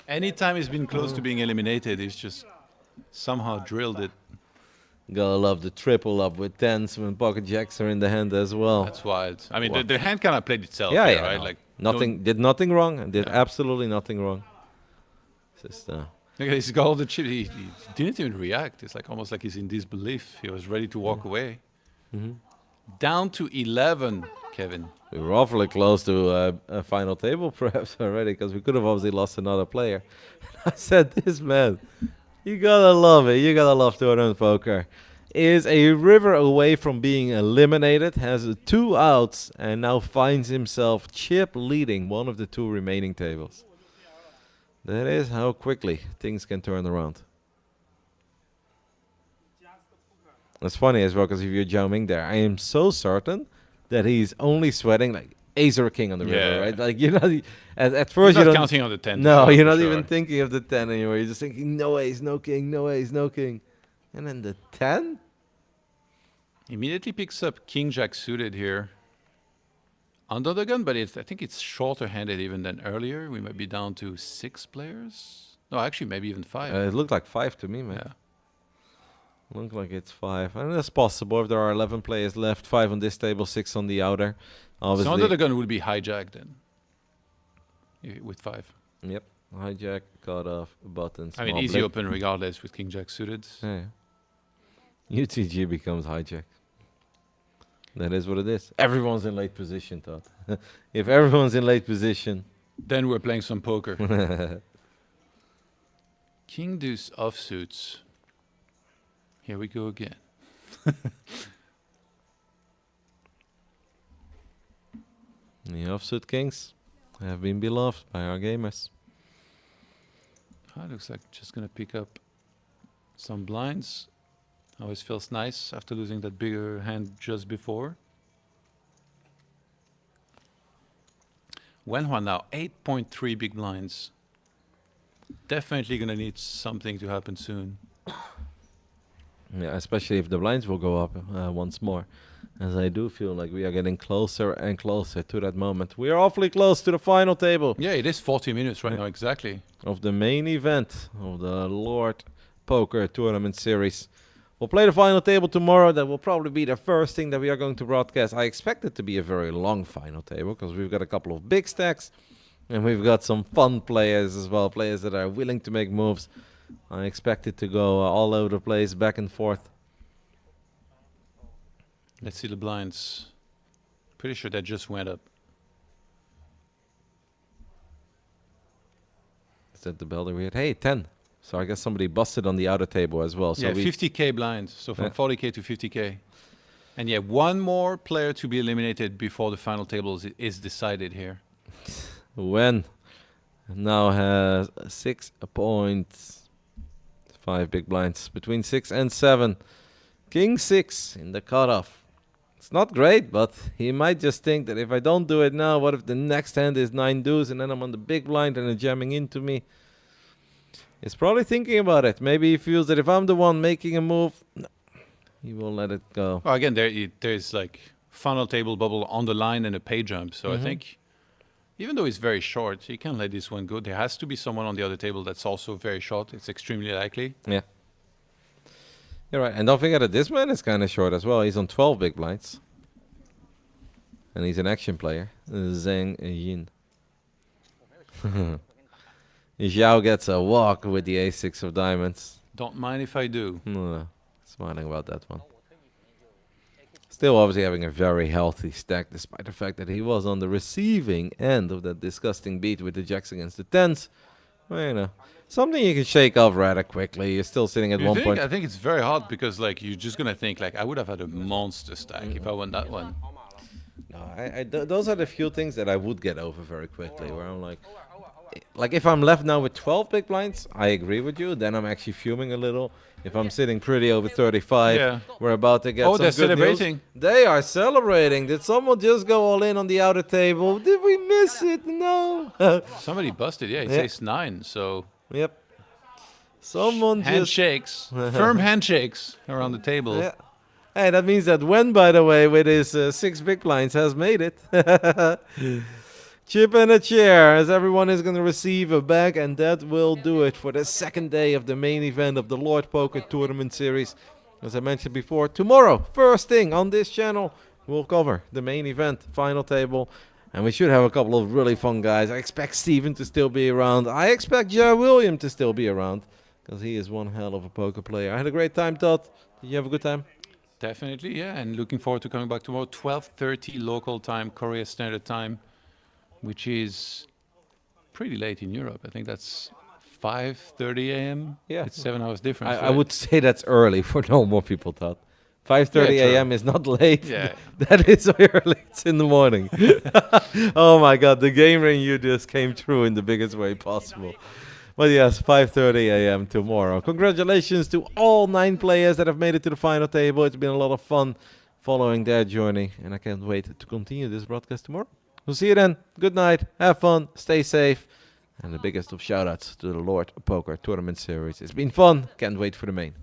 Anytime he's been close to being eliminated, he's just somehow drilled it. Gotta love the triple up with 10s when pocket jacks are in the hand as well. That's wild. I mean, Wow. the hand kind of played itself Yeah, here, yeah, right? no. Like Nothing, did nothing wrong and did Yeah. absolutely nothing wrong. Just, Look at he's got all the chip. He didn't even react. It's like almost like he's in disbelief. He was ready to walk away. Down to 11, Kevin. we were awfully close to a final table perhaps already because we could have obviously lost another player. I said, this man, you gotta love it. You gotta love tournament poker. Is a river away from being eliminated, has 2 outs, and now finds himself chip leading one of the 2 remaining tables. That is how quickly things can turn around. That's funny as well, because if you're Jiao there, I am so certain that he's only sweating like ace or king on the river, Yeah. right? Like you're not at He's first you not don't counting on the 10. no, for you're not sure. even thinking of the 10 anymore. You're just thinking no ace, no king, no ace, no king, and then the 10. Immediately picks up King Jack suited here. Under the gun, but I think it's shorter handed even than earlier. We might be down to 6 players. No, actually, maybe even 5. It looked like 5 to me, man. Yeah. Looked like it's 5, and that's possible if there are 11 players left. 5 on this table, 6 on the outer. So Obviously, under the gun would be hijacked then. With 5. yep. Hijack, cut off, button. I mean, small easy blip. open regardless with King Jack suited. Yeah. UTG becomes hijack. That is what it is. Everyone's in late position, Todd. If everyone's in late position, Then we're playing some poker. King Deuce offsuits. Here we go again. the offsuit kings have been beloved by our gamers. Looks like just gonna pick up some blinds. Always feels nice after losing that bigger hand just before. Wenhua now 8.3 big blinds. Definitely gonna need something to happen soon. Yeah, especially if the blinds will go up once more. As I do feel like we are getting closer and closer to that moment. We are awfully close to the final table Yeah, it is 40 minutes right now, exactly. of the main event of the Lord Poker Tournament Series. We'll play the final table tomorrow. That will probably be the first thing that we are going to broadcast. I expect it to be a very long final table because we've got a couple of big stacks and we've got some fun players as well, players that are willing to make moves. I expect it to go all over the place, back and forth. Let's see the blinds. Pretty sure that just went up. Said the builder we had, hey, 10. So I guess somebody busted on the outer table as well. So yeah, we 50k blinds. So from Yeah. 40k to 50k. And yeah, one more player to be eliminated before the final table is decided here. Wen now has 6.5 big blinds between 6 and 7. King 6 in the cutoff. It's not great, but he might just think that if I don't do it now, what if the next hand is 9 deuce and then I'm on the big blind and they're jamming into me? He's probably thinking about it. Maybe he feels that if I'm the one making a move, no, he will let it go. Well, again, there's like final table bubble on the line and a pay jump. So I think even though it's very short, he can't let this one go. There has to be someone on the other table that's also very short. It's extremely likely. Yeah. You're right. And don't forget that this man is kind of short as well. He's on 12 big blinds. And he's an action player. Zhang Yin. Zhao gets a walk with the a6 of diamonds. Don't mind if I do. Smiling about that one. Still obviously having a very healthy stack, despite the fact that he was on the receiving end of that disgusting beat with the jacks against the tens. Well, you know, something you can shake off rather quickly. You're still sitting at You 1 think? point. I think it's very hard because like you're just gonna think like I would have had a monster stack if I won that one. No, those are the few things that I would get over very quickly. Where I'm like if I'm left now with 12 big blinds, I agree with you. Then I'm actually fuming a little. If I'm sitting pretty over 35, Yeah. we're about to get Oh, some they're good news. celebrating. They are celebrating. Did someone just go all in on the outer table? Did we miss it? No. Somebody busted. Yeah, it Yeah. says 9. So Yep. Someone just. handshakes, firm handshakes around the table. Yeah. Hey, that means that Wen, by the way, with his 6 big blinds, has made it. Chip and a chair, as everyone is going to receive a bag, and that will do it for the second day of the main event of the Lord Poker Tournament Series. As I mentioned before, tomorrow, first thing on this channel, we'll cover the main event, final table, and we should have a couple of really fun guys. I expect Steven to still be around. I expect Jer William to still be around, because he is one hell of a poker player. I had a great time, Todd. Did you have a good time? Definitely, yeah. And looking forward to coming back tomorrow, 12:30 local time, Korea Standard Time, which is pretty late in Europe. I think that's 5:30 a.m. Yeah. It's 7 hours difference. I would say that's early for normal people, Todd. 5:30 Yeah, true. a.m. is not late. Yeah. That is early. It's in the morning. Oh my God, the gamer in you just came through in the biggest way possible. But yes, 5:30 a.m. tomorrow. Congratulations to all 9 players that have made it to the final table. It's been a lot of fun following their journey, and I can't wait to continue this broadcast tomorrow. We'll see you then. Good night. Have fun. Stay safe. And the biggest of shout-outs to the Lord Poker Tournament Series. It's been fun. Can't wait for the main.